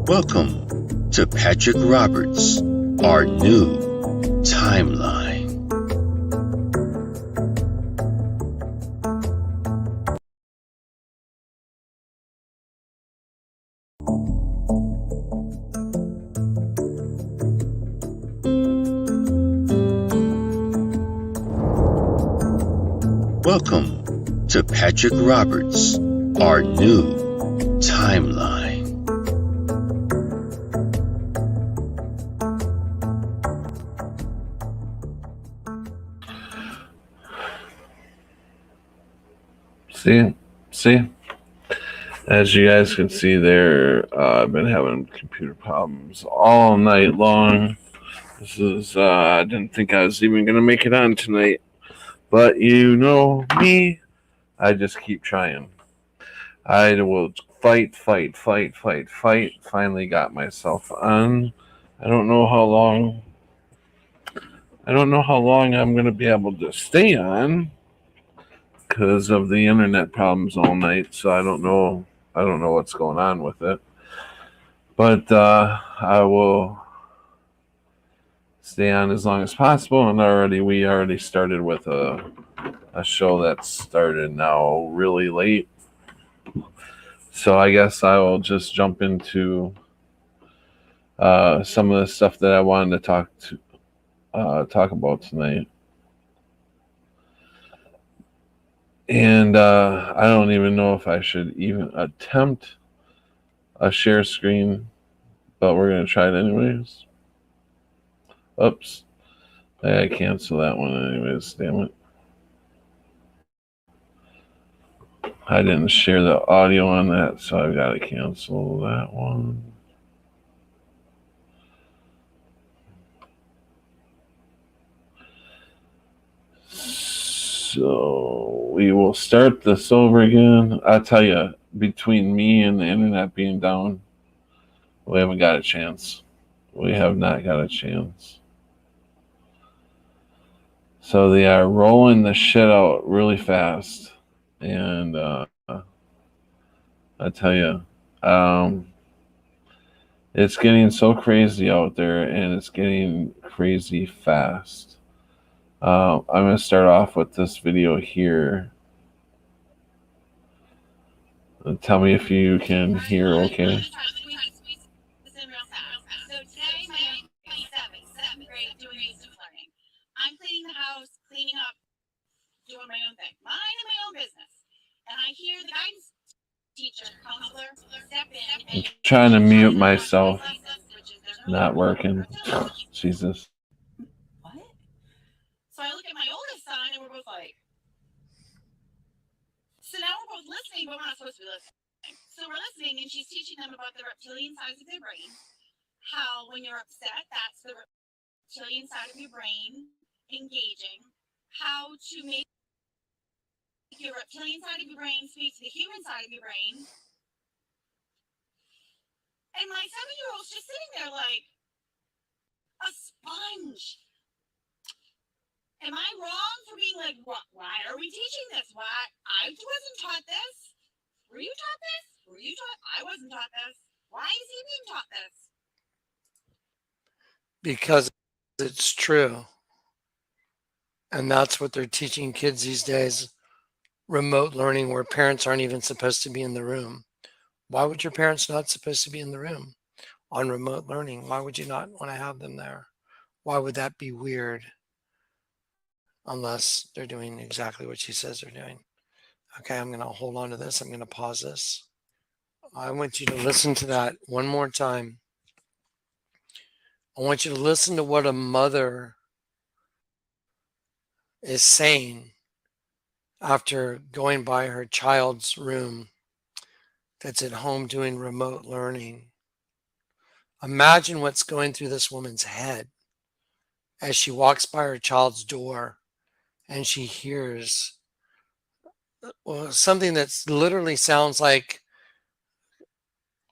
Welcome to Patrick Roberts, our new timeline. Welcome to Patrick Roberts, our new timeline. See, as you guys can see there, I've been having computer problems all night long. I didn't think I was even going to make it on tonight, but you know me, I just keep trying. I will fight. Finally got myself on. I don't know how long I'm going to be able to stay on because of the internet problems all night. So I don't know what's going on with it. But I will stay on as long as possible. And we already started with a show that started now really late. So I guess I will just jump into some of the stuff that I wanted to talk about tonight. And I don't even know if I should even attempt a share screen, but we're going to try it anyways. Oops. I cancel that one anyways, damn it. I didn't share the audio on that, so I've got to cancel that one. So we will start this over again. I tell you, between me and the internet being down, we haven't got a chance. We have not got a chance. So they are rolling the shit out really fast. And I tell you, it's getting so crazy out there, and it's getting crazy fast. I'm going to start off with this video here. Tell me if you can hear okay. I'm cleaning the house, cleaning up, doing my own thing, minding my own business. And I hear the guidance teacher, counselor, step in. I'm trying to mute myself. Not working. Jesus. What? So I look at my oldest son, and we're both like, so now we're both listening, but we're not supposed to be listening. So we're listening, and she's teaching them about the reptilian sides of their brain. How when you're upset, that's the reptilian side of your brain engaging. How to make your reptilian side of your brain speak to the human side of your brain. And my 7-year-old's just sitting there like a sponge. Am I wrong for being like, why are we teaching this? Why? I wasn't taught this. Were you taught this? Were you taught? I wasn't taught this. Why is he being taught this? Because it's true. And that's what they're teaching kids these days. Remote learning where parents aren't even supposed to be in the room. Why would your parents not supposed to be in the room on remote learning? Why would you not want to have them there? Why would that be weird? Unless they're doing exactly what she says they're doing. Okay, I'm going to hold on to this. I'm going to pause this. I want you to listen to that one more time. I want you to listen to what a mother is saying after going by her child's room that's at home doing remote learning. Imagine what's going through this woman's head as she walks by her child's door and she hears something that literally sounds like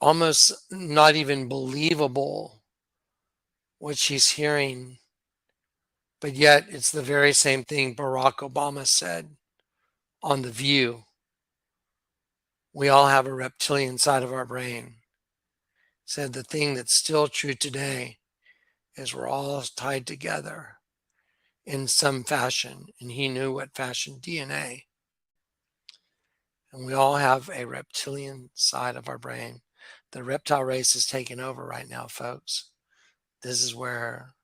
almost not even believable what she's hearing But yet it's the very same thing Barack Obama said on The View. We all have a reptilian side of our brain. Said the thing that's still true today is we're all tied together in some fashion. And he knew what fashion: DNA. And we all have a reptilian side of our brain. The reptile race is taking over right now, folks. This is where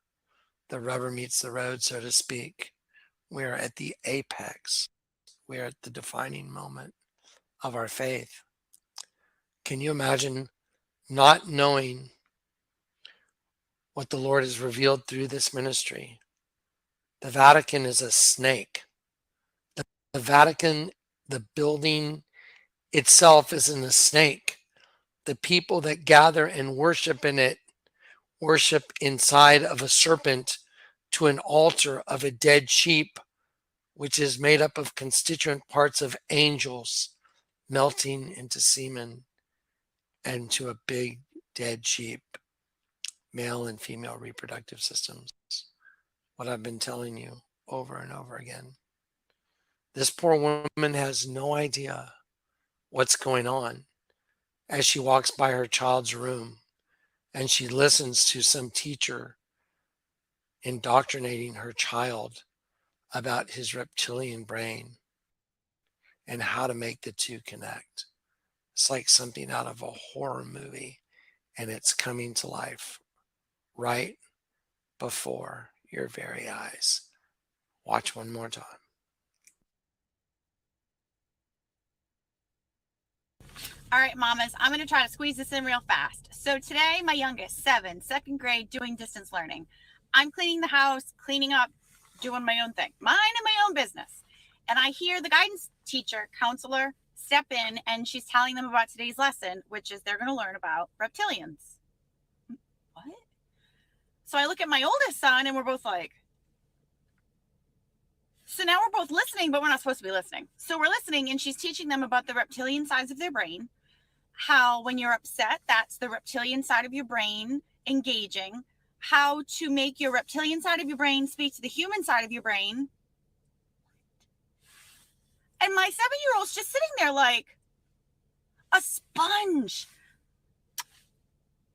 the rubber meets the road, so to speak. We are at the apex. We are at the defining moment of our faith. Can you imagine not knowing what the Lord has revealed through this ministry? The Vatican is a snake. The Vatican, the building itself, isn't a snake. The people that gather and worship in it worship inside of a serpent to an altar of a dead sheep, which is made up of constituent parts of angels melting into semen and to a big dead sheep, male and female reproductive systems. What I've been telling you over and over again. This poor woman has no idea what's going on as she walks by her child's room and she listens to some teacher indoctrinating her child about his reptilian brain and how to make the two connect. It's like something out of a horror movie, and it's coming to life right before your very eyes. Watch one more time. All right, mamas, I'm going to try to squeeze this in real fast. So today, my youngest, 7, second grade, doing distance learning. I'm cleaning the house, cleaning up, doing my own thing, minding my own business. And I hear the guidance teacher, counselor, step in, and she's telling them about today's lesson, which is they're going to learn about reptilians. What? So I look at my oldest son, and we're both like, so now we're both listening, but we're not supposed to be listening. So we're listening, and she's teaching them about the reptilian sides of their brain, how when you're upset, that's the reptilian side of your brain engaging, how to make your reptilian side of your brain speak to the human side of your brain. And my 7-year-old's just sitting there like a sponge.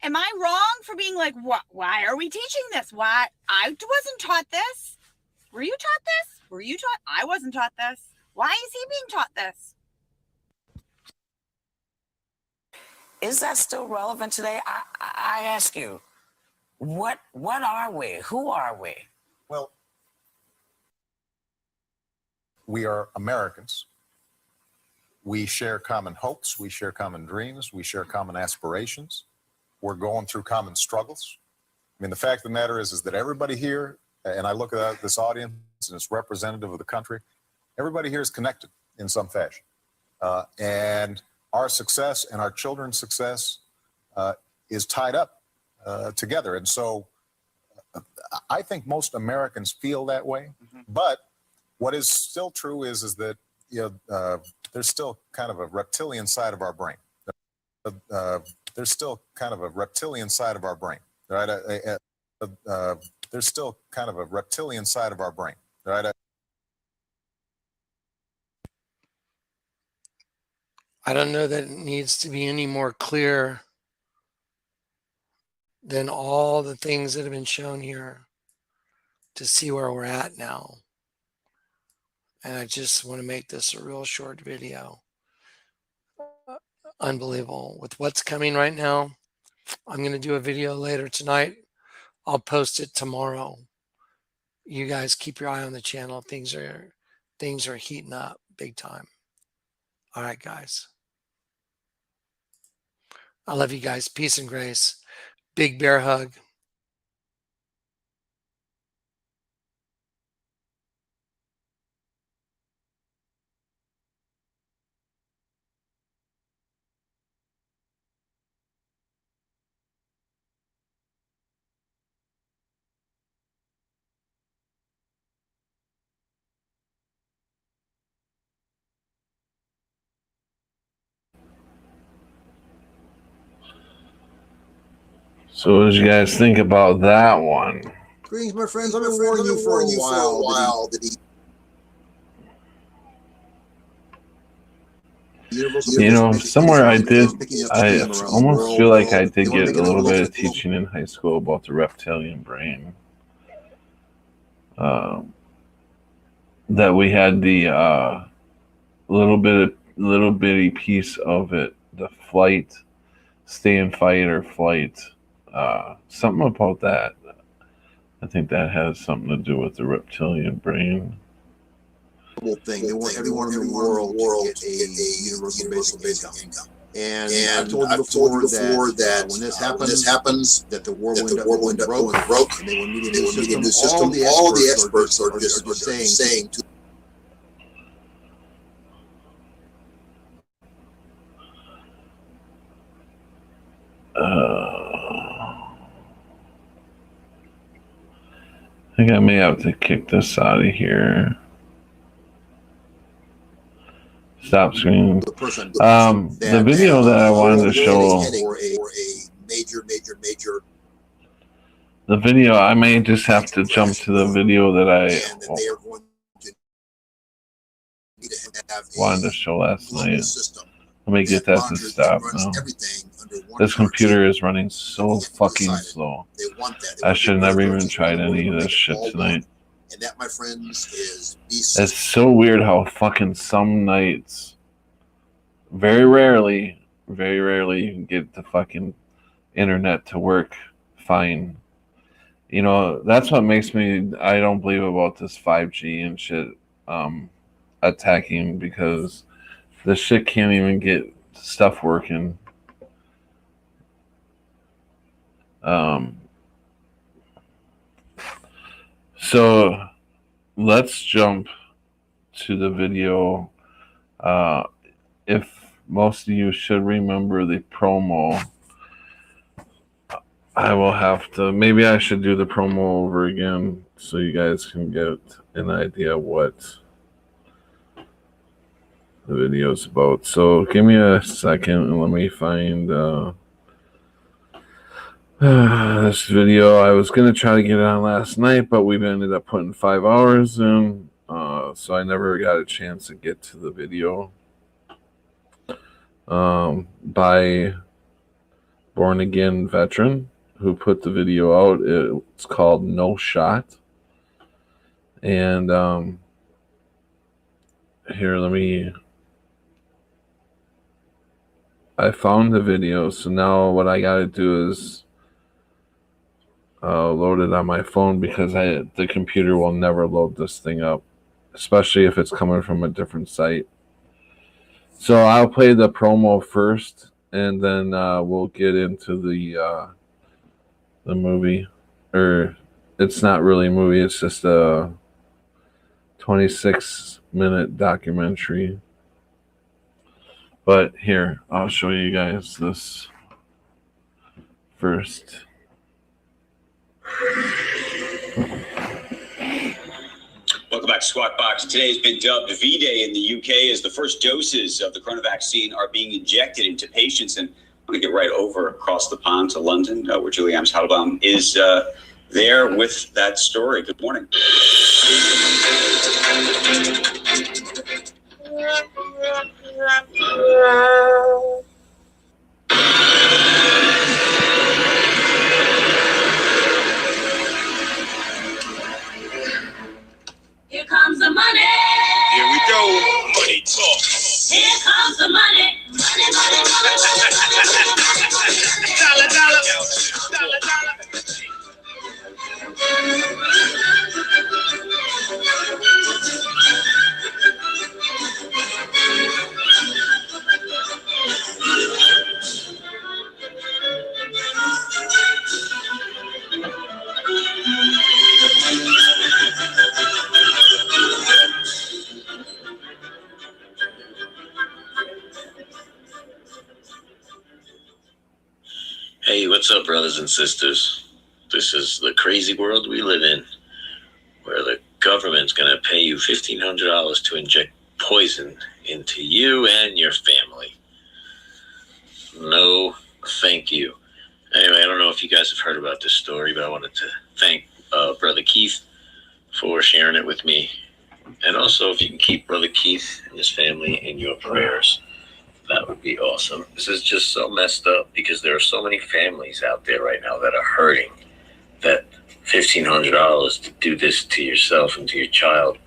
Am I wrong for being like, what? Why are we teaching this? Why? I wasn't taught this. Were you taught this? Were you taught? I wasn't taught this. Why is he being taught this? Is that still relevant today? I ask you, what are we? Who are we? Well, we are Americans. We share common hopes. We share common dreams. We share common aspirations. We're going through common struggles. I mean, the fact of the matter is that everybody here, and I look at this audience and it's representative of the country, everybody here is connected in some fashion. And our success and our children's success is tied up together. And so I think most Americans feel that way. Mm-hmm. But what is still true is that there's still kind of a reptilian side of our brain. There's still kind of a reptilian side of our brain, right? There's still kind of a reptilian side of our brain, right? I don't know that it needs to be any more clear than all the things that have been shown here to see where we're at now. And I just want to make this a real short video. Unbelievable. With what's coming right now, I'm going to do a video later tonight. I'll post it tomorrow. You guys keep your eye on the channel. Things are heating up big time. All right, guys. I love you guys. Peace and grace. Big bear hug. So what did you guys think about that one? Greetings, my friends. I've been warning you for a while that You know, somewhere I almost feel like I did get a little bit of teaching in high school about the reptilian brain. That we had the little bitty piece of it, the flight, stay and fight or flight, something about that. I think that has something to do with the reptilian brain. thing. They want everyone in the world to get a universal basic income. And I've told you before that when this happens, that the world will end up going broke, and they will need a new system. All the experts are just saying to I think I may have to kick this out of here. Stop screen. The video that I wanted to show. The video, I may just have to jump to the video that I wanted to show last night. Let me get that to stop now. This computer is running so fucking slow. I should never even tried any of this shit tonight. And that, my friends, is it's so weird how fucking some nights, very rarely you can get the fucking internet to work fine. You know, that's what makes me, I don't believe about this 5G and shit attacking, because this shit can't even get stuff working. So let's jump to the video. If most of you should remember the promo, I will have to, maybe I should do the promo over again so you guys can get an idea what the video is about. So give me a second and let me find this video. I was going to try to get it on last night, but we ended up putting 5 hours in, so I never got a chance to get to the video. By Born Again Veteran, who put the video out. It's called No Shot. And here, I found the video, so now what I got to do is load it on my phone, because the computer will never load this thing up, especially if it's coming from a different site. So I'll play the promo first, and then we'll get into the movie. Or it's not really a movie, it's just a 26-minute documentary. But here, I'll show you guys this first. Welcome back to Squawk Box. Today has been dubbed V-Day in the UK as the first doses of the corona vaccine are being injected into patients. And I'm going to get right over across the pond to London, where Julie Amshalbaum is there with that story. Good morning. Here comes the money. Here we go. Money talk. Here comes the money. Money, money, money, money. Dollar, dollar. Dollar, dollar. Hey, what's up, brothers and sisters? This is the crazy world we live in, where the government's going to pay you $1,500 to inject poison into you and your family. No, thank you. Anyway, I don't know if you guys have heard about this story, but I wanted to thank Brother Keith for sharing it with me. And also, if you can keep Brother Keith and his family in your prayers, that would be awesome. This is just so messed up because there are so many families out there right now that are hurting, that $1,500 to do this to yourself and to your child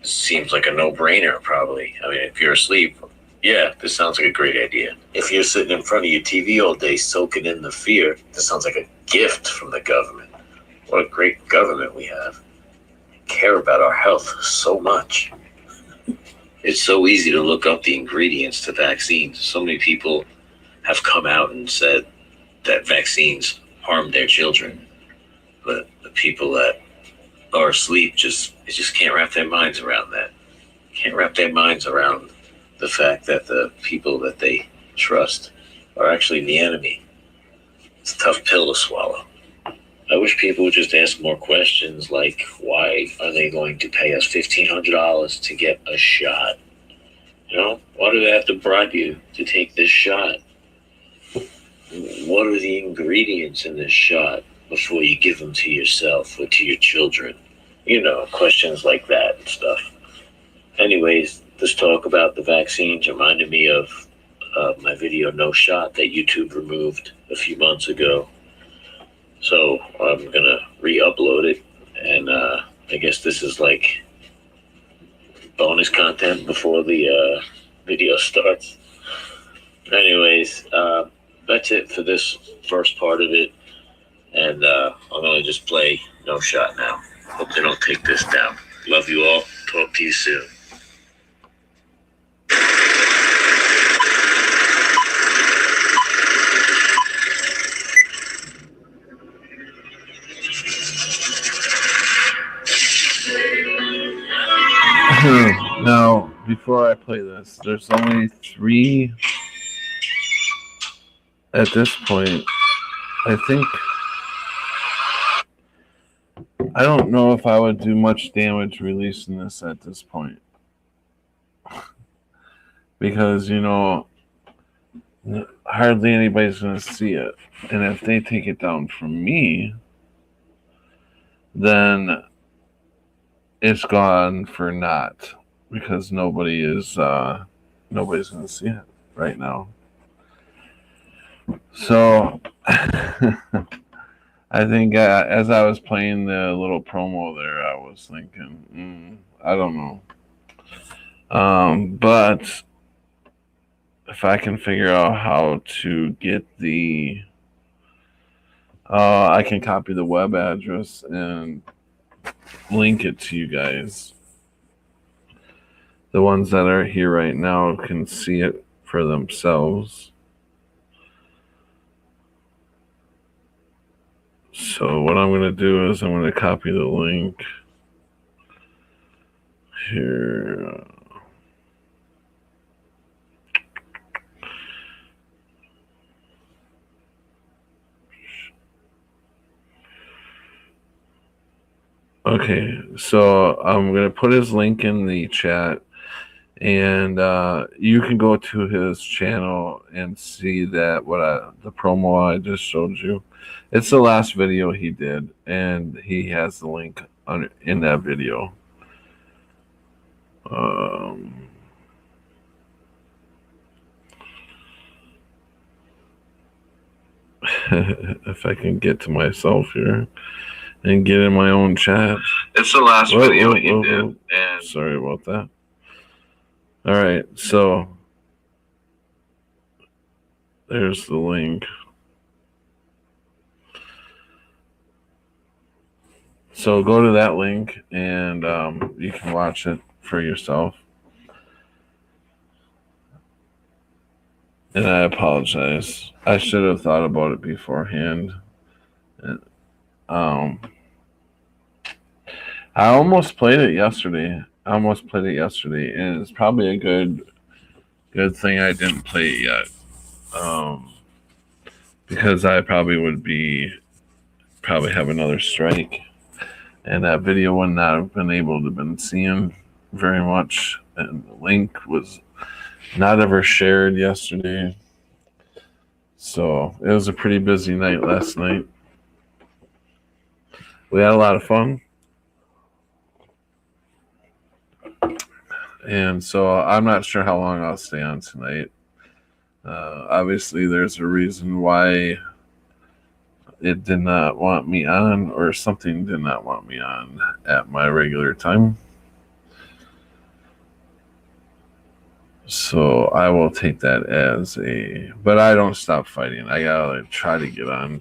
seems like a no-brainer, probably. I mean, if you're asleep, yeah, this sounds like a great idea. If you're sitting in front of your TV all day soaking in the fear, this sounds like a gift from the government. What a great government we have. They care about our health so much. It's so easy to look up the ingredients to vaccines. So many people have come out and said that vaccines harm their children. But the people that are asleep just can't wrap their minds around that. Can't wrap their minds around the fact that the people that they trust are actually the enemy. It's a tough pill to swallow. I wish people would just ask more questions like, why are they going to pay us $1,500 to get a shot? You know, why do they have to bribe you to take this shot? What are the ingredients in this shot before you give them to yourself or to your children? You know, questions like that and stuff. Anyways, this talk about the vaccines reminded me of my video No Shot that YouTube removed a few months ago. So I'm going to re-upload it. And I guess this is like bonus content before the video starts. Anyways, that's it for this first part of it. And I'm going to just play No Shot now. Hope they don't take this down. Love you all. Talk to you soon. Now, before I play this, there's only 3 at this point. I think I don't know if I would do much damage releasing this at this point. Because, you know, hardly anybody's going to see it. And if they take it down from me, then it's gone for naught. Because nobody's going to see it right now. So, I think as I was playing the little promo there, I was thinking, I don't know. But if I can figure out how to get the, I can copy the web address and link it to you guys. The ones that are here right now can see it for themselves. So what I'm going to do is I'm going to copy the link here. Okay, so I'm going to put his link in the chat, and you can go to his channel and see that the promo I just showed you. It's the last video he did, and he has the link in that video. If I can get to myself here and get in my own chat. It's the last video he did. And sorry about that. All right, so there's the link. So go to that link and you can watch it for yourself. And I apologize. I should have thought about it beforehand. I almost played it yesterday. And it's probably a good thing I didn't play it yet. Because I probably would have another strike. And that video would not have been able to have been seen very much. And the link was not ever shared yesterday. So it was a pretty busy night last night. We had a lot of fun. And so I'm not sure how long I'll stay on tonight. Obviously, there's a reason why it did not want me on, or something did not want me on at my regular time. So I will take that as a, but I don't stop fighting. I gotta try to get on.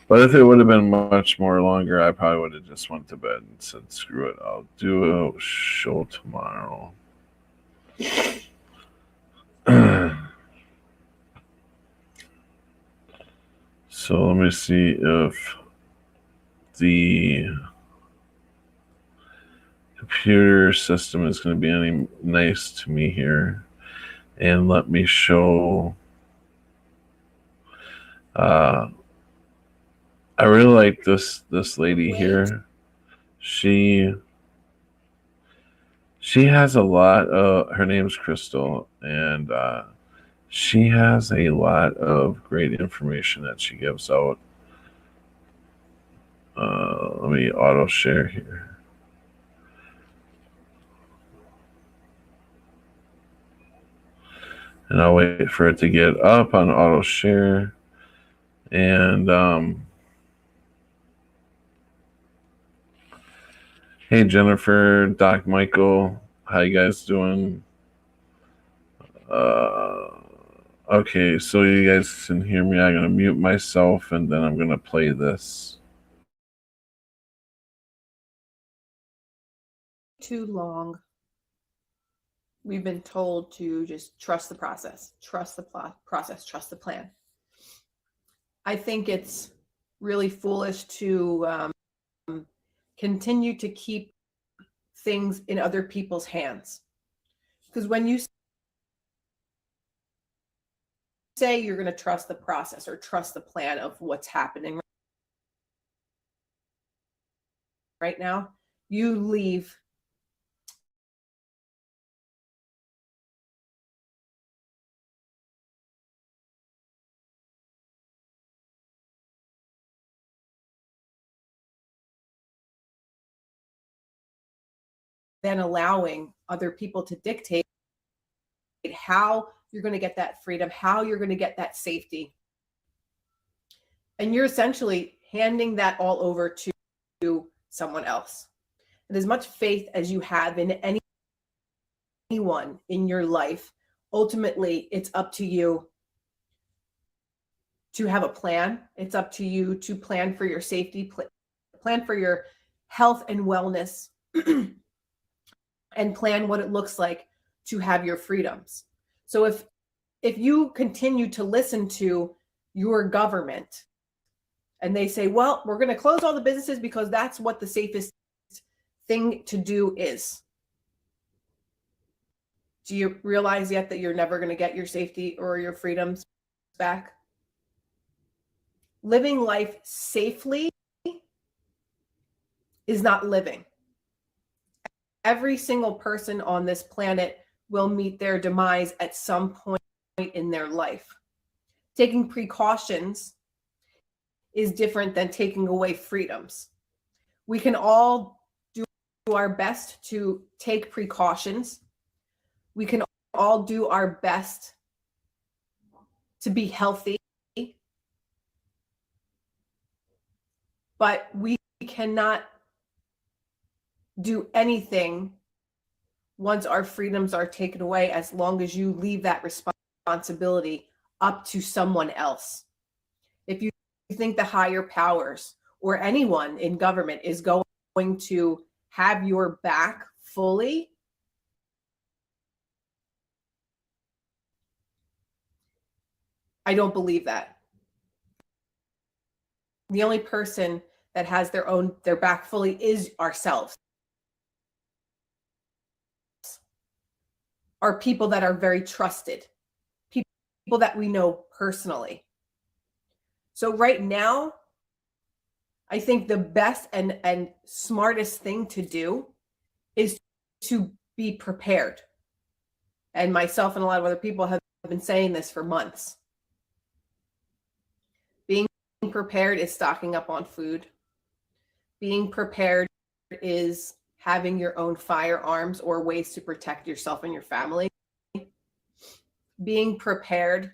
But if it would have been much more longer, I probably would have just went to bed and said, screw it, I'll do a show tomorrow. So let me see if the computer system is going to be any nice to me here. And let me show. I really like this lady here. She has a lot of, her name's Crystal, and she has a lot of great information that she gives out. Let me auto share here. And I'll wait for it to get up on auto share. And hey, Jennifer, Doc Michael, how you guys doing? Okay, so you guys can hear me. I'm going to mute myself, and then I'm going to play this. Too long, we've been told to just trust the process, trust the process, trust the plan. I think it's really foolish to continue to keep things in other people's hands. Because when you say you're going to trust the process or trust the plan of what's happening right now, you leave then allowing other people to dictate how you're going to get that freedom, how you're going to get that safety. And you're essentially handing that all over to someone else. And as much faith as you have in anyone in your life, ultimately it's up to you to have a plan. It's up to you to plan for your safety, plan for your health and wellness, and plan what it looks like to have your freedoms. So if you continue to listen to your government and they say, well, we're going to close all the businesses because that's what the safest thing to do is. Do you realize yet that you're never going to get your safety or your freedoms back? Living life safely is not living. Every single person on this planet will meet their demise at some point in their life. Taking precautions is different than taking away freedoms. We can all do our best to take precautions. We can all do our best to be healthy, but we cannot do anything once our freedoms are taken away, as long as you leave that responsibility up to someone else. If you think the higher powers or anyone in government is going to have your back fully, I don't believe that. The only person that has their back fully is ourselves. Are people that are very trusted, people that we know personally. So right now, I think the best and smartest thing to do is to be prepared. And myself and a lot of other people have been saying this for months. Being prepared is stocking up on food. Being prepared is having your own firearms or ways to protect yourself and your family. Being prepared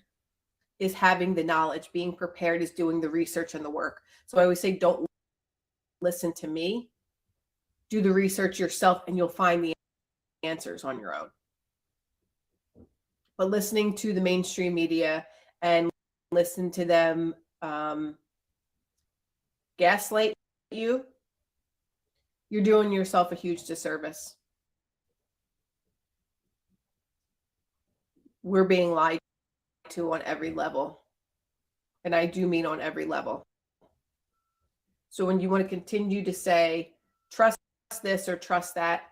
is having the knowledge. Being prepared is doing the research and the work. So I always say, don't listen to me. Do the research yourself and you'll find the answers on your own. But listening to the mainstream media and listen to them gaslight you, you're doing yourself a huge disservice. We're being lied to on every level. And I do mean on every level. So when you want to continue to say, trust this or trust that,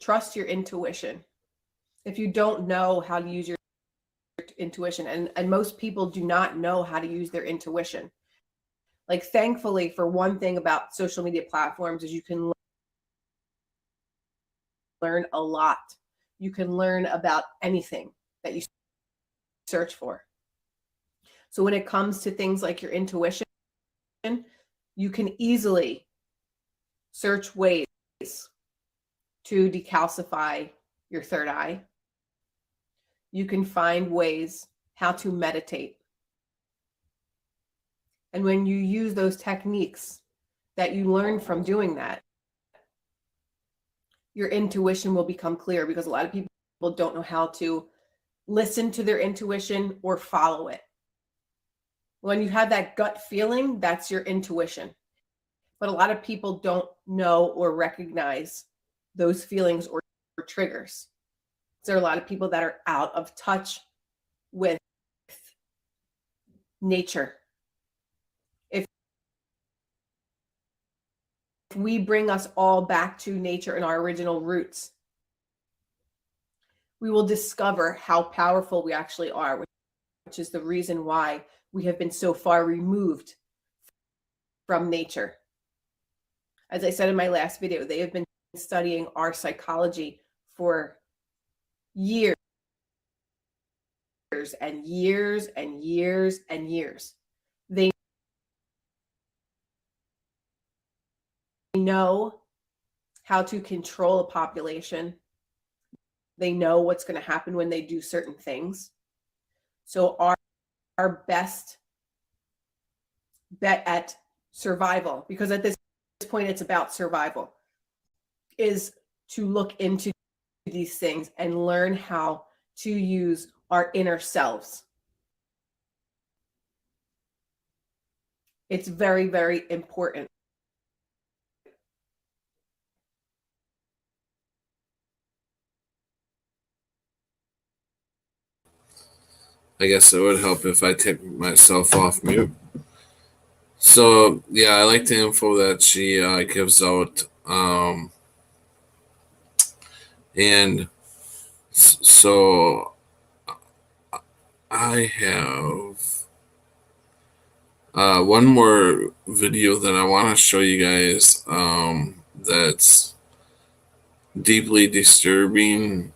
trust your intuition. If you don't know how to use your intuition, and most people do not know how to use their intuition. Like, thankfully, for one thing about social media platforms is you can learn a lot. You can learn about anything that you search for. So when it comes to things like your intuition, you can easily search ways to decalcify your third eye. You can find ways how to meditate. And when you use those techniques that you learn from doing that, your intuition will become clear, because a lot of people don't know how to listen to their intuition or follow it. When you have that gut feeling, that's your intuition. But a lot of people don't know or recognize those feelings or triggers. There are a lot of people that are out of touch with nature. If we bring us all back to nature and our original roots, we will discover how powerful we actually are, which is the reason why we have been so far removed from nature. As I said in my last video, they have been studying our psychology for years and years and years and years. They know how to control a population. They know what's going to happen when they do certain things. So our best bet at survival, because at this point it's about survival, is to look into these things and learn how to use our inner selves. It's very, very important. I guess it would help if I take myself off mute. So, yeah, I like the info that she gives out. And so I have one more video that I want to show you guys that's deeply disturbing.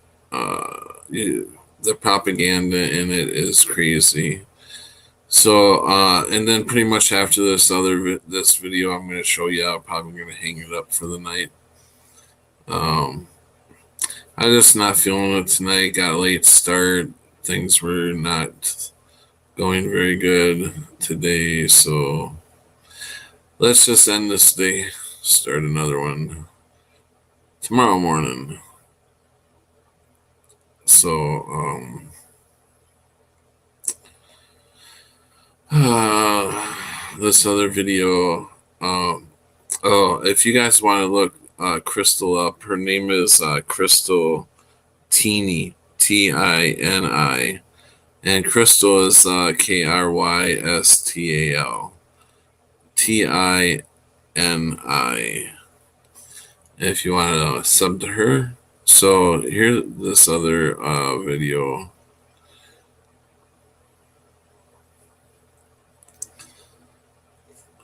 The propaganda in it is crazy. So, and then pretty much after this video I'm going to show you, I'm probably going to hang it up for the night. I'm just not feeling it tonight. Got a late start. Things were not going very good today. So let's just end this day. Start another one tomorrow morning. So, this other video, if you guys want to look Crystal up, her name is Crystal Tini, Tini, and Crystal is Krystal, Tini. If you want to sub to her. So here's this other video.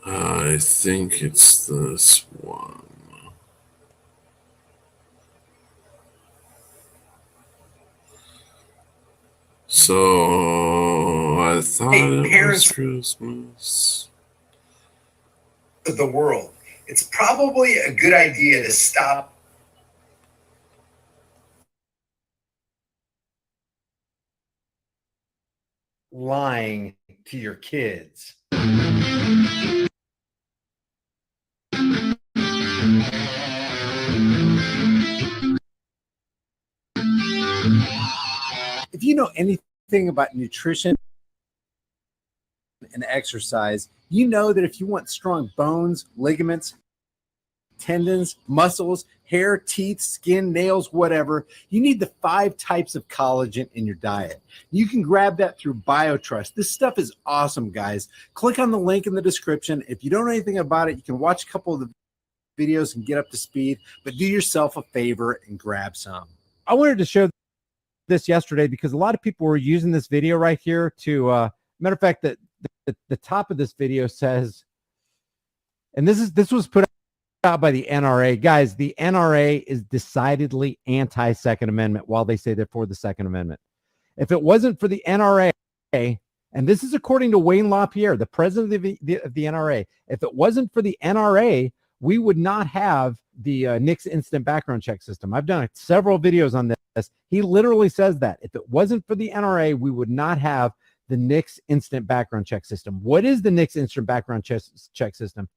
I think it's this one. So I thought it was Christmas. Of the world, it's probably a good idea to stop lying to your kids. If you know anything about nutrition and exercise, you know that if you want strong bones, ligaments, tendons, muscles, hair, teeth, skin, nails, whatever, you need the 5 types of collagen in your diet. You can grab that through BioTrust. This stuff is awesome, guys. Click on the link in the description. If you don't know anything about it, you can watch a couple of the videos and get up to speed, but do yourself a favor and grab some. I wanted to show this yesterday because a lot of people were using this video right here to, matter of fact, that the top of this video says, and this was put out by the NRA. Guys, the NRA is decidedly anti-Second Amendment while they say they're for the Second Amendment. If it wasn't for the NRA, and this is according to Wayne LaPierre, the president of the NRA, if it wasn't for the NRA, we would not have the NICS instant background check system. I've done several videos on this. He literally says that if it wasn't for the NRA, we would not have the NICS instant background check system. What is the NICS instant background check system?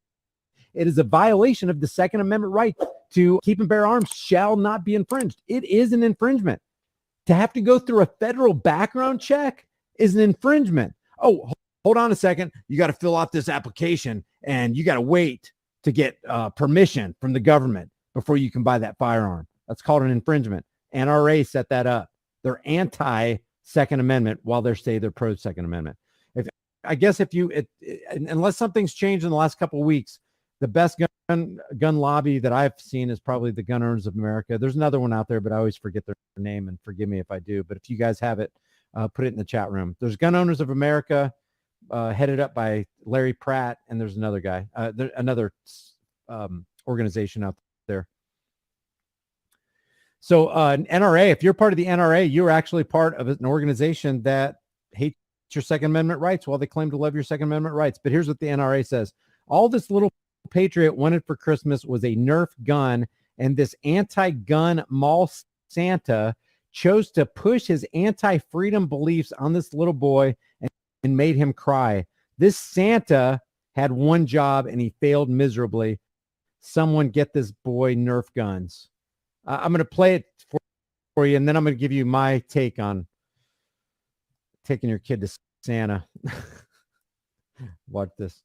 It is a violation of the Second Amendment right to keep and bear arms shall not be infringed. It is an infringement. To have to go through a federal background check is an infringement. Oh, hold on a second. You got to fill out this application and you got to wait to get permission from the government before you can buy that firearm. That's called an infringement. NRA set that up. They're anti-Second Amendment while they say they're pro-Second Amendment. Unless something's changed in the last couple of weeks, the best gun lobby that I've seen is probably the Gun Owners of America. There's another one out there, but I always forget their name, and forgive me if I do. But if you guys have it, put it in the chat room. There's Gun Owners of America, headed up by Larry Pratt, and there's another guy, another organization out there. So NRA, if you're part of the NRA, you're actually part of an organization that hates your Second Amendment rights while they claim to love your Second Amendment rights. But here's what the NRA says. All this little patriot wanted for Christmas was a Nerf gun, and this anti-gun mall Santa chose to push his anti-freedom beliefs on this little boy and made him cry. This Santa had one job and he failed miserably. Someone get this boy Nerf guns. I'm going to play it for you, and then I'm going to give you my take on taking your kid to Santa. Watch this.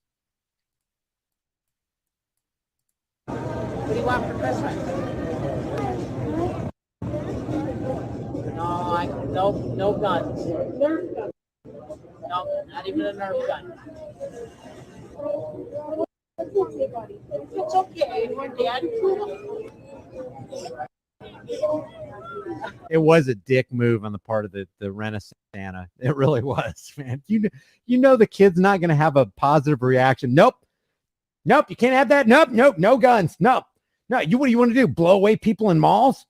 What do you want for Christmas? No guns. Nerf gun. No, not even a Nerf gun. It's okay, buddy. It's okay. We're dad. It was a dick move on the part of the Renaissance Santa. It really was, man. You know the kid's not going to have a positive reaction. Nope, you can't have that. Nope, no guns. Nope. No, what do you want to do? Blow away people in malls?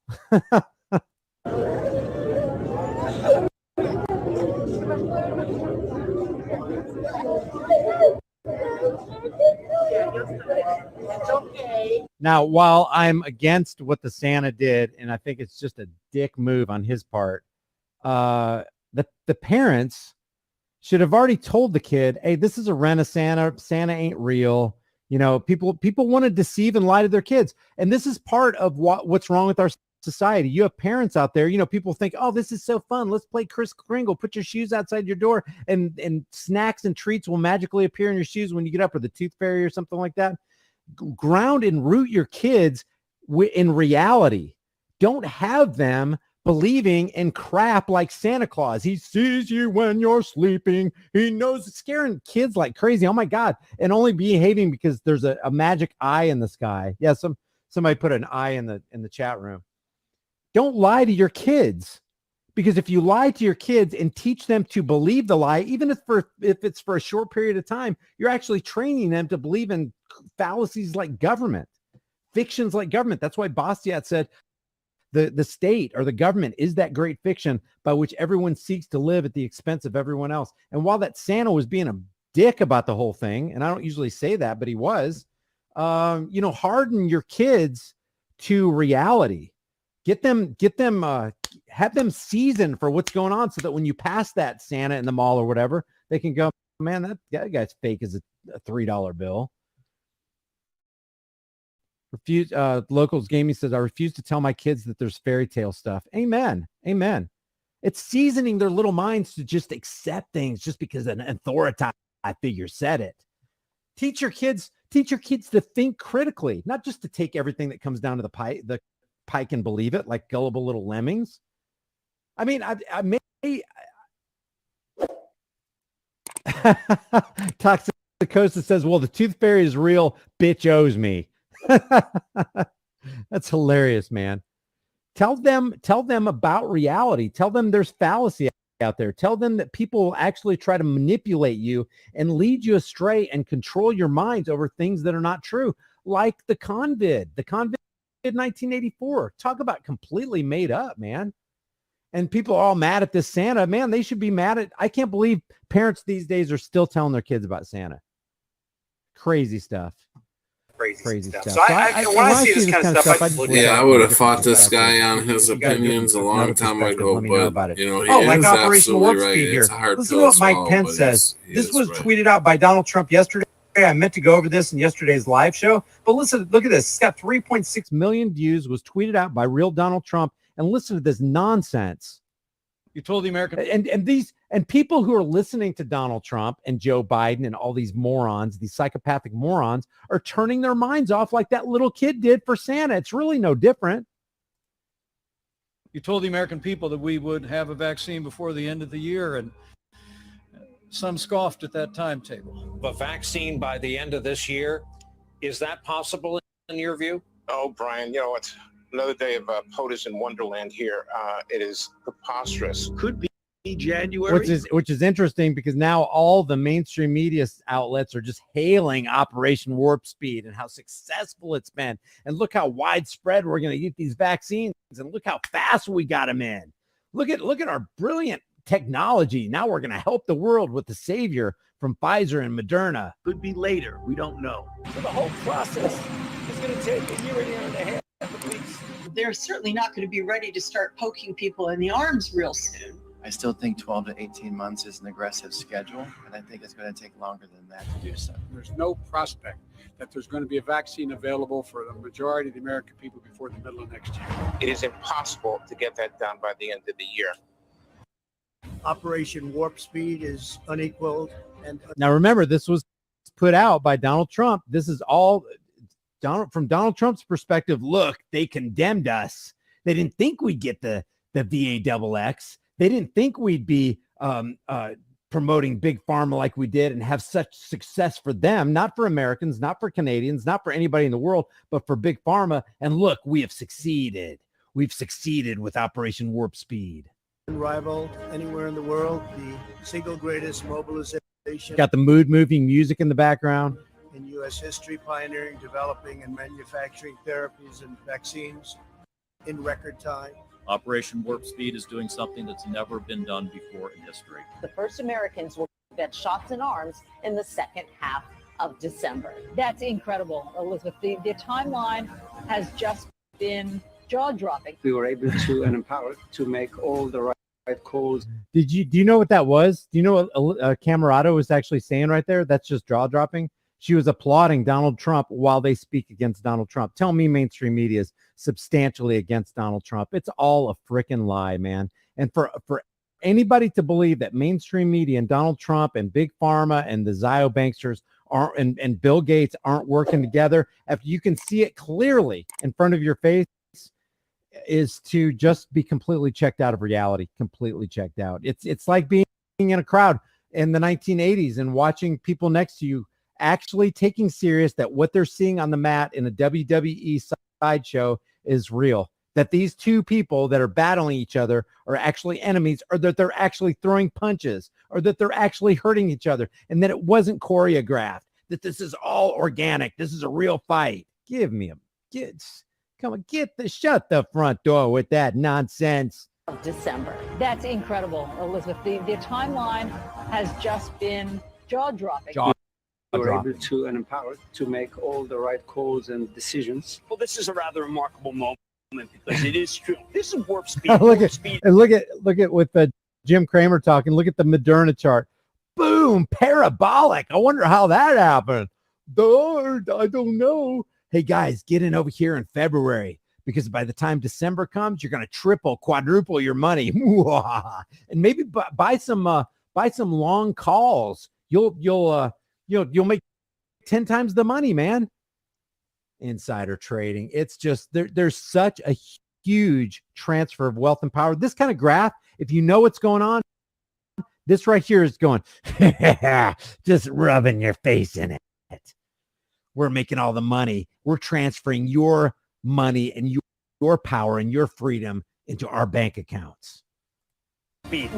It's okay. Now, while I'm against what the Santa did, and I think it's just a dick move on his part, the parents should have already told the kid, hey, this is a Renaissance. Santa ain't real. You know, people want to deceive and lie to their kids. And this is part of what's wrong with our society. You have parents out there, people think, oh, this is so fun. Let's play Kris Kringle. Put your shoes outside your door and snacks and treats will magically appear in your shoes when you get up, or the tooth fairy or something like that. Ground and root your kids in reality. Don't have them believing in crap like Santa Claus. He sees you when you're sleeping. He knows, scaring kids like crazy. Oh my God. And only behaving because there's a magic eye in the sky. Yeah. Somebody put an eye in the chat room. Don't lie to your kids, because if you lie to your kids and teach them to believe the lie, even if it's for a short period of time, you're actually training them to believe in fallacies like government, fictions like government. That's why Bastiat said The state or the government is that great fiction by which everyone seeks to live at the expense of everyone else. And while that Santa was being a dick about the whole thing, and I don't usually say that, but he was, harden your kids to reality. Get them, have them seasoned for what's going on so that when you pass that Santa in the mall or whatever, they can go, man, that guy's fake as a $3 bill. Locals Gaming says, I refuse to tell my kids that there's fairy tale stuff. Amen. It's seasoning their little minds to just accept things just because an authority figure said it. Teach your kids to think critically, not just to take everything that comes down to the pike and believe it like gullible little lemmings. I mean, I may Toxic Costa says, well, the tooth fairy is real, bitch owes me. That's hilarious, man. Tell them about reality. Tell them there's fallacy out there. Tell them that people will actually try to manipulate you and lead you astray and control your minds over things that are not true, like the COVID 1984. Talk about completely made up, man. And people are all mad at this Santa. Man, they should be mad at. I can't believe parents these days are still telling their kids about Santa. Crazy stuff. Crazy stuff. So when I see this kind of stuff, I just look at I would have fought this guy on his opinions a long time ago, but he like is Operation Warp absolutely right. Speed here. It's a hard Listen pill to to what Mike swallow, Pence but says. he This is was right. tweeted out by Donald Trump yesterday. I meant to go over this in yesterday's live show, but listen, look at this. It's got 3.6 million views, was tweeted out by real Donald Trump. And listen to this nonsense. You told the American and people who are listening to Donald Trump and Joe Biden and all these morons, these psychopathic morons, are turning their minds off like that little kid did for Santa. It's really no different. You told the American people that we would have a vaccine before the end of the year, and some scoffed at that timetable. A vaccine by the end of this year, is that possible in your view? Oh, Brian, it's another day of POTUS in Wonderland here. It is preposterous. Could be January. Which is interesting because now all the mainstream media outlets are just hailing Operation Warp Speed and how successful it's been. And look how widespread we're going to get these vaccines, and look how fast we got them in. Look at our brilliant technology. Now we're going to help the world with the savior from Pfizer and Moderna. Could be later. We don't know. So the whole process is going to take a year and a half at least. They're certainly not going to be ready to start poking people in the arms real soon. I still think 12 to 18 months is an aggressive schedule, and I think it's going to take longer than that to do so. There's no prospect that there's going to be a vaccine available for the majority of the American people before the middle of next year. It is impossible to get that done by the end of the year. Operation Warp Speed is unequaled. And now remember, this was put out by Donald Trump. This is all from Donald Trump's perspective. Look, they condemned us. They didn't think we'd get the VAXX. They didn't think we'd be promoting big pharma like we did and have such success for them, not for Americans, not for Canadians, not for anybody in the world, but for big pharma. And look, we have succeeded. We've succeeded with Operation Warp Speed. Unrivaled anywhere in the world, the single greatest mobilization. Got the mood-moving music in the background. In U.S. history, pioneering, developing, and manufacturing therapies and vaccines in record time. Operation Warp Speed is doing something that's never been done before in history. The first Americans will get shots in arms in the second half of December. That's incredible, Elizabeth. The timeline has just been jaw-dropping. We were able to and empowered to make all the right calls. Do you know what that was? Do you know what Camerata was actually saying right there? That's just jaw-dropping. She was applauding Donald Trump while they speak against Donald Trump. Tell me mainstream media is substantially against Donald Trump. It's all a freaking lie, man. And for anybody to believe that mainstream media and Donald Trump and Big Pharma and the Zio banksters and Bill Gates aren't working together, if you can see it clearly in front of your face, is to just be completely checked out of reality, completely checked out. It's like being in a crowd in the 1980s and watching people next to you actually taking serious that what they're seeing on the mat in a WWE sideshow is real, that these two people that are battling each other are actually enemies, or that they're actually throwing punches, or that they're actually hurting each other, and that it wasn't choreographed, that this is all organic. This is a real fight. Give Come on, shut the front door with that nonsense. Of December. That's incredible, Elizabeth. The timeline has just been jaw-dropping. We were able to and empowered to make all the right calls and decisions. Well, this is a rather remarkable moment because it is true. This is warp speed. look at with the Jim Cramer talking. Look at the Moderna chart. Boom, parabolic. I wonder how that happened. I don't know. Hey guys, get in over here in February, because by the time December comes, you're going to triple, quadruple your money, and maybe buy some long calls. You'll make 10 times the money, man. Insider trading. It's just there's such a huge transfer of wealth and power. This kind of graph, if you know what's going on, this right here is going, just rubbing your face in it. We're making all the money. We're transferring your money and your power and your freedom into our bank accounts. Speed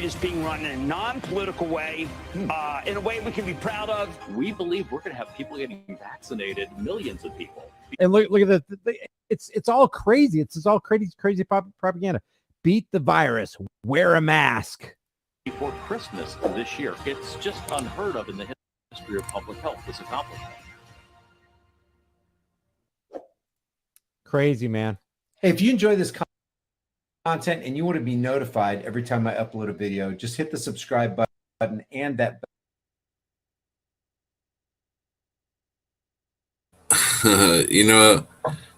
is being run in a non-political way, in a way we can be proud of. We believe we're going to have people getting vaccinated, millions of people. And look at it's all crazy. It's all crazy propaganda. Beat the virus. Wear a mask. Before Christmas this year, it's just unheard of in the history of public health, this accomplishment. Crazy, man. Hey, if you enjoy this content and you want to be notified every time I upload a video, just hit the subscribe button and that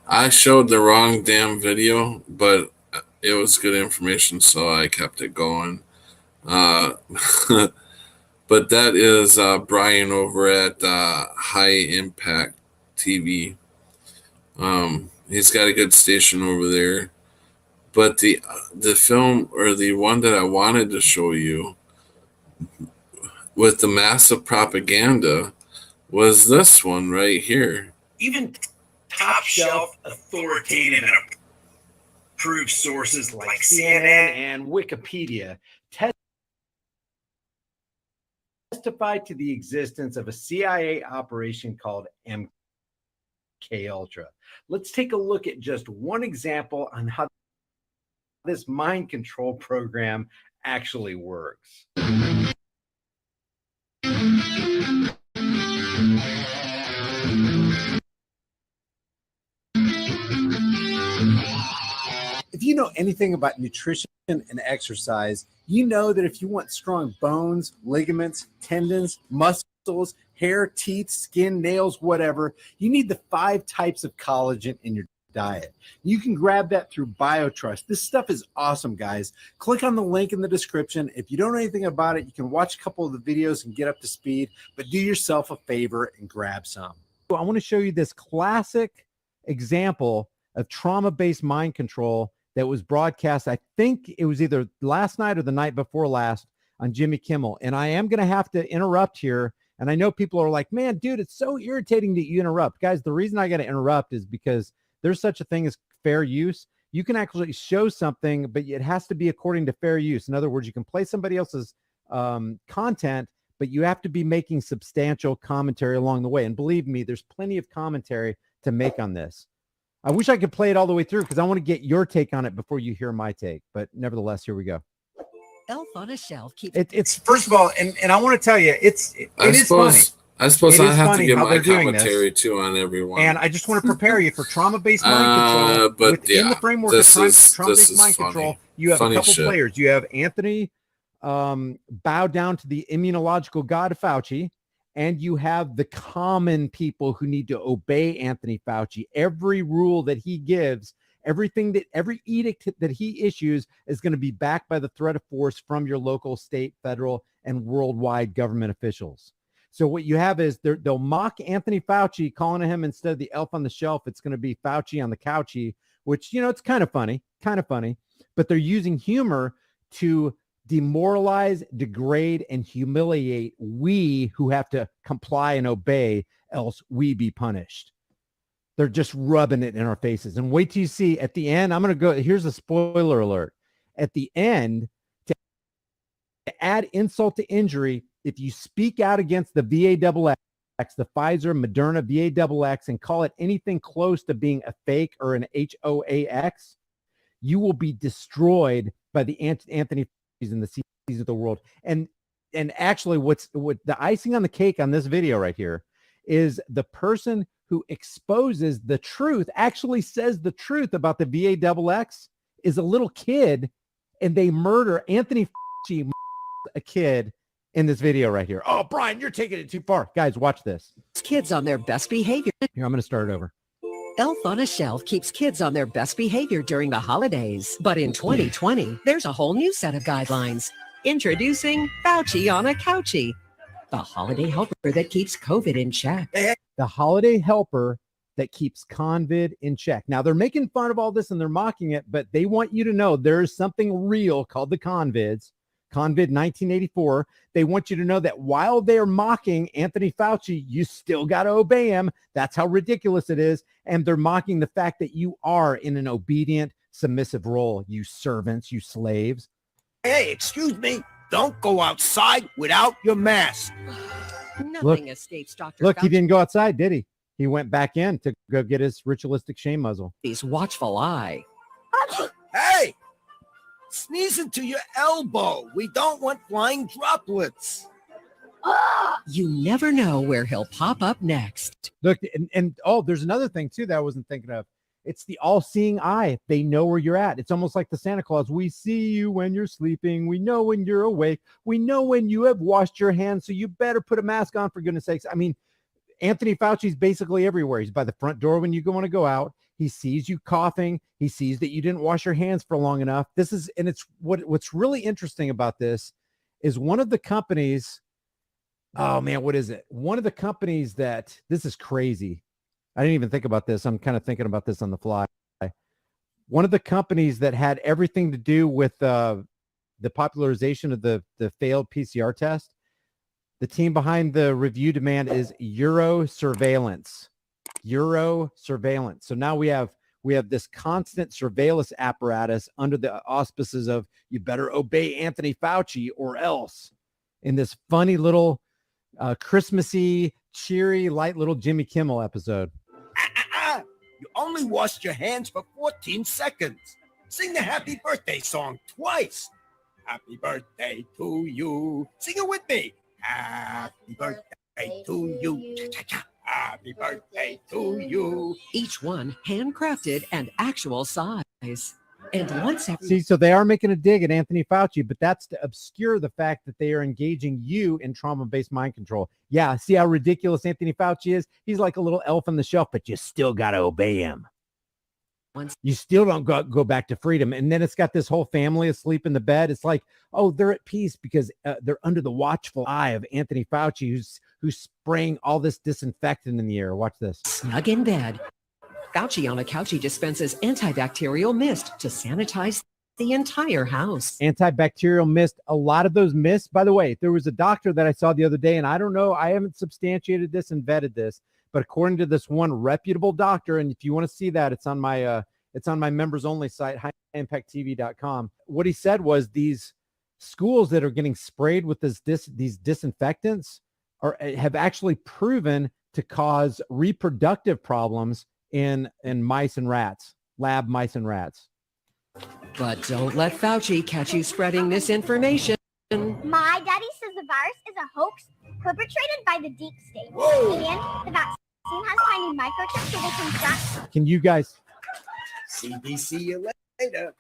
I showed the wrong damn video, but it was good information, so I kept it going. But that is Brian over at High Impact TV. He's got a good station over there. But the film, or the one that I wanted to show you with the massive propaganda, was this one right here. Even top shelf authoritative and approved sources like CNN and Wikipedia testified to the existence of a CIA operation called MK Ultra. Let's take a look at just one example on how this mind control program actually works. If you know anything about nutrition and exercise, you know that if you want strong bones, ligaments, tendons, muscles, hair, teeth, skin, nails, whatever, you need the 5 types of collagen in your diet. You can grab that through BioTrust. This stuff is awesome, guys. Click on the link in the description. If you don't know anything about it, you can watch a couple of the videos and get up to speed, but do yourself a favor and grab some. I want to show you this classic example of trauma-based mind control that was broadcast. I think it was either last night or the night before last on Jimmy Kimmel. And I am going to have to interrupt here. And I know people are like, man, dude, it's so irritating that you interrupt. Guys, the reason I got to interrupt is because there's such a thing as fair use. You can actually show something, but it has to be according to fair use. In other words, you can play somebody else's content, but you have to be making substantial commentary along the way. And believe me, there's plenty of commentary to make on this. I wish I could play it all the way through because I want to get your take on it before you hear my take. But nevertheless, here we go. Elf on a Shelf keeps it's first of all, and I want to tell you, it is funny. I suppose I have to give my commentary too on everyone. And I just want to prepare you for trauma-based mind control. But within the framework of trauma-based mind control, you have a couple players. You have Anthony bow down to the immunological god Fauci, and you have the common people who need to obey Anthony Fauci. Every rule that he gives, every edict that he issues is going to be backed by the threat of force from your local, state, federal, and worldwide government officials. So what you have is they'll mock Anthony Fauci, calling him, instead of the elf on the shelf, it's going to be Fauci on the couchy, which, it's kind of funny, but they're using humor to demoralize, degrade, and humiliate we who have to comply and obey, else we be punished. They're just rubbing it in our faces. And wait till you see at the end, here's a spoiler alert. At the end, to add insult to injury, if you speak out against the VAAA, the Pfizer, Moderna, VAXX, and call it anything close to being a fake or an HOAX, you will be destroyed by the Anthony Fauci's and the CDCs of the world. And actually, what the icing on the cake on this video right here is the person who exposes the truth, actually says the truth about the VAXX, is a little kid, and they murder Anthony Fauci, a kid, in this video right here. Oh, Brian, you're taking it too far. Guys, watch this. Kids on their best behavior. Here, I'm going to start it over. Elf on a Shelf keeps kids on their best behavior during the holidays. But in 2020, there's a whole new set of guidelines. Introducing Fauci on a Couchie, the holiday helper that keeps COVID in check. The holiday helper that keeps COVID in check. Now, they're making fun of all this and they're mocking it, but they want you to know there's something real called the Convid 1984. They want you to know that while they're mocking Anthony Fauci, you still got to obey him. That's how ridiculous it is. And they're mocking the fact that you are in an obedient, submissive role, you servants, you slaves. Hey, excuse me. Don't go outside without your mask. Nothing escapes Dr. Look, he Fauci's didn't go outside, did he? He went back in to go get his ritualistic shame muzzle. watchful eye. Hey, sneeze into your elbow. We don't want flying droplets. You never know where he'll pop up next. Look, and oh, there's another thing too that I wasn't thinking of. It's the all-seeing eye. They know where you're at. It's almost like the Santa Claus. We see you when you're sleeping. We know when you're awake. We know when you have washed your hands. So you better put a mask on, for goodness sakes. I mean, Anthony Fauci's basically everywhere. He's by the front door when you want to go out. He sees you coughing. He sees that you didn't wash your hands for long enough. This is, and it's what's really interesting about this is one of the companies. Oh man, what is it? One of the companies that, this is crazy. I didn't even think about this. I'm kind of thinking about this on the fly. One of the companies that had everything to do with the popularization of the failed PCR test, the team behind the review demand is Euro Surveillance. So now we have this constant surveillance apparatus under the auspices of you better obey Anthony Fauci or else, in this funny little Christmassy, cheery, light little Jimmy Kimmel episode. You only washed your hands for 14 seconds. Sing the happy birthday song twice. Happy birthday to you. Sing it with me. Happy birthday to you. Cha-cha-cha. Happy birthday to you. Each one handcrafted and actual size. And once every See, so they are making a dig at Anthony Fauci, but that's to obscure the fact that they are engaging you in trauma-based mind control. Yeah, see how ridiculous Anthony Fauci is? He's like a little elf on the shelf, but you still got to obey him. You still don't go back to freedom. And then it's got this whole family asleep in the bed. It's like, oh, they're at peace because they're under the watchful eye of Anthony Fauci, who's spraying all this disinfectant in the air. Watch this. snug in bed, Fauci on a Couchie dispenses antibacterial mist to sanitize the entire house. Antibacterial mist. A lot of those mists, by the way, there was a doctor that I saw the other day, and I don't know, I haven't substantiated this and vetted this, but according to this one reputable doctor, and if you want to see that, it's on my members only site, highimpacttv.com. What he said was these schools that are getting sprayed with these disinfectants have actually proven to cause reproductive problems in mice and rats, lab mice and rats. But don't let Fauci catch you spreading misinformation. My daddy says the virus is a hoax perpetrated by the deep state. Whoa. And the vaccine has tiny microchips so they can track. Can you guys CDC you later.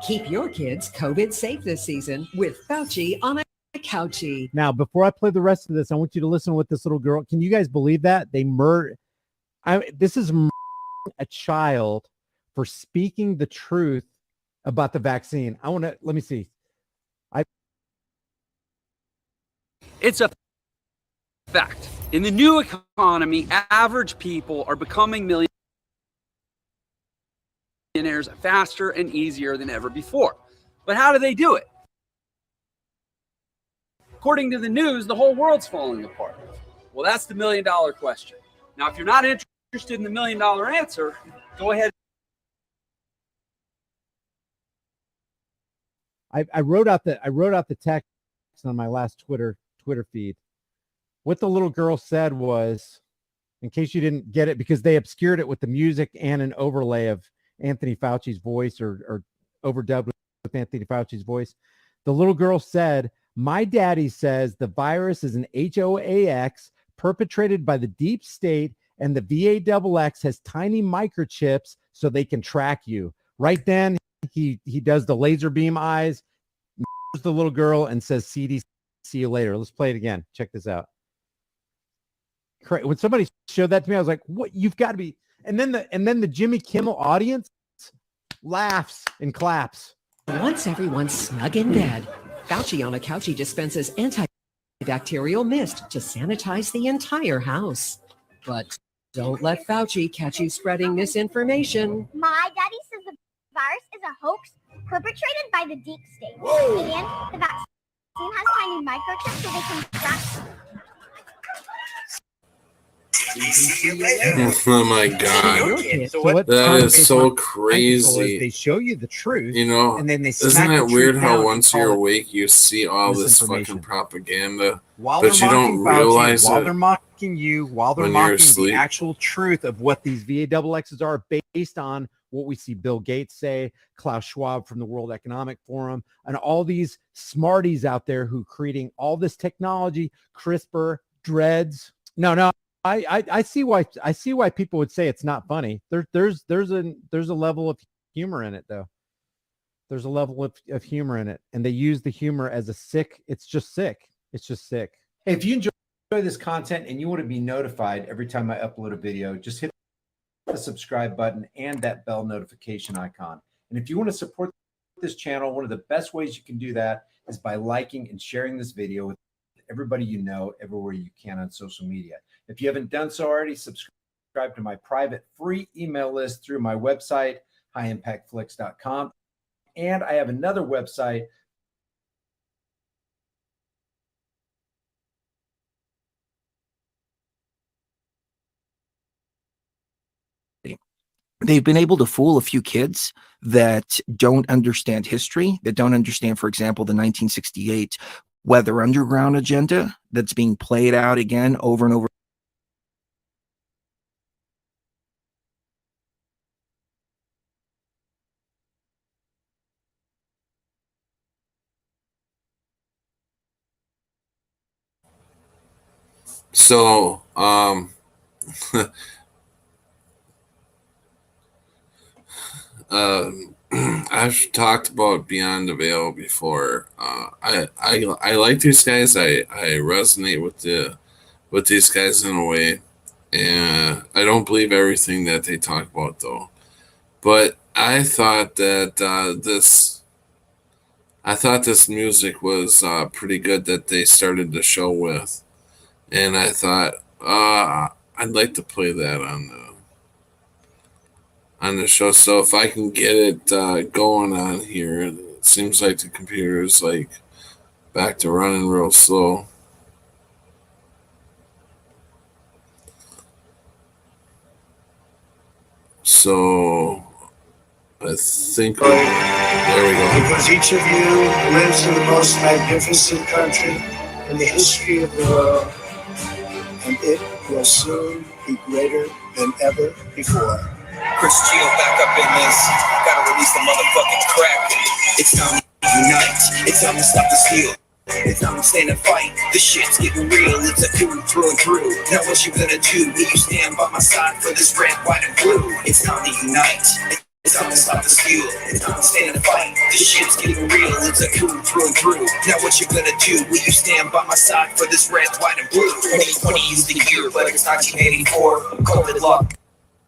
Keep your kids COVID safe this season with Fauci on a Couchie. Now, before I play the rest of this, I want you to listen to what this little girl, can you guys believe that? They this is a child for speaking the truth about the vaccine. Let me see. It's a fact. In the new economy, average people are becoming millionaires faster and easier than ever before. But how do they do it? According to the news, the whole world's falling apart. Well, that's the $1 million question. Now, if you're not interested in the $1 million answer, go ahead. I wrote out the text on my last Twitter feed. what the little girl said was, in case you didn't get it, because they obscured it with the music and an overlay of Anthony Fauci's voice, or overdubbed with Anthony Fauci's voice. The little girl said, "My daddy says the virus is an HOAX perpetrated by the deep state, and the VAXX has tiny microchips so they can track you." Right then, he does the laser beam eyes, the little girl, and says, "CDC, see you later." Let's play it again. Check this out. When somebody showed that to me, I was like, "What? You've got to be!" And then the Jimmy Kimmel audience laughs and claps. Once everyone's snug in bed, Fauci on a Couchy dispenses antibacterial mist to sanitize the entire house. But don't let Fauci catch you spreading misinformation. My daddy says the virus is a hoax perpetrated by the deep state. Whoa. And the vaccine has tiny microchips so they can track. Oh my god, that is so crazy. They show you the truth, you know, and then they isn't it weird how once you're awake you see all this fucking propaganda, while but you don't realize while it they're mocking you, while they're when you're mocking asleep. the actual truth of what these VAXXs are, based on what we see Bill Gates say, Klaus Schwab from the World Economic Forum, and all these smarties out there who creating all this technology, CRISPR, dreads. No. I see why people would say it's not funny. There's a level of humor in it, though. There's a level of humor in it, and they use the humor as a sick. It's just sick. Hey, if you enjoy this content and you want to be notified every time I upload a video, just hit the subscribe button and that bell notification icon. And if you want to support this channel, one of the best ways you can do that is by liking and sharing this video with everybody you know, everywhere you can on social media. If you haven't done so already, subscribe to my private free email list through my website, highimpactflix.com. And I have another website. They've been able to fool a few kids that don't understand history, that don't understand, for example, the 1968 Weather Underground agenda that's being played out again over and over. So, I've talked about Beyond the Veil before. I like these guys. I resonate with these guys in a way, and I don't believe everything that they talk about though. But I thought that this music was pretty good that they started the show with. And I thought, I'd like to play that on the show. So if I can get it going on here, it seems like the computer is like back to running real slow. So I think there we go. Because each of you lives in the most magnificent country in the history of the world, and it will soon be greater than ever before. Chris Gio back up in this. Gotta release the motherfucking crack. It's time to unite. It's time to stop the steal. It's time to stand and fight. This shit's getting real. It's a coup through and through. Now what you gonna do? Will you stand by my side for this red, white, and blue? It's time to unite. It's time to stop the steal. It's time to stand and fight. This shit's getting real. It's a coup through and through. Now what you gonna do? Will you stand by my side for this red, white, and blue? 2020 is the year, but it's 1984. COVID lock.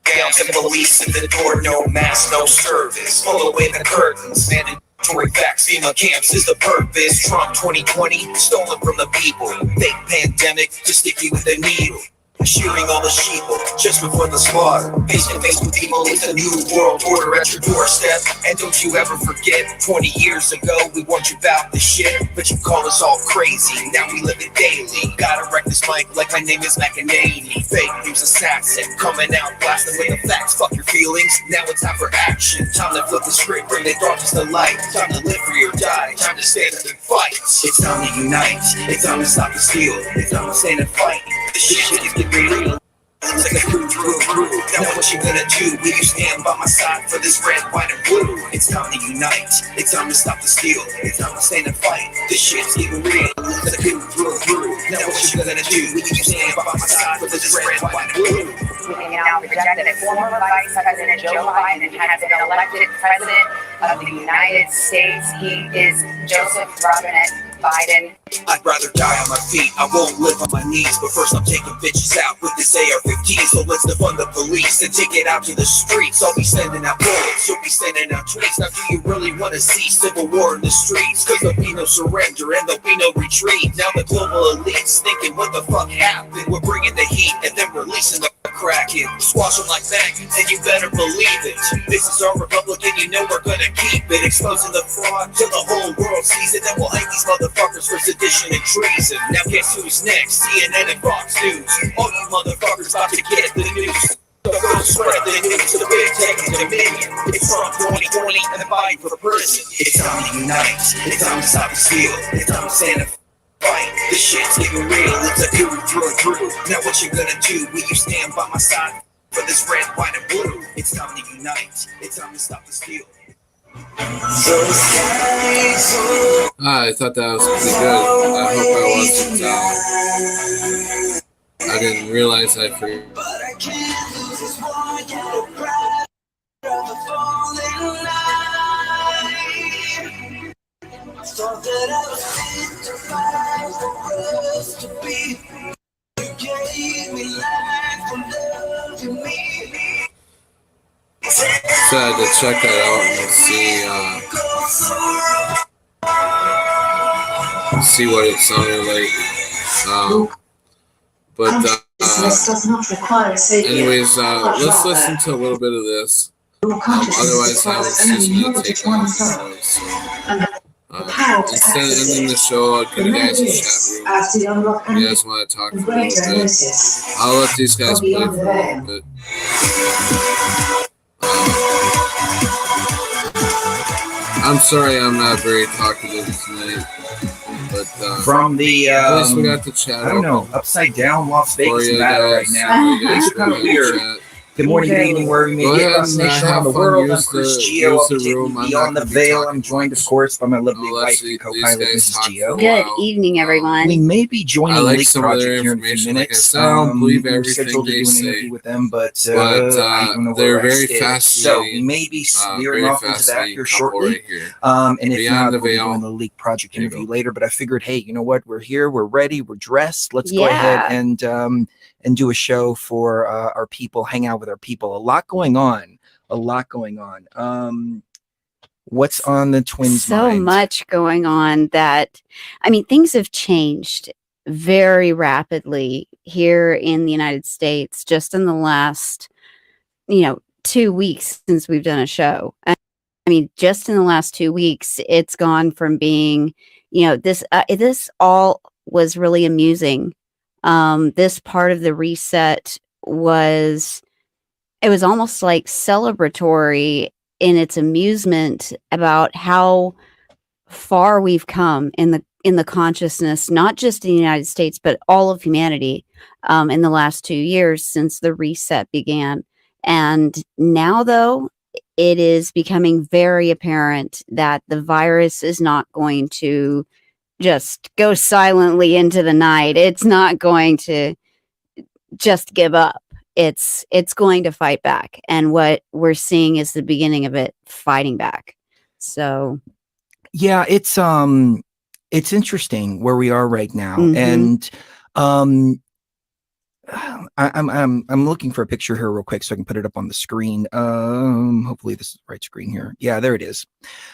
Down to police at the door, no mask, no service. Pull away the curtains, mandatory vaccine camps is the purpose. Trump 2020, stolen from the people. Fake pandemic, just stick you with the needle. shearing all the sheep just before the slaughter. Face to face with evil is a new world order at your doorstep. And don't you ever forget, 20 years ago we warned you about this shit, but you called us all crazy. Now we live it daily. Gotta wreck this mic like my name is McEnany. Fake news assassin, coming out blasting with the facts. Fuck your feelings, now it's time for action. Time to flip the script, bring the darkness to light. Time to live free or die, time to stand up and fight. It's time to unite, it's time to stop the steal. It's time to stand and fight. This shit is getting real. It's like a crew. Now what you gonna do? Will you stand by my side for this red, white, and blue? It's time to unite. It's time to stop the steal. It's time to stand and fight. This shit's getting real. It's like a crew. Now what you gonna do? Will you stand by my side for this red, white, and blue? We can now project that former Vice President Joe Biden has been elected President of the United States. He is Joseph Robinette Biden. I'd rather die on my feet, I won't live on my knees. But first I'm taking bitches out with this AR-15. So let's defund the police and take it out to the streets. I'll be sending out bullets, you'll be sending out tweets. Now do you really want to see civil war in the streets? Cause there'll be no surrender and there'll be no retreat. Now the global elite's thinking what the fuck happened? We're bringing the heat and then releasing the Kraken. Squash them like maggots and you better believe it. This is our republic and you know we're gonna keep it. Exposing the fraud till the whole world sees it. Then we'll hang these motherfuckers for sedition and treason. Now guess who's next? CNN and Fox News. All you motherfuckers about to get the news. So go spread the news to the big tech and dominion. It's Trump 2020 and the Biden for president. It's time to unite. It's time to stop the steal. It's time to stand and fight. This shit's getting real. It's a crew. Now what you gonna do? Will you stand by my side for this red, white, and blue? It's time to unite. It's time to stop the steal. I thought that was pretty good. I hope I wasn't. I didn't realize I forgot. Thought that I was fit to fight for us to be. You gave me life for loving me. So I had to check that out and see what it sounded like. Anyways, let's listen to a little bit of this. Otherwise, I was just going to take off. Instead of ending the show, I'll give you guys a chat room. If you guys want to talk for a little bit, I'll let these guys play for a little bit. I'm sorry I'm not very talkative tonight, but from the at least we got to chat. I don't know, upside down Las Vegas, Nevada right now. It's kind of weird. Good morning, good evening, wherever you may be across the nation, around the world. I'm Chris Gio, Beyond the Veil. I'm joined, of course, by my lovely wife and co-pilot, Mrs. Gio. Good evening, everyone. We may be joining like Leak Project here in a few minutes. I don't believe we were everything scheduled to they do an say, interview with them, but I don't know they're where very fascinating. fascinating. So we may be veering off into that here shortly. Right here. And if Beyond not, the we'll be Veil. doing the Leak Project interview later. But I figured, hey, you know what? We're here. We're ready. We're dressed. Let's go ahead and do a show for our people, hang out with our people. A lot going on. What's on the twins' So mind? much going on that, I mean, things have changed very rapidly here in the United States just in the last, 2 weeks since we've done a show. I mean, just in the last 2 weeks, it's gone from being, this all was really amusing. This part of the reset was almost like celebratory in its amusement about how far we've come in the consciousness, not just in the United States, but all of humanity, in the last 2 years since the reset began. And now, though, it is becoming very apparent that the virus is not going to just go silently into the night. It's not going to just give up. It's going to fight back. And what we're seeing is the beginning of it fighting back. So yeah, it's interesting where we are right now. And I'm looking for a picture here real quick so I can put it up on the screen. Hopefully this is the right screen here. Yeah, there it is.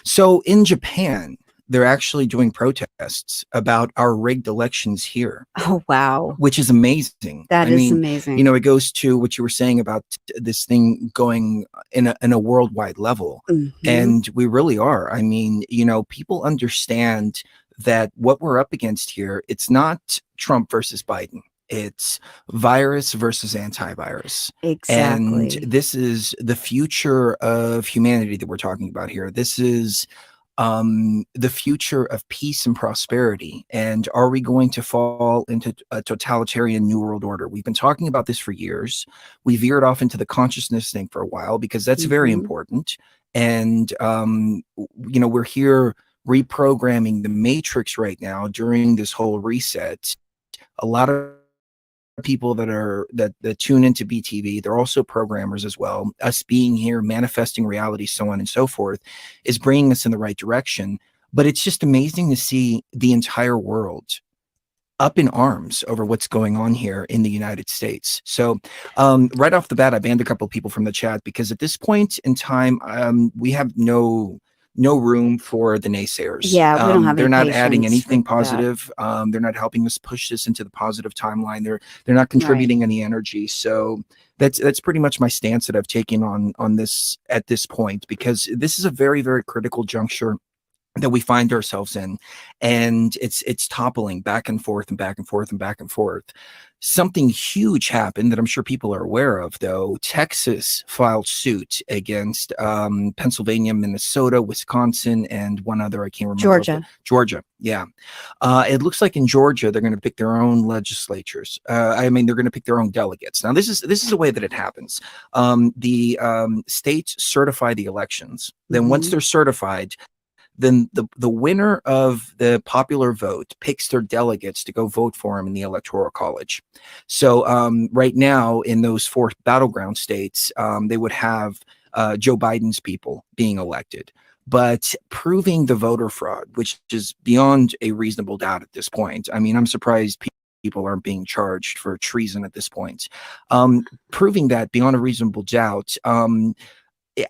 So in Japan, they're actually doing protests about our rigged elections here. Oh, wow. Which is amazing. That I is mean, amazing. You know, it goes to what you were saying about this thing going in a worldwide level. Mhm. And we really are. I mean, you know, people understand that what we're up against here, it's not Trump versus Biden. It's virus versus antivirus. Exactly. And this is the future of humanity that we're talking about here. This is the future of peace and prosperity. And are we going to fall into a totalitarian new world order? We've been talking about this for years. We veered off into the consciousness thing for a while because that's very important. And, you know, we're here reprogramming the matrix right now during this whole reset. A lot of people that tune into BTV, they're also programmers as well. Us being here, manifesting reality, so on and so forth, is bringing us in the right direction. But it's just amazing to see the entire world up in arms over what's going on here in the United States. So right off the bat, I banned a couple of people from the chat because at this point in time, we have no room for the naysayers. Yeah, we don't have They're any not adding patience anything with that. positive. They're not helping us push this into the positive timeline. They're not contributing any energy. So that's pretty much my stance that I've taken on this at this point, because this is a very, very critical juncture that we find ourselves in, and it's toppling back and forth and back and forth and back and forth. Something huge happened that I'm sure people are aware of, though. Texas filed suit against Pennsylvania, Minnesota, Wisconsin, and one other I can't remember. Georgia, yeah. It looks like in Georgia they're going to pick their own legislatures. I mean, they're going to pick their own delegates. Now, this is the way that it happens. The states certify the elections. Then once they're certified, then the winner of the popular vote picks their delegates to go vote for him in the electoral college. So right now in those 4 battleground states, they would have Joe Biden's people being elected. But proving the voter fraud, which is beyond a reasonable doubt at this point. I mean, I'm surprised people aren't being charged for treason at this point. Proving that beyond a reasonable doubt,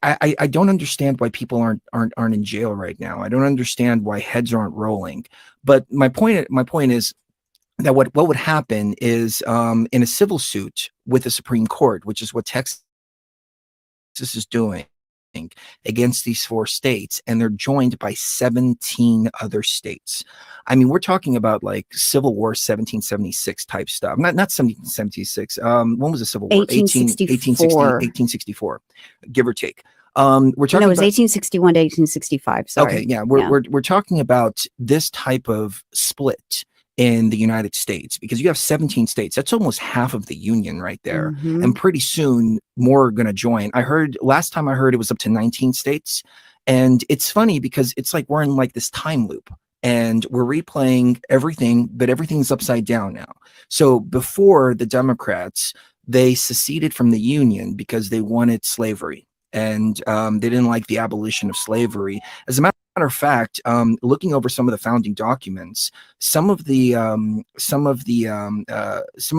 I don't understand why people aren't in jail right now. I don't understand why heads aren't rolling. But my point is that what would happen is in a civil suit with the Supreme Court, which is what Texas is doing against these 4 states, and they're joined by 17 other states. I mean, we're talking about like Civil War 1776 type stuff. Not 1776. When was the Civil War? 1864, give or take. We're talking No, it was about 1861 to 1865. Sorry. Okay, yeah, we're talking about this type of split in the United States, because you have 17 states. That's almost half of the union right there. And pretty soon more are going to join. Last time I heard it was up to 19 states. And it's funny because it's like we're in like this time loop and we're replaying everything, but everything's upside down now. So before, the Democrats, they seceded from the Union because they wanted slavery. And they didn't like the abolition of slavery. As a matter of fact, looking over some of the founding documents, some of the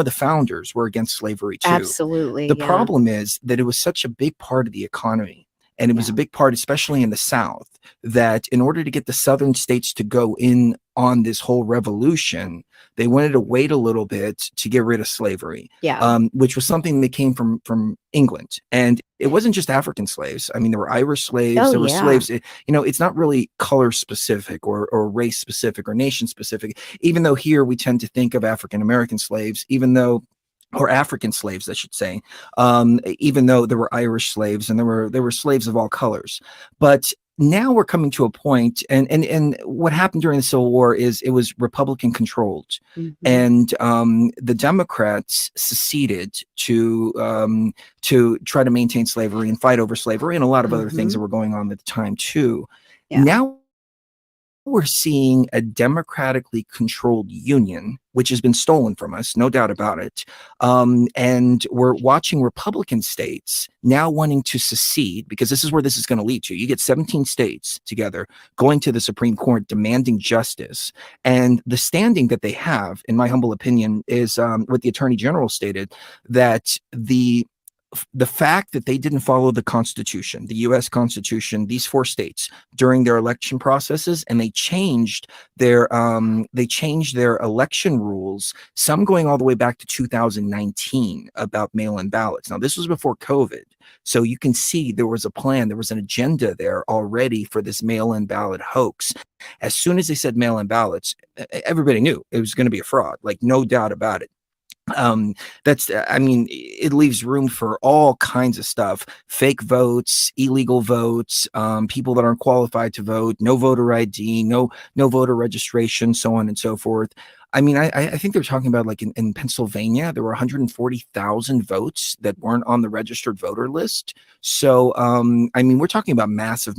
founders were against slavery too. Absolutely. The problem is that it was such a big part of the economy, and it was a big part, especially in the South, that in order to get the Southern states to go in on this whole revolution, they wanted to wait a little bit to get rid of slavery. Which was something that came from England. And it wasn't just African slaves. I mean, there were Irish slaves, there were slaves. It's not really color specific or race specific or nation specific, even though here we tend to think of African American slaves, or African slaves, I should say, even though there were Irish slaves and there were slaves of all colors. But now we're coming to a point, and what happened during the Civil War is it was Republican controlled, and the Democrats seceded to try to maintain slavery and fight over slavery and a lot of other things that were going on at the time too. Now we're seeing a democratically controlled union, which has been stolen from us, no doubt about it. And we're watching Republican states now wanting to secede, because this is where this is going to lead to. You get 17 states together going to the Supreme Court demanding justice. And the standing that they have, in my humble opinion, is what the Attorney General stated, that the the fact that they didn't follow the Constitution, the U.S. Constitution, these 4 states during their election processes, and they changed their election rules, some going all the way back to 2019 about mail-in ballots. Now, this was before COVID, so you can see there was a plan, there was an agenda there already for this mail-in ballot hoax. As soon as they said mail-in ballots, everybody knew it was going to be a fraud, like no doubt about it. It leaves room for all kinds of stuff: fake votes, illegal votes, people that aren't qualified to vote, no voter ID, no voter registration, so on and so forth. I think they're talking about, like, in Pennsylvania, there were 140,000 votes that weren't on the registered voter list. So, we're talking about massive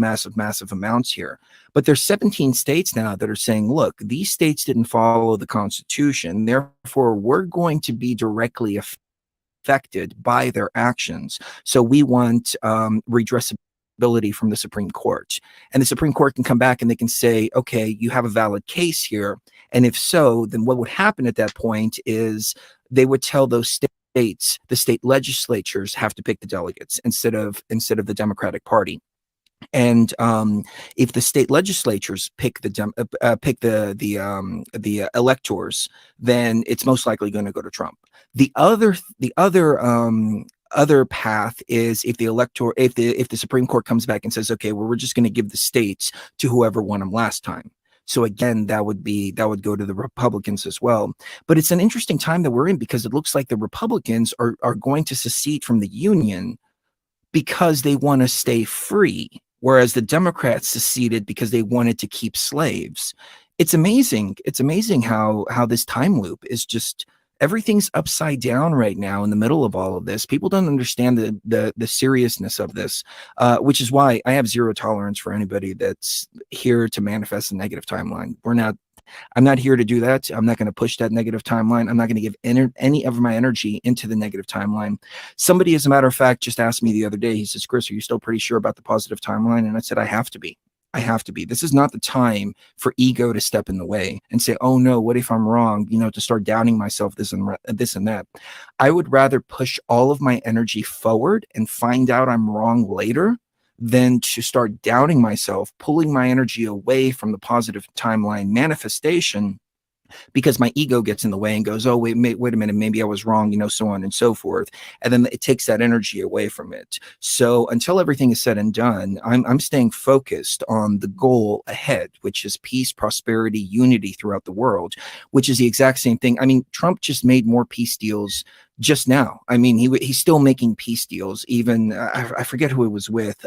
amounts here. But there's 17 states now that are saying, look, these states didn't follow the Constitution, therefore we're going to be directly affected by their actions. So we want redressability from the Supreme Court. And the Supreme Court can come back and they can say, okay, you have a valid case here. And if so, then what would happen at that point is they would tell those states, the state legislatures have to pick the delegates instead of the Democratic Party. And if the state legislatures pick the electors, then it's most likely going to go to Trump. The other path is if the Supreme Court comes back and says, okay, well, we're just going to give the states to whoever won them last time. So again, that would go to the Republicans as well. But it's an interesting time that we're in, because it looks like the Republicans are going to secede from the Union because they want to stay free, whereas the Democrats seceded because they wanted to keep slaves. It's amazing. It's amazing how this time loop is just, everything's upside down right now in the middle of all of this. People don't understand the seriousness of this, which is why I have zero tolerance for anybody that's here to manifest a negative timeline. I'm not here to do that. I'm not going to push that negative timeline. I'm not going to give any of my energy into the negative timeline. Somebody, as a matter of fact, just asked me the other day, he says, Chris, are you still pretty sure about the positive timeline? And I said, I have to be. This is not the time for ego to step in the way and say, oh no, what if I'm wrong? To start doubting myself, this and that. I would rather push all of my energy forward and find out I'm wrong later than to start doubting myself, pulling my energy away from the positive timeline manifestation, because my ego gets in the way and goes, oh, wait a minute, maybe I was wrong, so on and so forth. And then it takes that energy away from it. So until everything is said and done, I'm staying focused on the goal ahead, which is peace, prosperity, unity throughout the world, which is the exact same thing. Trump just made more peace deals just now. He's still making peace deals. Even I forget who it was with.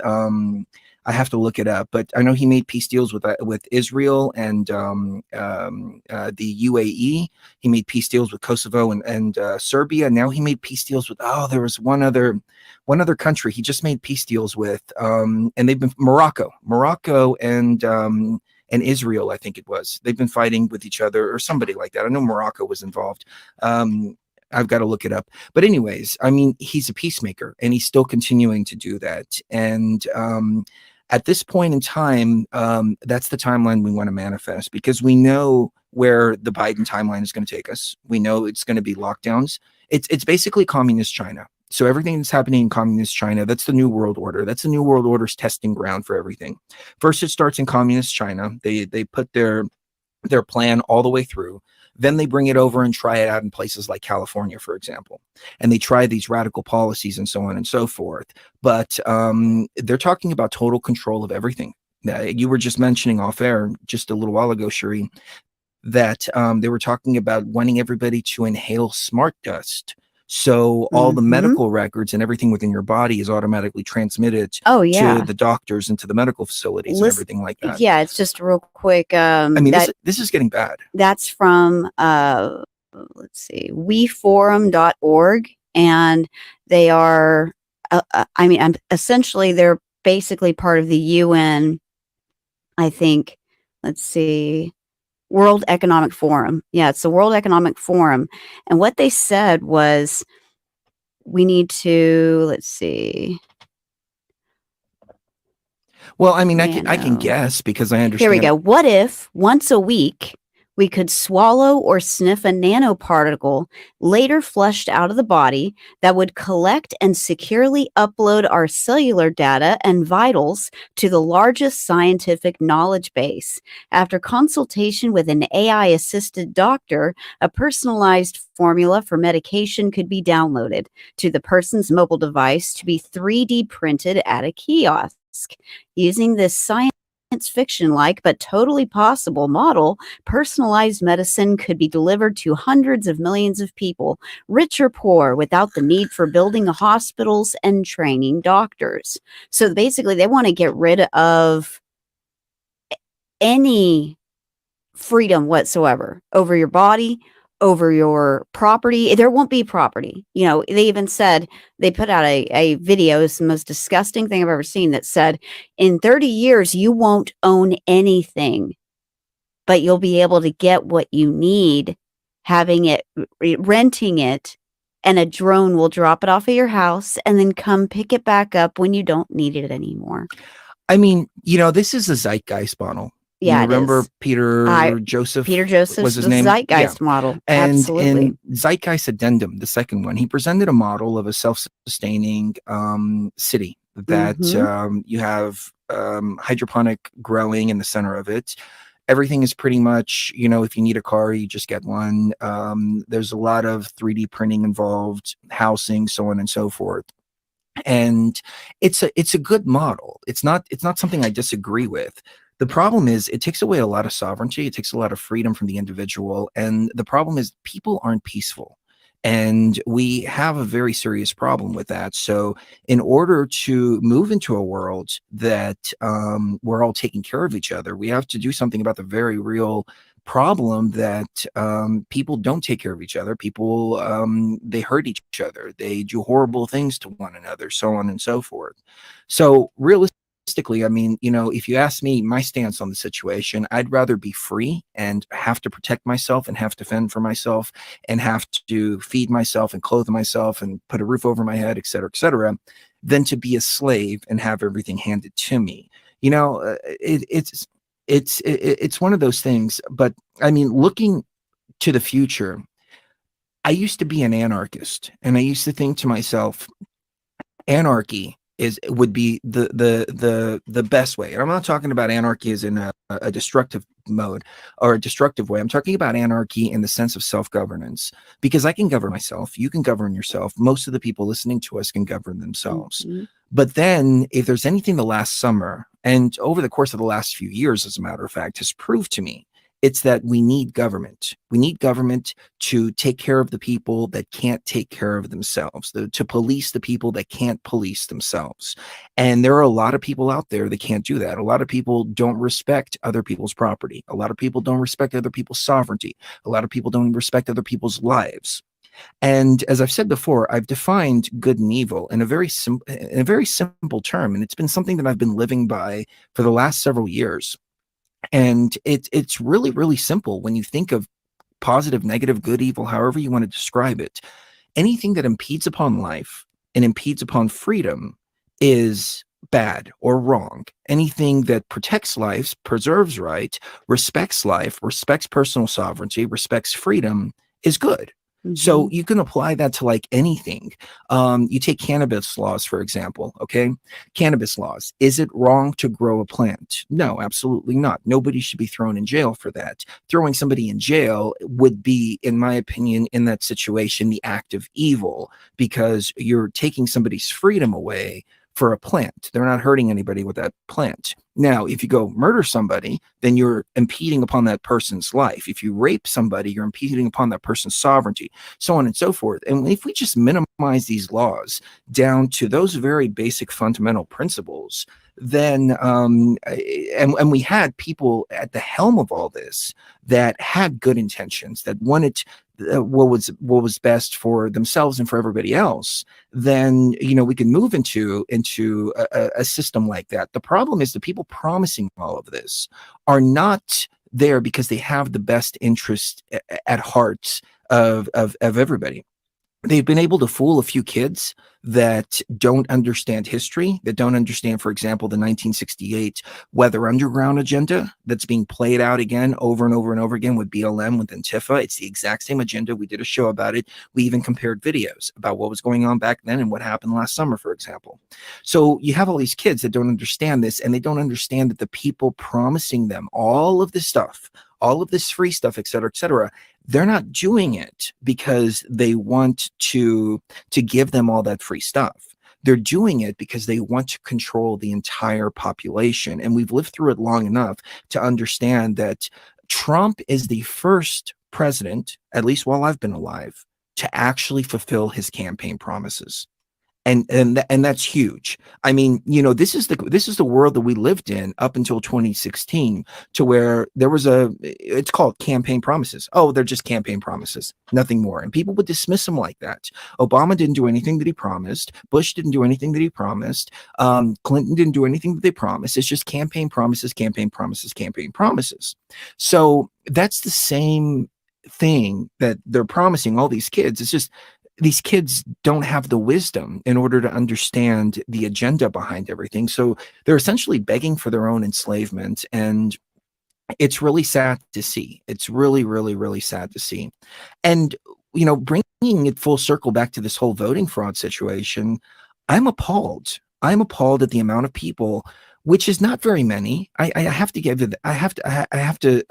I have to look it up, but I know he made peace deals with Israel and the UAE. He made peace deals with Kosovo and Serbia. Now he made peace deals with, there was one other country he just made peace deals with, and they've been Morocco and Israel, I think it was. They've been fighting with each other or somebody like that. I know Morocco was involved. I've got to look it up. But anyways, he's a peacemaker and he's still continuing to do that. And at this point in time, that's the timeline we want to manifest, because we know where the Biden timeline is going to take us. We know it's going to be lockdowns. It's basically communist China. So everything that's happening in communist China, that's the New World Order. That's the New World Order's testing ground for everything. First, it starts in communist China. They put their plan all the way through. Then they bring it over and try it out in places like California, for example. And they try these radical policies and so on and so forth. But they're talking about total control of everything. You were just mentioning off air just a little while ago, Sheree, that they were talking about wanting everybody to inhale smart dust. So all the medical records and everything within your body is automatically transmitted to the doctors and to the medical facilities and everything like that. Yeah, it's just real quick. This is getting bad. That's from, let's see, weforum.org. And they are, essentially, they're basically part of the UN, I think, let's see, World Economic Forum. Yeah, it's the World Economic Forum. And what they said was, we need to, let's see. Well, I can guess because I understand. Here we go. What if once a week We could swallow or sniff a nanoparticle later flushed out of the body that would collect and securely upload our cellular data and vitals to the largest scientific knowledge base. After consultation with an AI-assisted doctor, a personalized formula for medication could be downloaded to the person's mobile device to be 3D printed at a kiosk. Using this science fiction-like but totally possible model, personalized medicine could be delivered to hundreds of millions of people, rich or poor, without the need for building hospitals and training doctors. So basically, they want to get rid of any freedom whatsoever over your body, over your property. There won't be property. You know, they even said, they put out a video, it's the most disgusting thing I've ever seen, that said, in 30 years, you won't own anything, but you'll be able to get what you need, having it, renting it, and a drone will drop it off at your house and then come pick it back up when you don't need it anymore. I mean, you know, this is a zeitgeist model. Yeah, you remember Peter Joseph was his the name? zeitgeist model. And Absolutely. in Zeitgeist Addendum, the second one, he presented a model of a self-sustaining city that you have hydroponic growing in the center of it. Everything is pretty much, you know, if you need a car, you just get one. There's a lot of 3D printing involved, housing, so on and so forth. And it's a good model. It's not something I disagree with. The problem is it takes away a lot of sovereignty. It takes a lot of freedom from the individual. And the problem is people aren't peaceful. And we have a very serious problem with that. So in order to move into a world that we're all taking care of each other, we have to do something about the very real problem that people don't take care of each other. People, they hurt each other. They do horrible things to one another, so on and so forth. So realistically, I mean, you know, if you ask me my stance on the situation, I'd rather be free and have to protect myself and have to fend for myself and have to feed myself and clothe myself and put a roof over my head, et cetera, than to be a slave and have everything handed to me. You know, it's one of those things. But I mean, looking to the future, I used to be an anarchist, and I used to think to myself, anarchy would be the best way. And I'm not talking about anarchy as in a destructive mode or a destructive way. I'm talking about anarchy in the sense of self-governance, because I can govern myself. You can govern yourself. Most of the people listening to us can govern themselves. But then if there's anything the last summer and over the course of the last few years, as a matter of fact, has proved to me, it's that we need government. We need government to take care of the people that can't take care of themselves, to police the people that can't police themselves. And there are a lot of people out there that can't do that. A lot of people don't respect other people's property. A lot of people don't respect other people's sovereignty. A lot of people don't respect other people's lives. And as I've said before, I've defined good and evil in a very simple term. And it's been something that I've been living by for the last several years. And it's really, really simple when you think of positive, negative, good, evil, however you want to describe it. Anything that impedes upon life and impedes upon freedom is bad or wrong. Anything that protects life, preserves right, respects life, respects personal sovereignty, respects freedom is good. So you can apply that to like anything. You take cannabis laws, for example, okay? Cannabis laws. Is it wrong to grow a plant? No, absolutely not. Nobody should be thrown in jail for that. Throwing somebody in jail would be, in my opinion, in that situation, the act of evil, because you're taking somebody's freedom away for a plant. They're not hurting anybody with that plant. Now, if you go murder somebody, then you're impeding upon that person's life. If you rape somebody, you're impeding upon that person's sovereignty, so on and so forth. And if we just minimize these laws down to those very basic fundamental principles, then and we had people at the helm of all this that had good intentions, that wanted what was best for themselves and for everybody else, then we can move into a system like that. The problem is the people promising all of this are not there because they have the best interest at heart of everybody. they've been able to fool a few kids that don't understand history, that don't understand, for example, the 1968 Weather Underground agenda that's being played out again over and over and over again with BLM, with Antifa. It's the exact same agenda. We did a show about it. We even compared videos about what was going on back then and what happened last summer, for example. So you have all these kids that don't understand this, and they don't understand that the people promising them all of this stuff, all of this free stuff, et cetera, they're not doing it because they want to give them all that free stuff. They're doing it because they want to control the entire population. And we've lived through it long enough to understand that Trump is the first president, at least while I've been alive, to actually fulfill his campaign promises. And that's huge. I mean, you know, this is the world that we lived in up until 2016, to where there was it's called campaign promises. Oh, they're just campaign promises, nothing more. And people would dismiss them like that. Obama didn't do anything that he promised. Bush didn't do anything that he promised. Clinton didn't do anything that they promised. It's just campaign promises, campaign promises, campaign promises. So that's the same thing that they're promising all these kids. It's just these kids don't have the wisdom in order to understand the agenda behind everything. So they're essentially begging for their own enslavement. And it's really sad to see. It's really, really, really sad to see. And, you know, bringing it full circle back to this whole voting fraud situation, I'm appalled. I'm appalled at the amount of people, which is not very many. I have to give it, I have to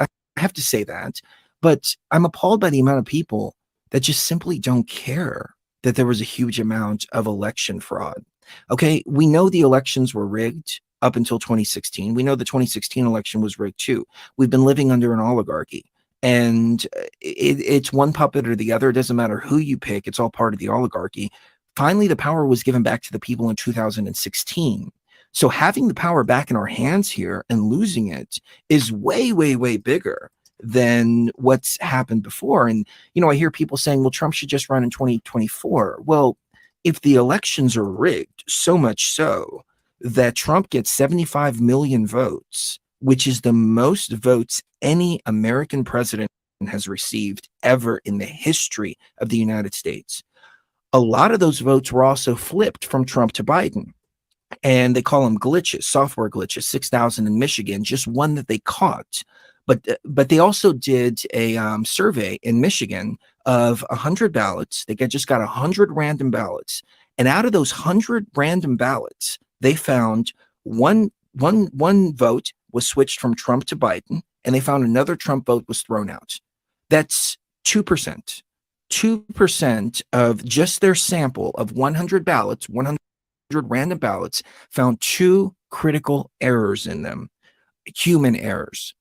say that, but I'm appalled by the amount of people that just simply don't care that there was a huge amount of election fraud. Okay, we know the elections were rigged up until 2016. We know the 2016 election was rigged too. We've been living under an oligarchy, and it's one puppet or the other. It doesn't matter who you pick. It's all part of the oligarchy. Finally, the power was given back to the people in 2016. So having the power back in our hands here and losing it is way, way, way bigger than what's happened before. And, you know, I hear people saying, well, Trump should just run in 2024. Well, if the elections are rigged, so much so that Trump gets 75 million votes, which is the most votes any American president has received ever in the history of the United States. A lot of those votes were also flipped from Trump to Biden. And they call them glitches, software glitches, 6,000 in Michigan, just one that they caught. But they also did a survey in Michigan of 100 ballots. They just got 100 random ballots. And out of those 100 random ballots, they found one vote was switched from Trump to Biden, and they found another Trump vote was thrown out. That's 2%. 2% of just their sample of 100 ballots, 100 random ballots, found two critical errors in them, human errors,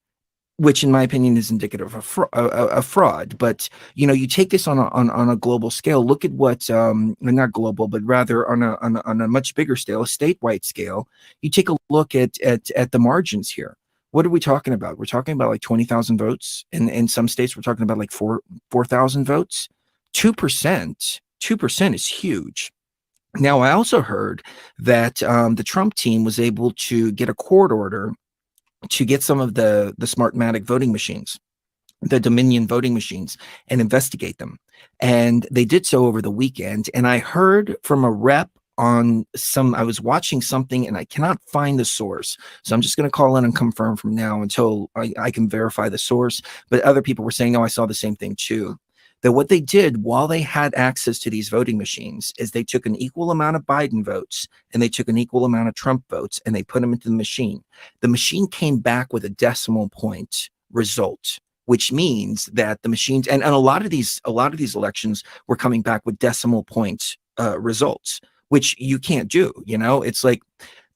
which in my opinion is indicative of a fraud. But, you know, you take this on a global scale, look at what, not global, but rather on a much bigger scale, a statewide scale, you take a look at the margins here. What are we talking about? We're talking about like 20,000 votes. In some states, we're talking about like 4,000 votes. 2% is huge. Now, I also heard that the Trump team was able to get a court order to get some of the Smartmatic voting machines, the Dominion voting machines, and investigate them. And they did so over the weekend. And I heard from a rep on I was watching something, and I cannot find the source. So I'm just going to call in and confirm from now until I can verify the source. But other people were saying, no, I saw the same thing too. That what they did while they had access to these voting machines is they took an equal amount of Biden votes and they took an equal amount of Trump votes and they put them into the machine. The machine came back with a decimal point result, which means that the machines and a lot of these elections were coming back with decimal point results, which you can't do. You know, it's like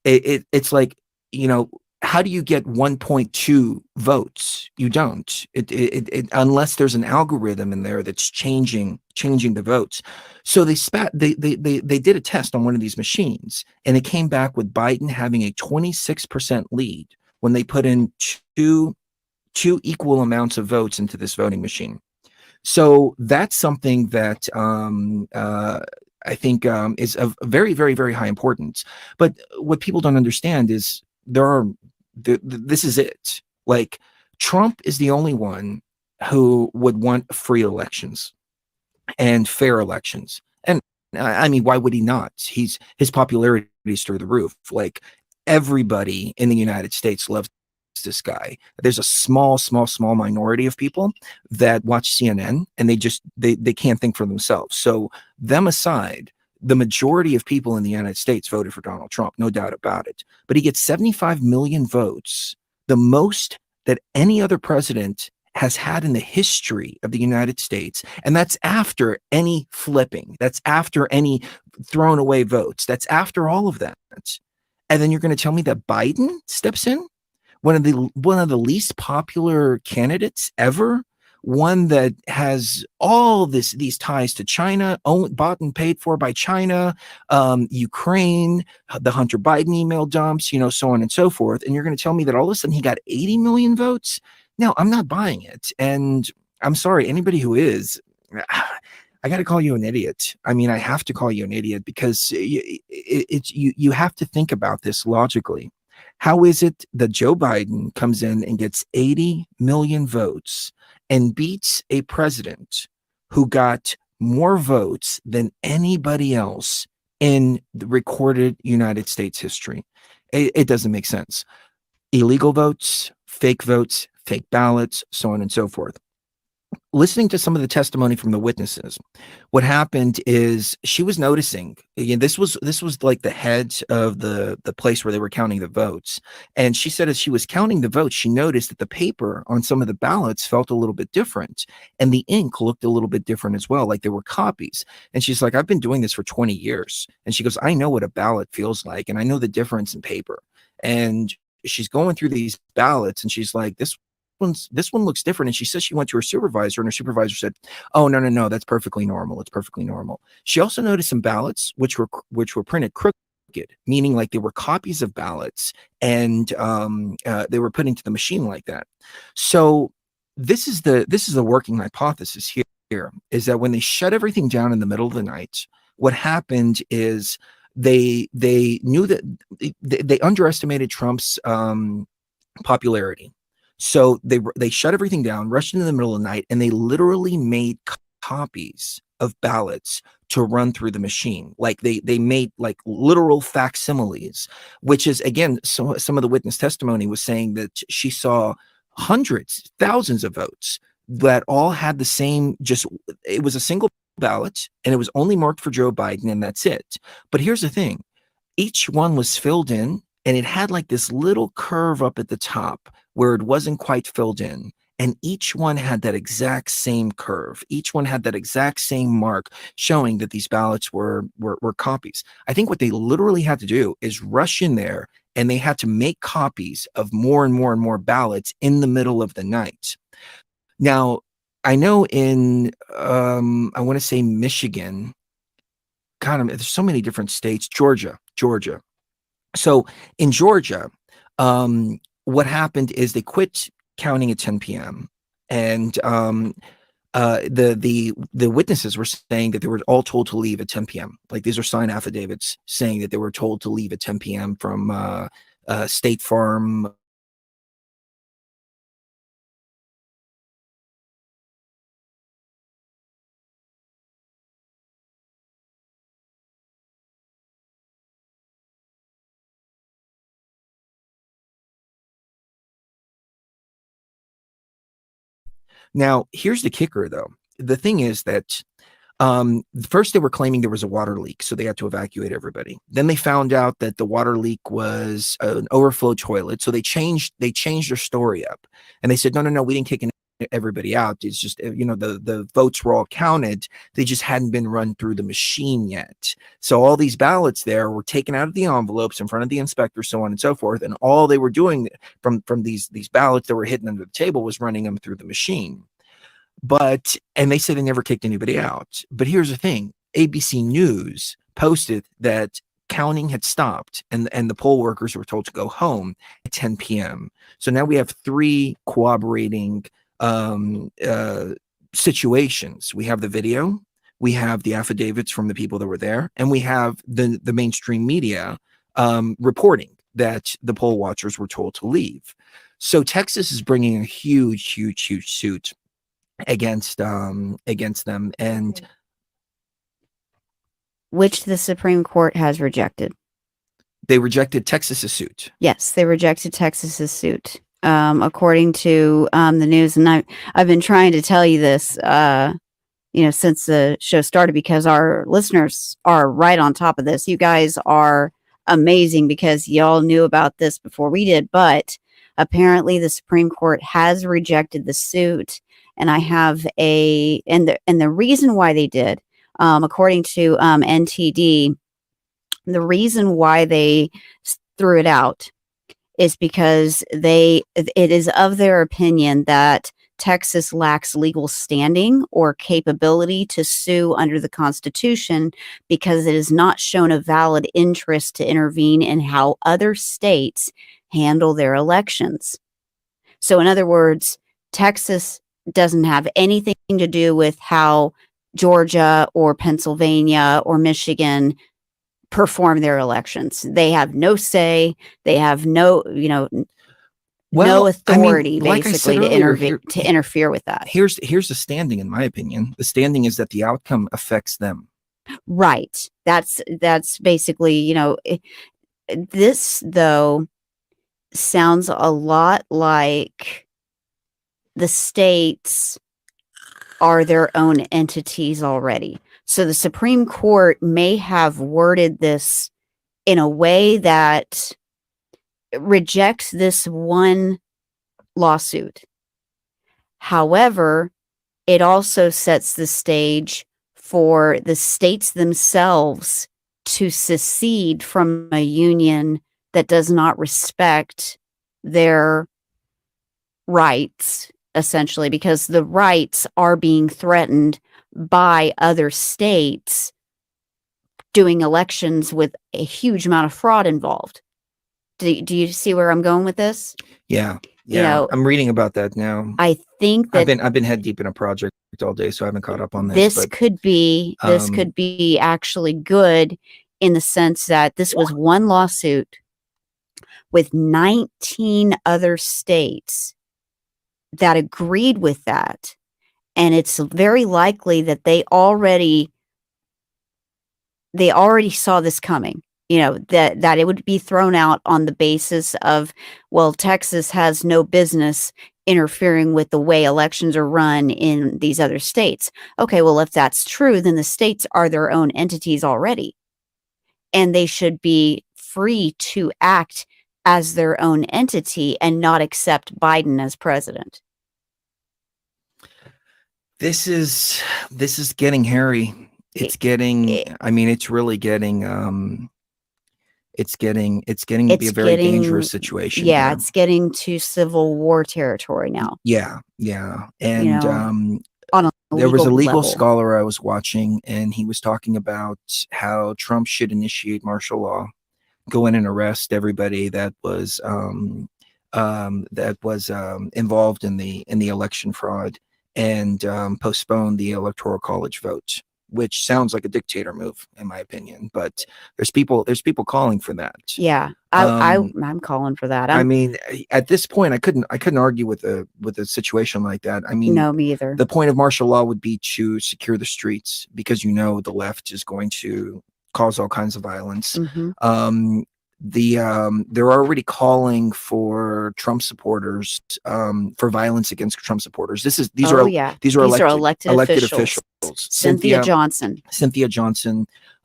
it's like, you know, how do you get 1.2 votes? You don't. It unless there's an algorithm in there that's changing the votes. So they did a test on one of these machines, and it came back with Biden having a 26% lead when they put in two equal amounts of votes into this voting machine. So that's something that I think is of very, very, very high importance. But what people don't understand is this is it. Like, Trump is the only one who would want free elections. and fair elections. And I mean, why would he not? His popularity is through the roof. Like, everybody in the United States loves this guy. There's a small minority of people that watch CNN and they can't think for themselves. So them aside, the majority of people in the United States voted for Donald Trump, no doubt about it. But he gets 75 million votes, the most that any other president has had in the history of the United States. And that's after any flipping. That's after any thrown away votes. That's after all of that. And then you're going to tell me that Biden steps in? One of the least popular candidates ever, one that has all these ties to China, bought and paid for by China, Ukraine, the Hunter Biden email dumps, so on and so forth. And you're going to tell me that all of a sudden he got 80 million votes? No, I'm not buying it. And I'm sorry, anybody who is, I got to call you an idiot. I mean, I have to call you an idiot because you have to think about this logically. How is it that Joe Biden comes in and gets 80 million votes and beats a president who got more votes than anybody else in the recorded United States history? It doesn't make sense. Illegal votes, fake ballots, so on and so forth. Listening to some of the testimony from the witnesses, what happened is she was noticing, again, this was like the head of the place where they were counting the votes. And she said, as she was counting the votes, she noticed that the paper on some of the ballots felt a little bit different. And the ink looked a little bit different as well, like there were copies. And she's like, I've been doing this for 20 years. And she goes, I know what a ballot feels like. And I know the difference in paper. And she's going through these ballots and she's like, this one looks different. And she says she went to her supervisor and her supervisor said, oh, no, that's perfectly normal. It's perfectly normal. She also noticed some ballots which were printed crooked, meaning like they were copies of ballots and they were put into the machine like that. So this is the working hypothesis here, is that when they shut everything down in the middle of the night, what happened is they knew that they underestimated Trump's popularity. So they shut everything down, rushed into the middle of the night, and they literally made copies of ballots to run through the machine. Like they made like literal facsimiles, which is, again, so some of the witness testimony was saying that she saw hundreds, thousands of votes that all had the same, it was a single ballot and it was only marked for Joe Biden and that's it. But here's the thing. Each one was filled in and it had like this little curve up at the top where it wasn't quite filled in. And each one had that exact same curve. Each one had that exact same mark showing that these ballots were copies. I think what they literally had to do is rush in there and they had to make copies of more and more and more ballots in the middle of the night. Now, I know in, I want to say Michigan, God, there's so many different states, Georgia. So in Georgia, what happened is they quit counting at 10 p.m. and the witnesses were saying that they were all told to leave at 10 p.m. Like these are signed affidavits saying that they were told to leave at 10 p.m. from State Farm. Now, here's the kicker, though. The thing is that first they were claiming there was a water leak, so they had to evacuate everybody. Then they found out that the water leak was an overflow toilet, so they changed their story up, and they said, no, we didn't kick everybody out. It's just, the votes were all counted. They just hadn't been run through the machine yet. So all these ballots there were taken out of the envelopes in front of the inspector, so on and so forth. And all they were doing from these ballots that were hidden under the table was running them through the machine. And they said they never kicked anybody out. But here's the thing. ABC News posted that counting had stopped and the poll workers were told to go home at 10 p.m. So now we have three corroborating situations. We have the video, we have the affidavits from the people that were there, and we have the mainstream media reporting that the poll watchers were told to leave. So Texas is bringing a huge suit against them, and which the Supreme Court has rejected. they rejected Texas's suit. Yes, they rejected Texas's suit. According to the news, and I've been trying to tell you this, since the show started, because our listeners are right on top of this. You guys are amazing because y'all knew about this before we did, but apparently the Supreme Court has rejected the suit, and I have and the reason why they did, according to NTD, the reason why they threw it out is because it is of their opinion that Texas lacks legal standing or capability to sue under the Constitution because it has not shown a valid interest to intervene in how other states handle their elections. So, in other words, Texas doesn't have anything to do with how Georgia or Pennsylvania or Michigan perform their elections. They have no say. They have no authority, like basically, I said earlier, to interfere with that. Here's the standing, in my opinion. The standing is that the outcome affects them. Right. That's basically, this though sounds a lot like the states are their own entities already. So the Supreme Court may have worded this in a way that rejects this one lawsuit. However, it also sets the stage for the states themselves to secede from a union that does not respect their rights, essentially, because the rights are being threatened by other states doing elections with a huge amount of fraud involved. Do you see where I'm going with this? Yeah. I'm reading about that now. I think that I've been head deep in a project all day, so I haven't caught up on this. This could be actually good in the sense that this was one lawsuit with 19 other states that agreed with that, and it's very likely that they already saw this coming. That it would be thrown out on the basis of, well, Texas has no business interfering with the way elections are run in these other states. Okay, well, if that's true, then the states are their own entities already, and they should be free to act as their own entity and not accept Biden as president. This is getting hairy. It's getting, I mean, it's really getting it's getting to be a very dangerous situation. Yeah, here. it's getting to Civil War territory now. Yeah. And on a there was a legal level. scholar I was watching, and he was talking about how Trump should initiate martial law, go in and arrest everybody that was involved in the election fraud, and postpone the electoral college vote, which sounds like a dictator move, in my opinion. But there's people calling for that. Yeah, I'm calling for that. I mean, at this point, I couldn't argue with a situation like that. I mean, no, me either. The point of martial law would be to secure the streets, because the left is going to cause all kinds of violence. Mm-hmm. They're already calling for Trump supporters, for violence against Trump supporters. These are elected officials. Cynthia Johnson.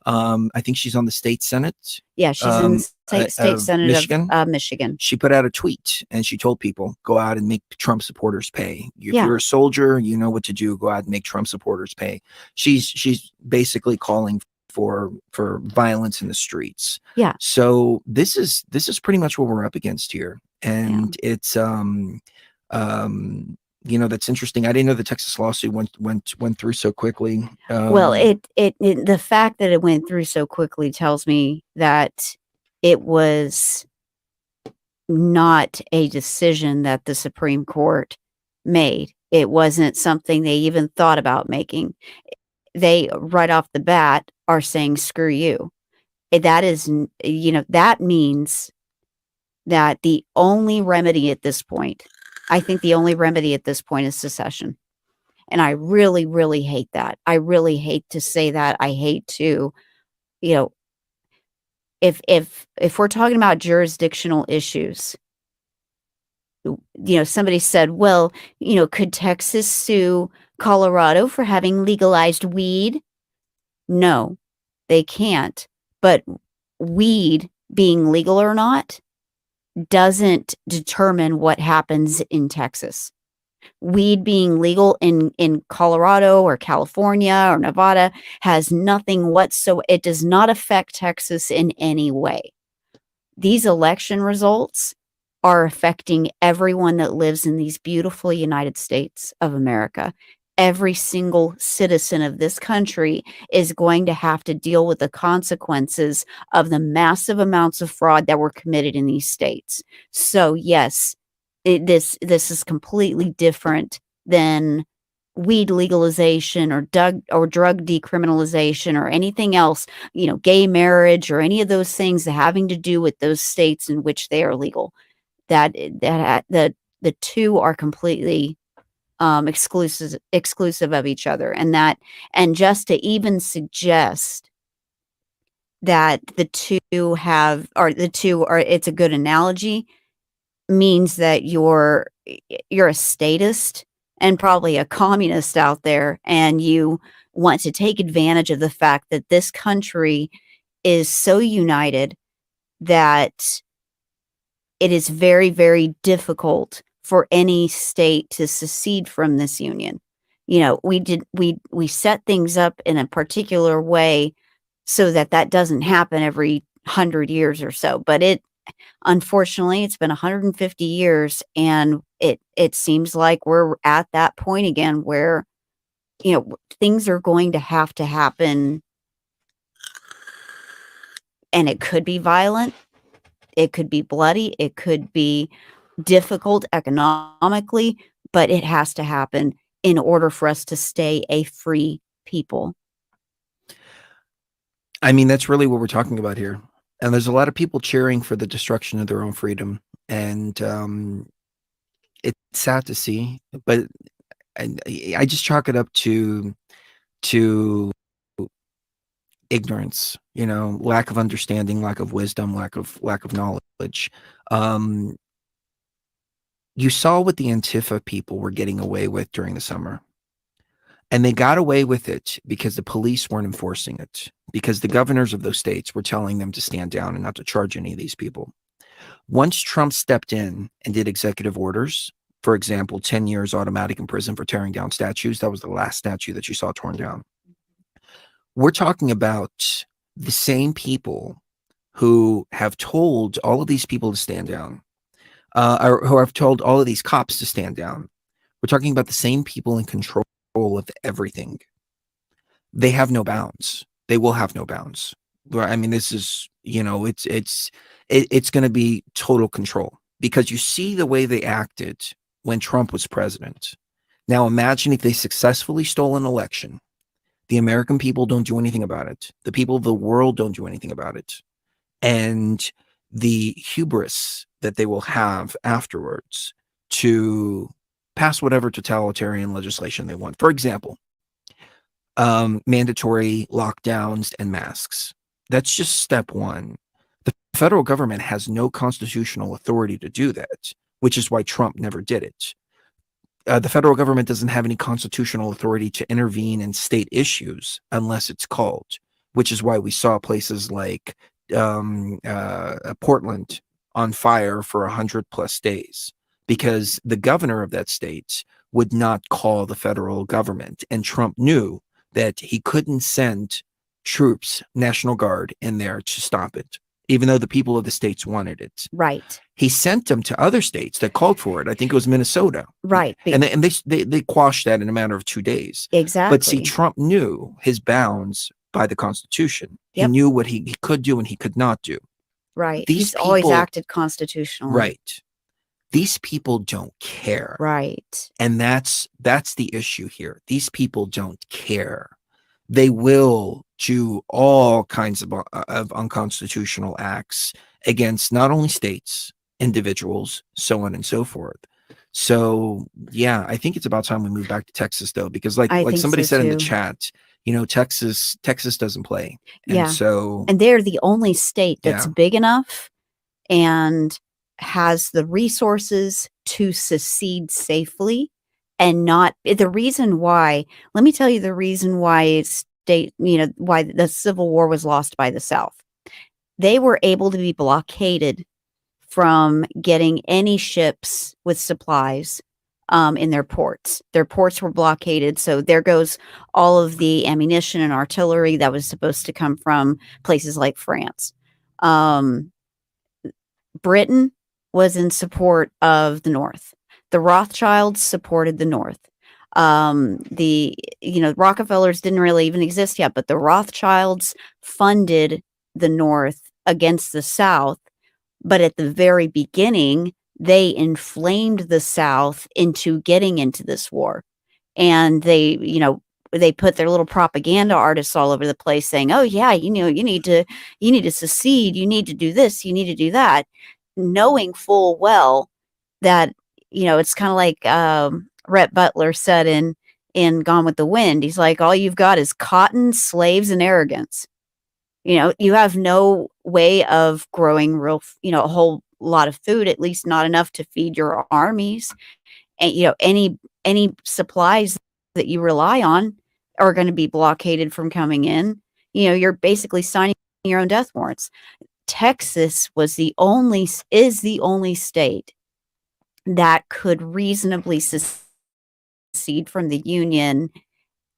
I think she's on the state Senate. Yeah, she's in the state Senate Michigan. of Michigan. She put out a tweet and she told people, go out and make Trump supporters pay. If Yeah. you're a soldier, you know what to do. Go out and make Trump supporters pay. She's basically calling for violence in the streets. Yeah. So this is pretty much what we're up against here. And it's that's interesting. I didn't know the Texas lawsuit went through so quickly. Well, it the fact that it went through so quickly tells me that it was not a decision that the Supreme Court made. It wasn't something they even thought about making. They right off the bat are saying, screw you. That is, that means that the only remedy at this point, I think the only remedy at this point is secession. And I really, really hate that. I really hate to say that. I hate to, you know, if we're talking about jurisdictional issues, somebody said, well, could Texas sue Colorado for having legalized weed? No, they can't. But weed being legal or not doesn't determine what happens in Texas. Weed being legal in Colorado or California or Nevada has nothing whatsoever. It does not affect Texas in any way. These election results are affecting everyone that lives in these beautiful United States of America. Every single citizen of this country is going to have to deal with the consequences of the massive amounts of fraud that were committed in these states. So yes, this is completely different than weed legalization or drug decriminalization or anything else, gay marriage or any of those things having to do with those states in which they are legal. The two are completely exclusive of each other, and just to even suggest that the two are it's a good analogy means that you're a statist and probably a communist out there, and you want to take advantage of the fact that this country is so united that it is very, very difficult for any state to secede from this union. We set things up in a particular way so that doesn't happen every 100 years or so, but unfortunately, it's been 150 years, and it seems like we're at that point again where, things are going to happen, and it could be violent, it could be bloody, it could be difficult economically, but it has to happen in order for us to stay a free people. I mean, that's really what we're talking about here. And there's a lot of people cheering for the destruction of their own freedom. And it's sad to see, but I just chalk it up to ignorance, lack of understanding, lack of wisdom, lack of knowledge. You saw what the Antifa people were getting away with during the summer. And they got away with it because the police weren't enforcing it, because the governors of those states were telling them to stand down and not to charge any of these people. Once Trump stepped in and did executive orders, for example, 10 years automatic in prison for tearing down statues, that was the last statue that you saw torn down. We're talking about the same people who have told all of these people to stand down, or who have told all of these cops to stand down. We're talking about the same people in control of everything. They have no bounds. They will have no bounds. I mean, this is, it's going to be total control, because you see the way they acted when Trump was president. Now imagine if they successfully stole an election. The American people don't do anything about it. The people of the world don't do anything about it. And the hubris that they will have afterwards to pass whatever totalitarian legislation they want. For example, mandatory lockdowns and masks. That's just step one. The federal government has no constitutional authority to do that, which is why Trump never did it. The federal government doesn't have any constitutional authority to intervene in state issues unless it's called, which is why we saw places like Portland on fire for 100+ days, because the governor of that state would not call the federal government. And Trump knew that he couldn't send troops, National Guard, in there to stop it, even though the people of the states wanted it. Right. He sent them to other states that called for it. I think it was Minnesota. Right. And they quashed that in a matter of 2 days. Exactly. But see, Trump knew his bounds by the Constitution. He Yep. knew what he could do and he could not do. Right. These He's always people- acted constitutionally. Right. These people don't care. Right. And that's the issue here. These people don't care. They will do all kinds of unconstitutional acts against not only states, individuals, so on and so forth. So yeah, I think it's about time we move back to Texas though, because like I think somebody so said in the too. chat, Texas doesn't play. And Yeah. so And they're the only state that's Yeah. big enough and has the resources to secede safely and not the reason why. Let me tell you the reason why why the Civil War was lost by the South. They were able to be blockaded from getting any ships with supplies in their ports. Their ports were blockaded. So there goes all of the ammunition and artillery that was supposed to come from places like France. Britain was in support of the North. The Rothschilds supported the North. The Rockefellers didn't really even exist yet, but the Rothschilds funded the North against the South. But at the very beginning, they inflamed the South into getting into this war. And they put their little propaganda artists all over the place saying, "Oh yeah, you need to secede, you need to do this, you need to do that," knowing full well that it's kind of like Rhett Butler said in Gone with the Wind. He's like, all you've got is cotton, slaves, and arrogance. You have no way of growing a whole lot of food, at least not enough to feed your armies. And any supplies that you rely on are going to be blockaded from coming in. You're basically signing your own death warrants. Texas is the only state that could reasonably secede from the Union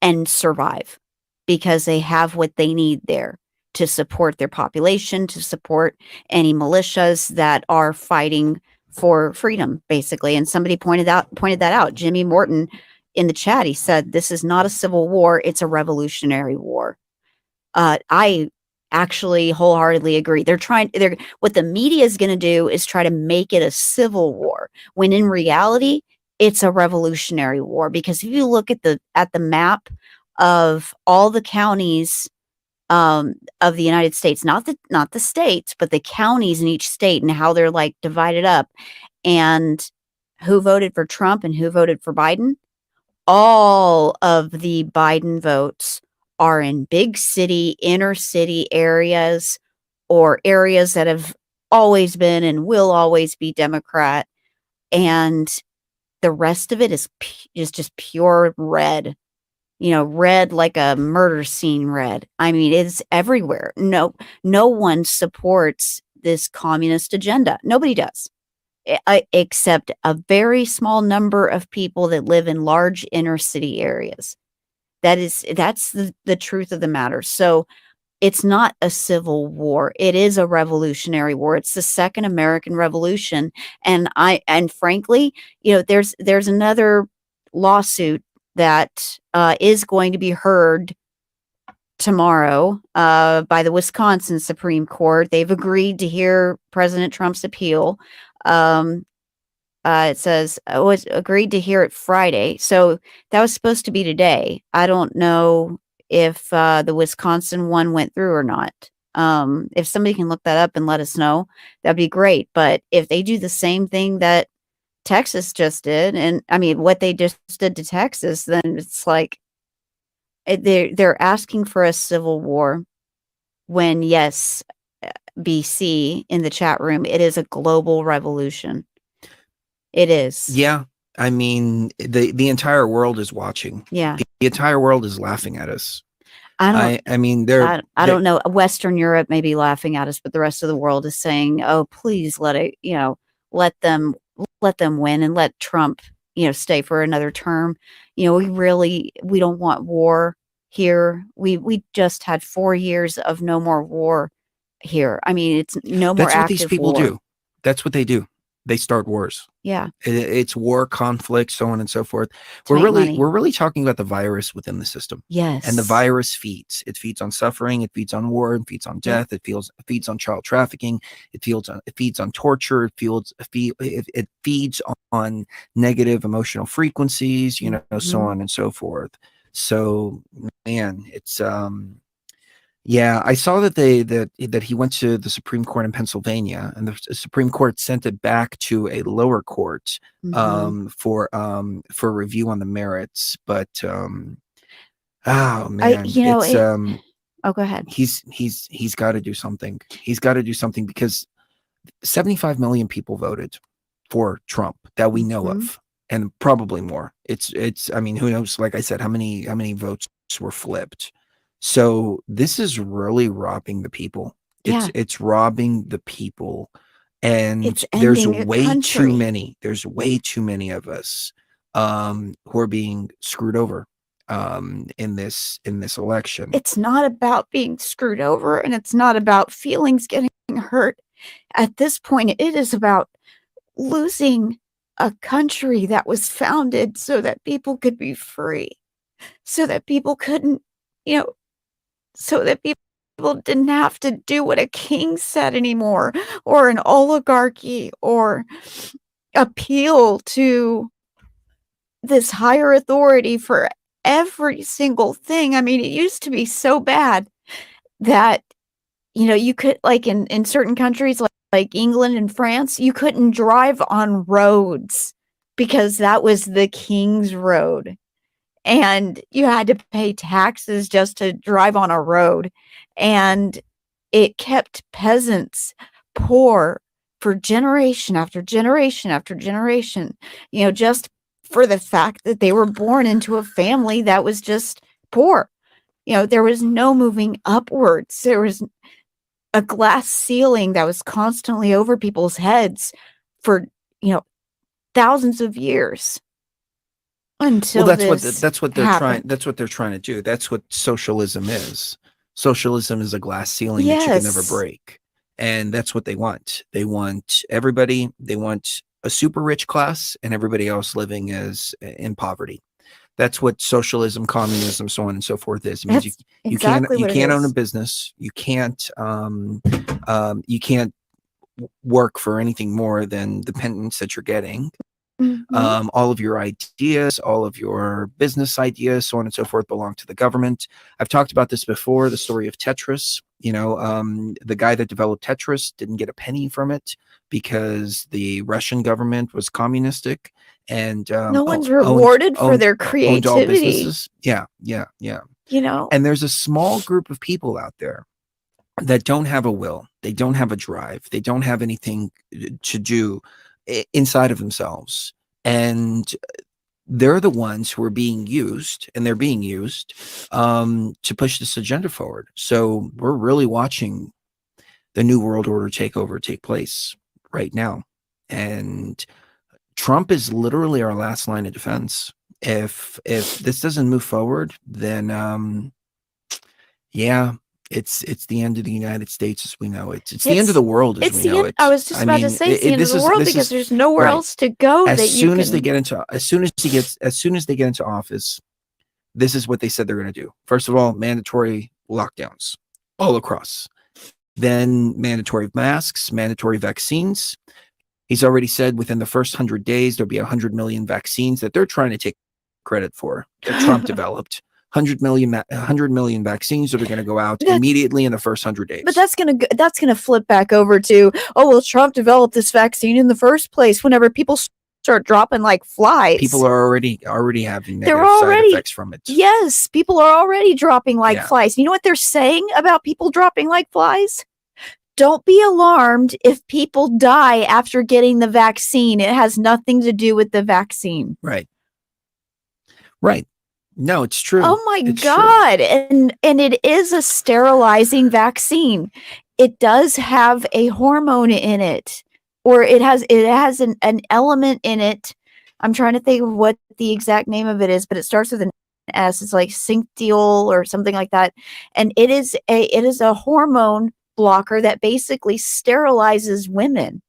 and survive because they have what they need there to support their population, to support any militias that are fighting for freedom, basically. And somebody pointed that out. Jimmy Morton in the chat, he said, "This is not a civil war, it's a revolutionary war." I actually wholeheartedly agree. What the media is going to do is try to make it a civil war, when in reality, it's a revolutionary war. Because if you look at the map of all the counties of the United States, not the states, but the counties in each state and how they're like divided up, and who voted for Trump and who voted for Biden, all of the Biden votes are in big city, inner city areas, or areas that have always been and will always be Democrat. And the rest of it is just pure red. Red like a murder scene red. I mean, it's everywhere. No one supports this communist agenda. Nobody does. Except a very small number of people that live in large inner city areas. That's the truth of the matter. So it's not a civil war. It is a revolutionary war. It's the Second American Revolution. And frankly, there's another lawsuit that is going to be heard tomorrow by the Wisconsin Supreme Court. They've agreed to hear President Trump's appeal. It says was agreed to hear it Friday. So that was supposed to be today. I don't know if the Wisconsin one went through or not. If somebody can look that up and let us know, that'd be great. But if they do the same thing that Texas just did, and I mean what they just did to Texas, then it's like they're asking for a civil war when, yes, BC in the chat room, it is a global revolution. It is. Yeah. I mean, the entire world is watching. Yeah. The entire world is laughing at us. I don't don't know. Western Europe may be laughing at us, but the rest of the world is saying, "Oh, please let them win and let Trump, stay for another term." We don't want war here. We just had 4 years of no more war here. I mean, it's no more. That's what these people war. do. That's what they do. They start wars. Yeah. It's war, conflict, so on and so forth. To make money. We're really talking about the virus within the system. Yes. And the virus feeds. It feeds on suffering. It feeds on war. It feeds on death. It feeds on child trafficking. It feeds on torture. It feeds on negative emotional frequencies. So on and so forth. So man, it's Yeah, I saw that that he went to the Supreme Court in Pennsylvania, and the Supreme Court sent it back to a lower court for review on the merits. But oh man, it's Oh, go ahead. he's got to do something. He's got to do something because 75 million people voted for Trump that we know of, and probably more. It's I mean, who knows, like I said, how many votes were flipped. So this is really robbing the people. It's robbing the people, and there's way too many. There's way too many of us who are being screwed over in this election. It's not about being screwed over, and it's not about feelings getting hurt. At this point, it is about losing a country that was founded so that people could be free, so that people couldn't, so that people didn't have to do what a king said anymore, or an oligarchy, or appeal to this higher authority for every single thing. I mean, it used to be so bad that, you could, like in certain countries like England and France, you couldn't drive on roads because that was the king's road. And you had to pay taxes just to drive on a road. And it kept peasants poor for generation after generation after generation, just for the fact that they were born into a family that was just poor. There was no moving upwards. There was a glass ceiling that was constantly over people's heads for, thousands of years. Until that's what they're happened. trying to do. That's what socialism is. Socialism is a glass ceiling that you can never break. And that's what they want. They want everybody, they want a super rich class and everybody else living in poverty. That's what socialism, communism, so on and so forth is. It means you can't own a business. You can't work for anything more than the pittance that you're getting. All of your ideas, all of your business ideas, so on and so forth, belong to the government. I've talked about this before, the story of Tetris. The guy that developed Tetris didn't get a penny from it because the Russian government was communistic, and no one's rewarded for their creativity. Owned all businesses. Yeah. And there's a small group of people out there that don't have a will, they don't have a drive, they don't have anything to do inside of themselves, and they're the ones who are being used, and they're being used to push this agenda forward. So we're really watching the new world order take place right now, and Trump is literally our last line of defense. If this doesn't move forward, then it's the end of the United States as we know it. It's the end of the world as we know it. I was just about to say it's the end of the world because there's nowhere else to go. As soon as they get into office, this is what they said they're going to do. First of all, mandatory lockdowns all across. Then mandatory masks, mandatory vaccines. He's already said within the first 100 days there'll be 100 million vaccines that they're trying to take credit for that Trump developed. 100 million vaccines that are going to go out immediately in the first 100 days. But that's gonna flip back over to, Trump developed this vaccine in the first place. Whenever people start dropping like flies, people are already having negative side effects from it. Yes, people are already dropping like flies. You know what they're saying about people dropping like flies? Don't be alarmed if people die after getting the vaccine. It has nothing to do with the vaccine. Right. No, it's true. Oh my God. And it is a sterilizing vaccine. It does have a hormone in it, or it has an element in it. I'm trying to think of what the exact name of it is, but it starts with an S. It's like Synctiol or something like that. And it is a hormone blocker that basically sterilizes women.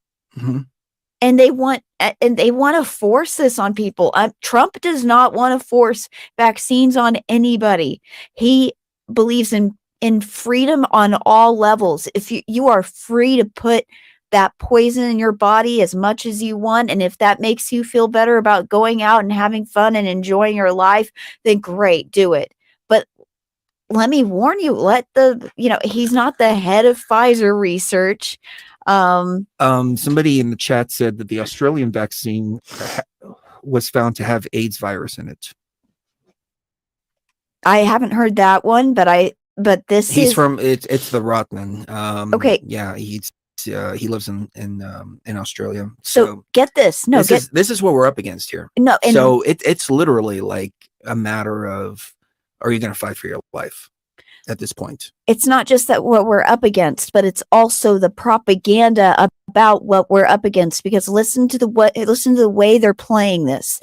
And they want to force this on people. Trump does not want to force vaccines on anybody. He believes in freedom on all levels. If you are free to put that poison in your body as much as you want, and if that makes you feel better about going out and having fun and enjoying your life, then great, do it. But let me warn you, he's not the head of Pfizer research. Somebody in the chat said that the Australian vaccine was found to have AIDS virus in it. I haven't heard that one, but this He's is from it's the Rothman. Okay. Yeah, he lives in Australia. So get this. No, this is what we're up against here. No, and so it's literally like a matter of, are you going to fight for your life at this point? it's not just that what we're up against, but it's also the propaganda about what we're up against. Because listen to the way they're playing this.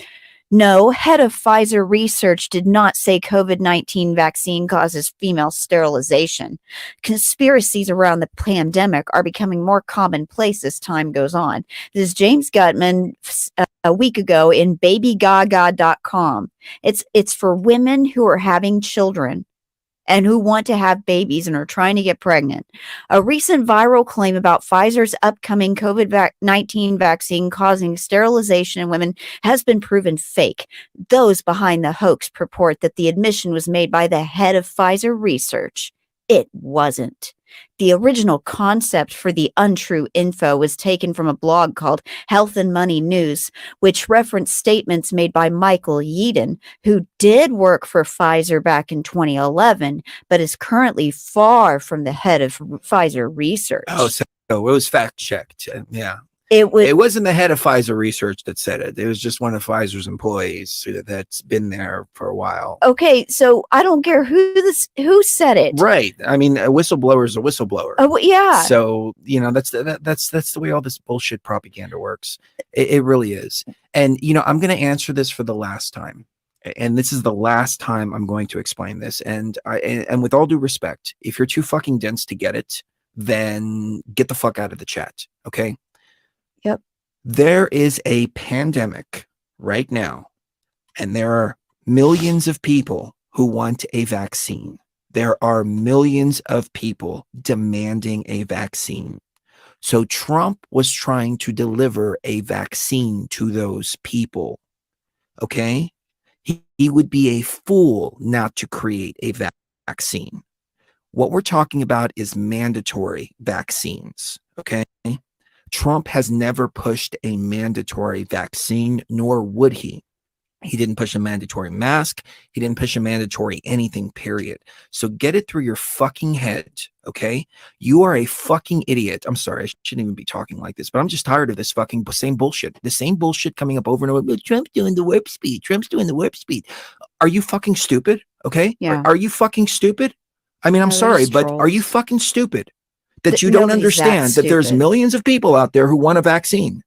No, head of Pfizer research did not say COVID-19 vaccine causes female sterilization. Conspiracies around the pandemic are becoming more commonplace as time goes on. This is James Gutman a week ago in babygaga.com. It's for women who are having children and who want to have babies and are trying to get pregnant. A recent viral claim about Pfizer's upcoming COVID-19 vaccine causing sterilization in women has been proven fake. Those behind the hoax purport that the admission was made by the head of Pfizer research. It wasn't. The original concept for the untrue info was taken from a blog called Health and Money News, which referenced statements made by Michael Yeadon, who did work for Pfizer back in 2011, but is currently far from the head of Pfizer research. Oh, so it was fact checked. Yeah. It wasn't the head of Pfizer research that said it. It was just one of Pfizer's employees that's been there for a while. Okay, so I don't care who said it. Right. I mean, a whistleblower is a whistleblower. Oh, yeah. So, that's the way all this bullshit propaganda works. It really is. And, I'm going to answer this for the last time. And this is the last time I'm going to explain this. And with all due respect, if you're too fucking dense to get it, then get the fuck out of the chat. Okay. Yep. There is a pandemic right now, and there are millions of people who want a vaccine. There are millions of people demanding a vaccine. So Trump was trying to deliver a vaccine to those people. Okay? He would be a fool not to create a vaccine. What we're talking about is mandatory vaccines. Okay? Trump has never pushed a mandatory vaccine, nor would he. He didn't push a mandatory mask. He didn't push a mandatory anything, period. So get it through your fucking head, okay? You are a fucking idiot. I'm sorry, I shouldn't even be talking like this, but I'm just tired of this fucking same bullshit. The same bullshit coming up over and over. Trump's doing the warp speed. Trump's doing the warp speed. Are you fucking stupid? Okay? Yeah. Are you fucking stupid? I mean, I'm No, they're sorry, just but trolls. are you fucking stupid? That you don't Nobody's that understand that there's stupid. millions of people out there who want a vaccine.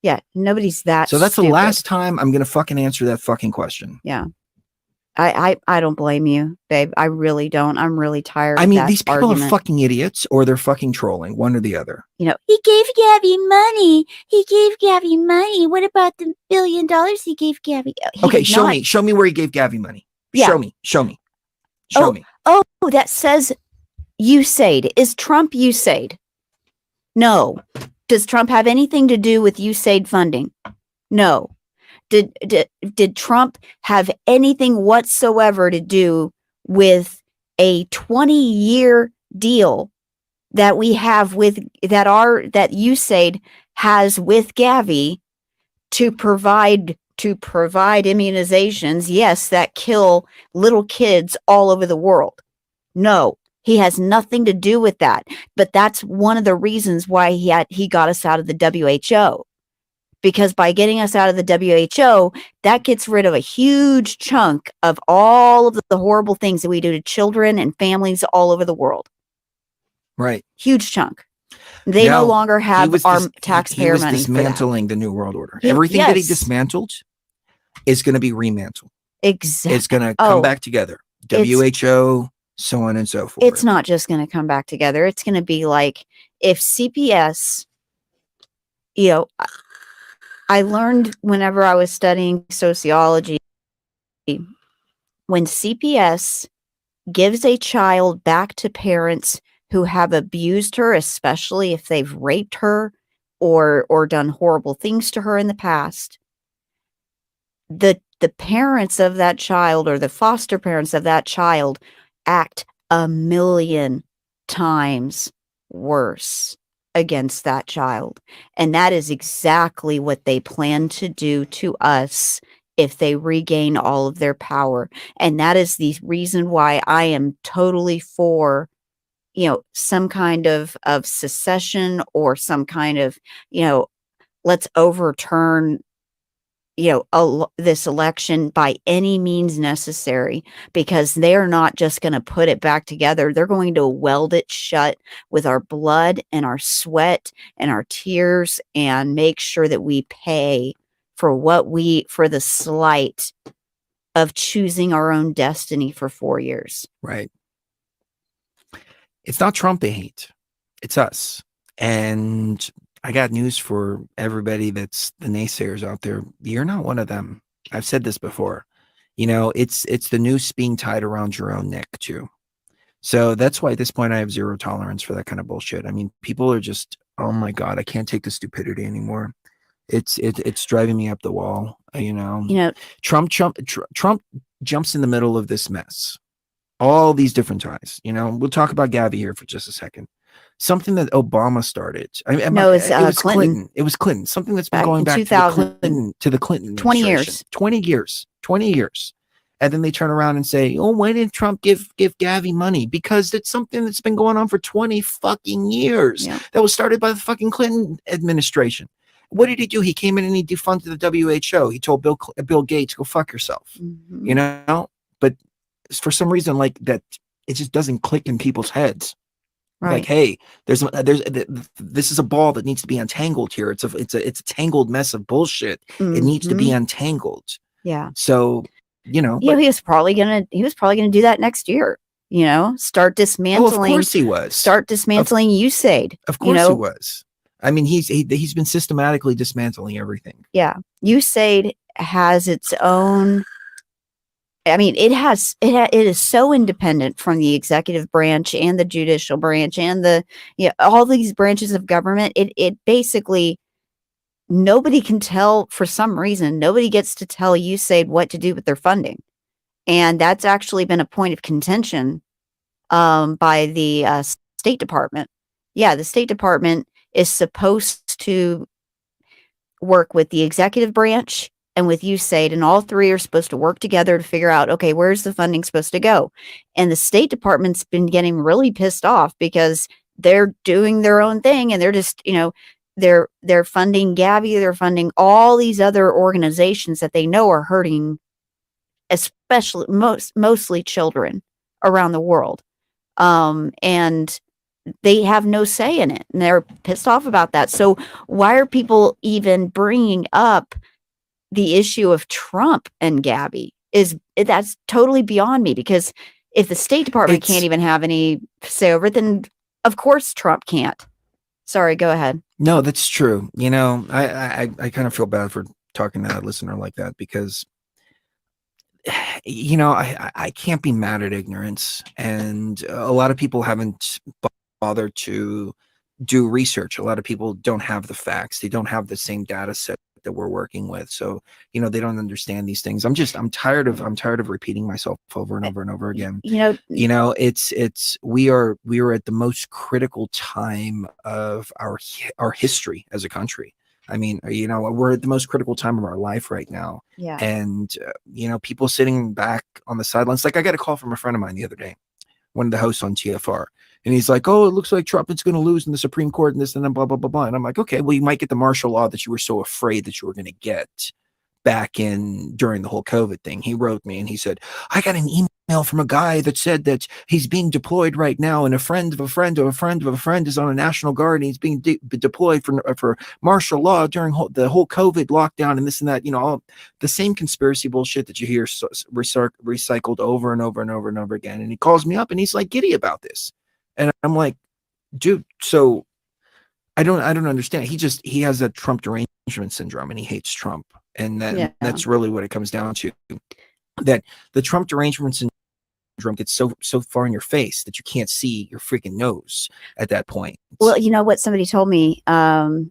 Yeah, nobody's that So that's stupid. the last time I'm going to fucking answer that fucking question. Yeah. I don't blame you, babe. I really don't. I'm really tired I of mean, that these people argument. are fucking idiots or they're fucking trolling, one or the other. He gave Gabby money. He gave Gabby money. What about the $1 billion he gave Gabby? He Okay, did show not- me. Show me where he gave Gabby money. Yeah. Show me. Show me. Oh, that says USAID. Is Trump USAID? No. Does Trump have anything to do with USAID funding? No. Did Trump have anything whatsoever to do with a 20-year deal that we have with that USAID has with Gavi to provide immunizations, yes, that kill little kids all over the world? No. He has nothing to do with that. But that's one of the reasons why he got us out of the WHO. Because by getting us out of the WHO, that gets rid of a huge chunk of all of the horrible things that we do to children and families all over the world. Right. Huge chunk. They no longer have our taxpayer money. He was dismantling the New World Order. He- Everything that he yes. dismantled is going to be remantled. Exactly. It's going to come back together. WHO, so on and so forth. It's not just going to come back together. It's going to be like if CPS, I learned whenever I was studying sociology, when CPS gives a child back to parents who have abused her, especially if they've raped her or done horrible things to her in the past, the parents of that child or the foster parents of that child act a million times worse against that child. And that is exactly what they plan to do to us if they regain all of their power. And that is the reason why I am totally for, some kind of secession, or some kind of, let's overturn, this election by any means necessary, because they're not just going to put it back together. They're going to weld it shut with our blood and our sweat and our tears, and make sure that we pay for for the slight of choosing our own destiny for 4 years. Right. It's not Trump they hate. It's us. And I got news for everybody that's the naysayers out there. You're not one of them. I've said this before. It's the noose being tied around your own neck too. So that's why at this point I have zero tolerance for that kind of bullshit. I mean, people are just, oh my God, I can't take the stupidity anymore. It's driving me up the wall. Trump jumps in the middle of this mess. All these different ties. We'll talk about Gavi here for just a second. Something that Obama started. It was Clinton. It was Clinton. Something that's been going back to the Clinton 20 years. 20 years. And then they turn around and say, oh, why didn't Trump give Gavi money? Because it's something that's been going on for 20 fucking years. Yeah. That was started by the fucking Clinton administration. What did he do? He came in and he defunded the WHO. He told Bill Gates, go fuck yourself. Mm-hmm. But for some reason, like that, it just doesn't click in people's heads. Right. Like, hey, this is a ball that needs to be untangled here. It's a tangled mess of bullshit. Mm-hmm. It needs to be untangled. Yeah. So, he was probably gonna do that next year. Start dismantling. Oh, of course he was. Start dismantling USAID. Of course he was. I mean, he's been systematically dismantling everything. Yeah. USAID has its own. I mean, it is so independent from the executive branch and the judicial branch and all these branches of government. It basically, nobody can tell, for some reason, nobody gets to tell USAID what to do with their funding. And that's actually been a point of contention by the State Department. Yeah, the State Department is supposed to work with the executive branch and with USAID, and all three are supposed to work together to figure out, okay, where's the funding supposed to go? And the State Department's been getting really pissed off because they're doing their own thing, and they're just, they're funding Gavi, they're funding all these other organizations that they know are hurting, especially mostly children around the world. And they have no say in it, and they're pissed off about that. So why are people even bringing up the issue of Trump and Gavi? That's totally beyond me, because if the State Department can't even have any say over it, then of course Trump can't. Sorry, go ahead. No, that's true. I kind of feel bad for talking to a listener like that, because I can't be mad at ignorance, and a lot of people haven't bothered to do research. A lot of people don't have the facts. They don't have the same data set that we're working with. So, they don't understand these things. I'm tired of repeating myself over and over and over again. We are at the most critical time of our history as a country. I mean, we're at the most critical time of our life right now. Yeah. And, people sitting back on the sidelines. Like, I got a call from a friend of mine the other day, one of the hosts on TFR. And he's like, oh, it looks like Trump is going to lose in the Supreme Court and this and then blah, blah, blah, blah. And I'm like, okay, well, you might get the martial law that you were so afraid that you were going to get back during the whole COVID thing. He wrote me and he said, I got an email from a guy that said that he's being deployed right now, and a friend of a friend of a friend of a friend is on a National Guard, and he's being deployed for martial law during the whole COVID lockdown and this and that. All the same conspiracy bullshit that you hear recycled over and over and over and over again. And he calls me up and he's like giddy about this. And I'm like, dude, so I don't understand. He has that Trump derangement syndrome, and he hates Trump. And that's really what it comes down to. That the Trump derangement syndrome gets so far in your face that you can't see your freaking nose at that point. Well, you know what somebody told me, I'll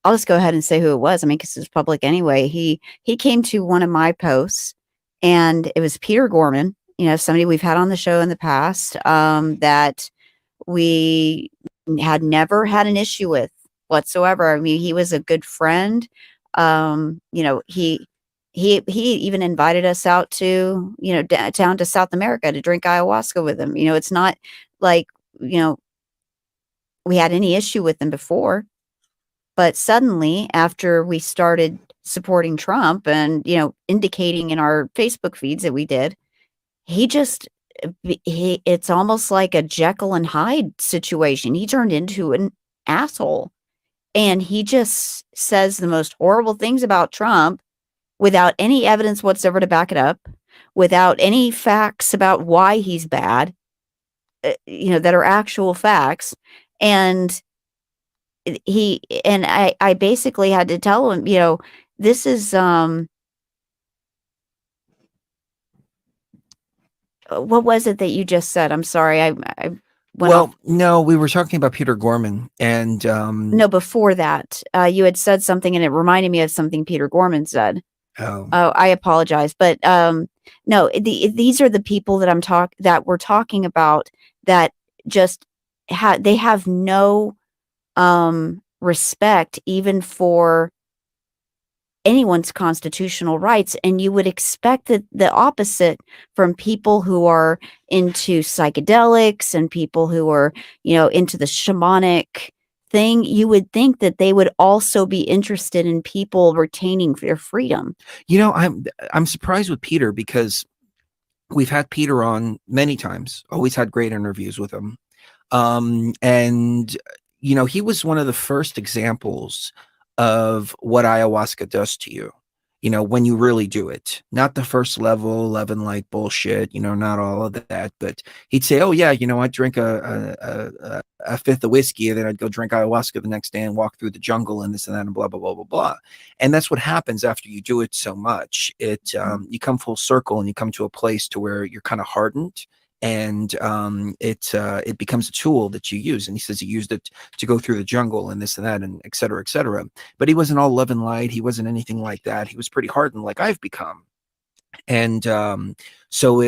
just go ahead and say who it was. I mean, because it's public anyway. He came to one of my posts, and it was Peter Gorman, somebody we've had on the show in the past, that we had never had an issue with whatsoever. I mean, he was a good friend. He even invited us out to, down to South America to drink ayahuasca with him. It's not like, we had any issue with him before. But suddenly, after we started supporting Trump and, indicating in our Facebook feeds that we did, it's almost like a Jekyll and Hyde situation. He turned into an asshole, and he just says the most horrible things about Trump without any evidence whatsoever to back it up, without any facts about why he's bad, that are actual facts. And I basically had to tell him, this is, what was it that you just said? I'm sorry. I went off. No, we were talking about Peter Gorman, and No, before that, you had said something, and it reminded me of something Peter Gorman said. Oh, I apologize, but no, these are the people that we're talking about that just they have no respect even for anyone's constitutional rights. And you would expect that the opposite from people who are into psychedelics and people who are, into the shamanic thing. You would think that they would also be interested in people retaining their freedom. I'm surprised with Peter, because we've had Peter on many times, always had great interviews with him. And he was one of the first examples of what ayahuasca does to you, when you really do it. Not the first level 11 like bullshit, not all of that, but he'd say, oh yeah, I'd drink a fifth of whiskey, and then I'd go drink ayahuasca the next day and walk through the jungle and this and that and blah blah blah blah blah. And that's what happens after you do it so much. You come full circle, and you come to a place to where you're kind of hardened, and it becomes a tool that you use. And he says he used it to go through the jungle and this and that and et cetera, et cetera. But he wasn't all love and light. He wasn't anything like that. He was pretty hardened, like I've become. And so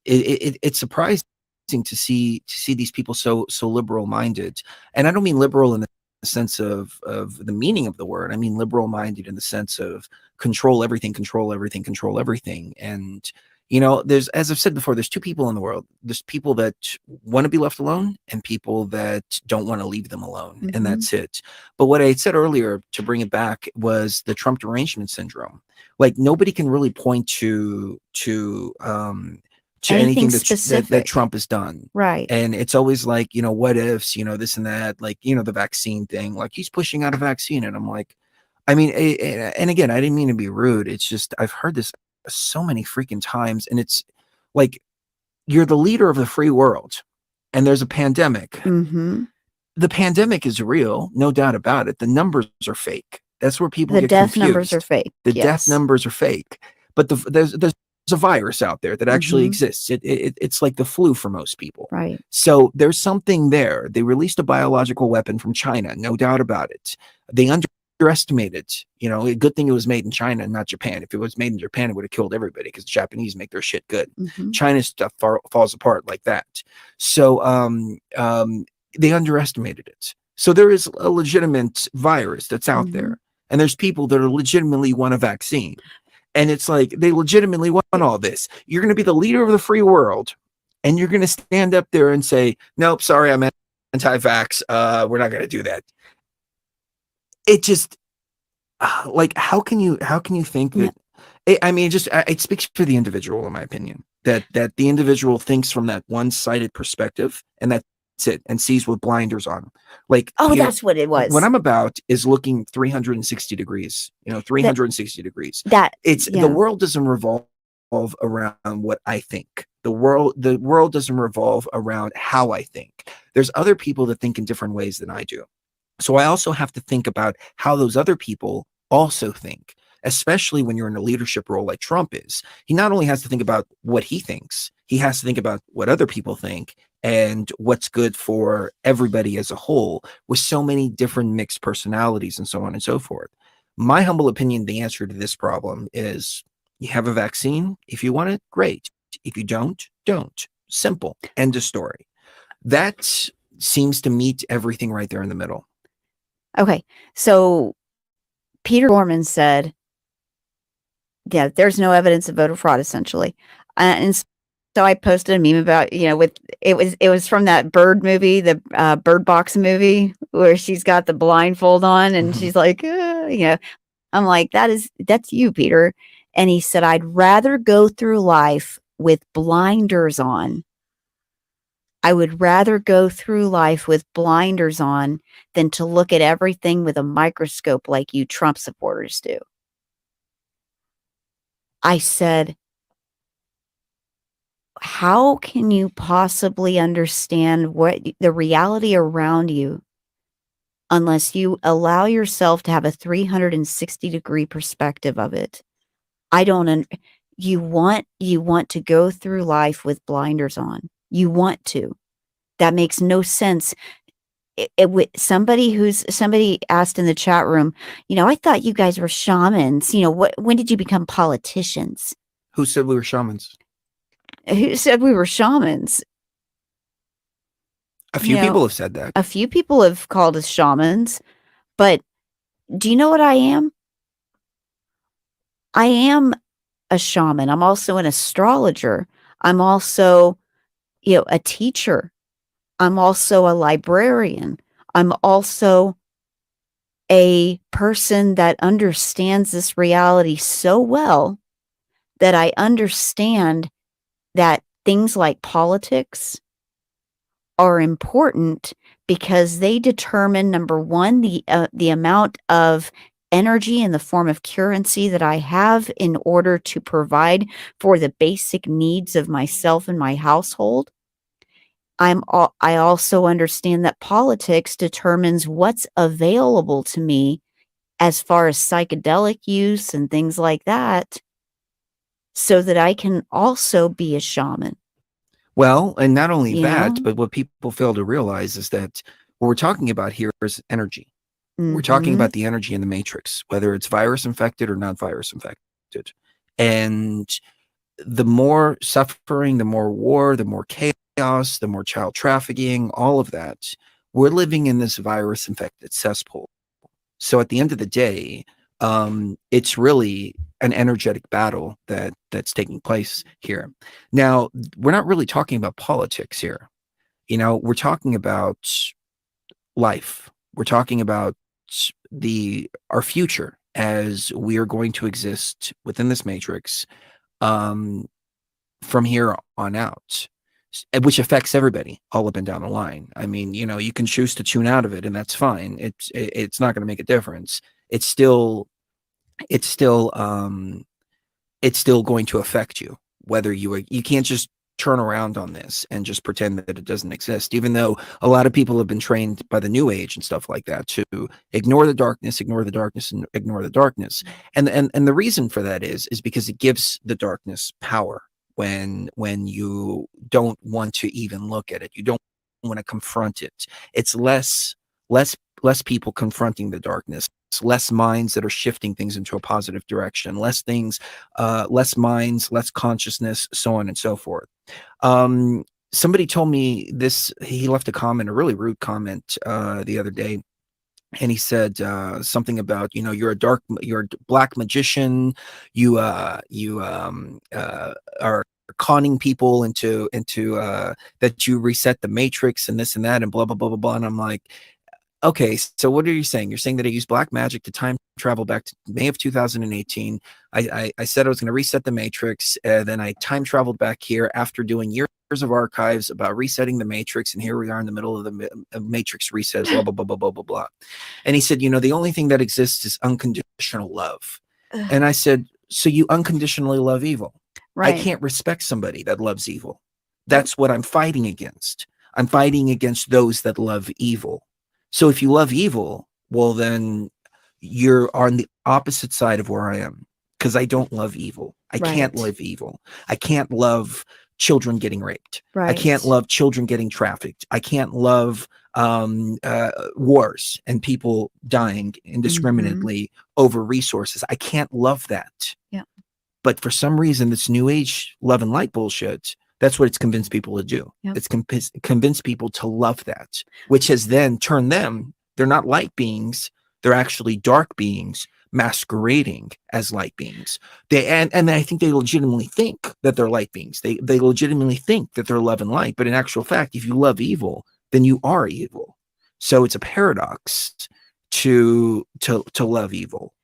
it's surprising to see these people so liberal minded. And I don't mean liberal in the sense of the meaning of the word. I mean liberal minded in the sense of control everything. And there's, as I've said before, there's two people in the world. There's people that want to be left alone, and people that don't want to leave them alone. Mm-hmm. And that's it. But what I had said earlier, to bring it back, was the Trump derangement syndrome. Like, nobody can really point to anything that Trump has done. Right. And it's always like, what ifs, this and that, like, the vaccine thing, like he's pushing out a vaccine. And I'm like, I mean, and again, I didn't mean to be rude. It's just, I've heard this so many freaking times, and it's like, you're the leader of the free world, and there's a pandemic. Mm-hmm. The pandemic is real, no doubt about it. The numbers are fake. That's where people get confused. The death numbers are fake. The death numbers are fake. But there's a virus out there that actually exists. It's like the flu for most people. Right. So there's something there. They released a biological weapon from China, no doubt about it. They underestimated, a good thing it was made in China and not Japan. If it was made in Japan, it would have killed everybody, because the Japanese make their shit good. Mm-hmm. China's stuff falls apart like that. So they underestimated it. So there is a legitimate virus that's out there, and there's people that are legitimately want a vaccine. And it's like, they legitimately want all this. You're going to be the leader of the free world, and you're going to stand up there and say, nope, sorry, I'm anti-vax. We're not going to do that. It just, like, how can you think that? It speaks for the individual, in my opinion, that the individual thinks from that one-sided perspective, and that's it, and sees with blinders on. Like, that's what it was. What I'm about is looking 360 degrees, 360 degrees. The world doesn't revolve around what I think. The world doesn't revolve around how I think. There's other people that think in different ways than I do. So I also have to think about how those other people also think, especially when you're in a leadership role like Trump is. He not only has to think about what he thinks, he has to think about what other people think and what's good for everybody as a whole, with so many different mixed personalities and so on and so forth. My humble opinion, the answer to this problem is, you have a vaccine. If you want it, great. If you don't, don't. Simple. End of story. That seems to meet everything right there in the middle. Okay. So Peter Gorman said, yeah, there's no evidence of voter fraud, essentially. And so I posted a meme about, with it was from that Bird movie, the Bird Box movie, where she's got the blindfold on and she's like, I'm like, that's you, Peter. And he said, I'd rather go through life with blinders on. I would rather go through life with blinders on than to look at everything with a microscope like you Trump supporters do. I said, how can you possibly understand what the reality around you unless you allow yourself to have a 360-degree perspective of it? You want to go through life with blinders on. You want to. That makes no sense. Somebody asked in the chat room, I thought you guys were shamans. When did you become politicians? Who said we were shamans? Who said we were shamans? A few people have said that. A few people have called us shamans, but do you know what I am? I am a shaman. I'm also an astrologer. I'm also, a teacher. I'm also a librarian. I'm also a person that understands this reality so well that I understand that things like politics are important because they determine, number one, the amount of energy in the form of currency that I have in order to provide for the basic needs of myself and my household. I also understand that politics determines what's available to me as far as psychedelic use and things like that, so that I can also be a shaman. Well, and not only that, but what people fail to realize is that what we're talking about here is energy. We're talking about the energy in the matrix, whether it's virus infected or not virus infected. And the more suffering, the more war, the more chaos, the more child trafficking, all of that, we're living in this virus infected cesspool. So at the end of the day, it's really an energetic battle that's taking place here. Now, we're not really talking about politics here. We're talking about life. We're talking about our future as we are going to exist within this matrix from here on out, which affects everybody all up and down the line. I mean, you can choose to tune out of it, and that's fine. It's not going to make a difference. It's still going to affect you, whether you can't just turn around on this and just pretend that it doesn't exist, even though a lot of people have been trained by the new age and stuff like that to ignore the darkness, and ignore the darkness. And the reason for that is because it gives the darkness power when you don't want to even look at it. You don't want to confront it. It's less people confronting the darkness, less minds that are shifting things into a positive direction, less minds, less consciousness, so on and so forth. Somebody told me this, he left a really rude comment the other day, and he said something about, you're a black magician, you are conning people into that you reset the matrix and this and that and blah blah blah blah blah. And I'm like, okay, so what are you saying? You're saying that I used black magic to time travel back to May of 2018. I said I was going to reset the matrix. Then I time traveled back here after doing years of archives about resetting the matrix. And here we are in the middle of the matrix reset, blah, blah, blah, blah, blah, blah, blah. And he said, the only thing that exists is unconditional love. And I said, so you unconditionally love evil. Right. I can't respect somebody that loves evil. That's what I'm fighting against. I'm fighting against those that love evil. So if you love evil, well, then you're on the opposite side of where I am, because I don't love evil. I can't love evil. I can't love children getting raped. I can't love children getting trafficked. I can't love wars and people dying indiscriminately over resources. I can't love that. Yeah. But for some reason, this new age love and light bullshit, that's what it's convinced people to do. Yep. It's convinced people to love that, which has then turned them, they're not light beings, they're actually dark beings masquerading as light beings. And I think they legitimately think that they're light beings. They legitimately think that they're love and light, but in actual fact, if you love evil, then you are evil. So it's a paradox to love evil.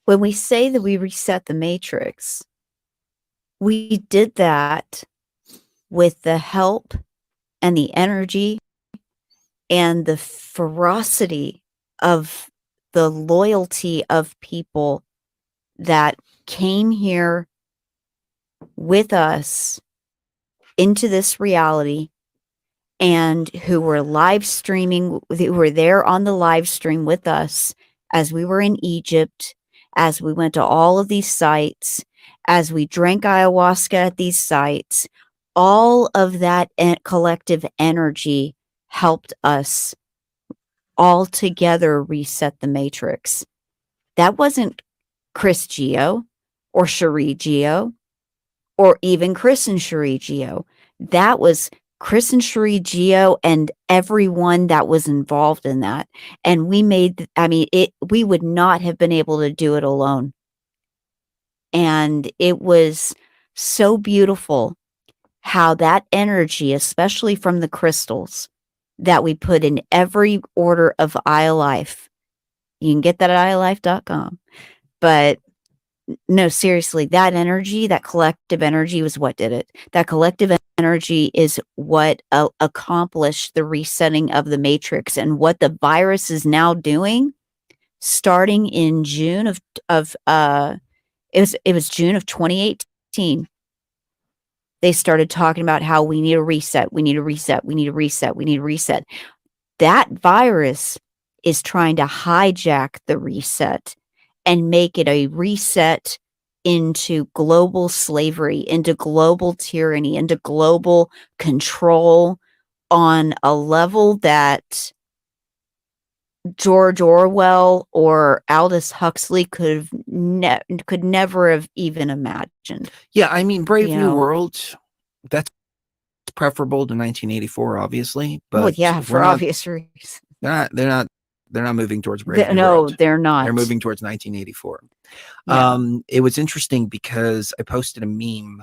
When we say that we reset the matrix, we did that with the help and the energy and the ferocity of the loyalty of people that came here with us into this reality and who were live streaming, who were there on the live stream with us as we were in Egypt, as we went to all of these sites, as we drank ayahuasca at these sites. All of that collective energy helped us all together reset the matrix. That wasn't Chris Geo or Cherie Geo or even Chris and Cherie Geo. That was Chris and Cherie Geo and everyone that was involved in that. And we we would not have been able to do it alone. And it was so beautiful how that energy, especially from the crystals that we put in every order of iLife, you can get that at iLife.com. But no, seriously, that energy, that collective energy was what did it. That collective energy is what accomplished the resetting of the matrix. And what the virus is now doing, starting in June of it was June of 2018. They started talking about how we need a reset. We need a reset. We need a reset. We need a reset. That virus is trying to hijack the reset and make it a reset into global slavery, into global tyranny, into global control on a level that George Orwell or Aldous Huxley could never have even imagined. Yeah, I mean, Brave New World, that's preferable to 1984, obviously. But well, yeah, for obvious reasons. They're not moving towards Brave New No, World. they're not. They're moving towards 1984. Yeah. It was interesting because I posted a meme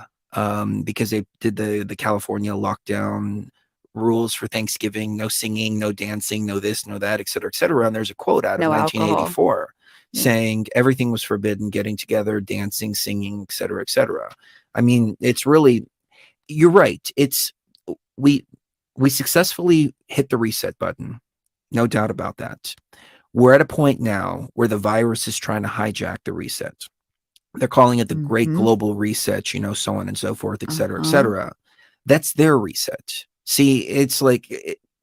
because they did the California lockdown rules for Thanksgiving: no singing, no dancing, no this, no that, et cetera, and there's a quote out of 1984 saying everything was forbidden: getting together, dancing, singing, et cetera. I mean, it's really, you're right. It's we successfully hit the reset button, no doubt about that. We're at a point now where the virus is trying to hijack the reset. They're calling it the Great Global Reset, so on and so forth, et cetera. That's their reset. See, it's like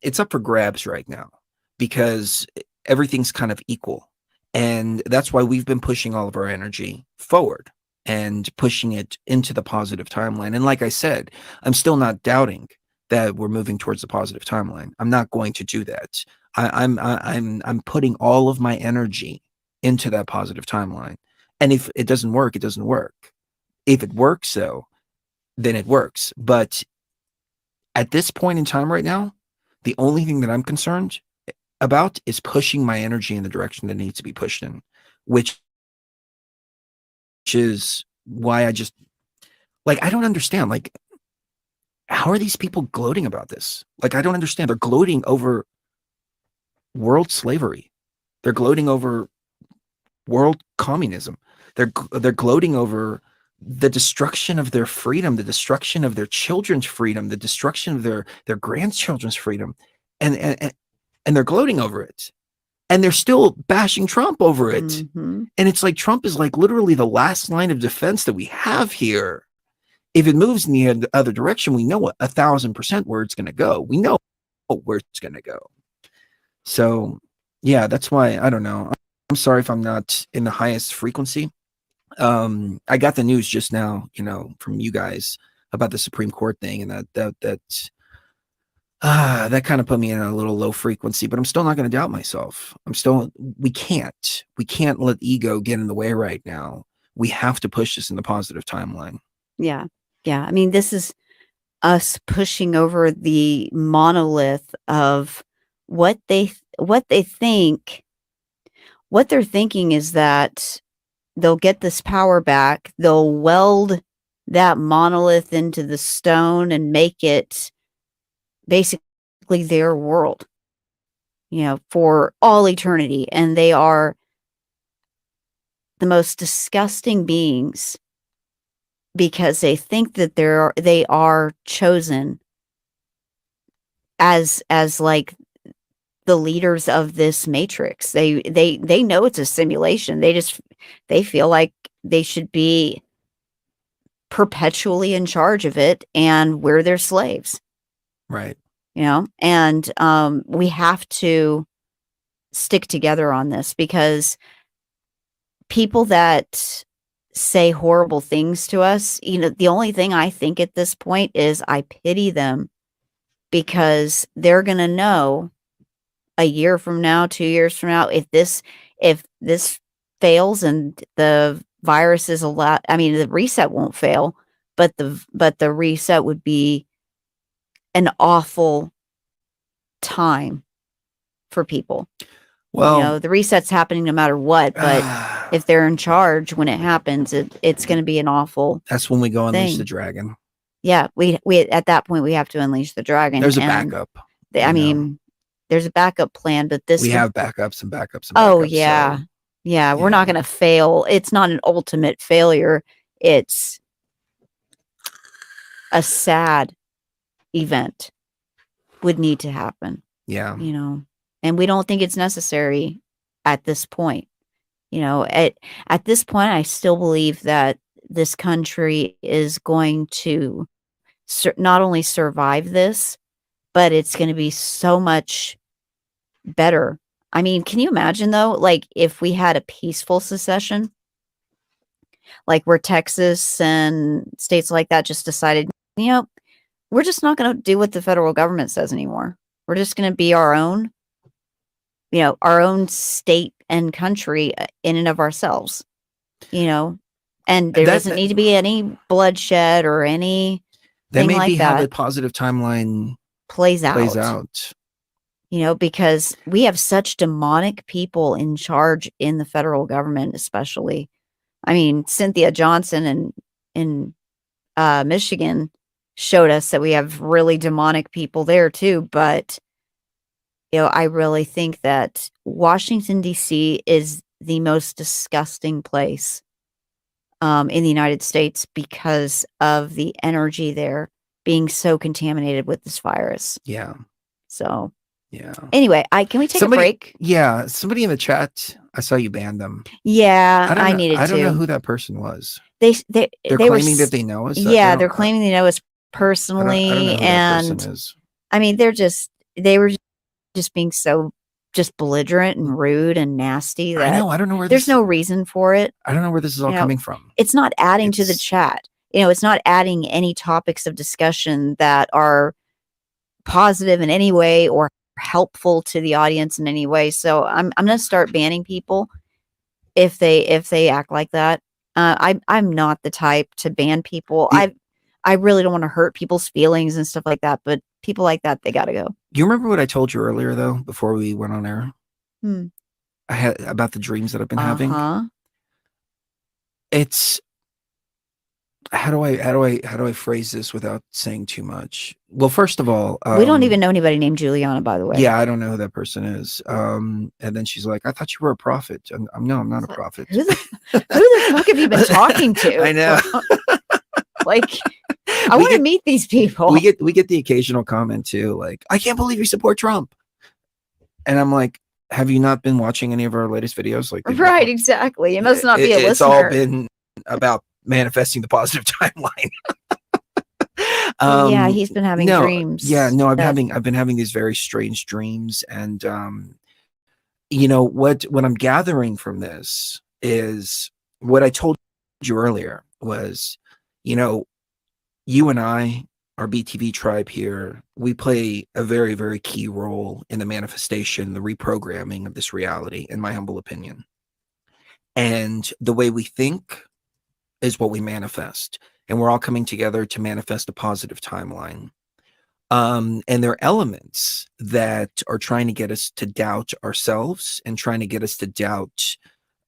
it's up for grabs right now because everything's kind of equal. And that's why we've been pushing all of our energy forward and pushing it into the positive timeline. And like I said, I'm still not doubting that we're moving towards the positive timeline. I'm not going to do that. I'm putting all of my energy into that positive timeline. And if it doesn't work, it doesn't work. If it works, though, then it works. But at this point in time right now, the only thing that I'm concerned about is pushing my energy in the direction that needs to be pushed in, which is why I just, I don't understand. How are these people gloating about this? I don't understand. They're gloating over world slavery. They're gloating over world communism. They're gloating over the destruction of their freedom, the destruction of their children's freedom, the destruction of their grandchildren's freedom, and they're gloating over it, and they're still bashing Trump over it. And it's like Trump is literally the last line of defense that we have here. If it moves in the other direction, we know 1,000% where it's going to go. We know where it's going to go. So yeah, that's why I don't know. I'm sorry if I'm not in the highest frequency. I got the news just now, from you guys about the Supreme Court thing, and that kind of put me in a little low frequency, but I'm still not going to doubt myself. We can't let ego get in the way right now. we have to push this in the positive timeline. Yeah. Yeah. I mean, this is us pushing over the monolith of what they think. What they're thinking is that they'll get this power back. They'll weld that monolith into the stone and make it basically their world, for all eternity. And they are the most disgusting beings because they think that they are chosen as like the leaders of this matrix. They know it's a simulation. They feel like they should be perpetually in charge of it, and we're their slaves. Right. And we have to stick together on this, because people that say horrible things to us, the only thing I think at this point is I pity them, because they're going to know a year from now, 2 years from now, if this fails and the virus is allowed. I mean, the reset won't fail, but the reset would be an awful time for people. Well, the reset's happening no matter what, but if they're in charge when it happens, it's going to be an awful. That's when we go unleash thing. the dragon. Yeah, we at that point we have to unleash the dragon. There's a backup. I mean, there's a backup plan, but we have backups and backups and backups. Oh yeah. So, yeah, we're not going to fail. It's not an ultimate failure. It's a sad event would need to happen. Yeah. And we don't think it's necessary at this point. At this point, I still believe that this country is going to not only survive this, but it's going to be so much better. I mean, can you imagine though, like if we had a peaceful secession, like where Texas and states like that just decided, we're just not going to do what the federal government says anymore. We're just going to be our own, our own state and country in and of ourselves, and there doesn't need to be any bloodshed or any. That may like be that how the positive timeline plays out. Because we have such demonic people in charge in the federal government, especially. I mean, Cynthia Johnson in Michigan showed us that we have really demonic people there too. But, I really think that Washington, D.C. is the most disgusting place in the United States because of the energy there being so contaminated with this virus. Yeah. So. Yeah. Anyway, can we take a break? Yeah. Somebody in the chat, I saw you banned them. Yeah, I needed to. I don't know who that person was. They're claiming that they know us. Yeah, they're claiming they know us personally, I don't know who that person is. I mean, they were just being so belligerent and rude and nasty. That I know. I don't know where there's no reason for it. I don't know where this is all coming from. It's not adding to the chat. It's not adding any topics of discussion that are positive in any way or helpful to the audience in any way. So I'm going to start banning people if they act like that. I'm not the type to ban people. I really don't want to hurt people's feelings and stuff like that, but people like that, they got to go. Do you remember what I told you earlier though, before we went on air? I had about the dreams that I've been having. It's how do I phrase this without saying too much? Well, first of all, we don't even know anybody named Juliana, by the way. Yeah, I don't know who that person is. And then she's like, "I thought you were a prophet." And no, I'm not a prophet. Who the fuck have you been talking to? I know. Like, I want to meet these people. We get the occasional comment too, like, "I can't believe you support Trump," and I'm like, "Have you not been watching any of our latest videos?" Like, right, exactly. It must not be a listener. It's all been about manifesting the positive timeline. Yeah, he's been having dreams. Yeah, no, I've been having these very strange dreams, and what I'm gathering from this is what I told you earlier was, you and I, our BTV tribe here, we play a very, very key role in the manifestation, the reprogramming of this reality, in my humble opinion. And the way we think, is what we manifest. And we're all coming together to manifest a positive timeline. And there are elements that are trying to get us to doubt ourselves and trying to get us to doubt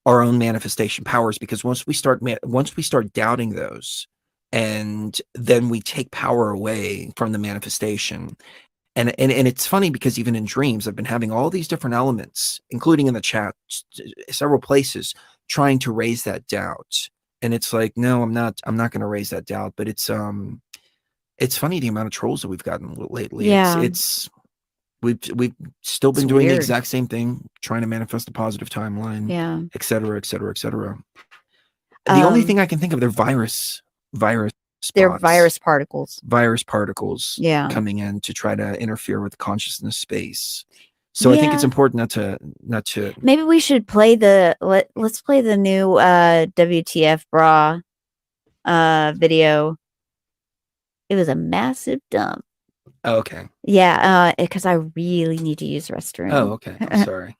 our own manifestation powers, because once we start doubting those, and then we take power away from the manifestation. And it's funny because even in dreams, I've been having all these different elements, including in the chat, several places, trying to raise that doubt. And it's like, no, I'm not going to raise that doubt. But it's funny the amount of trolls that we've gotten lately. Yeah. We've still been It's doing the weird. exact same thing, trying to manifest a positive timeline, Yeah. et cetera, et cetera, et cetera. The only thing I can think of, they're virus They're spots, virus particles. virus particles Yeah. coming in to try to interfere with consciousness space. So I think it's Yeah. important not to Maybe we should play let's play the new WTF bra video. It was a massive dump. Oh, okay. Yeah, because I really need to use the restroom. Oh, okay. I'm sorry.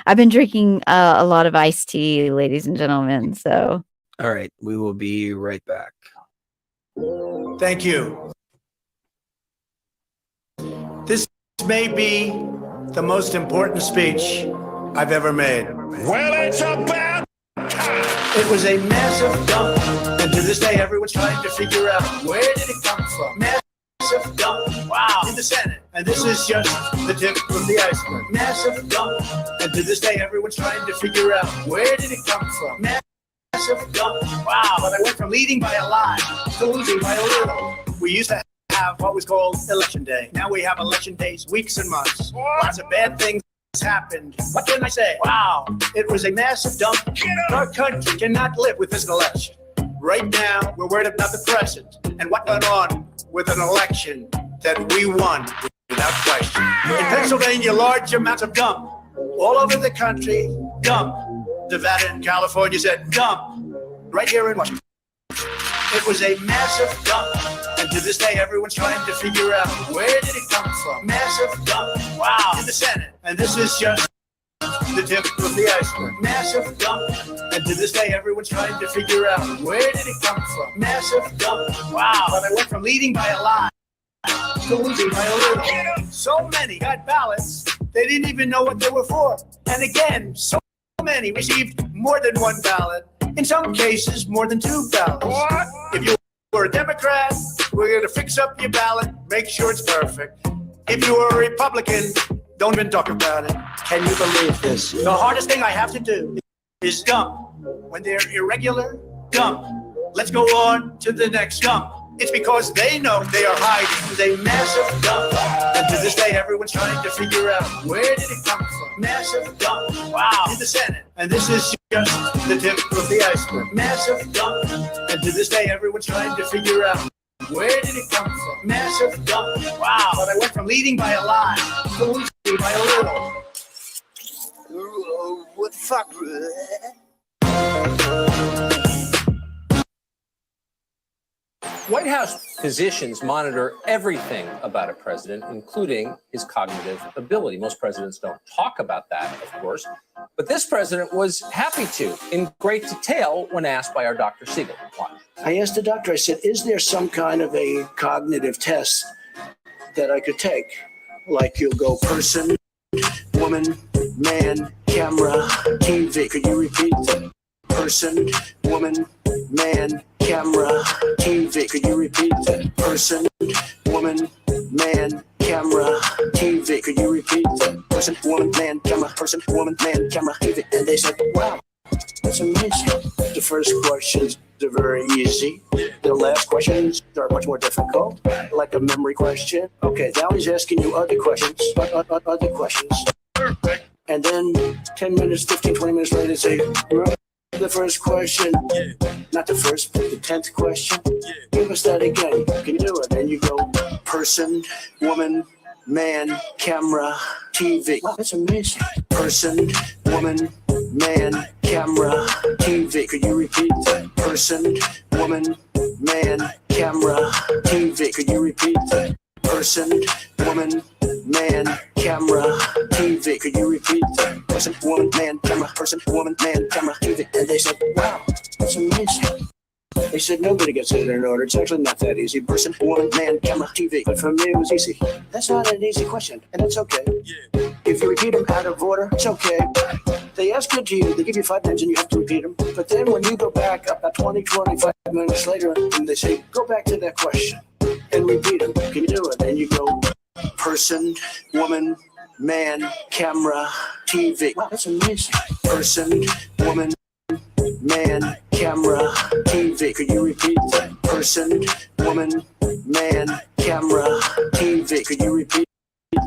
I've been drinking a lot of iced tea, ladies and gentlemen. So All right, we will be right back. Thank you. This may be the most important speech I've ever made. Well, it's about time. It was a massive dump, and to this day, everyone's trying to figure out where did it come from. Massive dump, wow, in the Senate, and this is just the tip of the iceberg. Massive dump, and to this day, everyone's trying to figure out where did it come from. Massive dump, wow, but I went from leading by a lot to losing by a little. We used to have what was called election day. Now we have election days, weeks and months. Lots of bad things happened. What can I say? Wow, it was a massive dump. Our country cannot live with this election. Right now, we're worried about the present and what went on with an election that we won without question. In Pennsylvania, large amounts of dump. All over the country, dump. Nevada and California said dump. Right here in Washington. It was a massive dump. And to this day, everyone's trying to figure out where did it come from. Massive dump. Wow. In the Senate. And this is just the tip of the iceberg. Massive dump. And to this day, everyone's trying to figure out where did it come from. Massive dump. Wow. But I went from leading by a lot to losing by a little. So many got ballots, they didn't even know what they were for. And again, so many received more than one ballot. In some cases, more than two ballots. What? If you were a Democrat, we're going to fix up your ballot, make sure it's perfect. If you were a Republican, don't even talk about it. Can you believe this? The hardest thing I have to do is dump. When they're irregular, dump. Let's go on to the next dump. It's because they know they are hiding with a massive dump. And to this day, everyone's trying to figure out where did it come from. Massive dump. Wow. In the Senate. And this is just the tip of the iceberg. Massive dump. And to this day, everyone's trying to figure out where did it come from. Massive dump. Wow. But I went from leading by a lot to losing by a little. What the fuck? White House physicians monitor everything about a president, including his cognitive ability. Most presidents don't talk about that, of course, but this president was happy to, in great detail, when asked by our Dr. Siegel. Watch. I asked the doctor, I said, is there some kind of a cognitive test that I could take? Like you'll go person, woman, man, camera, TV. Could you repeat that? Person, woman, man, camera, TV. Could you repeat that? Person, woman, man, camera, TV. Could you repeat that? Person, woman, man, camera, person, woman, man, camera, TV. And they said, wow, that's amazing. The first questions are very easy. The last questions are much more difficult, like a memory question. Okay, now he's asking you other questions, other questions. And then 10 minutes, 15, 20 minutes later, they say, the first question, not the first, but the 10th question. Give us that again. Can you do it? And you go, person, woman, man, camera, TV. Wow, that's amazing. Person, woman, man, camera, TV. Could you repeat that? Person, woman, man, camera, TV. Could you repeat that? Person, woman, man, camera, TV. Could you repeat that? Person, woman, man, camera, person, woman, man, camera, TV. And they said, wow, that's amazing. They said nobody gets it in order. It's actually not that easy. Person, woman, man, camera, TV. But for me, it was easy. That's not an easy question, and that's okay. If you repeat them out of order, it's okay. They ask good to you, they give you 5 names and you have to repeat them. But then when you go back about 20, 25 minutes later, and they say, go back to that question and repeat them. Can you do it? And you go, person, woman, man, camera, TV. Wow, that's amazing. Person, woman, man, camera, TV. Could you repeat that? Person, woman, man, camera, TV. Could you repeat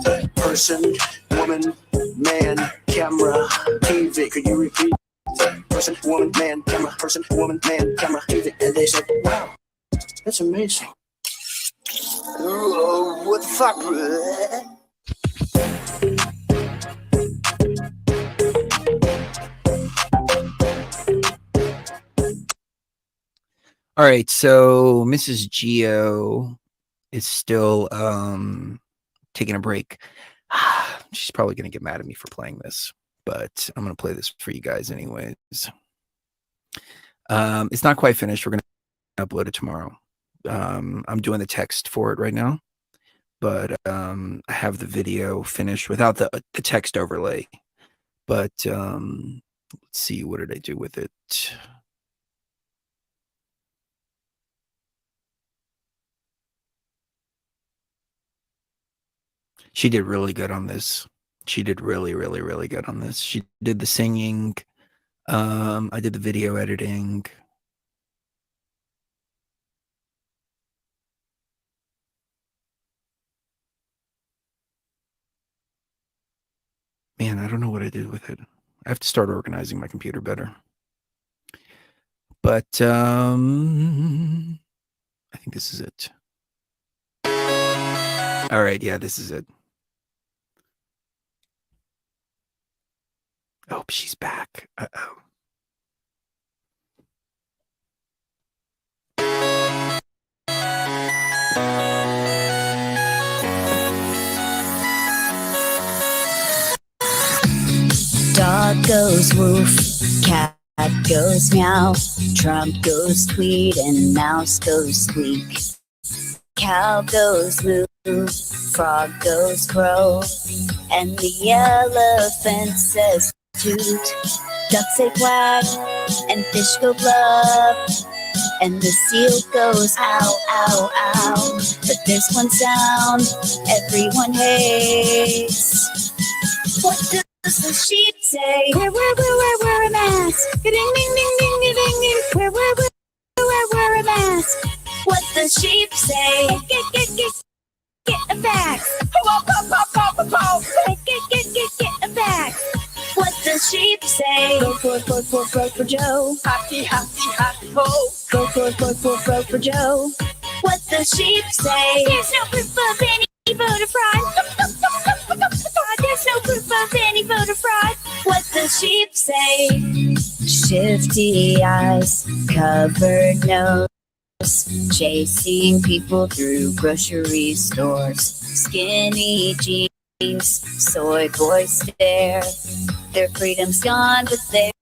that? Person, woman, man, camera, TV. Could you repeat that? Person, woman, man, camera, person, woman, man, camera, TV. And they said, wow, that's amazing. Oh, what the fuck? All right, so Mrs. Geo is still taking a break. She's probably going to get mad at me for playing this, but I'm going to play this for you guys anyways. It's not quite finished. We're going to upload it tomorrow. I'm doing the text for it right now, but I have the video finished without the text overlay. But let's see, what did I do with it? She did really good on this. She did really, really, really good on this. She did the singing. I did the video editing. Man, I don't know what I did with it. I have to start organizing my computer better. But I think this is it. All right, yeah, this is it. Oh, she's back. Uh-oh. Dog goes woof, cat goes meow, Trump goes tweet, and mouse goes squeak. Cow goes moo, frog goes crow, and the elephant says toot. Ducks say quack, and fish go blub, and the seal goes ow, ow, ow. But there's one sound everyone hates. What does the sheep say? Wear a mask. Ding, ding, ding, ding, ding, ding, ding. Wear a mask. What the sheep say? Get a vax. Get a vax. What the sheep say? Go for Joe. Hoppy, ho. Go for Joe. What the sheep say? There's no proof of any voter fraud. There's no proof of any voter fraud. What the sheep say? Shifty eyes, covered nose, chasing people through grocery stores. Skinny jeans, soy boys stare. Their freedom's gone, but they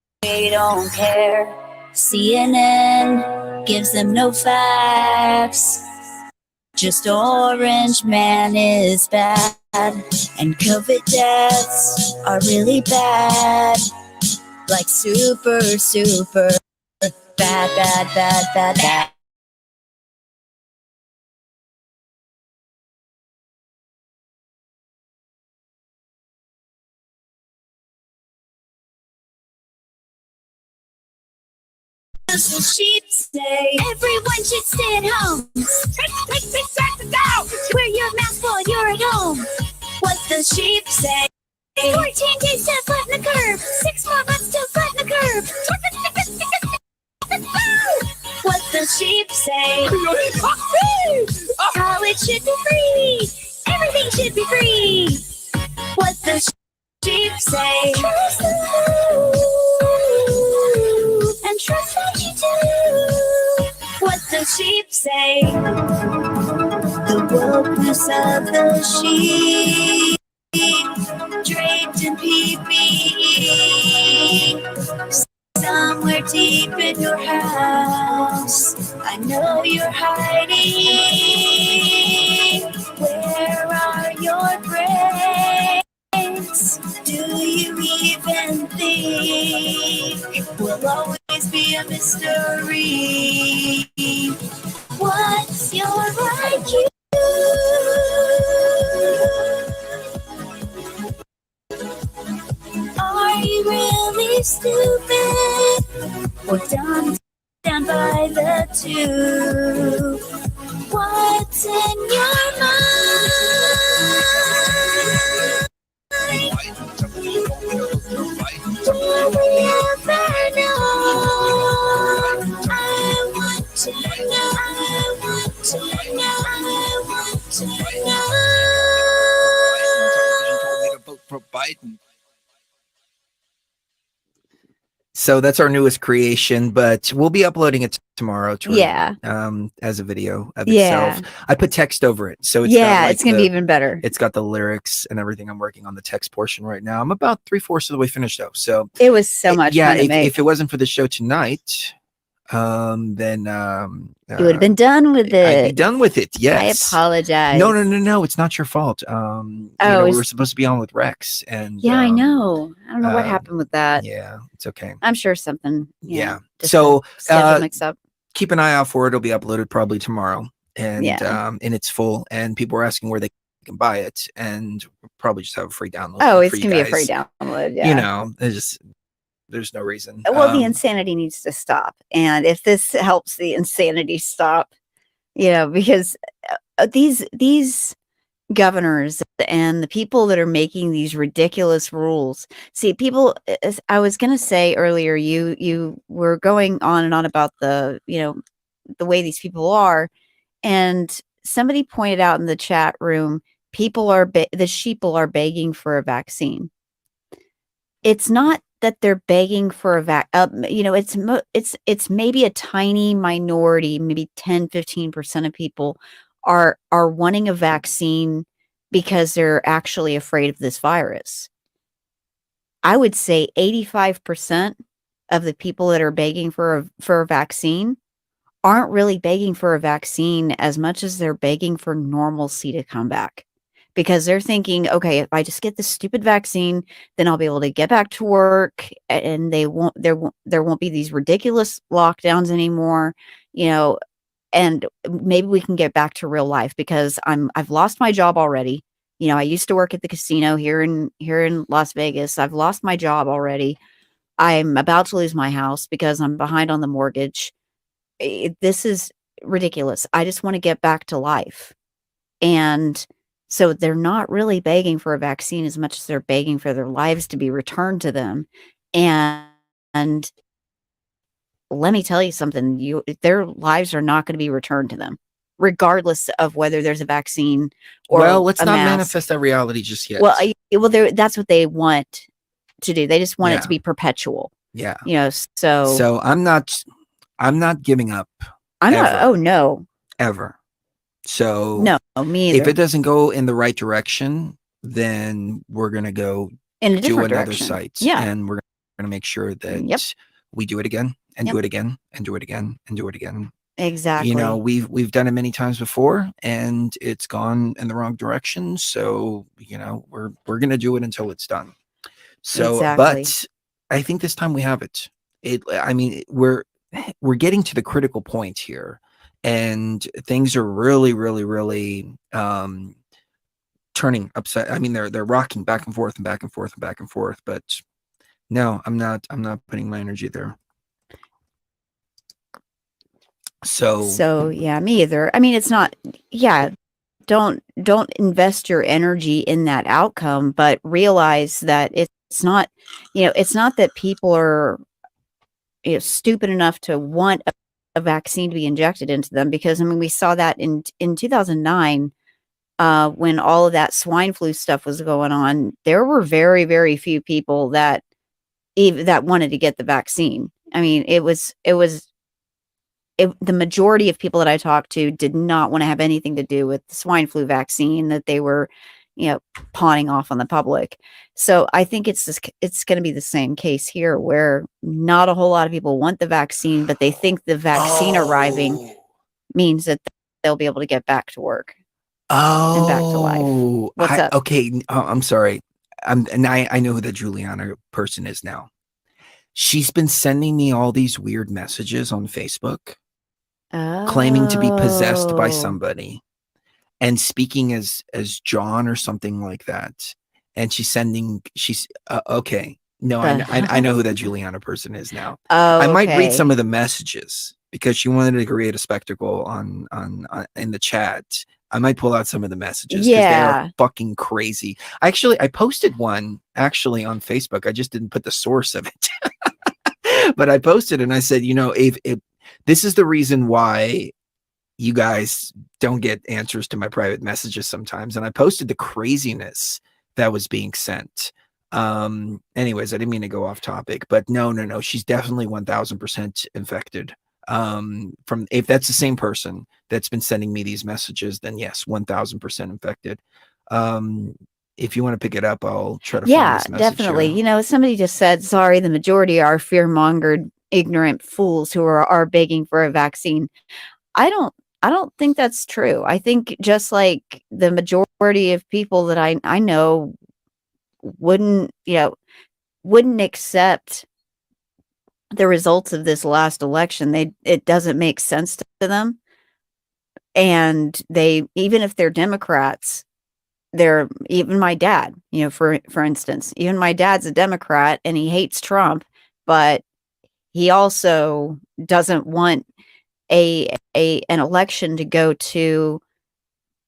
don't care. CNN gives them no facts. Just Orange Man is bad, and COVID deaths are really bad. Like super bad. Does the sheep say everyone should stay at home? Wear your mask while you're at home. What the sheep say? 14 days to flatten the curve. 6 more months to flatten the curve. What the sheep say? College should be free. Everything should be free. What the sheep say? Trust the hoop and trust what you do. What the sheep say? The wokeness of the sheep, draped in PPE, somewhere deep in your house. I know you're hiding. Where are your brains? Do you even think we'll always be a mystery? What's your IQ? Are you really stupid or dumb down by the tube? What's in your mind? Will we ever know? I want to know. I want to know. I want to know. Vote for Biden. So that's our newest creation, but we'll be uploading it tomorrow. Yeah. As a video of Yeah. itself. I put text over it, so it's Yeah, got, like, it's gonna be even better. It's got the lyrics and everything. I'm working on the text portion right now. I'm about 3/4 of the way finished though. So It was so much yeah. fun to make. If it wasn't for the show tonight, then You would have been done with it. I'd be done with it. Yes. I apologize. No. It's not your fault. We were supposed to be on with Rex, and yeah, I know. I don't know what happened with that. Yeah, it's okay. I'm sure something. Yeah. Just So a schedule mix up. keep an eye out for it. It'll be uploaded probably tomorrow, and Yeah. in its full. And people are asking where they can buy it, and we'll probably just have a free download. Oh, it's for you gonna be a guys. free download. Yeah. You know, there's no reason. Well, the insanity needs to stop, and if this helps the insanity stop, because these governors and the people that are making these ridiculous rules. See, people, as I was going to say earlier, you were going on and on about the way these people are, and somebody pointed out in the chat room, the sheeple are begging for a vaccine. It's not that they're begging for a it's maybe a tiny minority, maybe 10-15% of people are wanting a vaccine because they're actually afraid of this virus. I would say 85% of the people that are begging for a vaccine aren't really begging for a vaccine as much as they're begging for normalcy to come back. Because they're thinking, okay, if I just get this stupid vaccine, then I'll be able to get back to work, and there won't be these ridiculous lockdowns anymore, and maybe we can get back to real life because I've lost my job already. I used to work at the casino here in Las Vegas. I've lost my job already. I'm about to lose my house because I'm behind on the mortgage. This is ridiculous. I just want to get back to life. And so they're not really begging for a vaccine as much as they're begging for their lives to be returned to them. And let me tell you something, their lives are not going to be returned to them, regardless of whether there's a vaccine or let's a not mask. manifest that reality just yet. Well, that's what they want to do. They just want it to be perpetual. Yeah. So I'm not giving up. I'm ever, not. Oh no. Ever. So no, me either. If it doesn't go in the right direction, then we're gonna go in a do different another direction. site. Yeah. And we're gonna make sure that we do it again and do it again and do it again and do it again. Exactly. We've done it many times before and it's gone in the wrong direction. So, we're gonna do it until it's done. So but I think this time we have it. We're getting to the critical point here. And things are really, really, really turning upside. They're rocking back and forth and back and forth and back and forth. But no, I'm not putting my energy there. So yeah, me either. It's not. Yeah, don't invest your energy in that outcome, but realize that it's not. It's not that people are stupid enough to want a vaccine to be injected into them, because we saw that in 2009 when all of that swine flu stuff was going on. There were very, very few people that wanted to get the vaccine. The majority of people that I talked to did not want to have anything to do with the swine flu vaccine that they were pawning off on the public. So I think it's going to be the same case here, where not a whole lot of people want the vaccine, but they think the vaccine arriving means that they'll be able to get back to work and back to life. Oh, What's up? okay. I'm sorry. And I know who the Juliana person is now. She's been sending me all these weird messages on Facebook, claiming to be possessed by Oh. somebody and speaking as John or something like that. And she's okay. No, I know who that Juliana person is now. Oh, I might read okay. some of the messages because she wanted to create a spectacle on in the chat. I might pull out some of the messages because they are Yeah. fucking crazy. I posted one actually on Facebook. I just didn't put the source of it. But I posted and I said, if this is the reason why you guys don't get answers to my private messages sometimes. And I posted the craziness that was being sent. Anyways, I didn't mean to go off topic, but no. She's definitely 1000% infected. If that's the same person that's been sending me these messages, then yes, 1000% infected. If you want to pick it up, I'll try to find this message. Definitely. Somebody just said, sorry, the majority are fear-mongered, ignorant fools who are begging for a vaccine. I don't think that's true. I think just like the majority of people that I know wouldn't accept the results of this last election. It doesn't make sense to them. And even if they're Democrats, even my dad, for instance, even my dad's a Democrat and he hates Trump, but he also doesn't want an election to go to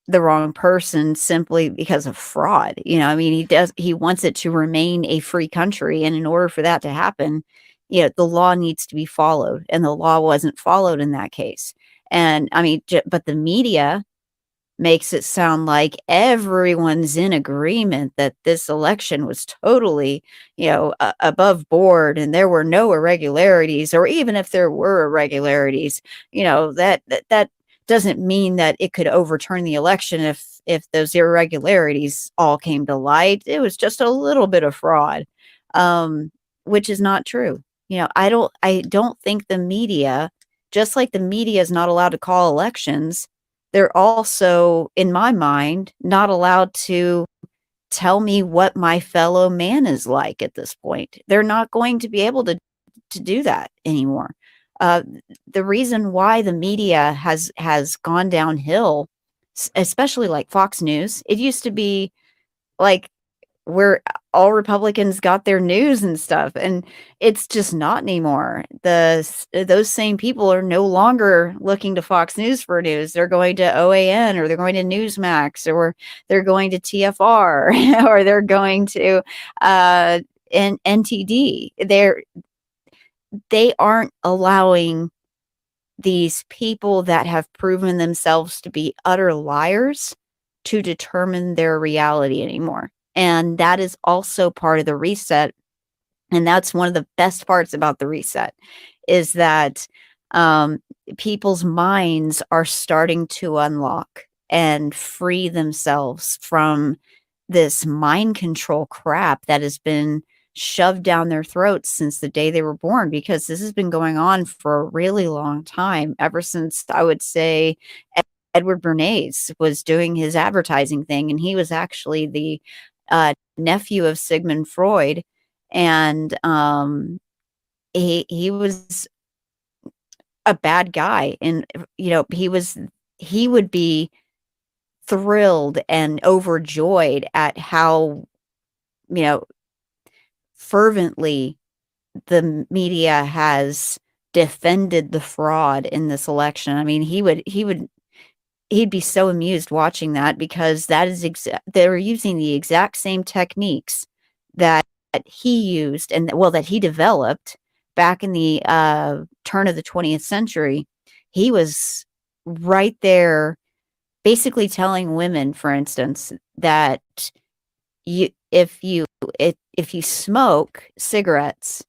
the wrong person simply because of fraud. He wants it to remain a free country. And in order for that to happen, the law needs to be followed, and the law wasn't followed in that case. And but the media makes it sound like everyone's in agreement that this election was totally, above board and there were no irregularities, or even if there were irregularities, that doesn't mean that it could overturn the election if those irregularities all came to light. It was just a little bit of fraud, which is not true. I don't think the media, just like the media is not allowed to call elections, they're also, in my mind, not allowed to tell me what my fellow man is like at this point. They're not going to be able to do that anymore. The reason why the media has gone downhill, especially like Fox News, it used to be like where all Republicans got their news and stuff, and it's just not anymore. Those same people are no longer looking to Fox News for news. They're going to OAN, or they're going to Newsmax, or they're going to TFR, or they're going to NTD. They aren't allowing these people that have proven themselves to be utter liars to determine their reality anymore. And that is also part of the reset. And that's one of the best parts about the reset, is that people's minds are starting to unlock and free themselves from this mind control crap that has been shoved down their throats since the day they were born, because this has been going on for a really long time, ever since, I would say, Edward Bernays was doing his advertising thing, and he was actually the nephew of Sigmund Freud, and he was a bad guy, and he would be thrilled and overjoyed at how fervently the media has defended the fraud in this election. I mean, he'd be so amused watching that, because that is they're using the exact same techniques that he used, and that he developed back in the turn of the 20th century. He was right there basically telling women, for instance, that if you smoke cigarettes,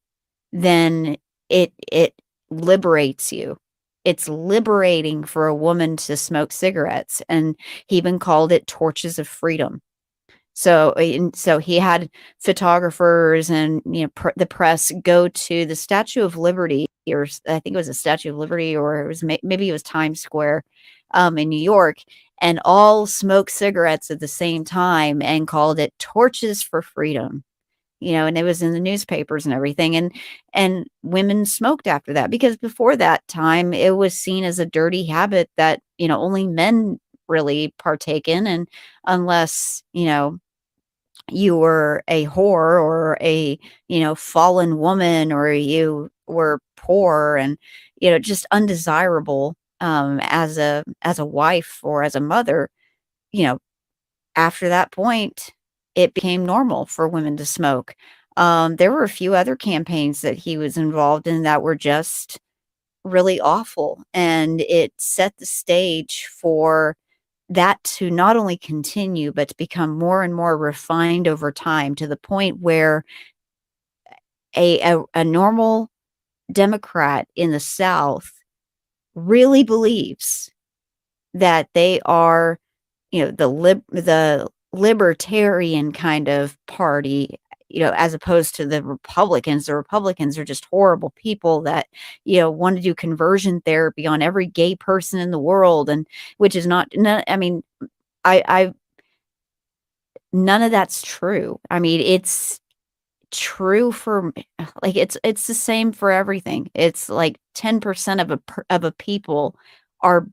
then it liberates you. It's liberating for a woman to smoke cigarettes, and he even called it torches of freedom. So he had photographers and the press go to the Statue of Liberty or I think it was a Statue of Liberty, or it was maybe it was Times Square in New York, and all smoked cigarettes at the same time and called it Torches for Freedom. And it was in the newspapers and everything, and women smoked after that, because before that time it was seen as a dirty habit that only men really partake in, and unless you were a whore or a fallen woman, or you were poor and just undesirable as a wife or as a mother, you know after that point, it became normal for women to smoke. There were a few other campaigns that he was involved in that were just really awful, and it set the stage for that to not only continue, but to become more and more refined over time, to the point where a normal Democrat in the South really believes that they are the libertarian kind of party, as opposed to the Republicans. The Republicans are just horrible people that, want to do conversion therapy on every gay person in the world. And which is not, I mean, I none of that's true. I mean, it's true for, like, it's the same for everything. It's like 10% of a people are,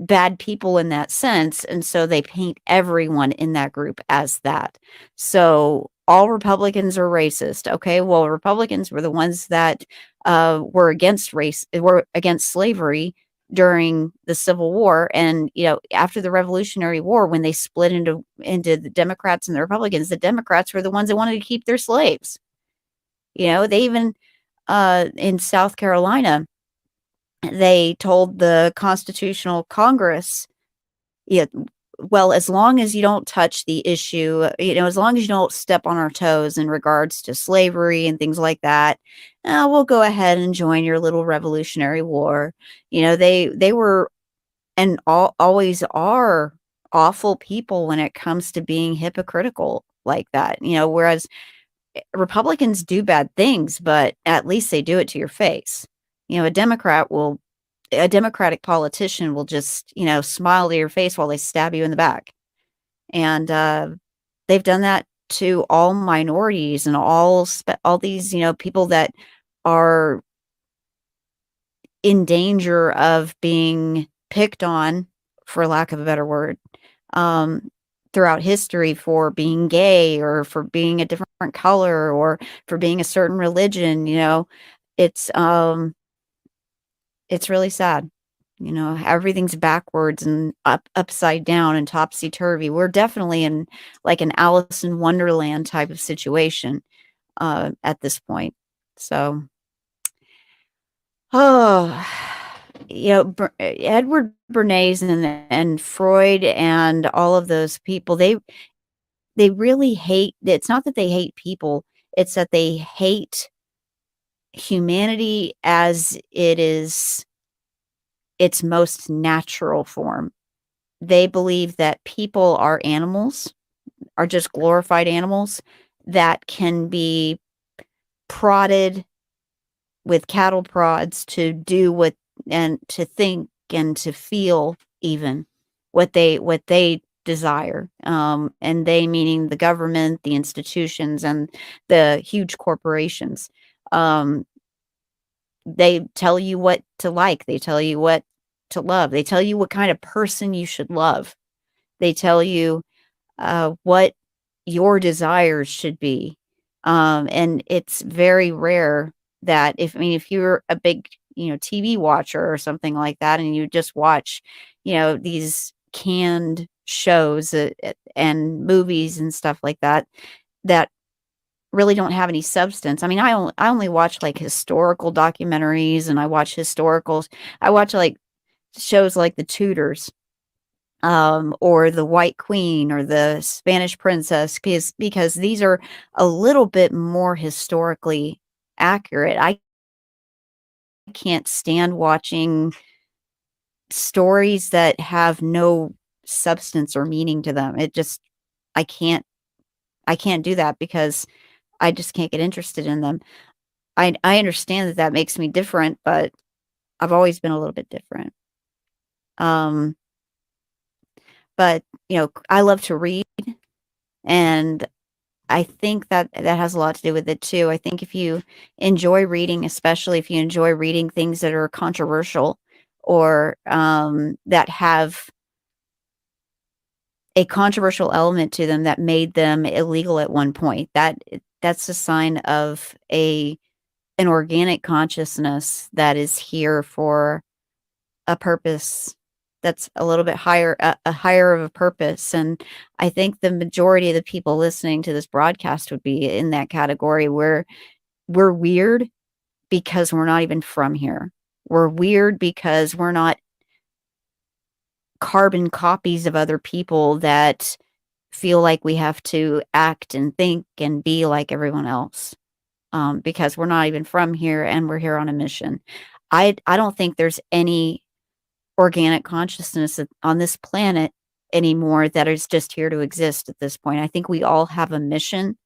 bad people in that sense, and so they paint everyone in that group as that. So all Republicans are racist. Okay, well, Republicans were the ones that were against slavery during the Civil War, and after the Revolutionary War, when they split into the Democrats and the Republicans, the Democrats were the ones that wanted to keep their slaves. They even in South Carolina, they told the Constitutional Congress, yeah, well, as long as you don't touch the issue, as long as you don't step on our toes in regards to slavery and things like that, we'll go ahead and join your little Revolutionary War. They were, and always are, awful people when it comes to being hypocritical like that. Whereas Republicans do bad things, but at least they do it to your face. A Democratic politician will just, smile to your face while they stab you in the back. And they've done that to all minorities and all these, people that are in danger of being picked on, for lack of a better word, throughout history, for being gay or for being a different color or for being a certain religion. It's really sad. Everything's backwards and upside down and topsy-turvy. We're definitely in like an Alice in Wonderland type of situation at this point. So, Edward Bernays and Freud and all of those people, they really hate. It's not that they hate people, it's that they hate humanity as it is its most natural form. They believe that people are animals, are just glorified animals that can be prodded with cattle prods to do what, and to think and to feel even what they desire. And they, meaning the government, the institutions, and the huge corporations. They tell you what to like. They tell you what to love. They tell you what kind of person you should love. They tell you what your desires should be. And it's very rare that if you're a big, TV watcher or something like that, and you just watch, these canned shows and movies and stuff like that, that really don't have any substance. I mean, I only watch like historical documentaries, and I watch like shows like The Tudors, or The White Queen, or The Spanish Princess, because these are a little bit more historically accurate. I can't stand watching stories that have no substance or meaning to them. I can't do that, because I just can't get interested in them. I understand that that makes me different, but I've always been a little bit different. But I love to read, and I think that that has a lot to do with it too. I think if you enjoy reading, especially if you enjoy reading things that are controversial or that have a controversial element to them that made them illegal at one point, that's a sign of an organic consciousness that is here for a purpose that's a little bit higher, a higher of a purpose. And I think the majority of the people listening to this broadcast would be in that category where we're weird because we're not even from here. We're weird because we're not carbon copies of other people that feel like we have to act and think and be like everyone else, because we're not even from here and we're here on a mission. I don't think there's any organic consciousness on this planet anymore that is just here to exist at this point. I think we all have a mission,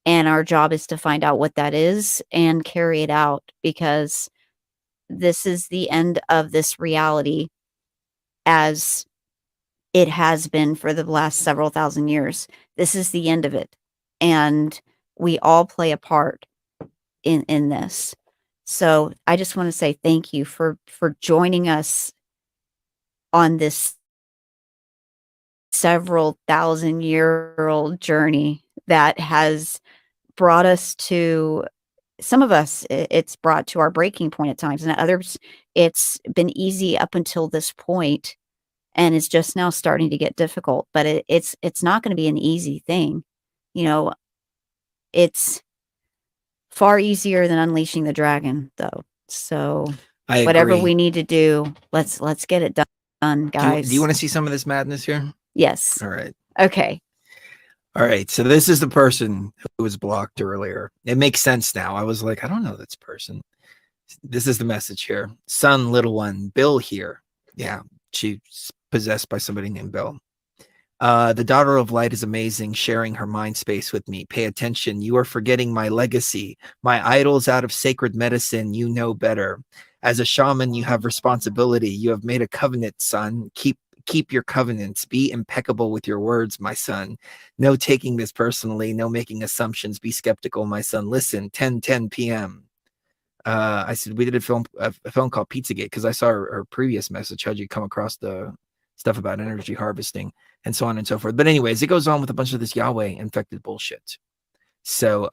and our job is to find out what that is and carry it out, because this is the end of this reality as it has been for the last several thousand years. This is the end of it, and we all play a part in this. So I just want to say thank you for joining us on this several thousand-year-old journey that has brought us to, some of us, it's brought to our breaking point at times, and others, it's been easy up until this point, and it's just now starting to get difficult. But it's not going to be an easy thing. It's far easier than unleashing the dragon, though. So whatever agree. we need to do, let's get it done, guys. Do you want to see some of this madness here? Yes. All right. Okay. All right. So this is the person who was blocked earlier. It makes sense now. I was like, I don't know this person. This is the message here. Son, little one, Bill here. Yeah. She's possessed by somebody named Bill. The daughter of light is amazing, sharing her mind space with me. Pay attention. You are forgetting my legacy. My idols out of sacred medicine. You know better. As a shaman, you have responsibility. You have made a covenant, son. Keep your covenants. Be impeccable with your words, my son. No taking this personally. No making assumptions. Be skeptical, my son. Listen, 10 p.m. I said, we did a film called Pizzagate because I saw her previous message. How'd you come across the stuff about energy harvesting and so on and so forth? But anyways, it goes on with a bunch of this Yahweh infected bullshit. So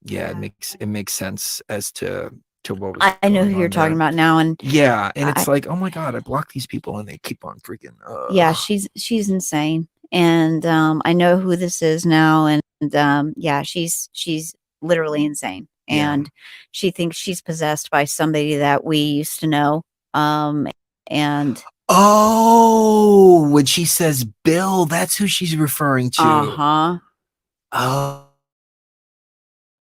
yeah, it makes sense as to what was I know who you're talking about now, and yeah, and it's like, oh my god, I blocked these people and they keep on freaking yeah, she's insane. And I know who this is now, and yeah, she's literally insane. And she thinks she's possessed by somebody that we used to know. And oh, when she says Bill, that's who she's referring to.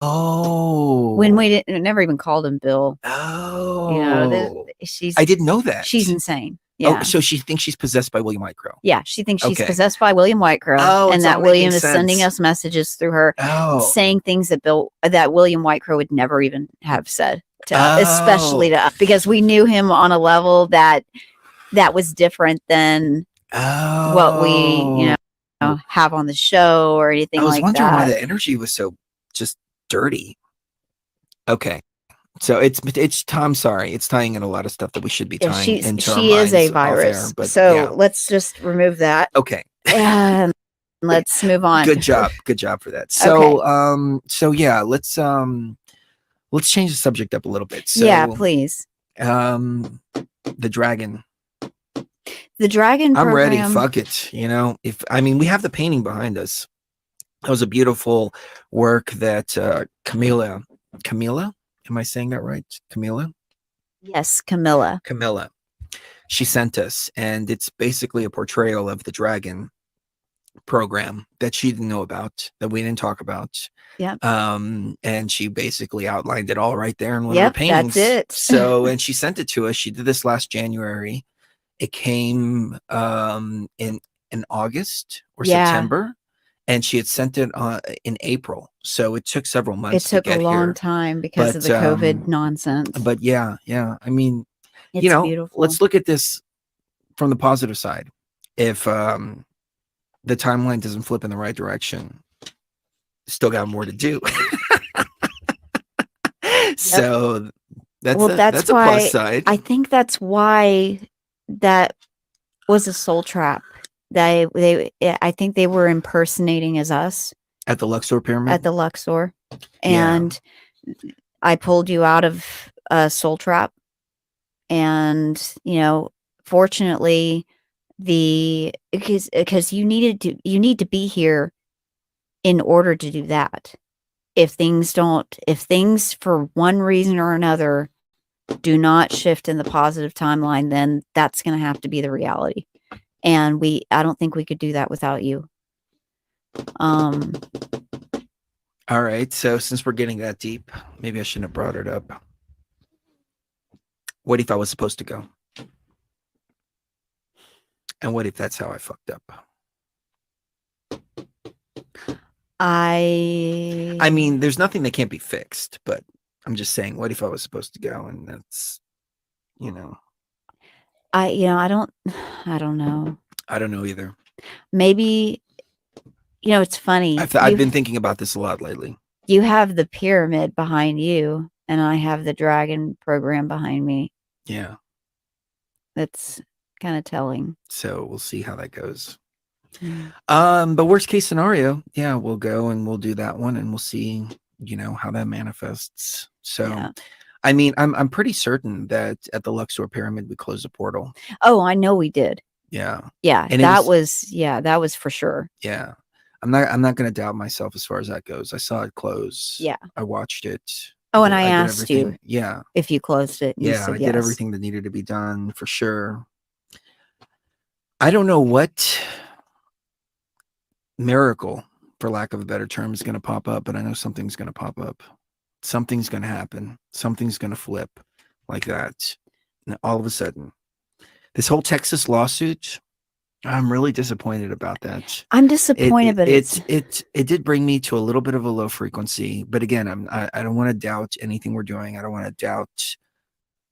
Oh, when we never even called him Bill. Oh, she's, I didn't know that. She's insane. Yeah. Oh, so she thinks she's possessed by William Whitecrow. Yeah, she thinks she's possessed by William Whitecrow, and that William is sending us messages through her, saying things that William Whitecrow would never even have said to us, especially to us, because we knew him on a level that was different than what we have on the show or anything like that. I was wondering why the energy was so just dirty. Okay. So it's Tom. Sorry, it's tying in a lot of stuff that we should be tying into. She is a virus. Let's just remove that. Okay. And let's move on. Good job for that. So so yeah, let's change the subject up a little bit. So, yeah, please. The dragon. The dragon. I'm ready. Fuck it. We have the painting behind us. That was a beautiful work that Camilla. Am I saying that right? Camilla? Yes, Camilla. She sent us, and it's basically a portrayal of the dragon program that she didn't know about, that we didn't talk about. Yeah. And she basically outlined it all right there in one of her paintings. That's it. So, and she sent it to us. She did this last January. It came in August or September. and she had sent it in April, so it took several It months to took a get long here. time because of the COVID nonsense. But yeah, I mean, It's beautiful. let's look at this from the positive side. If the timeline doesn't flip in the right direction, still got more to do. So that's a why plus side. I think that's why that was a soul trap. I think they were impersonating as us At the Luxor Pyramid? at the Luxor, and I pulled you out of a soul trap. And fortunately, because you need to be here in order to do that. If things for one reason or another do not shift in the positive timeline, then that's going to have to be the reality. And I don't think we could do that without you. All right. So since we're getting that deep, maybe I shouldn't have brought it up. What if I was supposed to go? And what if that's how I fucked up? I mean, there's nothing that can't be fixed, but I'm just saying, what if I was supposed to go? And that's, I don't know. I don't know either. Maybe, it's funny. I've been thinking about this a lot lately. You have the pyramid behind you, and I have the dragon program behind me. Yeah. That's kind of telling. So we'll see how that goes. But worst case scenario, we'll go and we'll do that one, and we'll see, how that manifests. So, I mean, I'm pretty certain that at the Luxor Pyramid we closed a portal. Oh, I know we did. Yeah. And that was for sure. Yeah. I'm not going to doubt myself as far as that goes. I saw it close. Yeah. I watched it. Oh, and I did asked you everything. Yeah. if you closed it. And you said I did yes. everything that needed to be done for sure. I don't know what miracle, for lack of a better term, is going to pop up, but I know something's going to pop up. Something's going to happen. Something's going to flip like that. And all of a sudden, this whole Texas lawsuit, I'm really disappointed about that. I'm disappointed, but it did bring me to a little bit of a low frequency. But again, I don't want to doubt anything we're doing. I don't want to doubt,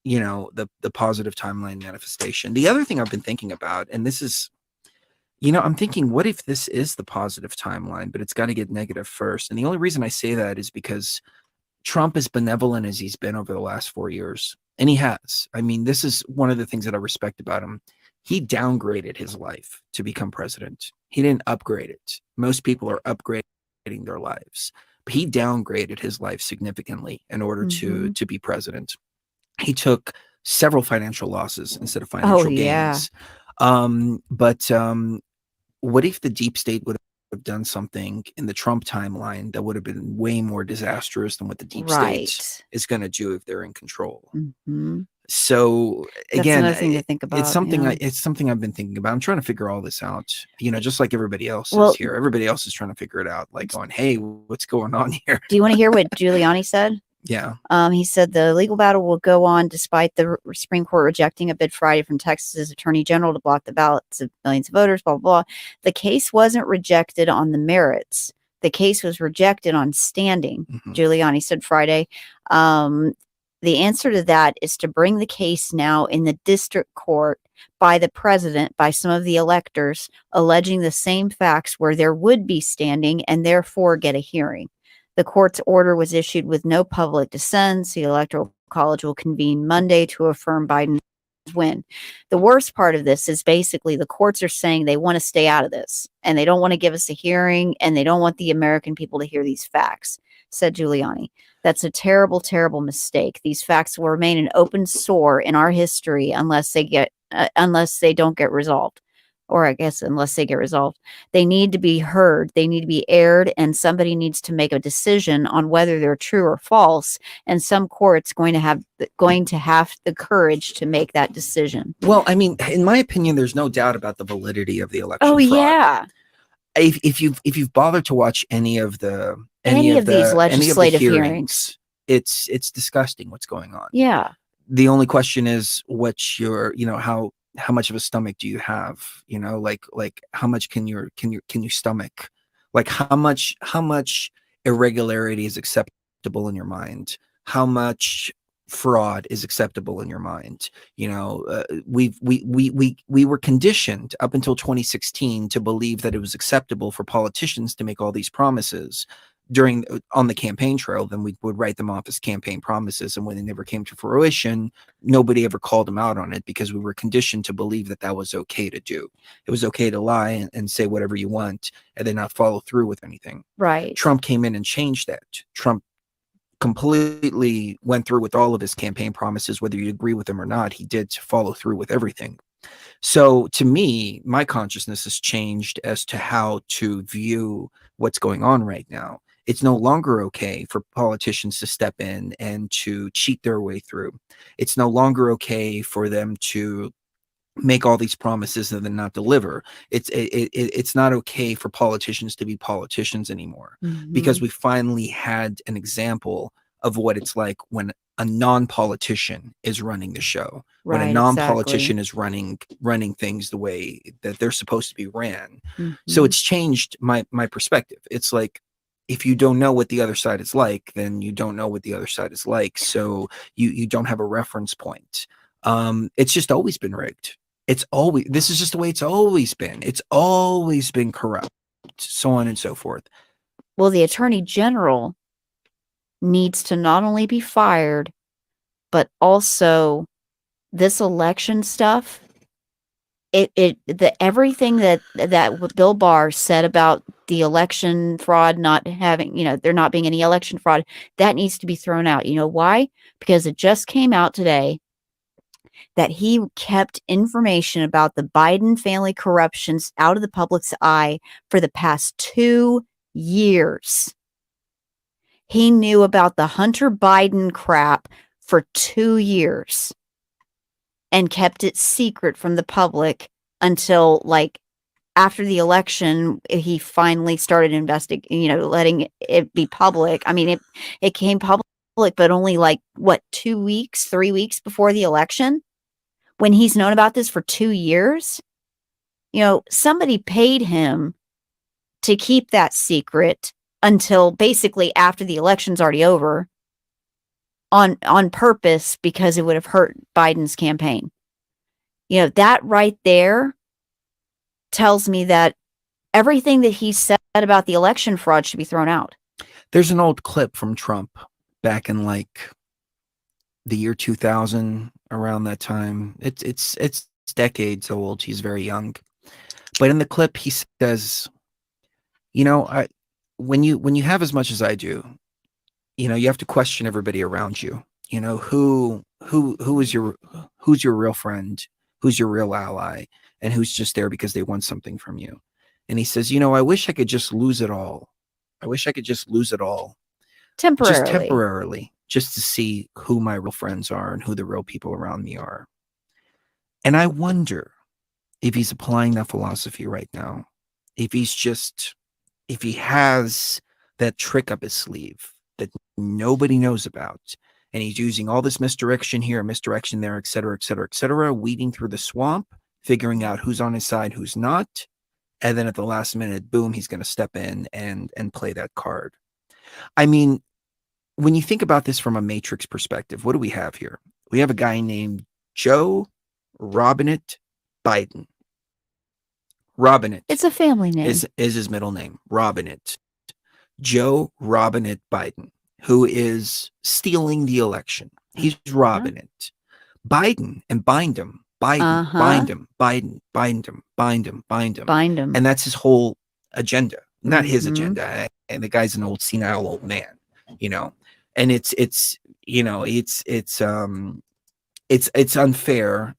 the positive timeline manifestation. The other thing I've been thinking about, and this is, I'm thinking, what if this is the positive timeline, but it's got to get negative first? And the only reason I say that is because Trump, as benevolent as he's been over the last 4 years, and he has. I mean, this is one of the things that I respect about him. He downgraded his life to become president. He didn't upgrade it. Most people are upgrading their lives, but he downgraded his life significantly in order to be president. He took several financial losses instead of financial gains. But what if the deep state would have done something in the Trump timeline that would have been way more disastrous than what the deep state is going to do if they're in control? So again, that's another thing to think about. It's something it's something I've been thinking about. I'm trying to figure all this out, just like everybody else is here. Everybody else is trying to figure it out, like going, hey, what's going on here? Do you want to hear what Giuliani said? Yeah. He said the legal battle will go on despite the Supreme Court rejecting a bid Friday from Texas's Attorney General to block the ballots of millions of voters, blah, blah, blah. The case wasn't rejected on the merits. The case was rejected on standing, Giuliani said Friday. The answer to that is to bring the case now in the district court by the president, by some of the electors, alleging the same facts where there would be standing and therefore get a hearing. The court's order was issued with no public dissent. The Electoral College will convene Monday to affirm Biden's win. The worst part of this is basically the courts are saying they want to stay out of this and they don't want to give us a hearing and they don't want the American people to hear these facts, said Giuliani. That's a terrible, terrible mistake. These facts will remain an open sore in our history unless they don't get resolved. Or I guess unless they get resolved. They need to be heard. They need to be aired, and somebody needs to make a decision on whether they're true or false. And some court's going to have the courage to make that decision. Well, I mean, in my opinion, there's no doubt about the validity of the election. Oh, fraud. yeah. If you've bothered to watch any of these legislative hearings, it's disgusting what's going on. Yeah. The only question is what's your, how much of a stomach do you have? Like how much can you stomach Like how much irregularity is acceptable in your mind? How much fraud is acceptable in your mind? You know, we were conditioned up until 2016 to believe that it was acceptable for politicians to make all these promises on the campaign trail. Then we would write them off as campaign promises, and when they never came to fruition, nobody ever called them out on it, because we were conditioned to believe that that was okay to do. It was okay to lie and say whatever you want and then not follow through with anything. Right. Trump came in and changed that. Trump completely went through with all of his campaign promises, whether you agree with him or not. He did follow through with everything. So to me, my consciousness has changed as to how to view what's going on right now. It's no longer okay for politicians to step in and to cheat their way through. It's no longer okay for them to make all these promises and then not deliver. It's not okay for politicians to be politicians anymore, because we finally had an example of what it's like when a non-politician is running the show, when a Right, non-politician exactly. is running things the way that they're supposed to be ran. So Mhm. it's changed my perspective. It's like, if you don't know what the other side is like, then you don't know what the other side is like. So you don't have a reference point. It's just always been rigged. This is just the way it's always been. It's always been corrupt, so on and so forth. Well, the attorney general needs to not only be fired, but also this election stuff. Everything that Bill Barr said about the election fraud not having, there not being any election fraud, that needs to be thrown out. You know why? Because it just came out today that he kept information about the Biden family corruptions out of the public's eye for the past 2 years. He knew about the Hunter Biden crap for 2 years and kept it secret from the public until, like, after the election, he finally started letting it be public. I mean, it came public, but only like, what, 2 weeks, 3 weeks before the election, when he's known about this for 2 years. Somebody paid him to keep that secret until basically after the election's already over, on purpose, because it would have hurt Biden's campaign. That right there tells me that everything that he said about the election fraud should be thrown out. There's an old clip from Trump back in like the year 2000, around that time. It's decades old. He's very young. But in the clip he says, when you have as much as I do, you have to question everybody around you. Who's your real friend, who's your real ally, and who's just there because they want something from you. And he says, I wish I could just lose it all. I wish I could just lose it all. Just temporarily, just to see who my real friends are and who the real people around me are. And I wonder if he's applying that philosophy right now. If he has that trick up his sleeve that nobody knows about, and he's using all this misdirection here, misdirection there, et cetera, et cetera, et cetera, weeding through the swamp, figuring out who's on his side, who's not. And then at the last minute, boom, he's going to step in and play that card. I mean, when you think about this from a matrix perspective, what do we have here? We have a guy named Joe Robinette Biden. Robinette. It's a family name. Is his middle name. Robinette. Joe Robinette Biden, who is stealing the election. He's robbing it. Biden and bind him. Biden, bind him, Biden, bind him, bind him, bind him. Bind him. And that's his whole agenda. Not his agenda. And the guy's an old senile old man, And it's unfair.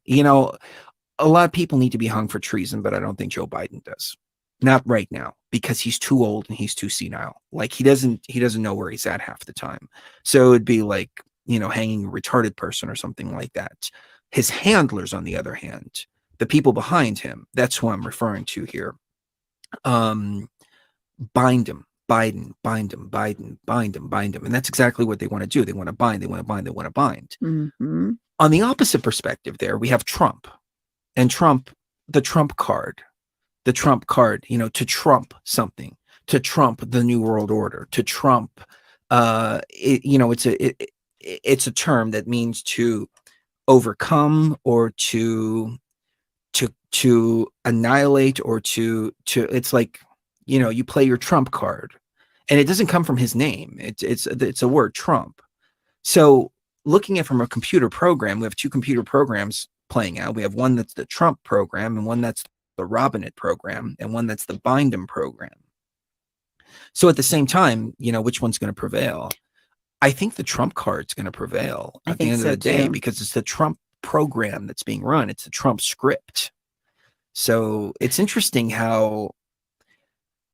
A lot of people need to be hung for treason, but I don't think Joe Biden does. Not right now, because he's too old and he's too senile. Like he doesn't know where he's at half the time. So it'd be like, hanging a retarded person or something like that. His handlers, on the other hand, the people behind him, that's who I'm referring to here. Bind him, Biden, bind him, Biden, bind him, bind him. And that's exactly what they want to do. They want to bind, they want to bind, they want to bind. Mm-hmm. On the opposite perspective there, we have Trump. And Trump, the Trump card, to trump something, to trump the New World Order, to trump, it's a term that means to overcome or to annihilate or to it's like, you play your trump card, and it doesn't come from his name. It's a word, Trump. So looking at from a computer program, we have two computer programs playing out. We have one that's the Trump program and one that's the Robinette program and one that's the Bindem program. So at the same time, which one's going to prevail? I think the Trump card's going to prevail at the end of the day, because it's the Trump program that's being run. It's the Trump script. So it's interesting how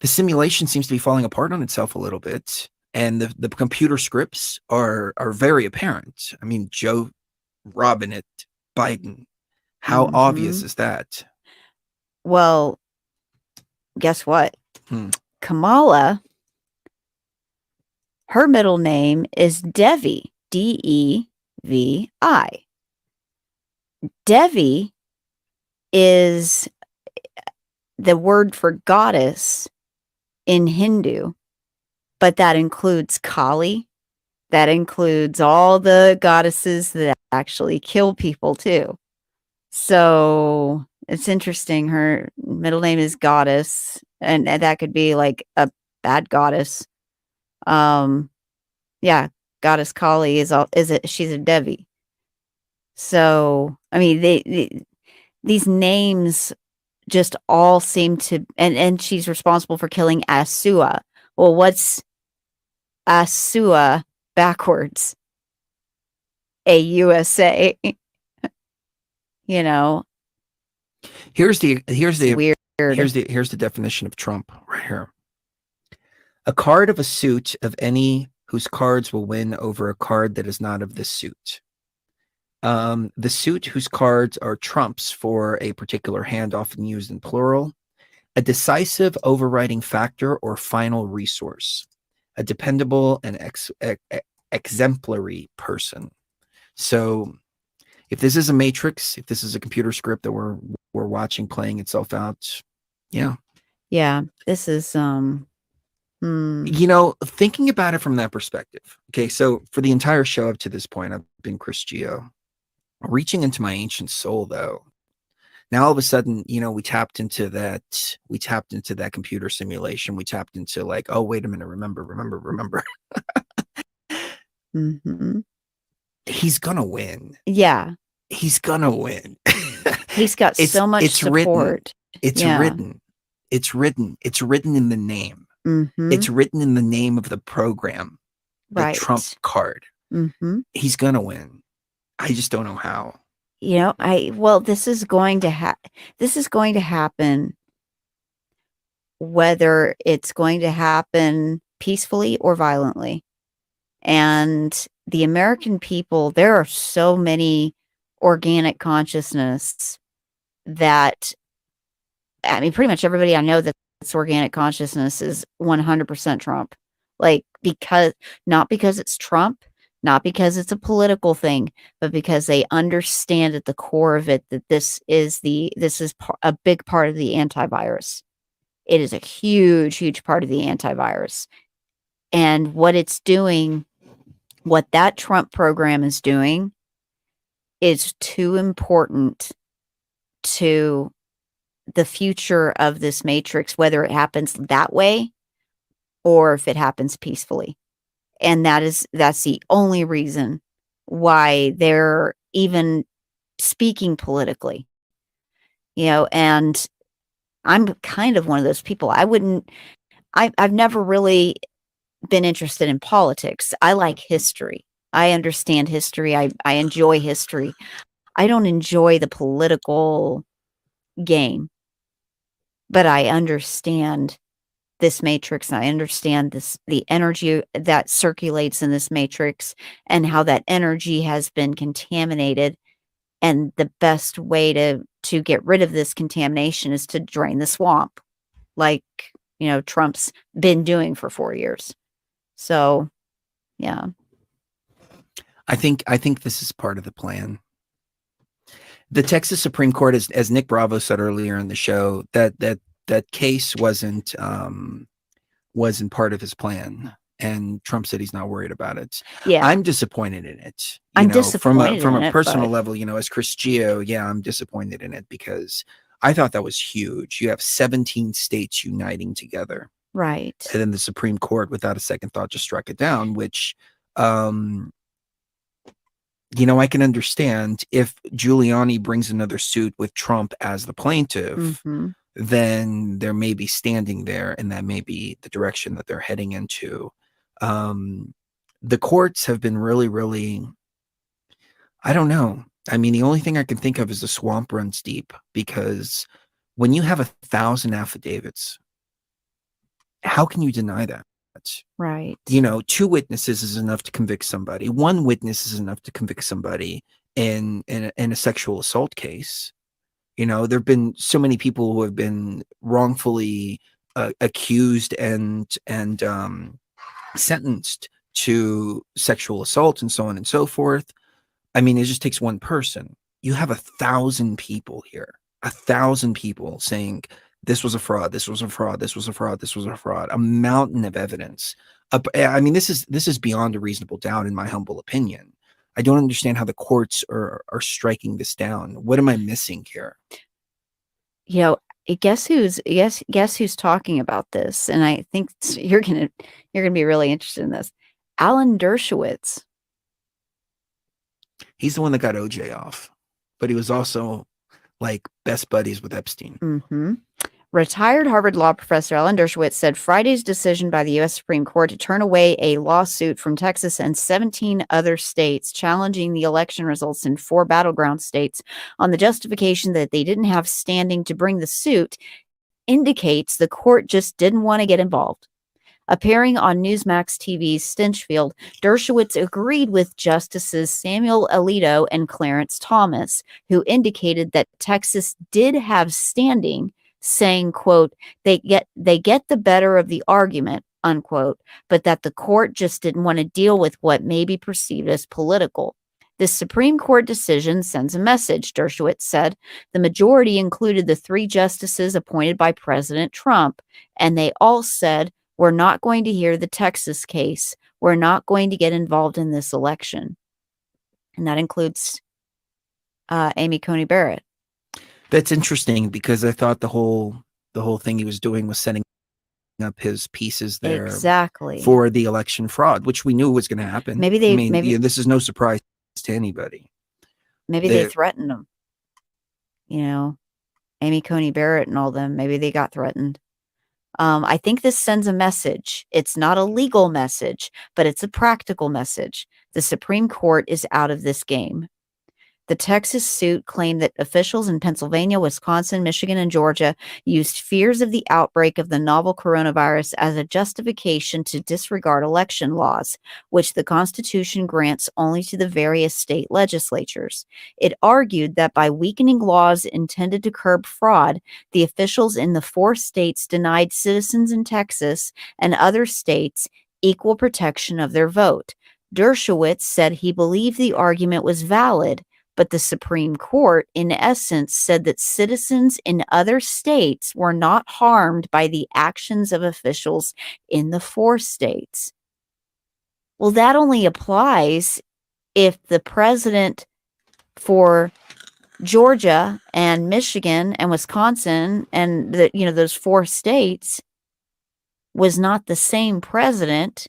the simulation seems to be falling apart on itself a little bit, and the computer scripts are very apparent. I mean, Joe Robinette, Biden, how obvious is that? Well, guess what? Kamala, her middle name is Devi, D-E-V-I. Devi is the word for goddess in Hindu, but that includes Kali. That includes all the goddesses that actually kill people too. So it's interesting. Her middle name is Goddess, and that could be like a bad goddess. Yeah, Goddess Kali she's a Devi. So I mean, these names just all seem to, and she's responsible for killing Asua. Well, what's Asua backwards? AUSA. Here's the weird. Here's the definition of Trump right here. A card of a suit of any whose cards will win over a card that is not of this suit. The suit whose cards are trumps for a particular hand, often used in plural. A decisive overriding factor or final resource. A dependable and exemplary person. So if this is a matrix, if this is a computer script that we're watching playing itself out, yeah, this is thinking about it from that perspective. Okay, so for the entire show up to this point, I've been Chris Geo. Reaching into my ancient soul, though, now all of a sudden, we tapped into that computer simulation. We tapped into like, oh, wait a minute, remember. He's gonna win. Yeah, he's gonna win. He's got so much support. It's written in the name. It's written in the name of the program, the Trump card. He's gonna win. I just don't know how. This is going to happen, whether it's going to happen peacefully or violently. And the American people, there are so many organic consciousness that, I mean, pretty much everybody I know that's organic consciousness is 100% Trump. Like, not because it's Trump, not because it's a political thing, but because they understand at the core of it that this is a big part of the antivirus. It is a huge, huge part of the antivirus. And what it's doing, what that Trump program is doing, is too important to the future of this matrix, whether it happens that way or if it happens peacefully. And that's the only reason why they're even speaking politically. And I'm kind of one of those people. I've never really been interested in politics. I like history. I understand history. I enjoy history. I don't enjoy the political game, but I understand this matrix. I understand the energy that circulates in this matrix and how that energy has been contaminated. And the best way to get rid of this contamination is to drain the swamp, like, Trump's been doing for 4 years. So, yeah. I think this is part of the plan. The Texas Supreme Court, as Nick Bravo said earlier in the show, that case wasn't wasn't part of his plan. And Trump said he's not worried about it. Yeah. I'm disappointed in it. I'm know, disappointed from in a it, personal but- level, as Chris Geo, yeah, I'm disappointed in it because I thought that was huge. You have 17 states uniting together. Right. And then the Supreme Court, without a second thought, just struck it down, which, I can understand if Giuliani brings another suit with Trump as the plaintiff, Mhm. then there may be standing there, and that may be the direction that they're heading into. The courts have been really, really, I don't know. I mean, the only thing I can think of is the swamp runs deep, because when you have 1,000 affidavits, how can you deny that? Right. 2 witnesses is enough to convict somebody. 1 witness is enough to convict somebody in a sexual assault case. There've been so many people who have been wrongfully accused and sentenced to sexual assault and so on and so forth. I mean, it just takes 1 person. You have 1,000 people here, 1,000 people saying this was a fraud, this was a fraud, this was a fraud, this was a fraud. A mountain of evidence. I mean, this is beyond a reasonable doubt, in my humble opinion. I don't understand how the courts are striking this down. What am I missing here? Guess who's talking about this? And I think you're gonna be really interested in this. Alan Dershowitz. He's the one that got OJ off, but he was also like best buddies with Epstein. Mm-hmm. Retired Harvard law professor Alan Dershowitz said Friday's decision by the U.S. Supreme Court to turn away a lawsuit from Texas and 17 other states challenging the election results in 4 battleground states on the justification that they didn't have standing to bring the suit indicates the court just didn't want to get involved. Appearing on Newsmax TV's Stinchfield, Dershowitz agreed with Justices Samuel Alito and Clarence Thomas, who indicated that Texas did have standing, saying, quote, they get the better of the argument, unquote, but that the court just didn't want to deal with what may be perceived as political. This Supreme Court decision sends a message, Dershowitz said. The majority included the 3 justices appointed by President Trump, and they all said, we're not going to hear the Texas case. We're not going to get involved in this election. And that includes Amy Coney Barrett. That's interesting, because I thought the whole thing he was doing was setting up his pieces there exactly for the election fraud, which we knew was going to happen. Maybe this is no surprise to anybody. Maybe they threatened him. Amy Coney Barrett and all them. Maybe they got threatened. I think this sends a message. It's not a legal message, but it's a practical message. The Supreme Court is out of this game. The Texas suit claimed that officials in Pennsylvania, Wisconsin, Michigan, and Georgia used fears of the outbreak of the novel coronavirus as a justification to disregard election laws, which the Constitution grants only to the various state legislatures. It argued that by weakening laws intended to curb fraud, the officials in the 4 states denied citizens in Texas and other states equal protection of their vote. Dershowitz said he believed the argument was valid, but the Supreme Court, in essence, said that citizens in other states were not harmed by the actions of officials in the 4 states. Well, that only applies if the president for Georgia and Michigan and Wisconsin and those 4 states was not the same president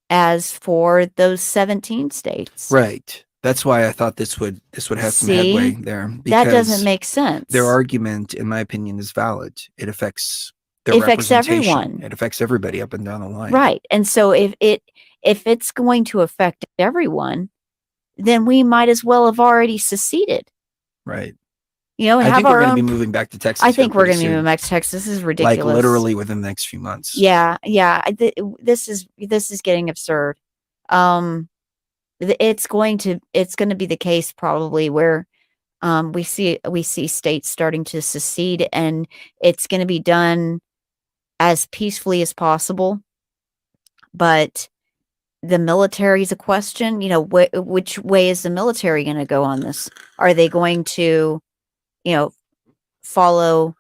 as for those 17 states. Right. That's why I thought this would have some headway there. That doesn't make sense. Their argument, in my opinion, is valid. It affects their representation. Everyone. It affects everybody up and down the line. Right. And so if it's going to affect everyone, then we might as well have already seceded. Right. And I have think we're our going own. to be moving back to Texas. I think we're going to be moving back to Texas. This is ridiculous. Like literally within the next few months. Yeah. This is getting absurd. It's going to be the case probably where we see states starting to secede, and it's going to be done as peacefully as possible. But the military is a question. Which way is the military going to go on this? Are they going to follow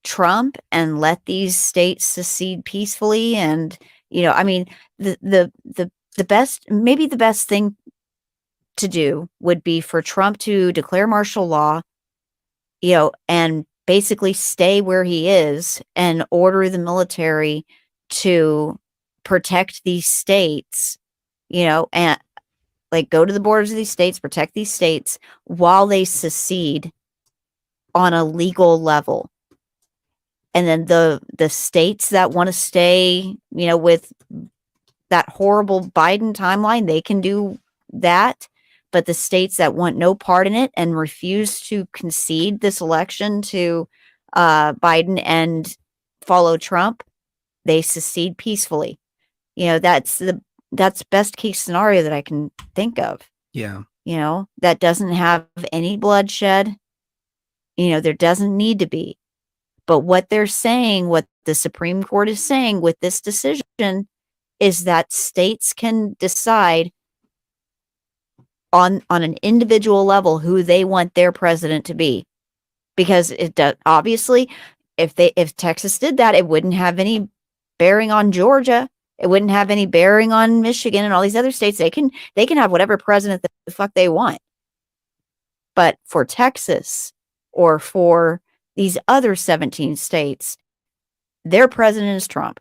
Trump and let these states secede peacefully. And, I mean, the best, maybe the best thing to do would be for Trump to declare martial law, and basically stay where he is and order the military to protect these states, and like go to the borders of these states, protect these states while they secede on a legal level. And then the states that want to stay, with that horrible Biden timeline, they can do that. But the states that want no part in it and refuse to concede this election to Biden and follow Trump, they secede peacefully. That's best case scenario that I can think of. Yeah. That doesn't have any bloodshed. There doesn't need to be. But what they're saying, what the Supreme Court is saying with this decision is that states can decide on an individual level who they want their president to be. Because it does, obviously, if Texas did that, it wouldn't have any bearing on Georgia. It wouldn't have any bearing on Michigan and all these other states. They can have whatever president the fuck they want. But for Texas or for these other 17 states, their president is Trump.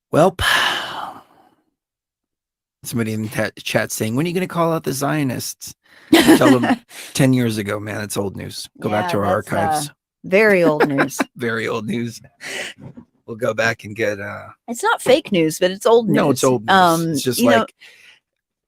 Well, somebody in the chat saying, when are you going to call out the Zionists? Tell them 10 years ago, man, it's old news. Go back to our archives. Very old news. Very old news. We'll go back and get it's not fake news, but it's old news. No, it's old news. It's just like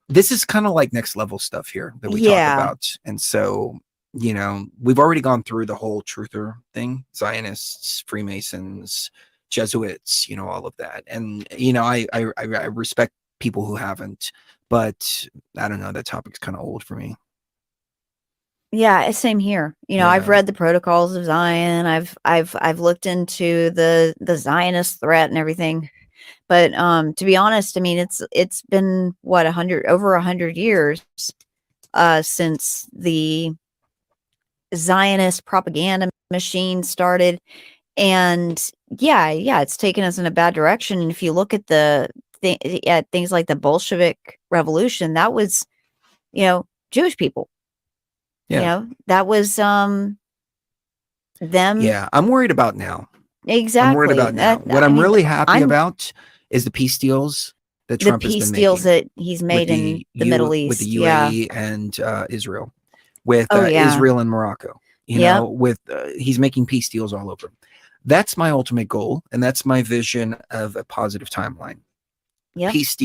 this is kind of like next level stuff here that we talk about. And so, we've already gone through the whole truther thing, Zionists, Freemasons, Jesuits, all of that. And, I respect people who haven't, but I don't know, that topic's kind of old for me. Yeah, same here. I've read the Protocols of Zion. I've looked into the Zionist threat and everything. But to be honest, I mean, it's been what over 100 years since the Zionist propaganda machine started, and it's taken us in a bad direction. And if you look at things like the Bolshevik Revolution, that was, Jewish people. That was them. Yeah, I'm worried about now. Exactly. I'm worried about now. What I'm really happy about is the peace deals that Trump has been making. The peace deals that he's made in the Middle East. With the UAE and Israel. With Israel and Morocco. He's making peace deals all over. That's my ultimate goal. And that's my vision of a positive timeline. Peace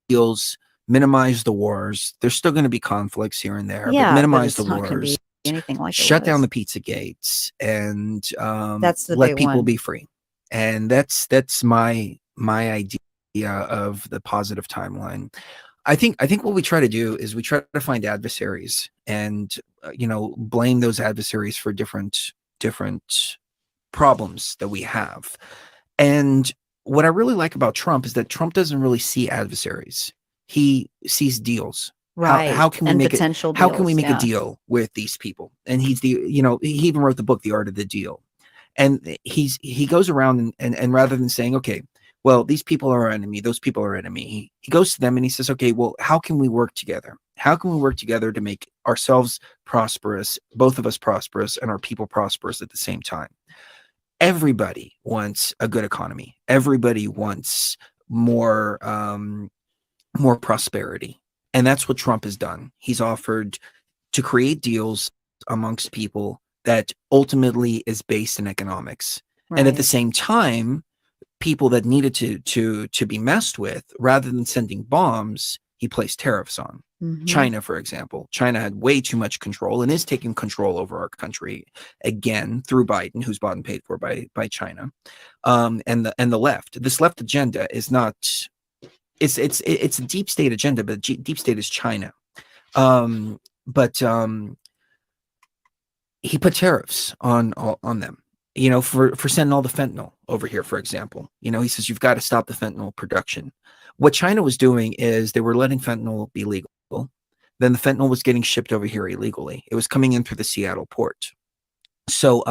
deals, minimize the wars. There's still going to be conflicts here and there, but minimize the wars. Anything like shut down the pizza gates and that's let people be free. And that's my idea of the positive timeline. I think what we try to do is we try to find adversaries and blame those adversaries for different problems that we have. And what I really like about Trump is that Trump doesn't really see adversaries. He sees deals. Right. How can we make potential how can we deals, make a deal with these people? And he's he even wrote the book, The Art of the Deal. And he goes around and rather than saying, okay, well, these people are our enemy, those people are our enemy, he goes to them and he says, okay, well, how can we work together? How can we work together to make ourselves prosperous, both of us prosperous, and our people prosperous at the same time? Everybody wants a good economy. Everybody wants more prosperity. And that's what Trump has done. He's offered to create deals amongst people that ultimately is based in economics. Right. And at the same time, people that needed to be messed with, rather than sending bombs, he placed tariffs on. Mm-hmm. China, for example. China had way too much control and is taking control over our country again through Biden, who's bought and paid for by China. And the left. This left agenda is not... It's a deep state agenda, but deep state is China. But he put tariffs on them, for sending all the fentanyl over here, for example. He says, you've got to stop the fentanyl production. What China was doing is they were letting fentanyl be legal. then the fentanyl was getting shipped over here illegally. It was coming in through the Seattle port. So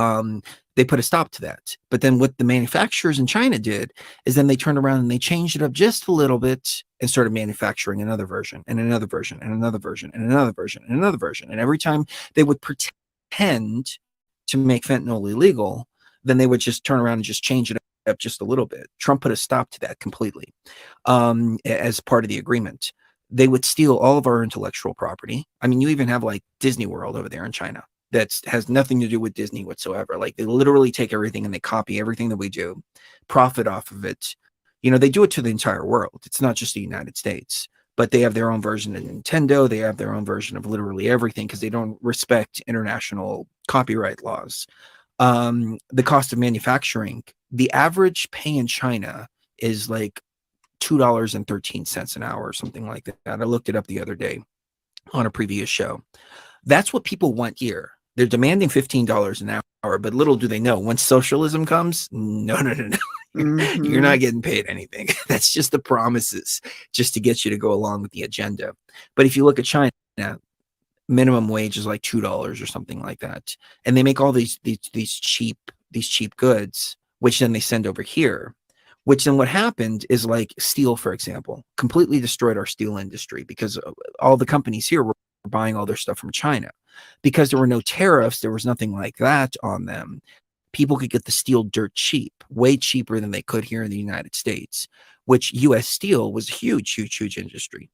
they put a stop to that. But then what the manufacturers in China did is then they turned around and they changed it up just a little bit and started manufacturing another version and another version and another version and another version and another version. And every time they would pretend to make fentanyl illegal, then they would just turn around and just change it up just a little bit. Trump put a stop to that completely as part of the agreement. They would steal all of our intellectual property. I mean, you even have like Disney World over there in China. That has nothing to do with Disney whatsoever. Like they literally take everything and they copy everything that we do, profit off of it. You know, they do it to the entire world. It's not just the United States, but they have their own version of Nintendo. They have their own version of literally everything because they don't respect international copyright laws. The cost of manufacturing, the average pay in China is like $2.13 an hour or something like that. I looked it up the other day on a previous show. That's what people want here. They're demanding $15 an hour, but little do they know, once socialism comes, no. You're not getting paid anything. That's just the promises, just to get you to go along with the agenda. But if you look at China, minimum wage is like $2 or something like that, and they make all these cheap goods, which then they send over here. Which then what happened is like steel, for example, completely destroyed our steel industry because all the companies here were buying all their stuff from China. Because there were no tariffs, there was nothing like that on them. People could get the steel dirt cheap, way cheaper than they could here in the United States, which US Steel was a huge industry.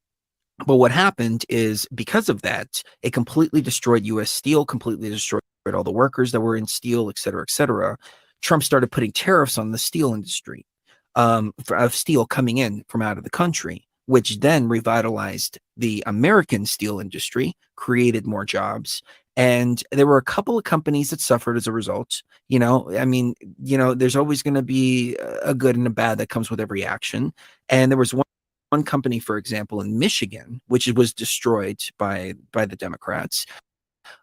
But what happened is because of that, it completely destroyed US Steel, completely destroyed all the workers that were in steel, et cetera, et cetera. Trump started putting tariffs on the steel industry of steel coming in from out of the country, which then revitalized the American steel industry, created more jobs. And there were a couple of companies that suffered as a result. You know, I mean, you know, there's always going to be a good and a bad that comes with every action. And there was one company, for example, in Michigan, which was destroyed by the Democrats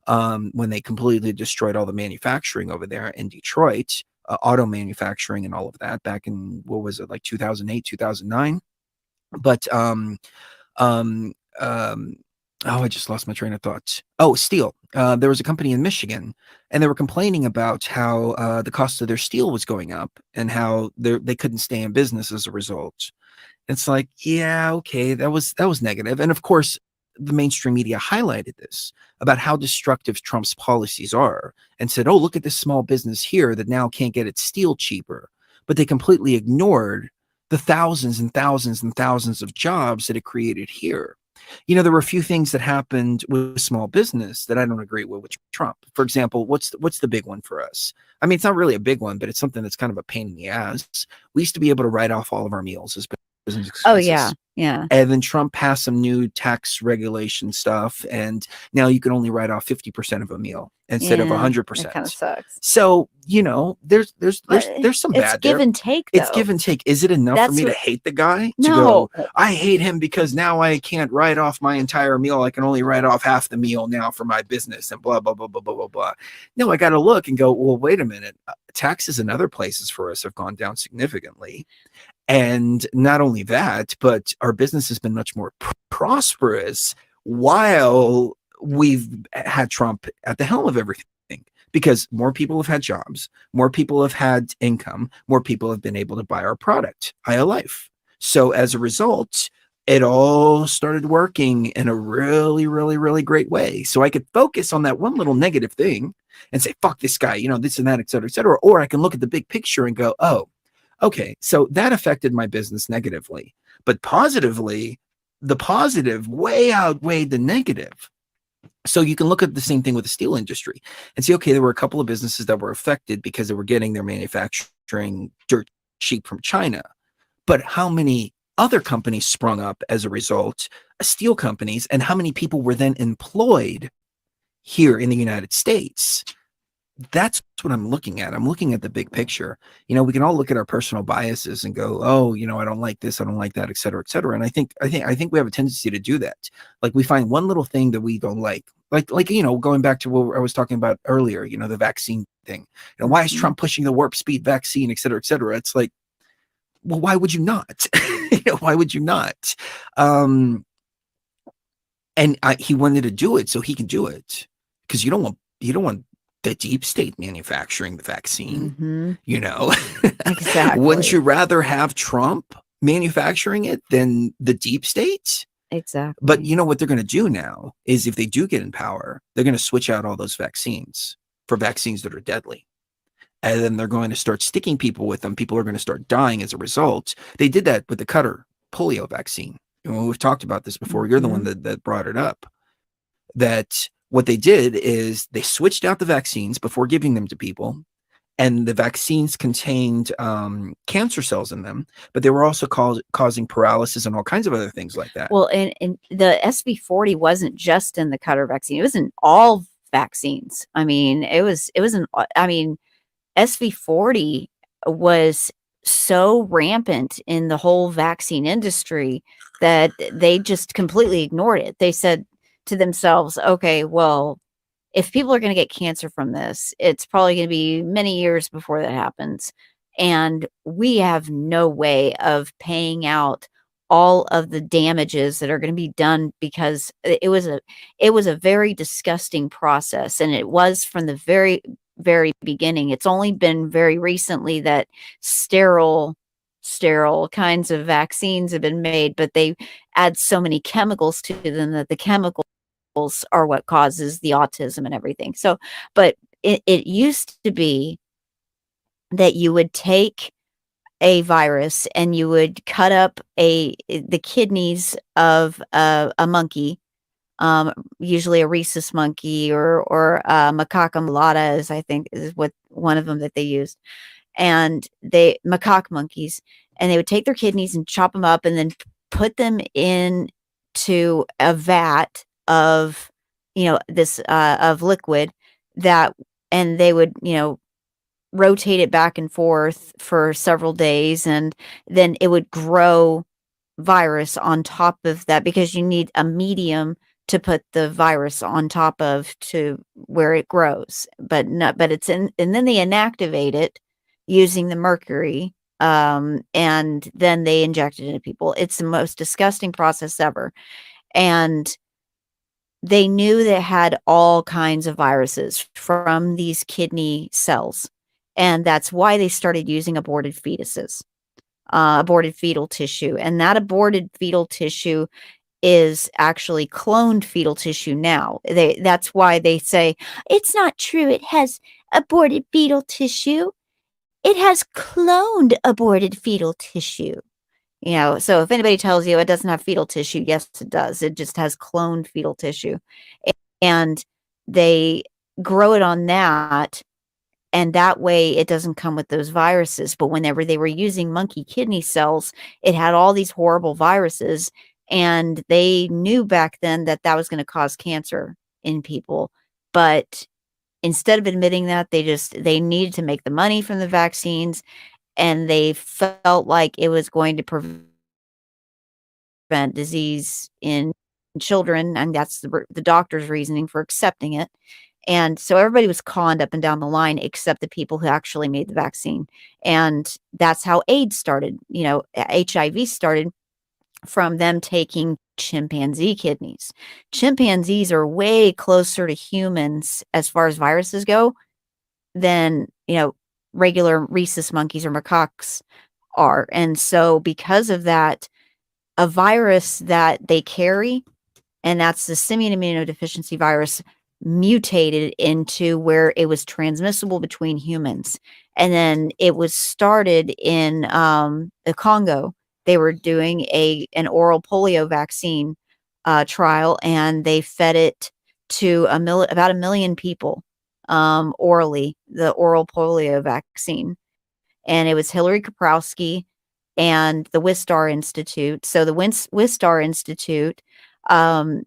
when they completely destroyed all the manufacturing over there in Detroit, auto manufacturing and all of that back in, what was it, like 2008, 2009. But I just lost my train of thought. Oh, steel. There was a company in Michigan, and they were complaining about how the cost of their steel was going up and how they couldn't stay in business as a result. It's like, yeah, okay, that was negative. And of course, the mainstream media highlighted this about how destructive Trump's policies are and said, oh, look at this small business here that now can't get its steel cheaper. But they completely ignored the thousands and thousands and thousands of jobs that it created here. You know, there were a few things that happened with small business that I don't agree with Trump. For example, what's the big one for us? I mean, it's not really a big one, but it's something that's kind of a pain in the ass. We used to be able to write off all of our meals as business expenses. Oh, yeah. Yeah. And then Trump passed some new tax regulation stuff, and now you can only write off 50% of a meal instead of 100%. That kind of sucks. So, you know, there's some bad. It's give and take, though. It's give and take. Is it enough for me to hate the guy? To No. go, I hate him because now I can't write off my entire meal. I can only write off half the meal now for my business and blah, blah, blah, blah, blah, blah, blah. No, I got to look and go, well, wait a minute. Taxes in other places for us have gone down significantly. And not only that, but our business has been much more prosperous while we've had Trump at the helm of everything, because more people have had jobs, more people have had income, more people have been able to buy our product, Higher Life. So as a result, it all started working in a really, really, really great way. So I could focus on that one little negative thing and say, fuck this guy, you know, this and that, et cetera, et cetera. Or I can look at the big picture and go, oh, okay, so that affected my business negatively, but positively, the positive way outweighed the negative. So you can look at the same thing with the steel industry and see, okay, there were a couple of businesses that were affected because they were getting their manufacturing dirt cheap from China. But how many other companies sprung up as a result, steel companies, and how many people were then employed here in the United States? That's what I'm looking at. I'm looking at the big picture. You know, we can all look at our personal biases and go, oh, you know, I don't like this, I don't like that, et cetera, et cetera. And I think we have a tendency to do that. Like we find one little thing that we don't like, you know, going back to what I was talking about earlier, you know, the vaccine thing. You know, why is Trump pushing the warp speed vaccine, et cetera, et cetera? It's like, well, why would you not? You know, why would you not? And he wanted to do it so he can do it, because you don't want the deep state manufacturing the vaccine. Mhm. You know, Exactly. wouldn't you rather have Trump manufacturing it than the deep state? Exactly. But you know what they're going to do now is, if they do get in power, they're going to switch out all those vaccines for vaccines that are deadly. And then they're going to start sticking people with them. People are going to start dying as a result. They did that with the Qatar polio vaccine. You know, we've talked about this before. You're the one that brought it up. That what they did is they switched out the vaccines before giving them to people. And the vaccines contained cancer cells in them, but they were also causing paralysis and all kinds of other things like that. Well, and the SV40 wasn't just in the Qatar vaccine; it was in all vaccines. I mean, it was in. I mean, SV40 was so rampant in the whole vaccine industry that they just completely ignored it. They said to themselves, "Okay, well, if people are going to get cancer from this, it's probably going to be many years before that happens. And we have no way of paying out all of the damages that are going to be done, because it was a very disgusting process. And it was from the very beginning. It's only been very recently that sterile kinds of vaccines have been made, but they add so many chemicals to them that the chemicals are what causes the autism and everything. So, but it used to be that you would take a virus and you would cut up the kidneys of a monkey, usually a rhesus monkey or macaca mulata, is I think is what one of them that they used, and they macaque monkeys, and they would take their kidneys and chop them up and then put them into a vat of this of liquid that, and they would rotate it back and forth for several days, and then it would grow virus on top of that, because you need a medium to put the virus on top of to where it grows, but it's in, and then they inactivate it using the mercury, and then they inject it into people. It's the most disgusting process ever. And they knew they had all kinds of viruses from these kidney cells. And that's why they started using aborted fetuses, aborted fetal tissue. And that aborted fetal tissue is actually cloned fetal tissue now. That's why they say, it's not true, it has aborted fetal tissue. It has cloned aborted fetal tissue. So if anybody tells you it doesn't have fetal tissue, yes, it does. It just has cloned fetal tissue. And they grow it on that, and that way it doesn't come with those viruses. But whenever they were using monkey kidney cells, it had all these horrible viruses, and they knew back then that that was going to cause cancer in people. But instead of admitting that, they needed to make the money from the vaccines, and they felt like it was going to prevent disease in children, and that's the doctor's reasoning for accepting it. And so everybody was conned up and down the line except the people who actually made the vaccine. And that's how AIDS started. HIV started from them taking chimpanzee kidneys. Chimpanzees are way closer to humans as far as viruses go than regular rhesus monkeys or macaques are. And so because of that, a virus that they carry, and that's the simian immunodeficiency virus, mutated into where it was transmissible between humans. And then it was started in the Congo. They were doing an oral polio vaccine trial, and they fed it to about 1 million people orally, the oral polio vaccine. And it was Hillary Kaprowski and the Wistar Institute. So the Wistar Institute, when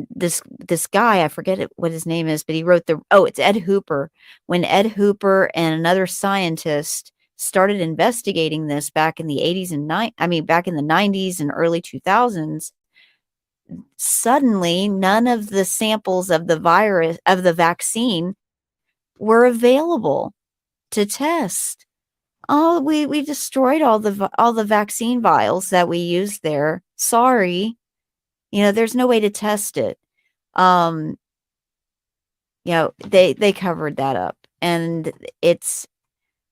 this guy, I forget what his name is, but he wrote it's Ed Hooper. When Ed Hooper and another scientist started investigating this back in the 80s and back in the 90s and early 2000s, suddenly none of the samples of the vaccine were available to test. We destroyed all the vaccine vials that we used there. Sorry, There's no way to test it. Um, they covered that up, and it's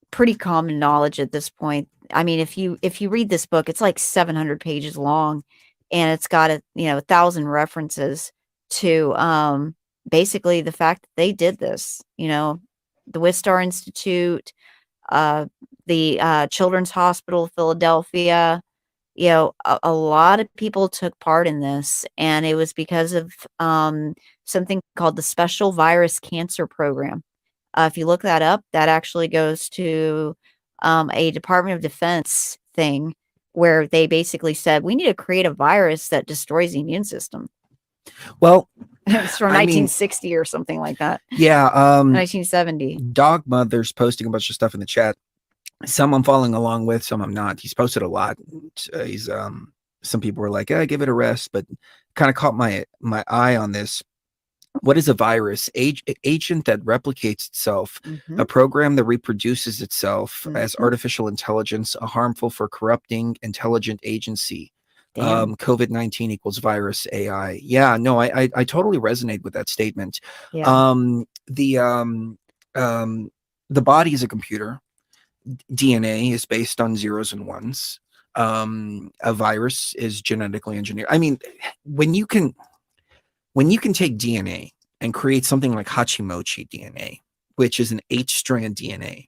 pretty common knowledge at this point. I mean, if you read this book, it's like 700 pages long, and it's got 1,000 references to basically the fact that they did this. The Wistar Institute, the Children's Hospital of Philadelphia. A lot of people took part in this, and it was because of something called the Special Virus Cancer Program. If you look that up, that actually goes to a Department of Defense thing where they basically said, we need to create a virus that destroys the immune system. Well, it's from I mean, 1960 or something like that. Yeah. 1970. Dog Mother's posting a bunch of stuff in the chat. Some I'm following along with, some I'm not. He's posted a lot. He's some people were like, give it a rest, but kind of caught my eye on this. What is a virus? Agent that replicates itself, a program that reproduces itself as artificial intelligence, a harmful for corrupting intelligent agency. COVID-19 equals virus AI. Yeah, no, I totally resonate with that statement. Yeah. The body is a computer. DNA is based on zeros and ones. A virus is genetically engineered. I mean, when you can take DNA and create something like Hachimochi DNA, which is an 8-strand DNA,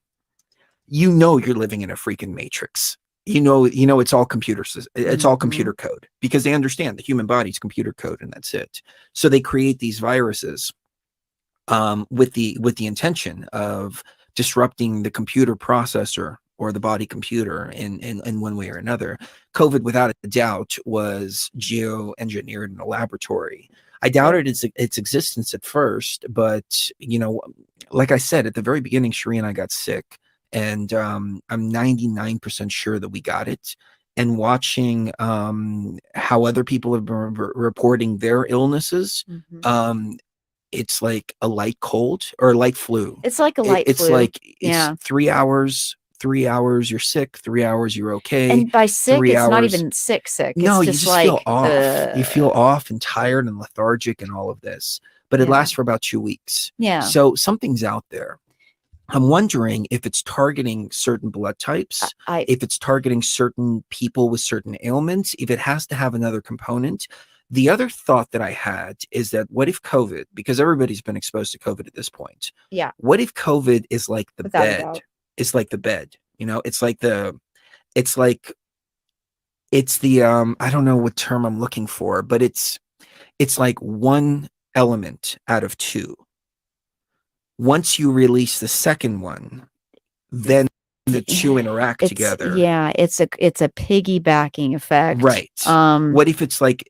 you're living in a freaking matrix. It's all computers. It's all computer code, because they understand the human body's computer code, and that's it. So they create these viruses with the intention of disrupting the computer processor or the body computer in one way or another. COVID, without a doubt, was geoengineered in a laboratory. I doubted its existence at first, but like I said at the very beginning, Sheree and I got sick, and I'm 99% sure that we got it. And watching how other people have been reporting their illnesses, it's like a light cold or a light flu. It's like a light It's flu. like Yeah. 3 hours. 3 hours you're sick. 3 hours you're okay. And by sick, 3 it's not hours even sick. It's No, you just just feel like off. You feel off and tired and lethargic and all of this. But it Yeah. lasts for about 2 weeks. Yeah. So something's out there. I'm wondering if it's targeting certain blood types, if it's targeting certain people with certain ailments, if it has to have another component. The other thought that I had is that what if COVID, because everybody's been exposed to COVID at this point. Yeah. What if COVID is like the Without a bed? doubt. It's like the bed, it's the I don't know what term I'm looking for, but it's like one element out of two. Once you release the second one, then the two interact together. Yeah, it's a piggybacking effect. Right. What if it's like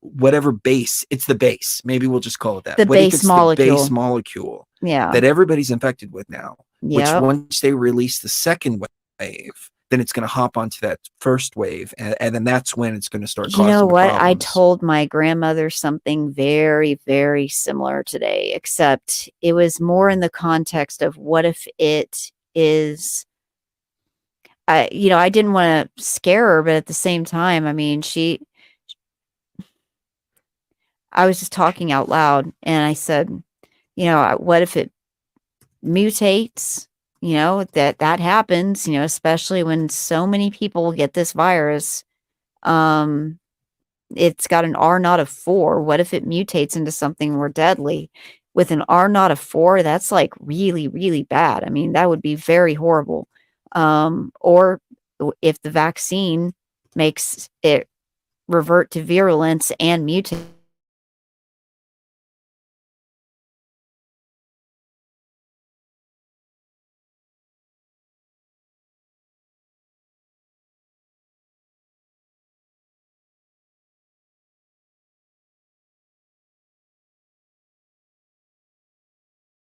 whatever base? It's the base. Maybe we'll just call it that. The What if base it's the molecule. base molecule Yeah. that everybody's infected with now? Which Yep. once they release the second wave, then it's going to hop onto that first wave, and then that's when it's going to start causing You know what? I problems. told my grandmother something very, very similar today, except it was more in the context of what if it is. I didn't want to scare her, but at the same time, I mean, I was just talking out loud, and I said, what if it mutates? That happens, especially when so many people get this virus. It's got an R naught of 4. What if it mutates into something more deadly? With an R naught of 4, that's like really, really bad. I mean, that would be very horrible. Or if the vaccine makes it revert to virulence and mutate.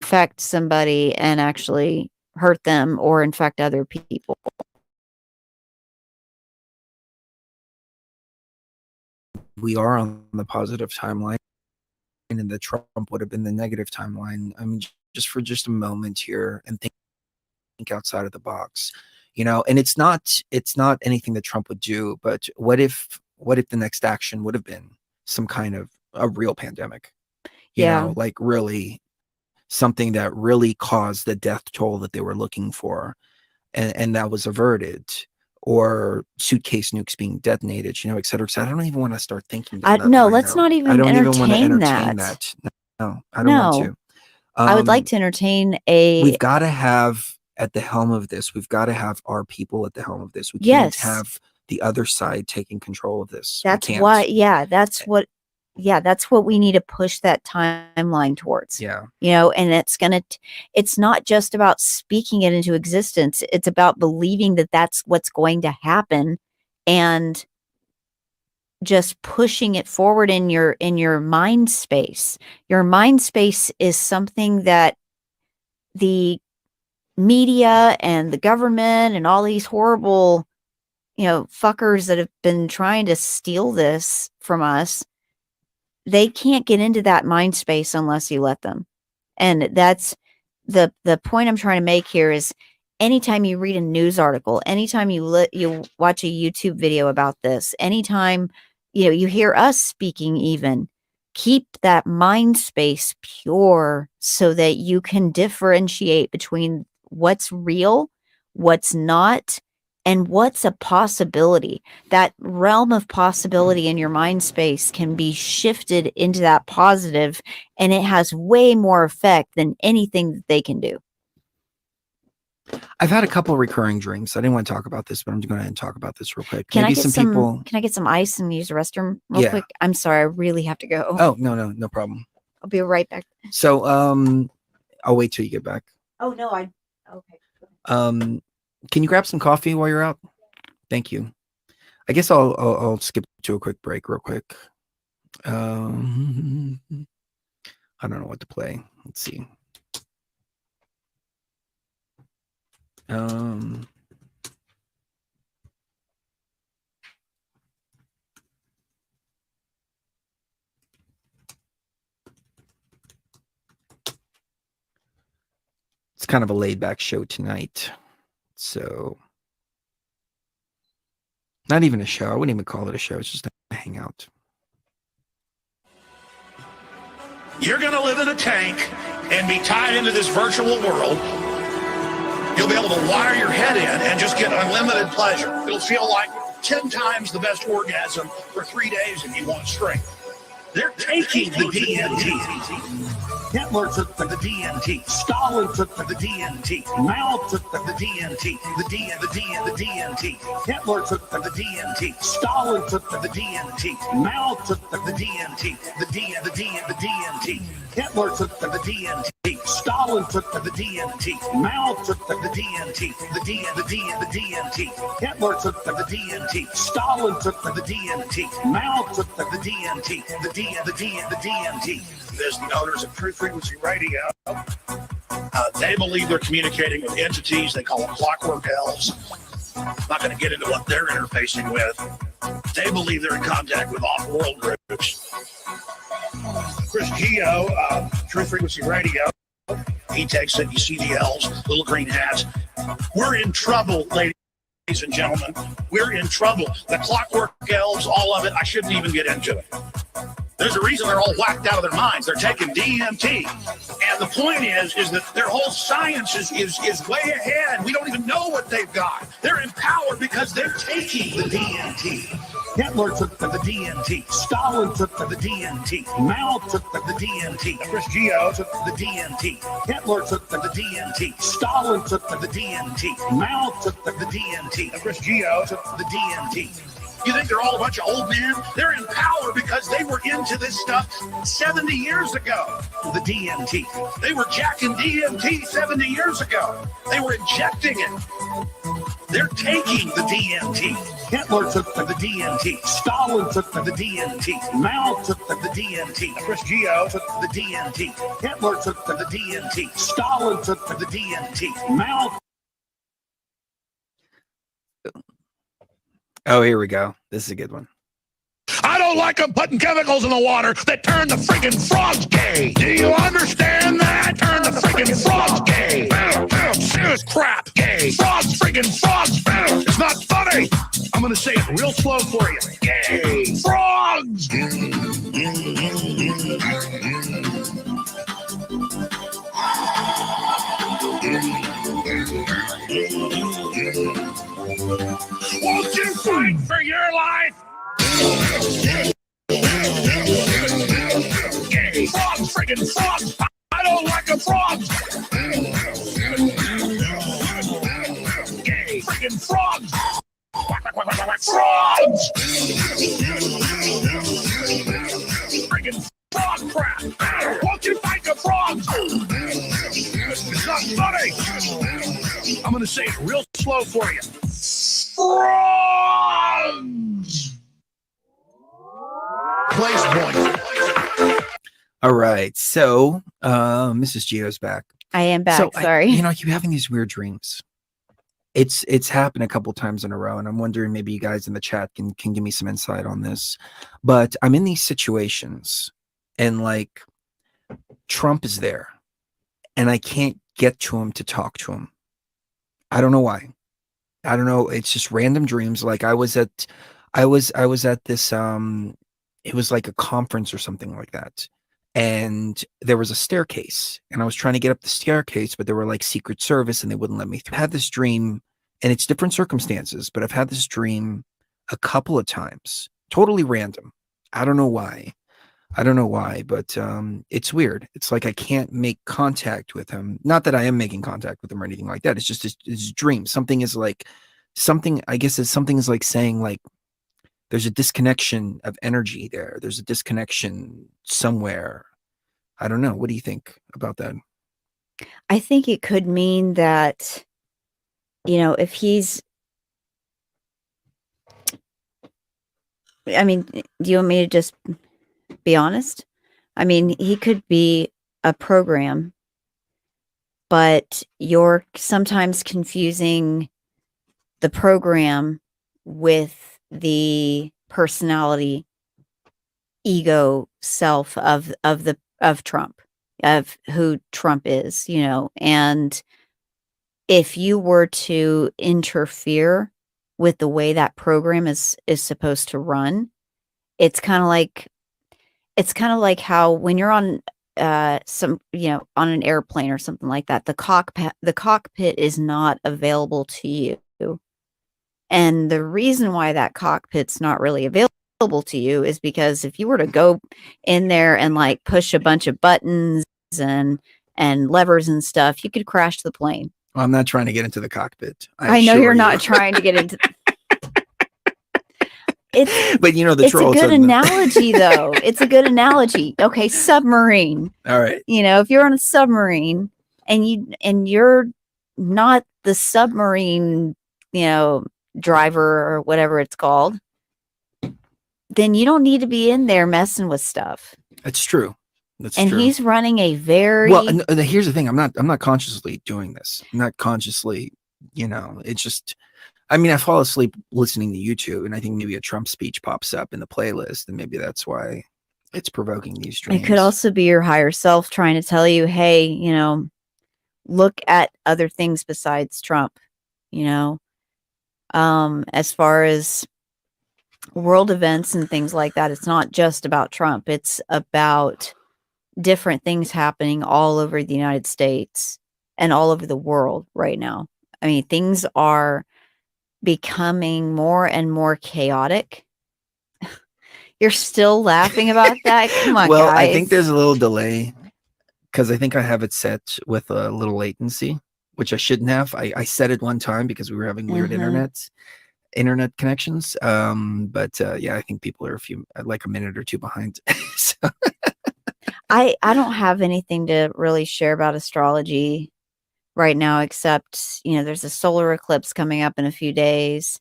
Infect somebody and actually hurt them or infect other people. We are on the positive timeline, and the Trump would have been the negative timeline. I mean, just for a moment here and think outside of the box, and it's not anything that Trump would do, but what if the next action would have been some kind of a real pandemic. Yeah. Like really something that really caused the death toll that they were looking for, and that was averted, or suitcase nukes being detonated, et cetera, et cetera. I don't even want to start thinking down that No, line let's now. not even I don't even want to entertain entertain that. that. No, I don't want to. I would like to entertain a. We've got to have at the helm of this. We've got to have our people at the helm of this. We Yes. can't have the other side taking control of this. That's we can't. why. That's what we need to push that timeline towards. Yeah. And it's not just about speaking it into existence. It's about believing that that's what's going to happen, and just pushing it forward in your mind space. Your mind space is something that the media and the government and all these horrible, fuckers that have been trying to steal this from us, they can't get into that mind space unless you let them. And that's the point I'm trying to make here is anytime you read a news article, anytime you watch a YouTube video about this, anytime you hear us speaking, even keep that mind space pure so that you can differentiate between what's real, what's not, and what's a possibility. That realm of possibility in your mind space can be shifted into that positive, and it has way more effect than anything that they can do. I've had a couple of recurring dreams. I didn't want to talk about this, but I'm going to talk about this real quick. Can Maybe I get some people. Can I get some ice and use the restroom real Yeah. quick? I'm sorry, I really have to go. Oh, no problem. I'll be right back. So, I'll wait till you get back. Oh no, okay. Can you grab some coffee while you're out? Thank you. I guess I'll skip to a quick break real quick. I don't know what to play. Let's see. It's kind of a laid back show tonight. So not even a show. I wouldn't even call it a show. It's just a hangout. You're going to live in a tank and be tied into this virtual world. You'll be able to wire your head in and just get unlimited pleasure. It'll feel like 10 times the best orgasm for 3 days if you want strength. They're taking the DMT. Hitler took the DMT. Stalin took the DMT. Mao took the DMT. The DMT. Hitler took the DMT. Stalin took the DMT. Mao took the DMT. The DMT. Hitler took the DMT. Stalin took the DMT. Mao took the DMT. The DMT. Hitler took the DMT. Stalin took the DMT. Mao took the DMT. The DMT. There's the owners of True Frequency Radio. They believe they're communicating with entities. They call them clockwork elves. I'm not going to get into what they're interfacing with. They believe they're in contact with off-world groups. Chris Geo, True Frequency Radio, he takes it. You see the elves, little green hats. We're in trouble, ladies and gentlemen. We're in trouble. The clockwork elves, all of it, I shouldn't even get into it. There's a reason they're all whacked out of their minds. They're taking DMT. And the point is that their whole science is way ahead. We don't even know what they've got. They're empowered because they're taking the DMT. Hitler took the DMT. Stalin took the DMT. Mao took the DMT. Chris Geo took the DMT. Hitler took the DMT. Stalin took the DMT. Mao took the DMT. Chris Geo took the DMT. You think they're all a bunch of old men? They're in power because they were into this stuff 70 years ago. The DMT. They were jacking DMT 70 years ago. They were injecting it. They're taking the DMT. Hitler took the DMT. Stalin took the DMT. Mao took the DMT. Chris Geo took the DMT. Hitler took the DMT. Stalin took the DMT. Mao. Oh, here we go. This is a good one. I don't like them putting chemicals in the water that turn the freaking frogs gay. Do you understand that? Turn the freaking frogs gay. Serious crap. Gay. Frogs, freaking frogs. It's not funny. I'm going to say it real slow for you. Gay. Frogs. Friggin' frog! I don't like a frog! Gay friggin' frogs! Frogs! Friggin' frog crap! Won't you fight the frogs? It's not funny! I'm gonna say it real slow for you. Frogs! Place point. All right. So, Mrs. Geo's back. I am back. So Sorry. you know, you're having these weird dreams. It's happened a couple times in a row, and I'm wondering maybe you guys in the chat can give me some insight on this. But I'm in these situations, and like Trump is there, and I can't get to him to talk to him. I don't know why. I don't know. It's just random dreams. Like I was at this it was like a conference or something like that. And there was a staircase, and I was trying to get up the staircase, but there were like Secret Service and they wouldn't let me through. I had this dream, and it's different circumstances, but I've had this dream a couple of times, totally random. I don't know why. But it's weird. It's like I can't make contact with him. Not that I am making contact with him or anything like that. It's just it's a dream. Something is like I guess it's something is like saying like there's a disconnection of energy there. There's a disconnection somewhere. I don't know. What do you think about that? I think it could mean that, if he's, I mean, do you want me to just be honest? I mean, he could be a program, but you're sometimes confusing the program with the personality, ego self of Trump, of who Trump is, and if you were to interfere with the way that program is supposed to run, it's kind of like how when you're on on an airplane or something like that, the cockpit is not available to you. And the reason why that cockpit's not really available to you is because if you were to go in there and like push a bunch of buttons and levers and stuff, you could crash the plane. Well, I'm not trying to get into the cockpit. I know you're not trying to get into. But the it's trolls a good are analogy, though. It's a good analogy. Okay, submarine. All right. If you're on a submarine and you're not the submarine, driver or whatever it's called, then you don't need to be in there messing with stuff. That's true. That's and true. He's running a very well. And here's the thing: I'm not consciously doing this. I'm not consciously. It's just. I mean, I fall asleep listening to YouTube, and I think maybe a Trump speech pops up in the playlist, and maybe that's why it's provoking these dreams. It could also be your higher self trying to tell you, hey, look at other things besides Trump. As far as world events and things like that, it's not just about Trump. It's about different things happening all over the United States and all over the world right now. I mean, things are becoming more and more chaotic. You're still laughing about that? Come on, well, guys. I think there's a little delay because I think I have it set with a little latency, which I shouldn't have. I set it one time because we were having weird internet connections. But yeah, I think people are like a minute or two behind. So. I don't have anything to really share about astrology right now, except, there's a solar eclipse coming up in a few days.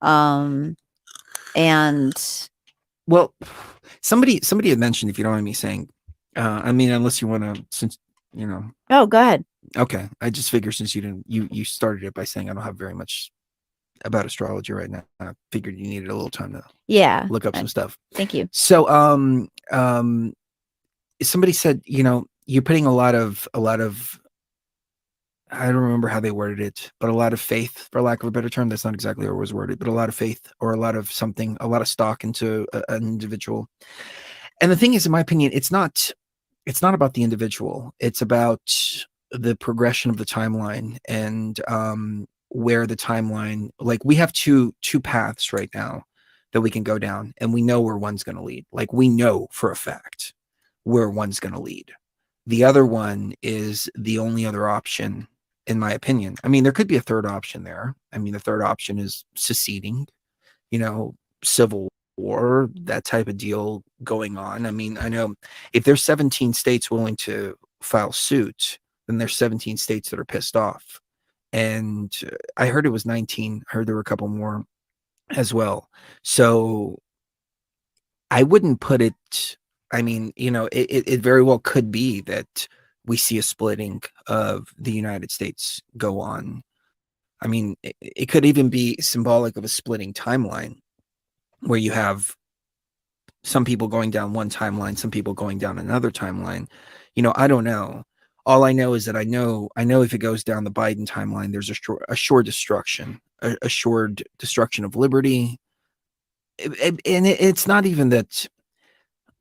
And well, somebody had mentioned, if you don't mind me saying, I mean, unless you want to, since, Oh, go ahead. Okay. I just figured since you started it by saying I don't have very much about astrology right now. I figured you needed a little time to look up some stuff. Thank you. So, somebody said, you're putting a lot of, I don't remember how they worded it, but a lot of faith, for lack of a better term. That's not exactly how it was worded, but a lot of faith or a lot of stock into an individual. And the thing is, in my opinion, it's not about the individual. It's about the progression of the timeline and where the timeline, like we have two paths right now that we can go down, and we know where one's going to lead. Like we know for a fact where one's going to lead. The other one is the only other option, in my opinion. I mean, there could be a third option there. I mean, the third option is seceding, civil war, that type of deal going on. I mean, I know if there's 17 states willing to file suit, then there's 17 states that are pissed off. And I heard it was 19. I heard there were a couple more as well. So I wouldn't put it, I mean, it very well could be that we see a splitting of the United States go on. I mean, it could even be symbolic of a splitting timeline where you have some people going down one timeline, some people going down another timeline. I don't know. All I know is that I know if it goes down the Biden timeline, there's assured destruction, assured destruction of liberty. And it's not even that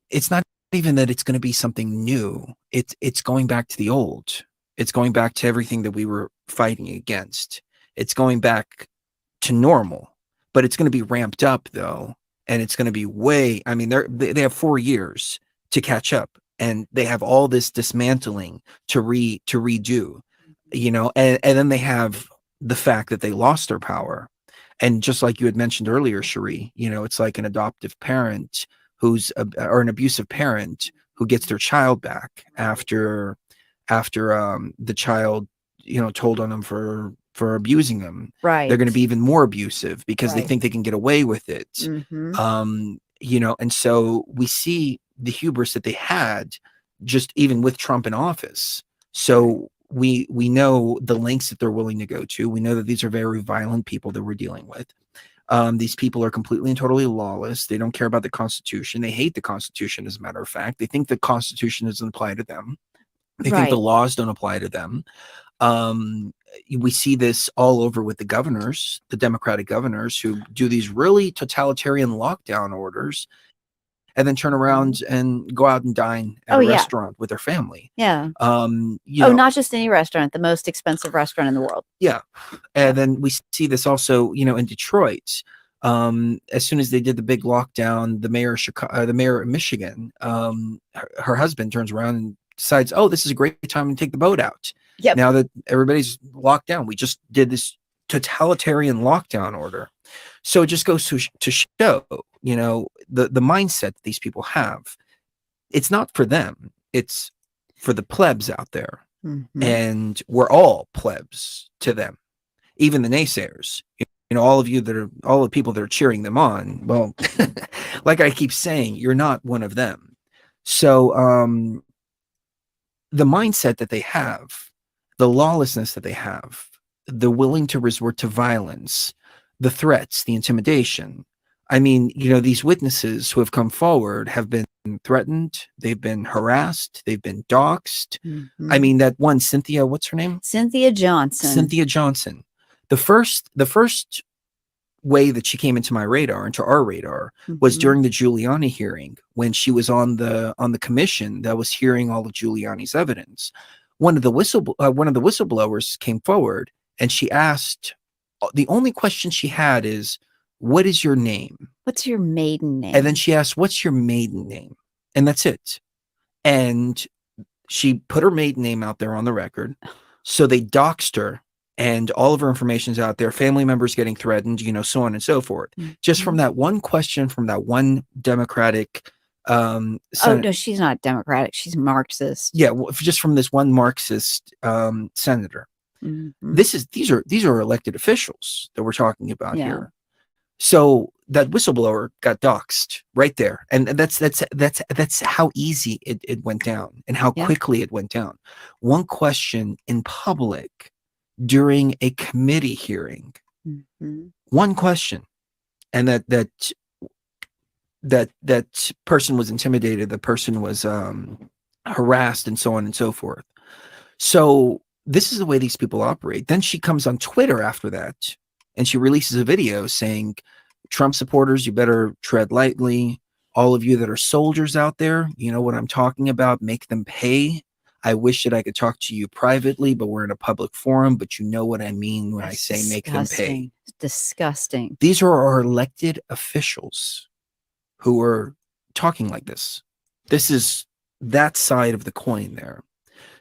it's going to be something new. It's going back to the old. It's going back to everything that we were fighting against. It's going back to normal, but it's going to be ramped up though. And it's going to be they have 4 years to catch up, and they have all this dismantling to redo, and then they have the fact that they lost their power. And just like you had mentioned earlier, Cherie, it's like an adoptive parent or an abusive parent who gets their child back after the child, told on them for abusing them. Right. They're going to be even more abusive because they Right. think they can get away with it. Mhm. And so we see the hubris that they had just even with Trump in office. So we know the lengths that they're willing to go to. We know that these are very violent people that we're dealing with. These people are completely and totally lawless. They don't care about the Constitution. They hate the Constitution, as a matter of fact. They think the Constitution doesn't apply to them. They think the Right. laws don't apply to them. We see this all over with the governors, the Democratic governors, who do these really totalitarian lockdown orders and then turn around and go out and dine at a Yeah. restaurant with their family. Yeah. You know, Not just any restaurant, the most expensive restaurant in the world. yeah. And then we see this also, in Detroit. As soon as they did the big lockdown, the mayor of Michigan, her husband turns around and decides, oh, this is a great time to take the boat out. Yep. Now that everybody's locked down, we just did this totalitarian lockdown order. So it just goes to show, the mindset that these people have. It's not for them. It's for the plebs out there. Mhm. And we're all plebs to them, even the naysayers. All the people that are cheering them on. Well, like I keep saying, you're not one of them. So the mindset that they have, the lawlessness that they have, the willing to resort to violence, the threats, the intimidation. I mean, these witnesses who have come forward have been threatened, they've been harassed, they've been doxxed. I mean, that one Cynthia, what's her name? Cynthia Johnson. Cynthia Johnson. The first way that she came into our radar, was during the Giuliani hearing, when she was on the commission that was hearing all of Giuliani's evidence. One of the whistleblowers came forward, and she asked, the only question she had is, what is your name? What's your maiden name? And then she asked, what's your maiden name? And that's it. And she put her maiden name out there on the record. So they doxed her, and all of her information's out there. Family members getting threatened, so on and so forth. Just from that one question from that one Democratic no, she's not Democratic. She's Marxist. Yeah, just from this one Marxist senator. Mhm. These are elected officials that we're talking about Yeah. here. So that whistleblower got doxxed right there, and that's how easy it went down, and how quickly it went down. One question in public during a committee hearing, one question, and that person was intimidated, the person was harassed, and so on and so forth. So this is the way these people operate. Then she comes on Twitter after that, and she releases a video saying, Trump supporters, you better tread lightly. All of you that are soldiers out there, you know what I'm talking about. Make them pay. I wish that I could talk to you privately, but we're in a public forum. But you know what I mean when I say make them pay. Disgusting. These are our elected officials who are talking like this. This is that side of the coin there.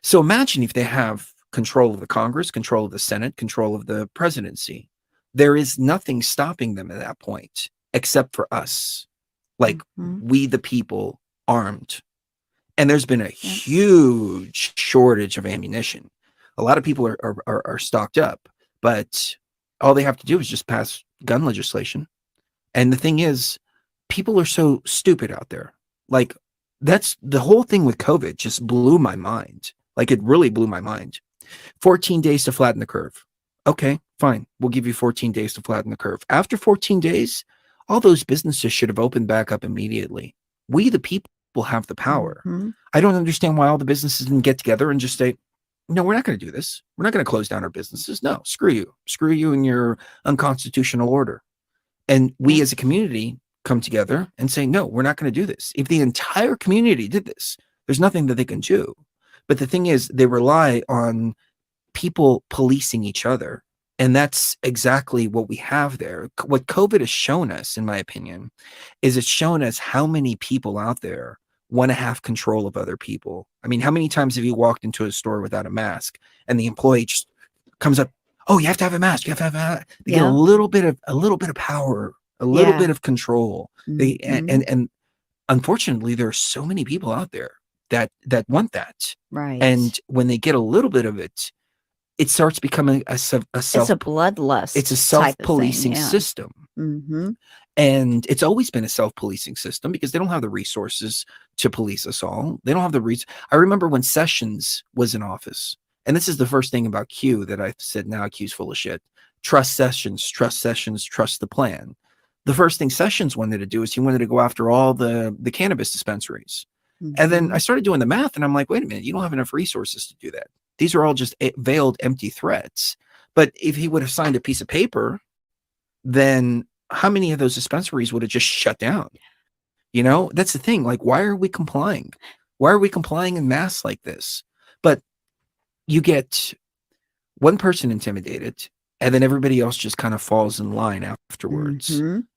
So imagine if they have control of the Congress, control of the Senate, control of the presidency. There is nothing stopping them at that point except for us, like we the people, armed. And there's been a huge shortage of ammunition. A lot of people are stocked up, but all they have to do is just pass gun legislation. And the thing is, people are so stupid out there. Like, that's the whole thing with COVID just blew my mind. Like, it really blew my mind. 14 days to flatten the curve. Okay, fine. We'll give you 14 days to flatten the curve. After 14 days, all those businesses should have opened back up immediately. We, the people, have the power. I don't understand why all the businesses didn't get together and just say, no, we're not going to do this. We're not going to close down our businesses. No, screw you. Screw you and your unconstitutional order. And we as a community come together and say, no, we're not going to do this. If the entire community did this, there's nothing that they can do. But the thing is, they rely on people policing each other. And that's exactly what we have there. What COVID has shown us, in my opinion, is it's shown us how many people out there want to have control of other people. I mean, how many times have you walked into a store without a mask and the employee just comes up, oh, you have to have a mask. You have to have a mask. They get a little bit of power, a little bit of control. They and unfortunately, there are so many people out there that want that. Right. And when they get a little bit of it, it starts becoming it's a bloodlust. It's a self-policing type of thing, system. And it's always been a self-policing system because they don't have the resources to police us all. They don't have the I remember when Sessions was in office, and this is the first thing about Q that I said, now Q's full of shit. Trust Sessions, trust the plan. The first thing Sessions wanted to do is he wanted to go after all the cannabis dispensaries. And then I started doing the math and I'm like, wait a minute, you don't have enough resources to do that. These are all just veiled, empty threats. But if he would have signed a piece of paper, then how many of those dispensaries would have just shut down? You know, that's the thing. Like, why are we complying? Why are we complying in mass like this? But you get one person intimidated and then everybody else just kind of falls in line afterwards.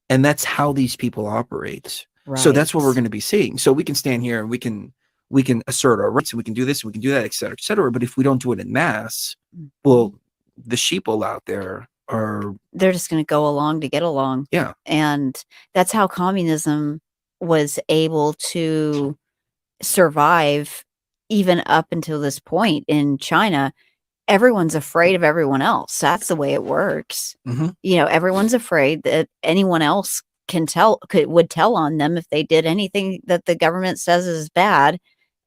And that's how these people operate. So that's what we're going to be seeing. So we can stand here and we can assert our rights and we can do this and we can do that, et cetera, et cetera. But if we don't do it in mass, well, the sheeple out there they're just going to go along to get along. Yeah. And that's how communism was able to survive even up until this point in China. Everyone's afraid of everyone else. That's the way it works. You know, everyone's afraid that anyone else would tell on them if they did anything that the government says is bad.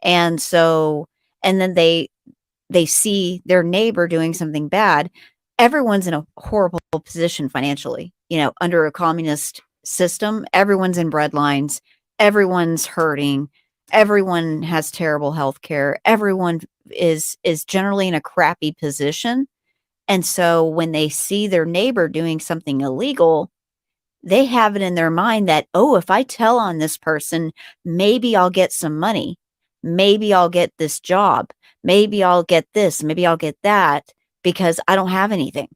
And so, and then they see their neighbor doing something bad. Everyone's in a horrible position financially, you know, under a communist system. Everyone's in breadlines. Everyone's hurting. Everyone has terrible health care. Everyone is generally in a crappy position. And so when they see their neighbor doing something illegal, they have it in their mind that, oh, if I tell on this person, maybe I'll get some money. Maybe I'll get this job. Maybe I'll get this. Maybe I'll get that because I don't have anything.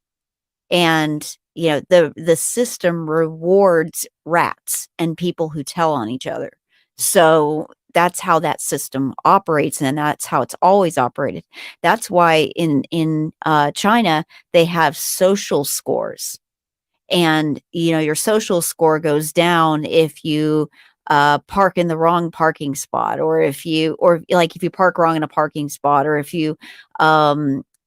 And, you know, the system rewards rats and people who tell on each other. So that's how that system operates. And that's how it's always operated. That's why in China, they have social scores. And, you know, your social score goes down if you park in the wrong parking spot, or if you park wrong in a parking spot, or if you,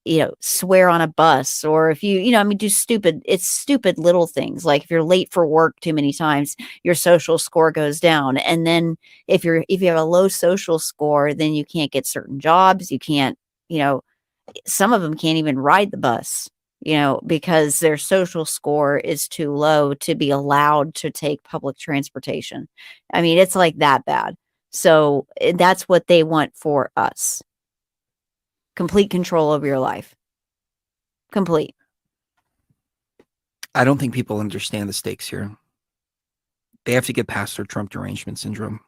you know, swear on a bus, or if you, do stupid little things. Like if you're late for work too many times, your social score goes down. And then if you have a low social score, then you can't get certain jobs. You can't, some of them can't even ride the bus, because their social score is too low to be allowed to take public transportation. I mean, it's like that bad. So that's what they want for us. Complete control over your life. Complete. I don't think people understand the stakes here. They have to get past their Trump derangement syndrome.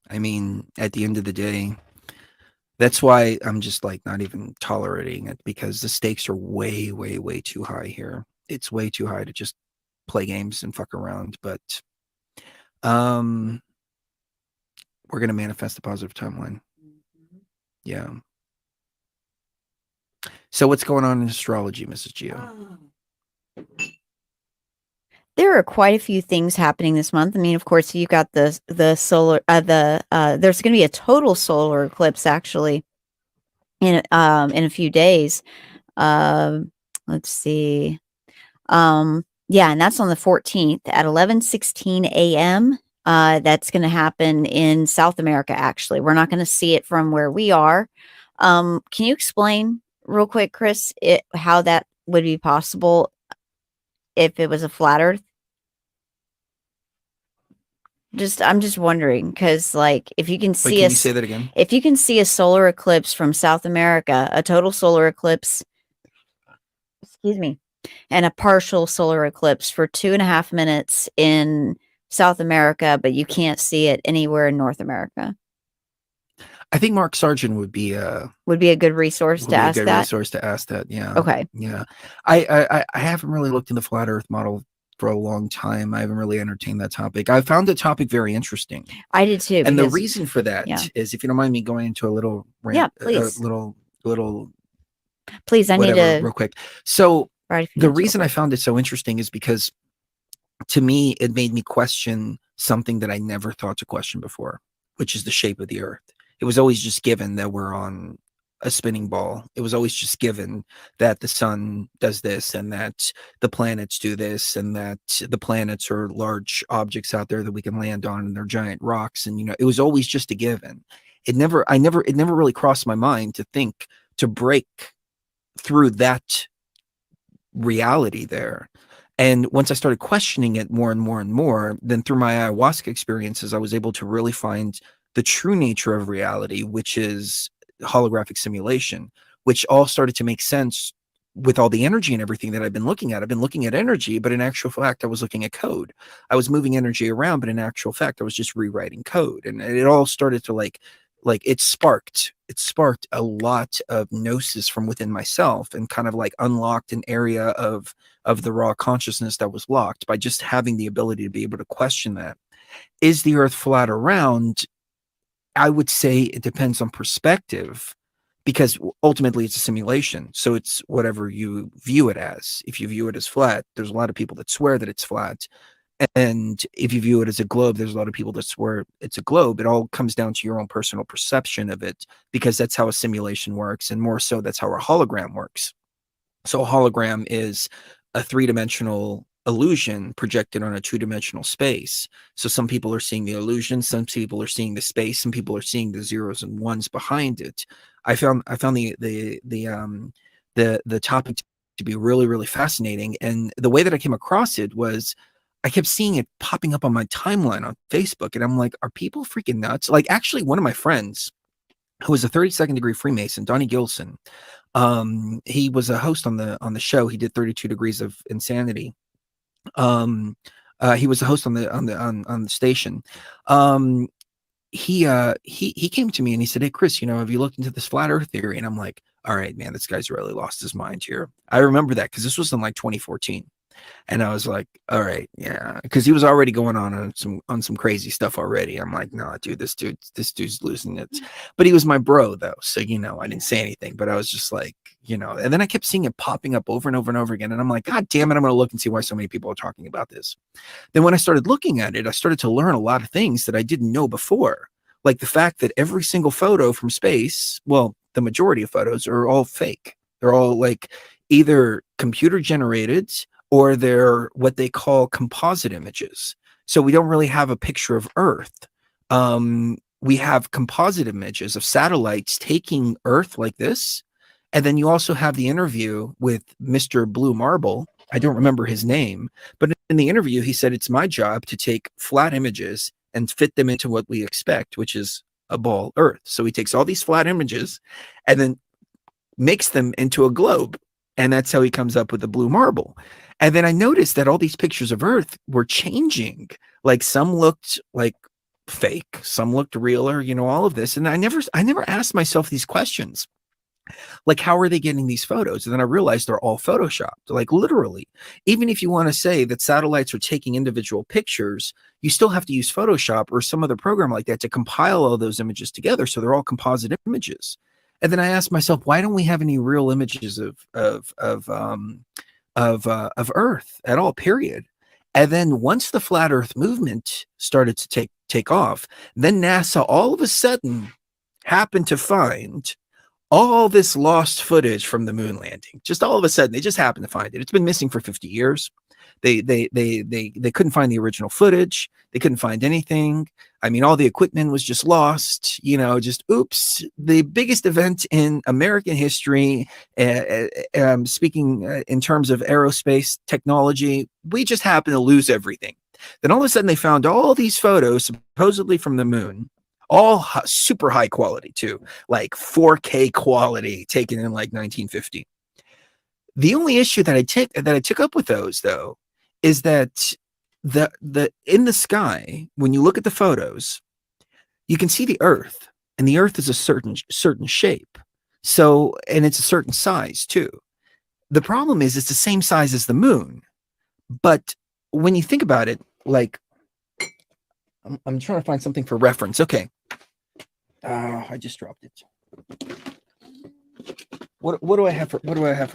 I mean, at the end of the day, that's why I'm just like not even tolerating it, because the stakes are way, way, way too high here. It's way too high to just play games and fuck around. But we're going to manifest a positive timeline. Yeah. So what's going on in astrology, Mrs. Gio? There are quite a few things happening this month. I mean, of course, you got the solar there's going to be a total solar eclipse actually in a few days. Let's see. Yeah, and that's on the 14th at 11:16 a.m. That's going to happen in South America actually. We're not going to see it from where we are. Can you explain real quick, Chris, how that would be possible if it was a flat earth? I'm just wondering because, like, if you can Wait, see can you say that again? if you can see a solar eclipse from South America, a total solar eclipse, excuse me, and a partial solar eclipse for 2.5 minutes in South America, but you can't see it anywhere in North America. I think Mark Sargent would be a good resource to ask that. resource to ask that. Yeah. Okay. Yeah. I haven't really looked into the flat Earth model for a long time. I haven't really entertained that topic. I found the topic very interesting. I did too. And the because- reason for that is, if you don't mind me going into a little rant, Yeah, please. little Please, I need whatever, to real quick. So write a few the notes real reason I found it so interesting is because, to me, it made me question something that I never thought to question before, which is the shape of the Earth. It was always just given that we're on a spinning ball. It was always just given that the sun does this and that the planets do this and that the planets are large objects out there that we can land on and they're giant rocks. And, you know, it was always just a given. It never really crossed my mind to think to break through that reality there. And once I started questioning it more and more and more, then through my ayahuasca experiences, I was able to really find the true nature of reality, which is holographic simulation, which all started to make sense with all the energy and everything that I've been looking at. I've been looking at energy, but in actual fact, I was looking at code. I was moving energy around, but in actual fact, I was just rewriting code. And it all started to like it sparked a lot of gnosis from within myself and kind of like unlocked an area of the raw consciousness that was locked by just having the ability to be able to question that. Is the Earth flat or round? I would say it depends on perspective, because ultimately it's a simulation. So it's whatever you view it as. If you view it as flat, there's a lot of people that swear that it's flat. And if you view it as a globe, there's a lot of people that swear it's a globe. It all comes down to your own personal perception of it, because that's how a simulation works. And more so, that's how a hologram works. So a hologram is a three-dimensional illusion projected on a two-dimensional space. So some people are seeing the illusion, some people are seeing the space, some people are seeing the zeros and ones behind it. I found the topic to be really, really fascinating. And the way that I came across it was I kept seeing it popping up on my timeline on Facebook, and I'm like, are people freaking nuts? Like, actually, one of my friends who was a 32nd degree Freemason, Donnie Gilson, he was a host on the show. He did 32 Degrees of Insanity. He was a host on the station. He came to me and he said, "Hey, Chris, you know, have you looked into this flat Earth theory?" And I'm like, "All right, man, this guy's really lost his mind here." I remember that because this was in like 2014. And I was like, all right, yeah, because he was already going on some crazy stuff already. I'm like, no, dude, this dude's losing it. But he was my bro, though, so you know, I didn't say anything. But I was just like, you know, and then I kept seeing it popping up over and over and over again, and I'm like, God damn it, I'm gonna look and see why so many people are talking about this. Then when I started looking at it, I started to learn a lot of things that I didn't know before, like the fact that every single photo from space, well, the majority of photos are all fake. They're all like either computer generated, or they're what they call composite images. So we don't really have a picture of Earth. We have composite images of satellites taking Earth like this. And then you also have the interview with Mr. Blue Marble. I don't remember his name, but in the interview, he said, it's my job to take flat images and fit them into what we expect, which is a ball Earth. So he takes all these flat images and then makes them into a globe. And that's how he comes up with the blue marble. And then I noticed that all these pictures of Earth were changing. Like some looked like fake, some looked realer, you know, all of this. And I never asked myself these questions. Like, how are they getting these photos? And then I realized they're all photoshopped, like literally. Even if you want to say that satellites are taking individual pictures, you still have to use Photoshop or some other program like that to compile all those images together. So they're all composite images. And then I asked myself, why don't we have any real images of Earth at all? Period. And then once the flat Earth movement started to take off, then NASA all of a sudden happened to find all this lost footage from the moon landing. Just all of a sudden, they just happened to find it. It's been missing for 50 years. They couldn't find the original footage. They couldn't find anything. I mean, all the equipment was just lost, just oops. The biggest event in American history, speaking in terms of aerospace technology, we just happened to lose everything. Then all of a sudden they found all these photos supposedly from the moon, all super high quality too, like 4K quality, taken in like 1950. The only issue that I took up with those, though, is that the in the sky, when you look at the photos, you can see the Earth, and the Earth is a certain shape. So, and it's a certain size too. The problem is it's the same size as the moon, but when you think about it, like I'm trying to find something for reference. Okay, I just dropped it. What do I have for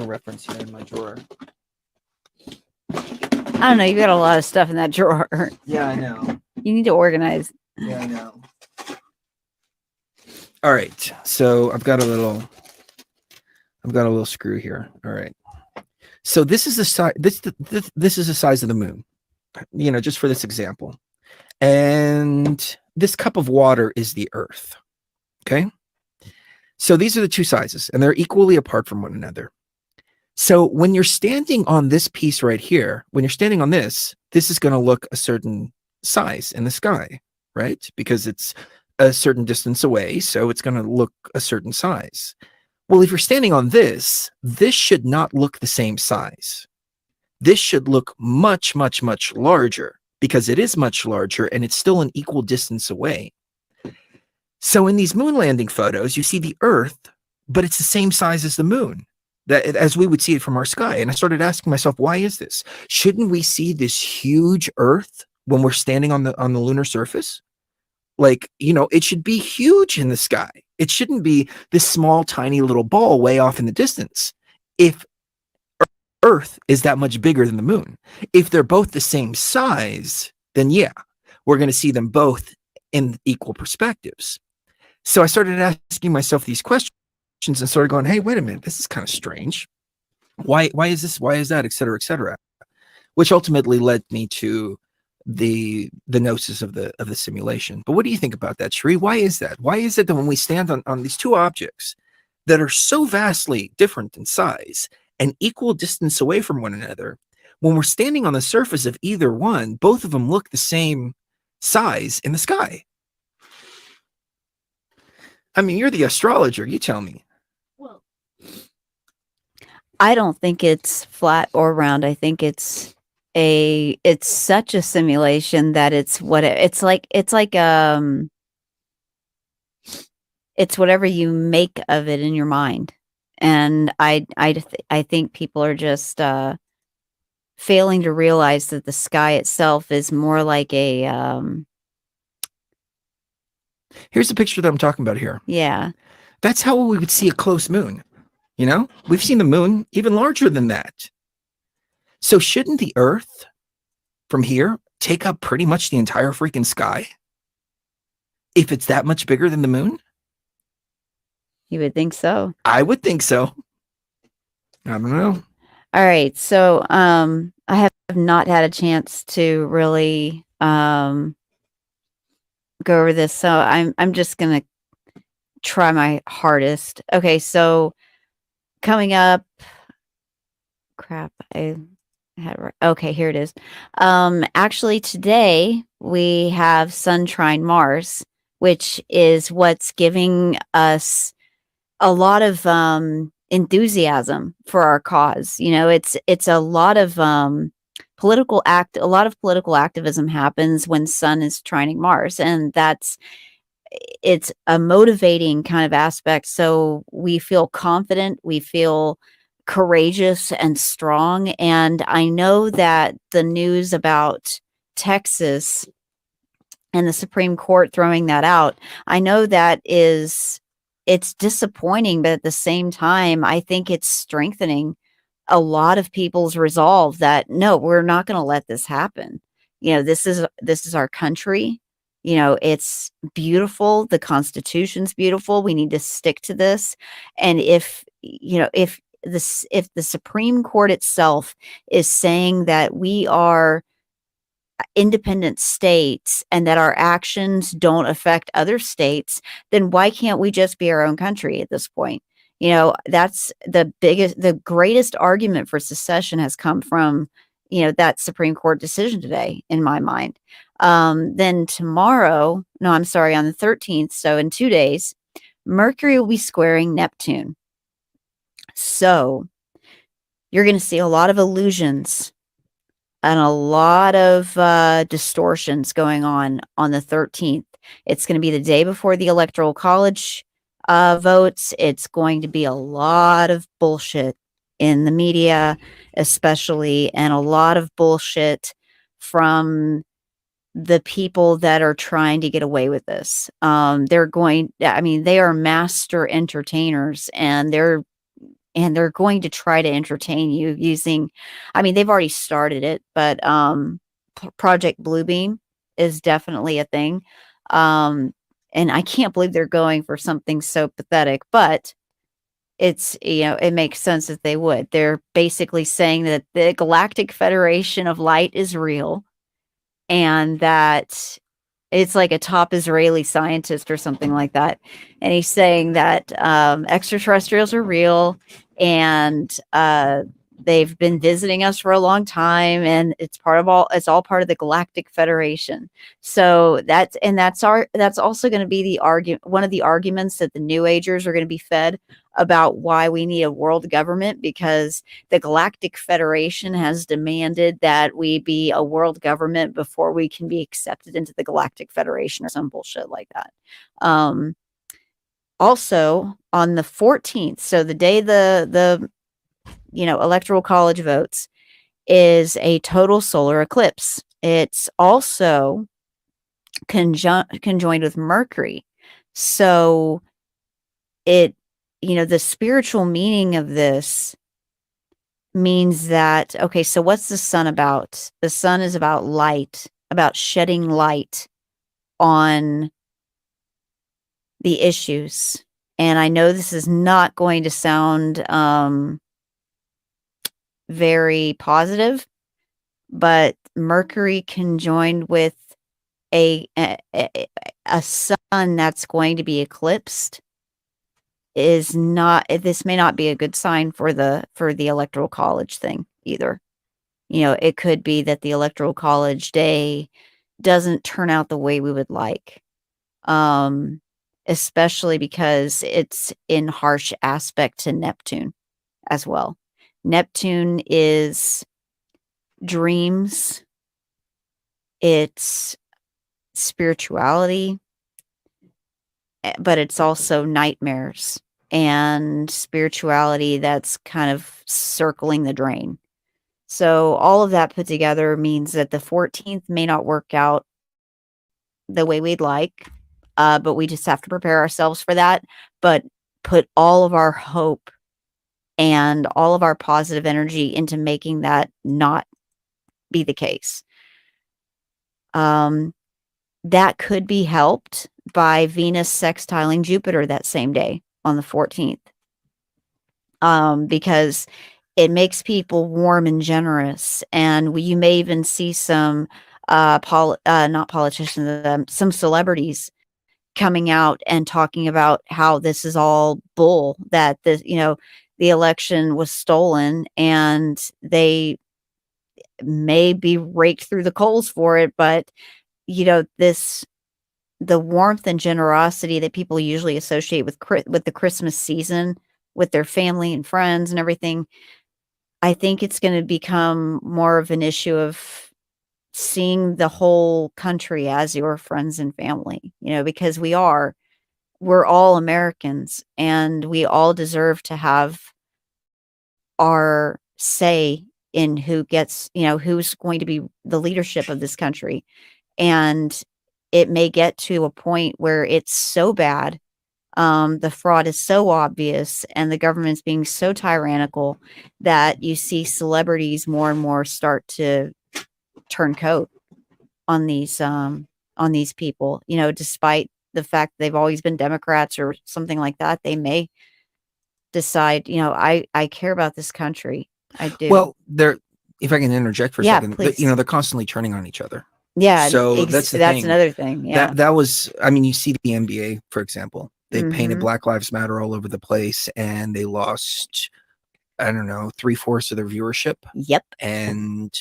reference here in my drawer? I don't know. You got a lot of stuff in that drawer. Yeah, I know. You need to organize. Yeah, I know. All right. So I've got a little screw here. All right. So this is the size. This is the size of the moon. Just for this example. And this cup of water is the Earth. Okay. So these are the two sizes, and they're equally apart from one another. So when you're standing on this piece right here, when you're standing on this is going to look a certain size in the sky, right? Because it's a certain distance away, so it's going to look a certain size. Well, if you're standing on this should not look the same size. This should look much, much, much larger, because it is much larger and it's still an equal distance away. So in these moon landing photos, you see the Earth, but it's the same size as the moon, as we would see it from our sky. And I started asking myself, why is this? Shouldn't we see this huge Earth when we're standing on the lunar surface? Like, it should be huge in the sky. It shouldn't be this small, tiny little ball way off in the distance. If Earth is that much bigger than the moon, if they're both the same size, then yeah, we're going to see them both in equal perspectives. So I started asking myself these questions and started going, hey, wait a minute, this is kind of strange. Why is this? Why is that? Et cetera, which ultimately led me to the gnosis of the simulation. But what do you think about that, Sheree? Why is that? Why is it that when we stand on these two objects that are so vastly different in size and equal distance away from one another, when we're standing on the surface of either one, both of them look the same size in the sky? I mean, you're the astrologer. You tell me. I don't think it's flat or round. I think it's such a simulation that it's whatever you make of it in your mind. And I think people are just failing to realize that the sky itself is more like a here's the picture that I'm talking about here. Yeah. That's how we would see a close moon. We've seen the moon even larger than that. So shouldn't the Earth from here take up pretty much the entire freaking sky if it's that much bigger than the moon? You would think so. I would think so. I don't know. All right. So I have not had a chance to really go over this. So I'm just gonna try my hardest. Okay, so coming up, crap, I had okay, here it is. Actually today we have Sun trine Mars, which is what's giving us a lot of enthusiasm for our cause. It's a lot of political activism happens when Sun is trining Mars, and it's a motivating kind of aspect. So we feel confident, we feel courageous and strong. And I know that the news about Texas and the Supreme Court throwing that out, I know that is it's disappointing, but at the same time, I think it's strengthening a lot of people's resolve that no, we're not going to let this happen. This is our country. It's beautiful. The Constitution's beautiful. We need to stick to this. And if the Supreme Court itself is saying that we are independent states and that our actions don't affect other states, then why can't we just be our own country at this point? That's the greatest argument for secession has come from, that Supreme Court decision today, in my mind. Then tomorrow, no, I'm sorry, on the 13th, so in 2 days, Mercury will be squaring Neptune. So you're going to see a lot of illusions and a lot of distortions going on the 13th. It's going to be the day before the Electoral College votes. It's going to be a lot of bullshit in the media, especially, and a lot of bullshit from the people that are trying to get away with this. They are master entertainers, and they're going to try to entertain you using, they've already started it, but Project Bluebeam is definitely a thing. And I can't believe they're going for something so pathetic, but it makes sense that they would. They're basically saying that the Galactic Federation of Light is real, and that it's like a top Israeli scientist or something like that. And he's saying that extraterrestrials are real, and they've been visiting us for a long time, and it's all part of the Galactic Federation. So that's also going to be one of the arguments that the New Agers are going to be fed about why we need a world government, because the Galactic Federation has demanded that we be a world government before we can be accepted into the Galactic Federation or some bullshit like that. Also on the 14th, so the day the Electoral College votes, is a total solar eclipse. It's also conjoined with Mercury. So the spiritual meaning of this means that, okay, so what's the sun about? The sun is about light, about shedding light on the issues. And I know this is not going to sound very positive, but Mercury conjoined with a sun that's going to be eclipsed this may not be a good sign for the Electoral College thing either. It could be that the Electoral College day doesn't turn out the way we would like, especially because it's in harsh aspect to Neptune as well. Neptune is dreams, it's spirituality, but it's also nightmares and spirituality that's kind of circling the drain. So all of that put together means that the 14th may not work out the way we'd like, but we just have to prepare ourselves for that, but put all of our hope and all of our positive energy into making that not be the case. That could be helped by Venus sextiling Jupiter that same day on the 14th, because it makes people warm and generous, and you may even see some not politicians, some celebrities coming out and talking about how this is all bull, that the election was stolen, and they may be raked through the coals for it, but the warmth and generosity that people usually associate with the Christmas season with their family and friends and everything, I think it's going to become more of an issue of seeing the whole country as your friends and family, because we're all Americans, and we all deserve to have our say in who gets, who's going to be the leadership of this country. And it may get to a point where it's so bad The fraud is so obvious and the government's being so tyrannical that you see celebrities more and more start to turn coat on these people, you know, despite the fact they've always been Democrats or something like that. They may decide, you know, I care about this country. I do. Well, if I can interject for a Yeah, second, please. you know, they're constantly turning on each other. Yeah, So that's the that's thing. another thing. Yeah. That was, I mean, you see the NBA, for example, they painted Mhm. Black Lives Matter all over the place and they lost, I don't know, 3/4 of their viewership. Yep. And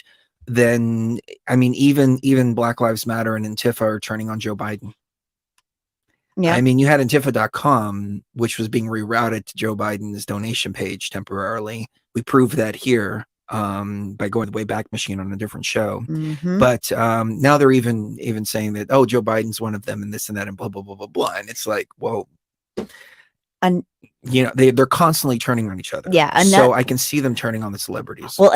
then, I mean, even Black Lives Matter and Antifa are turning on Joe Biden. Yeah. I mean, you had Antifa.com, which was being rerouted to Joe Biden's donation page temporarily. We proved that here by going to the Wayback Machine on a different show. Mhm. But now they're even saying that, oh, Joe Biden's one of them and this and that and blah, blah, blah, blah, blah. And it's like, whoa. And you know, they're constantly turning on each other. Yeah, So I can see them turning on the celebrities. Well,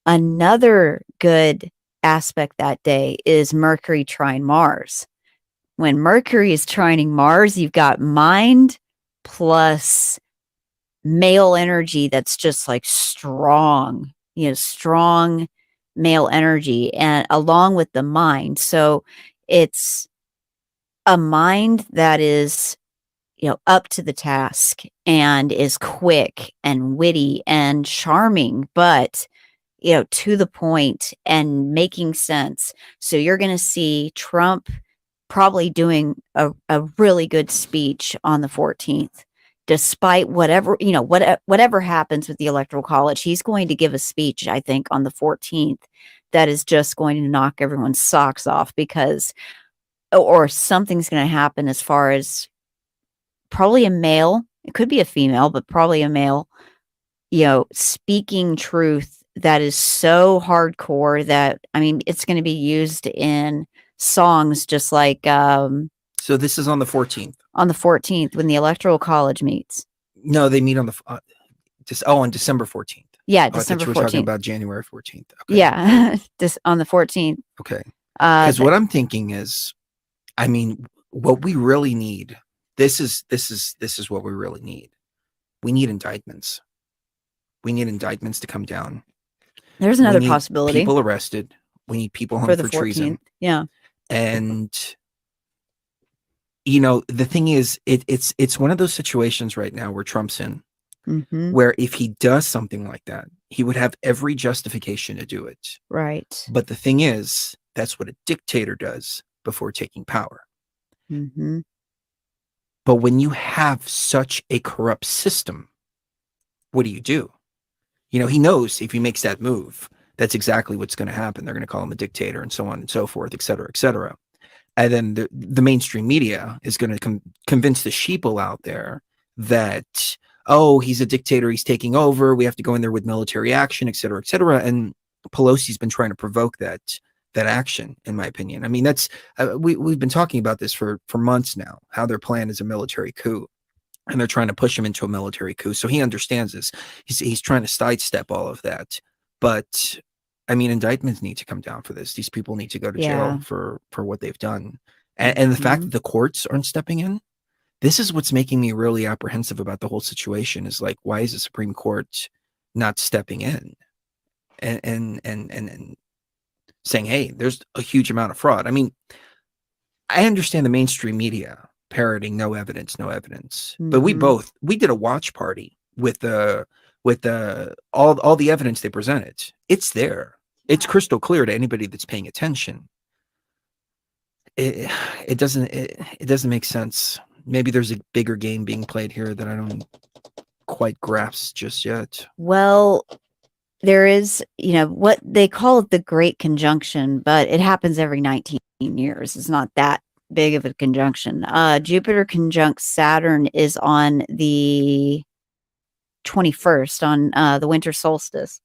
another good aspect that day is Mercury trine Mars. When Mercury is trining Mars, you've got mind plus male energy that's just like strong, you know, strong male energy, and along with the mind. So it's a mind that is, you know, up to the task and is quick and witty and charming, but, you know, to the point and making sense. So you're going to see Trump probably doing a really good speech on the 14th, despite whatever, you know, whatever happens with the Electoral College. He's going to give a speech, I think, on the 14th that is just going to knock everyone's socks off, because, or something's going to happen as far as probably a male, it could be a female, but probably a male, you know, speaking truth that is so hardcore that, I mean, it's going to be used in songs just like so this is on the 14th. On the 14th when the Electoral College meets. No, they meet on the on December 14th. Yeah, Oh, I thought December you were talking 14th. about January 14th. Okay. Yeah, this on the 14th. Okay. Because what I'm thinking is, I mean, what we really need, this is what we really need. We need indictments. We need indictments to come down. There's We another need possibility. people arrested. We need people hung For the for treason. 14th. Yeah. And you know, the thing is, it's one of those situations right now where Trump's in, Mhm. where if he does something like that, he would have every justification to do it. Right. But the thing is, that's what a dictator does before taking power. Mhm. But when you have such a corrupt system, what do? You know, he knows if he makes that move, that's exactly what's going to happen. They're going to call him a dictator and so on and so forth, et cetera, et cetera. And then the mainstream media is going to convince the sheeple out there that, oh, he's a dictator, he's taking over, we have to go in there with military action, et cetera, et cetera. And Pelosi's been trying to provoke that action, in my opinion. I mean, that's we've been talking about this for months now, how their plan is a military coup. And they're trying to push him into a military coup. So he understands this. He's trying to sidestep all of that. But I mean, indictments need to come down for this. These people need to go to Yeah. jail for what they've done. And the fact that the courts aren't stepping in, this is what's making me really apprehensive about the whole situation, is like, why is the Supreme Court not stepping in and saying, hey, there's a huge amount of fraud? I mean, I understand the mainstream media parroting no evidence, but we did a watch party with all the evidence they presented. It's there. It's crystal clear to anybody that's paying attention. It doesn't make sense. Maybe there's a bigger game being played here that I don't quite grasp just yet. Well, there is, you know, what they call it the Great Conjunction, but it happens every 19 years. It's not that big of a conjunction. Jupiter conjunct Saturn is on the 21st, on the winter solstice.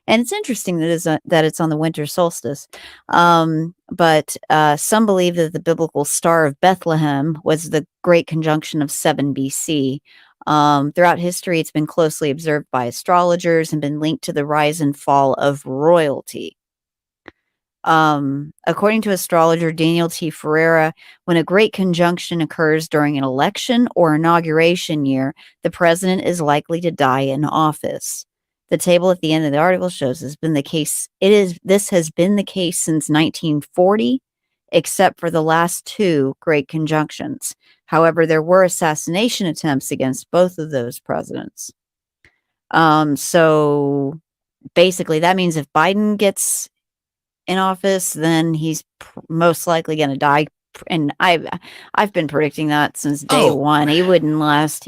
And it's interesting that it's on the winter solstice. But some believe that the biblical Star of Bethlehem was the Great Conjunction of 7 BC. Throughout history, it's been closely observed by astrologers and been linked to the rise and fall of royalty. According to astrologer Daniel T. Ferreira, when a great conjunction occurs during an election or inauguration year, the president is likely to die in office. The table at the end of the article shows this has been the case. This has been the case since 1940, except for the last two great conjunctions. However, there were assassination attempts against both of those presidents. So basically, that means if Biden gets in office, then he's most likely going to die. And I've been predicting that since day one. He wouldn't last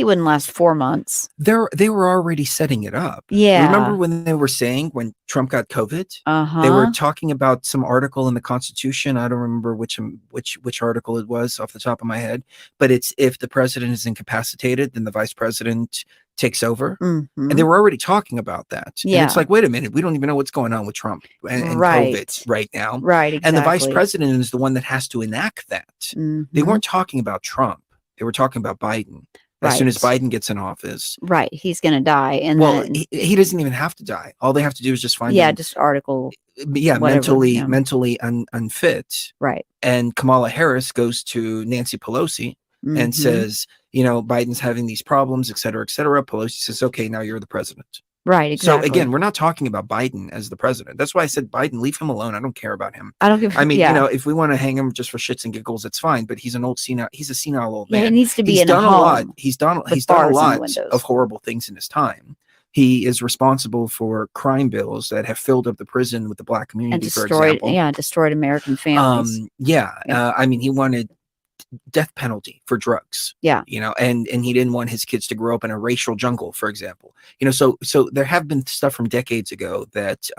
4 months. They were already setting it up. Yeah. Remember when they were saying when Trump got COVID, they were talking about some article in the Constitution. I don't remember which article it was off the top of my head, but it's if the president is incapacitated, then the vice president takes over. And they were already talking about that. And it's like, wait a minute, we don't even know what's going on with Trump and COVID right now. Right, exactly. And the vice president is the one that has to enact that. They weren't talking about Trump. They were talking about Biden. As soon as Biden gets in office. Right. He's going to die. And well, then, he doesn't even have to die. All they have to do is just find him. just article. Yeah, whatever, mentally unfit. Right. And Kamala Harris goes to Nancy Pelosi and says, you know, Biden's having these problems, et cetera, et cetera. Pelosi says, okay, now you're the president. Right, exactly. So again, we're not talking about Biden as the president. That's why I said Biden, leave him alone. I don't care about him. I don't give. I mean, you know, if we want to hang him just for shits and giggles, it's fine. But he's an old senile. He's a senile old man. Yeah, he needs to be he's in done a lot. home. He's done a lot of horrible things in his time. He is responsible for crime bills that have filled up the prison with the black community, And for example. destroyed American families. I mean, he wanted death penalty for drugs. Yeah. You know, and he didn't want his kids to grow up in a racial jungle, for example. You know, so there have been stuff from decades ago that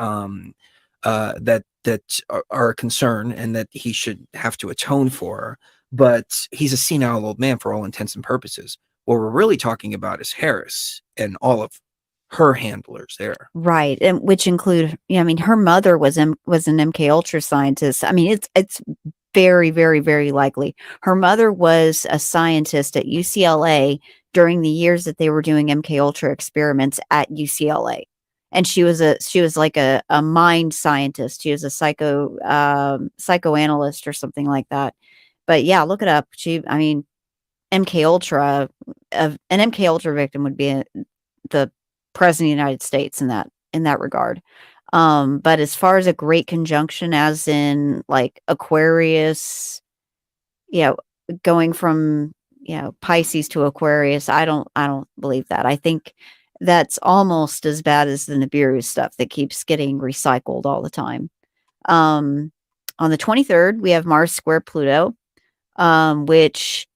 that are a concern and that he should have to atone for, but he's a senile old man for all intents and purposes. What we're really talking about is Harris and all of her handlers there. Right. And which include, I mean, her mother was an MK Ultra scientist. I mean, it's very, very, very likely. Her mother was a scientist at UCLA during the years that they were doing MK Ultra experiments at UCLA. And she was like a mind scientist. She was a psychoanalyst or something like that. But yeah, look it up. MK Ultra, an MK Ultra victim would be the president of the United States in that regard. But as far as a great conjunction, as in like Aquarius, going from Pisces to Aquarius, I don't believe that. I think that's almost as bad as the Nibiru stuff that keeps getting recycled all the time. On the 23rd, we have Mars square Pluto, which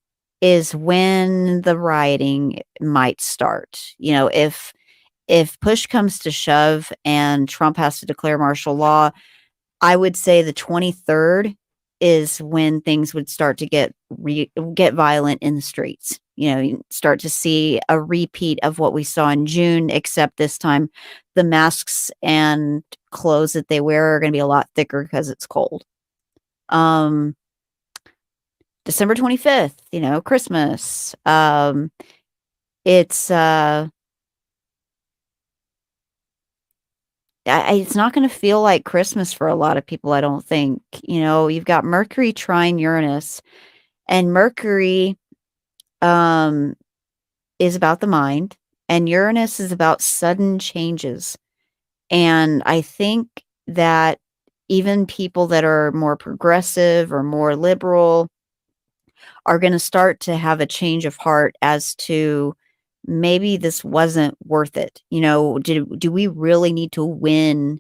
is when the rioting might start. If push comes to shove and Trump has to declare martial law, I would say the 23rd is when things would start to get violent in the streets. You start to see a repeat of what we saw in June, except this time the masks and clothes that they wear are going to be a lot thicker because it's cold. December 25th, Christmas. It's not going to feel like Christmas for a lot of people, I don't think. You've got Mercury trine Uranus, and Mercury is about the mind, and Uranus is about sudden changes. And I think that even people that are more progressive or more liberal are going to start to have a change of heart as to maybe this wasn't worth it. Do we really need to win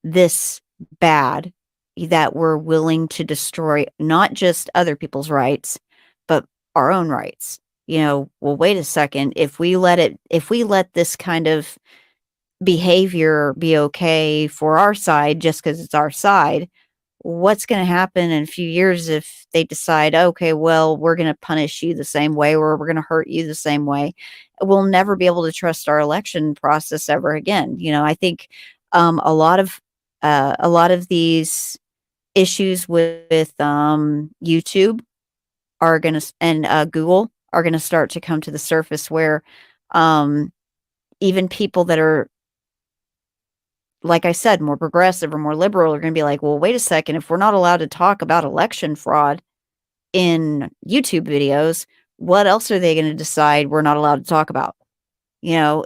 this bad that we're willing to destroy not just other people's rights, but our own rights? Well, wait a second. If we let this kind of behavior be okay for our side, just because it's our side, what's going to happen in a few years if they decide, okay, well, we're going to punish you the same way, or we're going to hurt you the same way? We'll never be able to trust our election process ever again. I think a lot of these issues with YouTube are going to, and Google are going to start to come to the surface, where even people that are like I said, more progressive or more liberal are going to be like, well, wait a second. If we're not allowed to talk about election fraud in YouTube videos, what else are they going to decide we're not allowed to talk about? You know,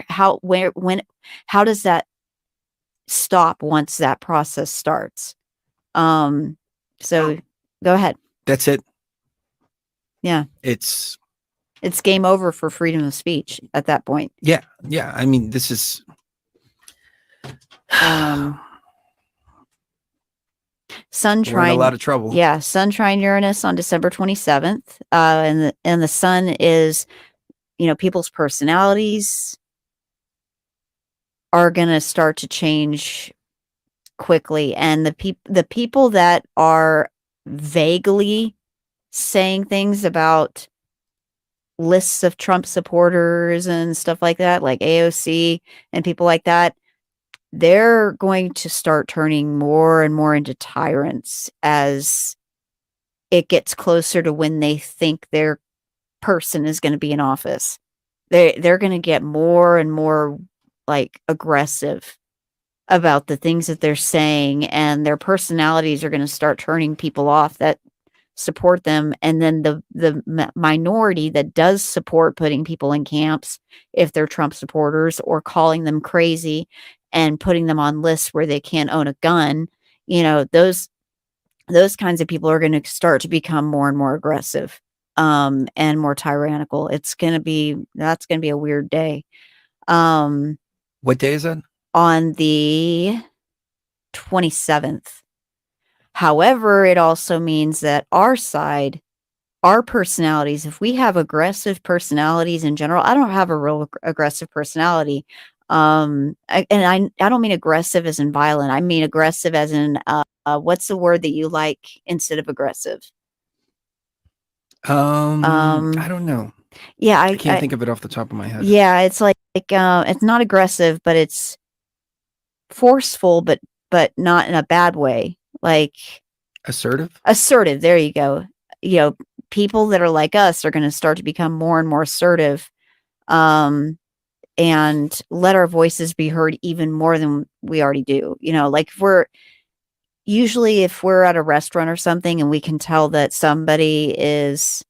how does that stop once that process starts? So go ahead. That's it. Yeah. It's game over for freedom of speech at that point. Yeah. I mean, this is Sun we're in a trine, lot of trouble. Yeah, Sun trine Uranus on December 27th. And the sun is, people's personalities are going to start to change quickly, and the people that are vaguely saying things about lists of Trump supporters and stuff like that, like AOC and people like that, they're going to start turning more and more into tyrants as it gets closer to when they think their person is going to be in office. They're going to get more and more like aggressive about the things that they're saying, and their personalities are going to start turning people off that support them. And then the minority that does support putting people in camps, if they're Trump supporters, or calling them crazy and putting them on lists where they can't own a gun, those kinds of people are going to start to become more and more aggressive and more tyrannical. That's going to be a weird day. What day is that? On the 27th. However, it also means that our side, our personalities, if we have aggressive personalities in general, I don't have a real aggressive personality. I don't mean aggressive as in violent. I mean aggressive as in, what's the word that you like instead of aggressive? I don't know. Yeah, I can't think of it off the top of my head. Yeah, it's like it's not aggressive, but it's forceful, but not in a bad way. Like assertive. There you go. People that are like us are going to start to become more and more assertive, and let our voices be heard even more than we already do. Like if we're at a restaurant or something and we can tell that somebody is,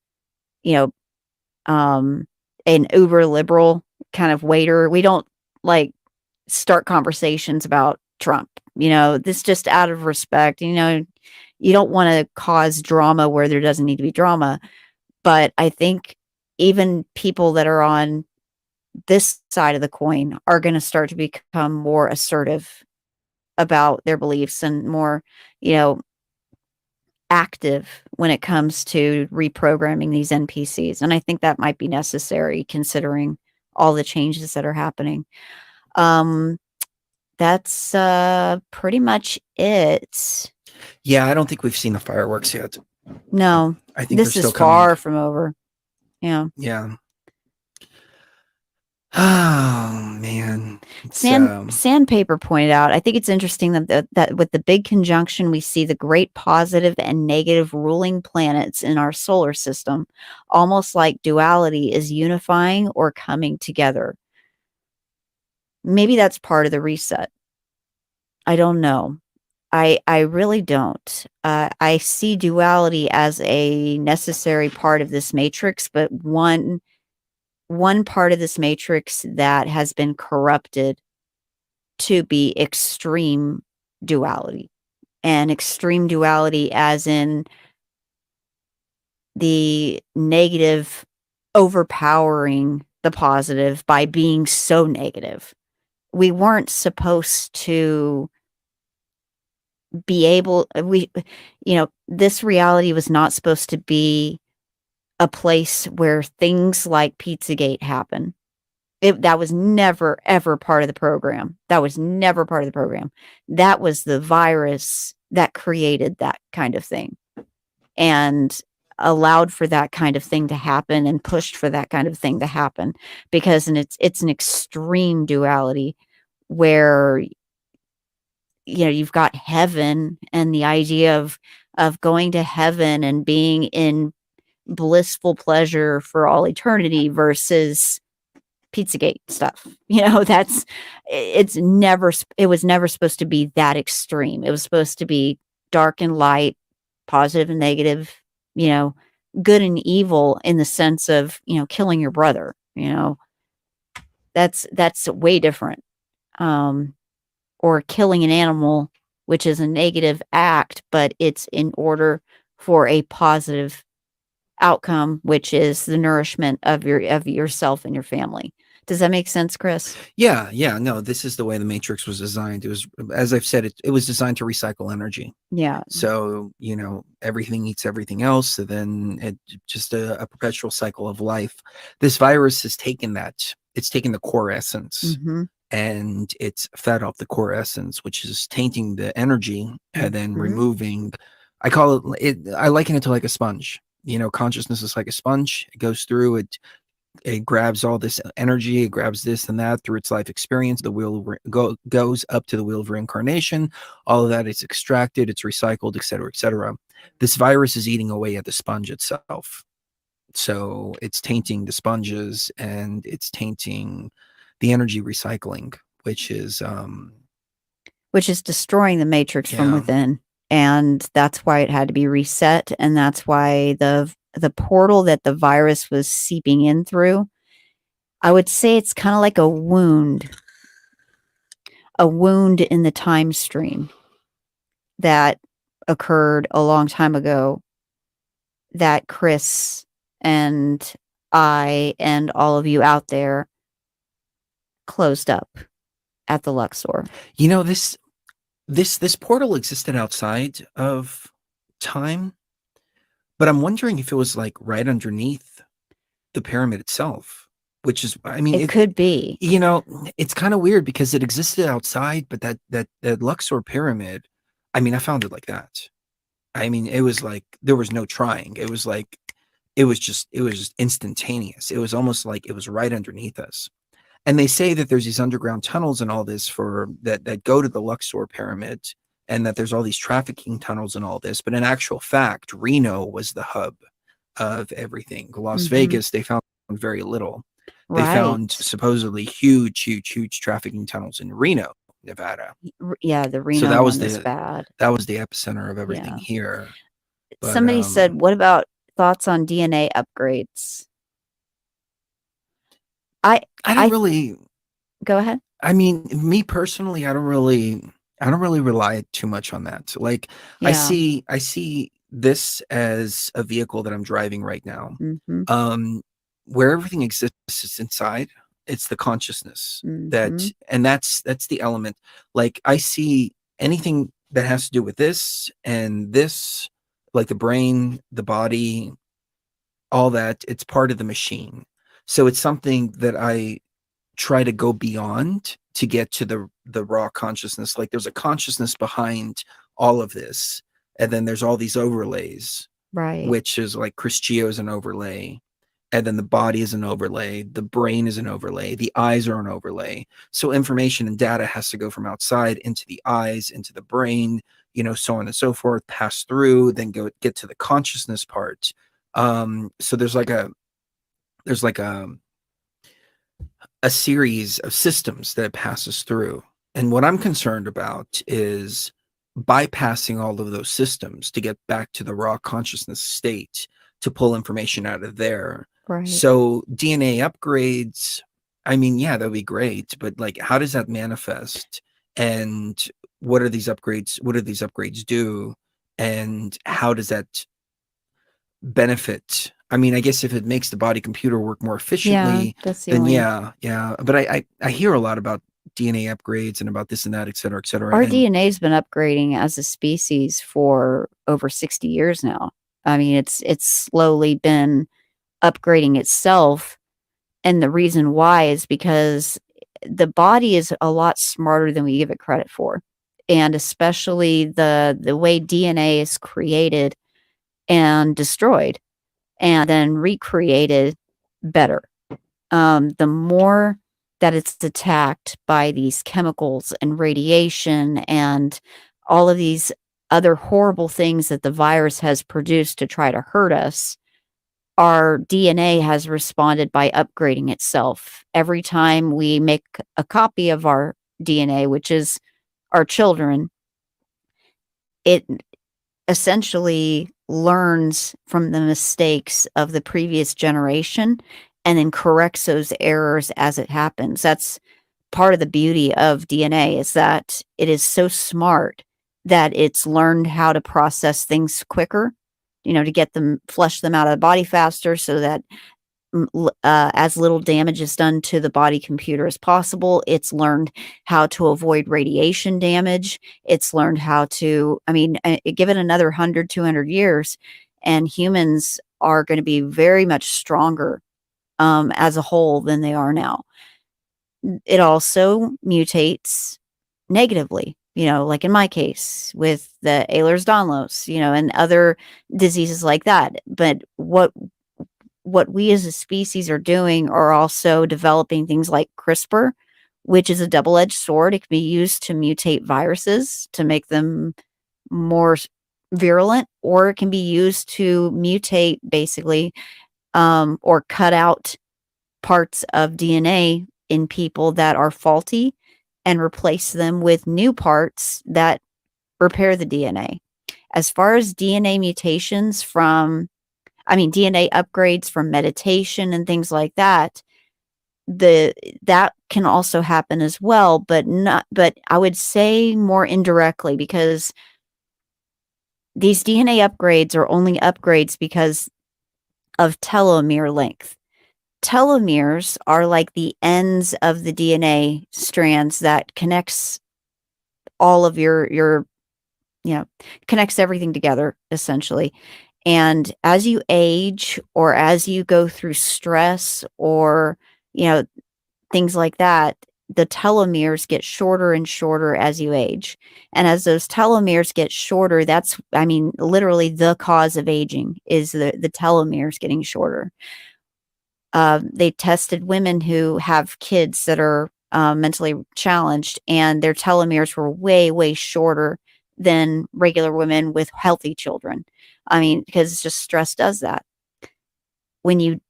an uber liberal kind of waiter, we don't like start conversations about Trump. This just out of respect. You don't want to cause drama where there doesn't need to be drama. But I think even people that are on this side of the coin are going to start to become more assertive about their beliefs and more, active when it comes to reprogramming these NPCs. And I think that might be necessary considering all the changes that are happening. That's pretty much it. Yeah, I don't think we've seen the fireworks yet. No, I think this they're is still far coming. from over. Yeah. Yeah. Oh man. Sandpaper pointed out, I think it's interesting that with the big conjunction, we see the great positive and negative ruling planets in our solar system, almost like duality is unifying or coming together. Maybe that's part of the reset. I don't know. I really don't. I see duality as a necessary part of this matrix, but one part of this matrix that has been corrupted to be extreme duality. And extreme duality as in the negative overpowering the positive by being so negative. We weren't supposed to be able, this reality was not supposed to be a place where things like Pizzagate happen. That was never, ever part of the program. That was never part of the program. That was the virus that created that kind of thing and allowed for that kind of thing to happen and pushed for that kind of thing to happen, because it's an extreme duality where you've got heaven and the idea of going to heaven and being in blissful pleasure for all eternity versus Pizzagate stuff. It was never supposed to be that extreme. It was supposed to be dark and light, positive and negative, good and evil in the sense of, killing your brother, that's way different. Or killing an animal, which is a negative act, but it's in order for a positive outcome, which is the nourishment of yourself and your family. Does that make sense, Chris? Yeah, no, this is the way the Matrix was designed. It was, as I've said, it was designed to recycle energy. Yeah. So, everything eats everything else. So then it just a perpetual cycle of life. This virus has taken that. It's taken the core essence and it's fed off the core essence, which is tainting the energy and then removing. I call it, I liken it to like a sponge. Consciousness is like a sponge. It goes through it. It grabs all this energy, it grabs this and that through its life experience. The wheel goes up to the wheel of reincarnation. All of that is extracted, it's recycled, etc., etc. This virus is eating away at the sponge itself. So it's tainting the sponges and it's tainting the energy recycling, which is destroying the matrix from within. And that's why it had to be reset. And that's why the portal that the virus was seeping in through, I would say it's kind of like a wound in the time stream that occurred a long time ago that Chris and I and all of you out there closed up at the Luxor. This portal existed outside of time, but I'm wondering if it was like right underneath the pyramid itself, which is, it could be. It's kind of weird because it existed outside, but that Luxor pyramid, I found it like that. It was like there was no trying. It was like it was just instantaneous. It was almost like it was right underneath us. And they say that there's these underground tunnels and all this that go to the Luxor pyramid, and that there's all these trafficking tunnels and all this. But in actual fact, Reno was the hub of everything. Las Vegas, they found very little. They found supposedly huge trafficking tunnels in Reno, Nevada. Yeah, the Reno that was one was bad. That was the epicenter of everything here. But, somebody said, what about thoughts on DNA upgrades? I don't really go ahead. Me personally, I don't really rely too much on that. Like I see this as a vehicle that I'm driving right now. Where everything exists is inside. It's the consciousness that's the element. Like I see anything that has to do with this and this, like the brain, the body, all that, it's part of the machine. So it's something that I try to go beyond to get to the raw consciousness. Like there's a consciousness behind all of this. And then there's all these overlays, right? Which is like Chris Geo is an overlay. And then the body is an overlay. The brain is an overlay. The eyes are an overlay. So information and data has to go from outside into the eyes, into the brain, so on and so forth, pass through, then get to the consciousness part. So there's like a series of systems that it passes through. And what I'm concerned about is bypassing all of those systems to get back to the raw consciousness state, to pull information out of there. Right. So DNA upgrades, that would be great, but like, how does that manifest? And what are these upgrades? What do these upgrades do? And how does that benefit? I guess if it makes the body computer work more efficiently, then yeah. But I hear a lot about DNA upgrades and about this and that, et cetera, et cetera. Our DNA's been upgrading as a species for over 60 years now. It's slowly been upgrading itself. And the reason why is because the body is a lot smarter than we give it credit for. And especially the way DNA is created and destroyed and then recreated better. The more that it's attacked by these chemicals and radiation and all of these other horrible things that the virus has produced to try to hurt us, our DNA has responded by upgrading itself. Every time we make a copy of our DNA, which is our children, it essentially learns from the mistakes of the previous generation and then corrects those errors as it happens. That's part of the beauty of DNA, is that it is so smart that it's learned how to process things quicker, to get them, flush them out of the body faster, so that as little damage is done to the body computer as possible. It's learned how to avoid radiation damage. It's learned how to, give it another 100, 200 years, and humans are going to be very much stronger as a whole than they are now. It also mutates negatively, like in my case with the Ehlers-Danlos, and other diseases like that. But what we as a species are doing are also developing things like CRISPR, which is a double-edged sword. It can be used to mutate viruses to make them more virulent, or it can be used to mutate basically, or cut out parts of DNA in people that are faulty and replace them with new parts that repair the DNA. As far as DNA mutations DNA upgrades from meditation and things like that, that can also happen as well, but I would say more indirectly, because these DNA upgrades are only upgrades because of telomere length. Telomeres are like the ends of the DNA strands that connects all of your connects everything together, essentially. And as you age, or as you go through stress, or things like that, the telomeres get shorter and shorter as you age. And as those telomeres get shorter, that's literally the cause of aging, is the telomeres getting shorter. They tested women who have kids that are mentally challenged, and their telomeres were way, way shorter than regular women with healthy children. Because it's just stress does that. When you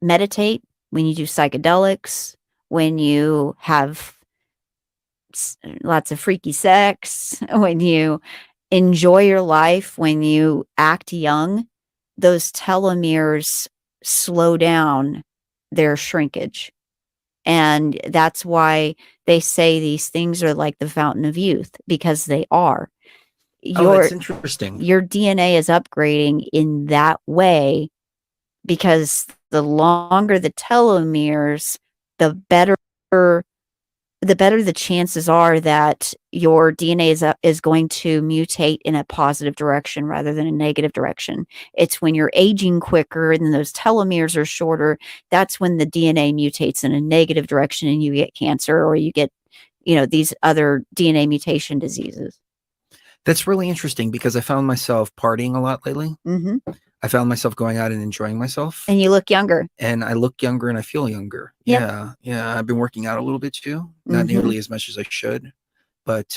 meditate, when you do psychedelics, when you have lots of freaky sex, when you enjoy your life, when you act young, those telomeres slow down their shrinkage. And that's why they say these things are like the fountain of youth, because they are. That's interesting. Your DNA is upgrading in that way, because the longer the telomeres, the better the chances are that your DNA is going to mutate in a positive direction rather than a negative direction. It's when you're aging quicker and those telomeres are shorter, that's when the DNA mutates in a negative direction and you get cancer, or you get, these other DNA mutation diseases. That's really interesting, because I found myself partying a lot lately. Mm-hmm. I found myself going out and enjoying myself. And you look younger. And I look younger and I feel younger. Yep. Yeah. I've been working out a little bit too. Not nearly as much as I should, but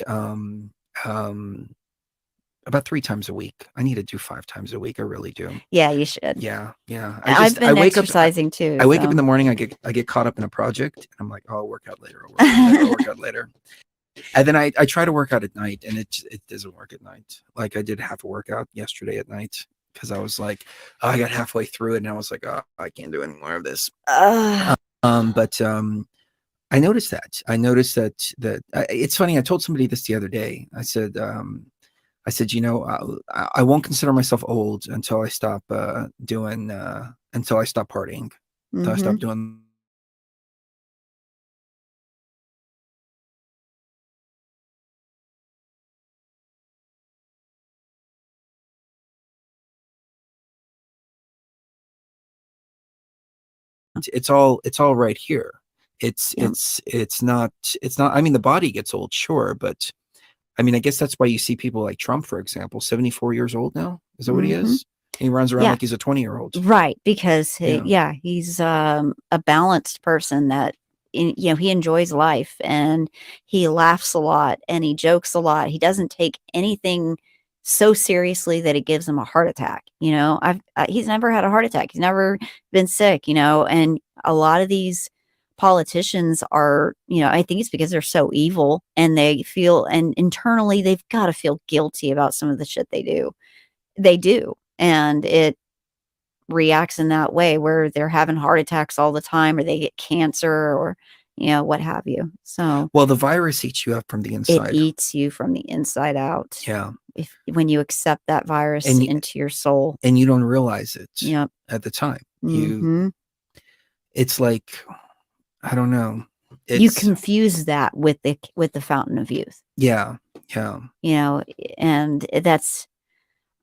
about 3 times a week. I need to do 5 times a week. I really do. Yeah, you should. Yeah. I've been exercising too. I wake up in the morning. I get caught up in a project. And I'm like, oh, I'll work out later. I'll work out later. And then I try to work out at night, and it doesn't work at night. Like I did half a workout yesterday at night, because I was like, I got halfway through it, and I was like, oh, I can't do any more of this. But I noticed that. It's funny. I told somebody this the other day. I said, I won't consider myself old until I stop partying. Until I stop doing. It's all right here. It's not, the body gets old, sure, but I guess that's why you see people like Trump, for example, 74 years old now. Is that what he is? He runs around like he's a 20-year-old. Right, because he's a balanced person that he enjoys life, and he laughs a lot, and he jokes a lot. He doesn't take anything so seriously that it gives him a heart attack. He's never had a heart attack. He's never been sick, and a lot of these politicians are, I think it's because they're so evil and they feel, and internally they've got to feel guilty about some of the shit they do. They do. And it reacts in that way where they're having heart attacks all the time, or they get cancer, or what have you. So well, the virus eats you up from the inside. it eats you from the inside out. Yeah. When you accept that virus And into your soul, and you don't realize it Yep. at the time. Mhm. It's like, I don't know. You It's, confuse that with the fountain of youth. yeah. And that's,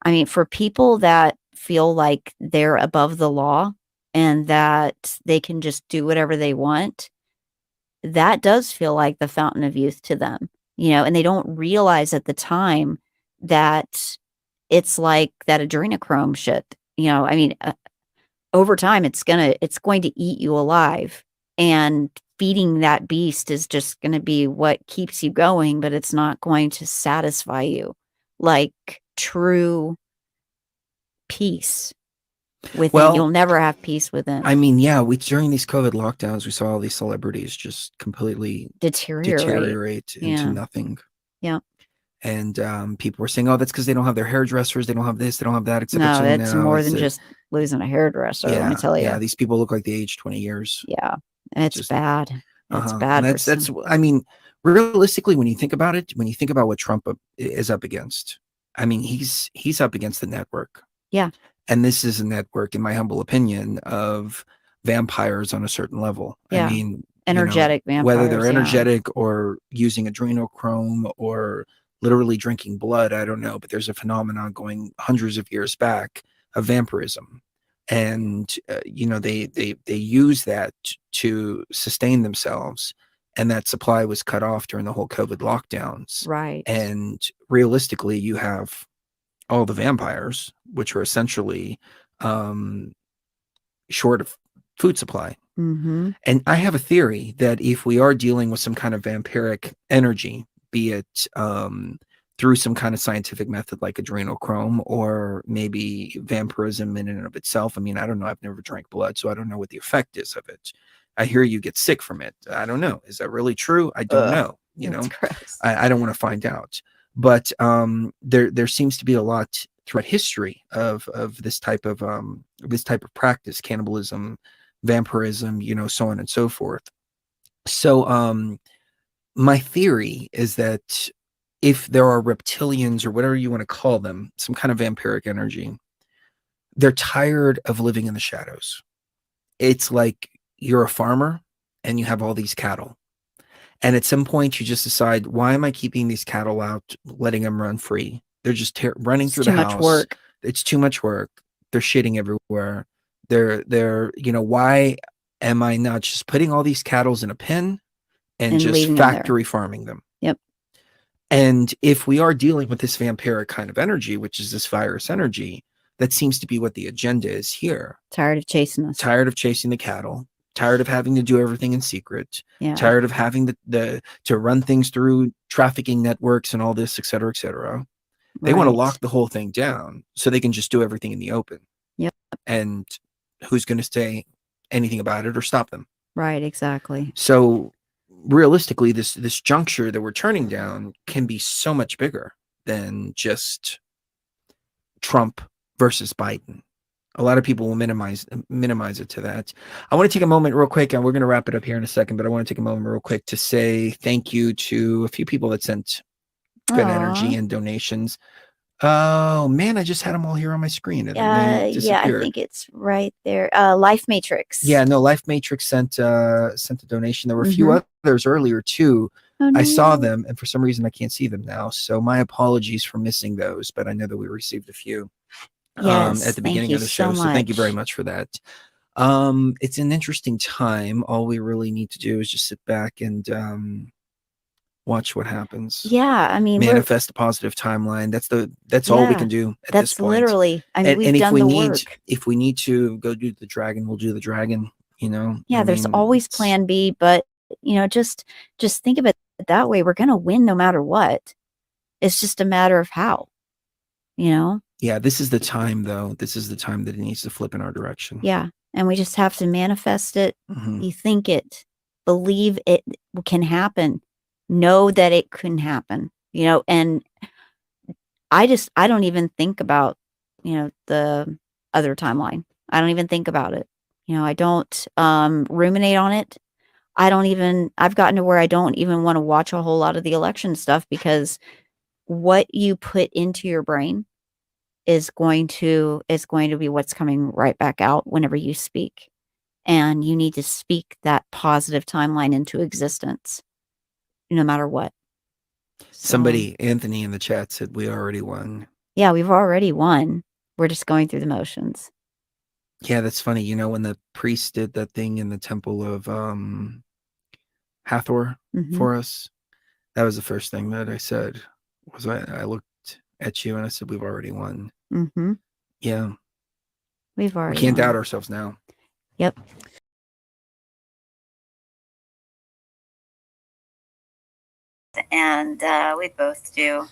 I mean, for people that feel like they're above the law and that they can just do whatever they want, that does feel like the fountain of youth to them, and they don't realize at the time that it's like that adrenochrome shit. I mean, over time, it's going to eat you alive, and feeding that beast is just going to be what keeps you going, but it's not going to satisfy you like true peace within. Well, You'll never have peace within. I mean, yeah, during these COVID lockdowns, we saw all these celebrities just completely deteriorate into Yeah. nothing. Yeah. And people were saying, "Oh, that's because they don't have their hairdressers, they don't have this, they don't have that." Except No, it's more than just losing a hairdresser. Let me tell you. Yeah, these people look like they aged 20 years. Yeah, it's bad. It's And bad. that's. I mean, realistically, when you think about it, when you think about what Trump is up against, I mean, he's up against the network. Yeah. And this is a network, in my humble opinion, of vampires on a certain level. Yeah. I mean, Energetic whether they're vampires, yeah. energetic or using adrenochrome or literally drinking blood, I don't know. But there's a phenomenon going hundreds of years back of vampirism. And, they use that to sustain themselves. And that supply was cut off during the whole COVID lockdowns. Right. And realistically, you have all the vampires, which are essentially short of food supply. Mm-hmm. And I have a theory that if we are dealing with some kind of vampiric energy, be it through some kind of scientific method like adrenochrome or maybe vampirism in and of itself. I mean, I don't know. I've never drank blood, so I don't know what the effect is of it. I hear you get sick from it. I don't know. Is that really true? I don't know. That's gross. I don't want to find out. But there seems to be a lot throughout history of this type of practice, cannibalism, vampirism, so on and so forth. So my theory is that if there are reptilians or whatever you want to call them, some kind of vampiric energy, they're tired of living in the shadows. It's like you're a farmer and you have all these cattle. And at some point you just decide, why am I keeping these cattle out, letting them run free? They're just running through the house. Too much work. It's too much work. They're shitting everywhere. They're why am I not just putting all these cattle in a pen and just factory farming them? Yep. And if we are dealing with this vampiric kind of energy, which is this virus energy, that seems to be what the agenda is here. Tired of chasing us. Tired of chasing the cattle. Tired of having to do everything in secret. Yeah. Tired of having to run things through trafficking networks and all this, et cetera, et cetera. They want to lock the whole thing down so they can just do everything in the open. Yep. And who's going to say anything about it or stop them? Right, exactly. So realistically, this juncture that we're turning down can be so much bigger than just Trump versus Biden. A lot of people will minimize it to that. I want to take a moment real quick, and we're going to wrap it up here in a second, but I want to take a moment real quick to say thank you to a few people that sent good energy and donations. Oh man, I just had them all here on my screen. And Yeah, I think it's right there. Life Matrix. Yeah, no, Life Matrix sent a donation. There were a few others earlier too. Oh, I saw no. them, and for some reason I can't see them now. So my apologies for missing those, but I know that we received a few Yes, at the thank beginning you of the show. so So thank you very much. much for that. It's an interesting time. All we really need to do is just sit back and watch what happens. Yeah, I mean, manifest a positive timeline. That's all we Yeah, can do at that's this point. literally. I mean, we've and done the work. if we need to go do the dragon, we'll do the dragon. Yeah, I there's mean, always plan B, but just think of it that way. We're gonna win no matter what. It's just a matter of how. you know? Yeah, this is the time, though. This is the time that it needs to flip in our direction. Yeah. And we just have to manifest it. Mhm. You think it, believe it can happen, know that it can happen, you know? And I don't even think about, you know, the other timeline. I don't even think about it. You know, I don't ruminate on it. I've gotten to where I don't even want to watch a whole lot of the election stuff, because what you put into your brain is going to be what's coming right back out whenever you speak. And you need to speak that positive timeline into existence, no matter what. Somebody, Anthony, in the chat said we already won. Yeah, we've already won. We're just going through the motions. Yeah, that's funny. You know, when the priest did that thing in the temple of Hathor Mhm. for us, that was the first thing that I said. Was I looked at you and I said, "We've already won." Mm-hmm. Yeah, We've we already can't won. doubt ourselves now. Yep. And we both do.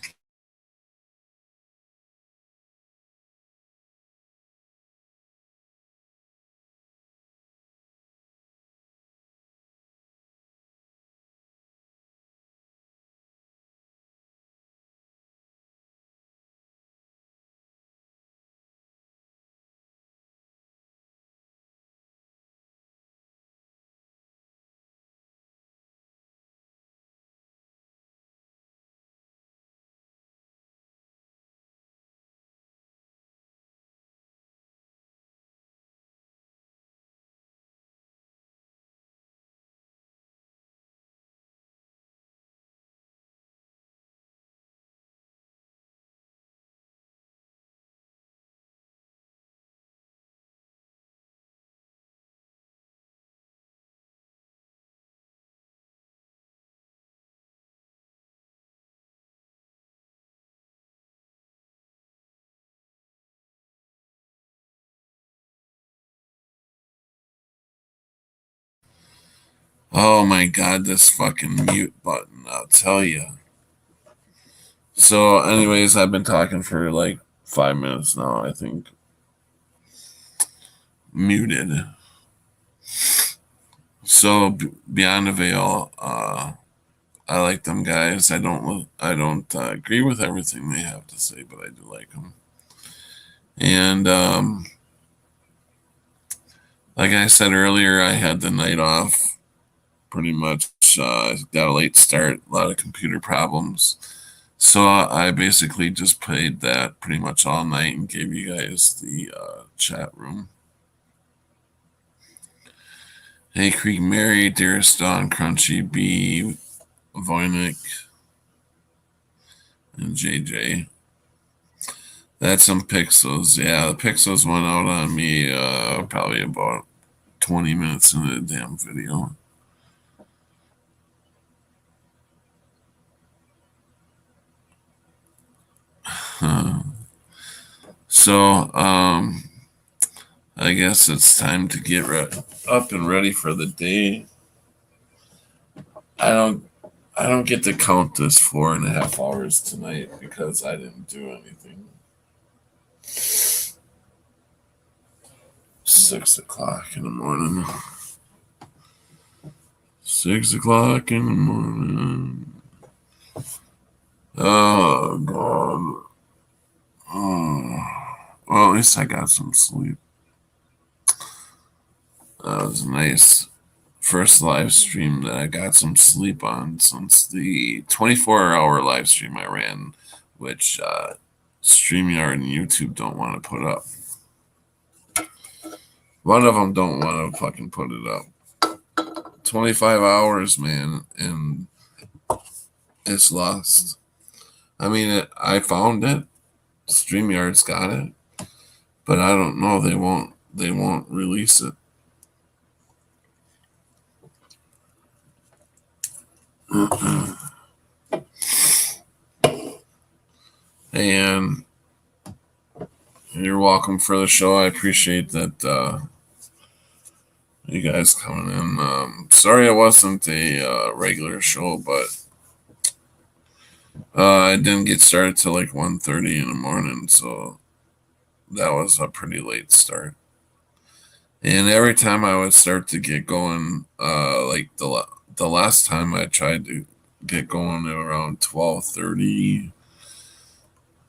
Oh my god, this fucking mute button, I'll tell you. So, anyways, I've been talking for like 5 minutes now, I think. Muted. So, Beyond the Veil, I like them guys. I don't agree with everything they have to say, but I do like them. And like I said earlier, I had the night off. Pretty much got a late start, a lot of computer problems. So I basically just played that pretty much all night and gave you guys the chat room. Hey Creek Mary, Dearest Dawn, Crunchy B, Voynich, and JJ. That's some pixels. Yeah, the pixels went out on me probably about 20 minutes into the damn video. So, I guess it's time to get up and ready for the day. I don't get to count this 4.5 hours tonight because I didn't do anything. 6 o'clock in the morning. 6 o'clock in the morning. Oh, God. Oh. Well, at least I got some sleep. That was nice. First live stream that I got some sleep on since the 24-hour live stream I ran, which StreamYard and YouTube don't want to put up. One of them don't want to fucking put it up. 25 hours, man, and it's lost. I mean, I found it. StreamYard's got it, but I don't know. They won't release it. And you're welcome for the show. I appreciate that you guys coming in. Sorry it wasn't a regular show, but I didn't get started till like 1:30 in the morning, so that was a pretty late start. And every time I would start to get going, like the last time I tried to get going at around 12:30,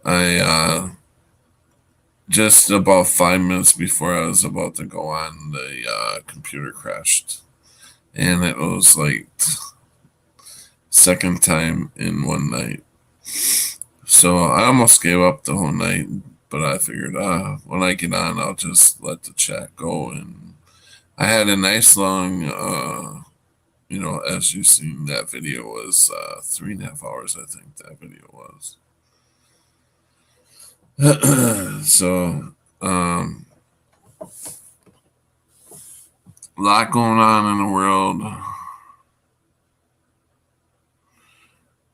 I just about 5 minutes before I was about to go on, the computer crashed, and it was like second time in one night. So I almost gave up the whole night, but I figured, when I get on, I'll just let the chat go. And I had a nice long, as you've seen, that video was 3.5 hours, I think that video was. So, a lot going on in the world.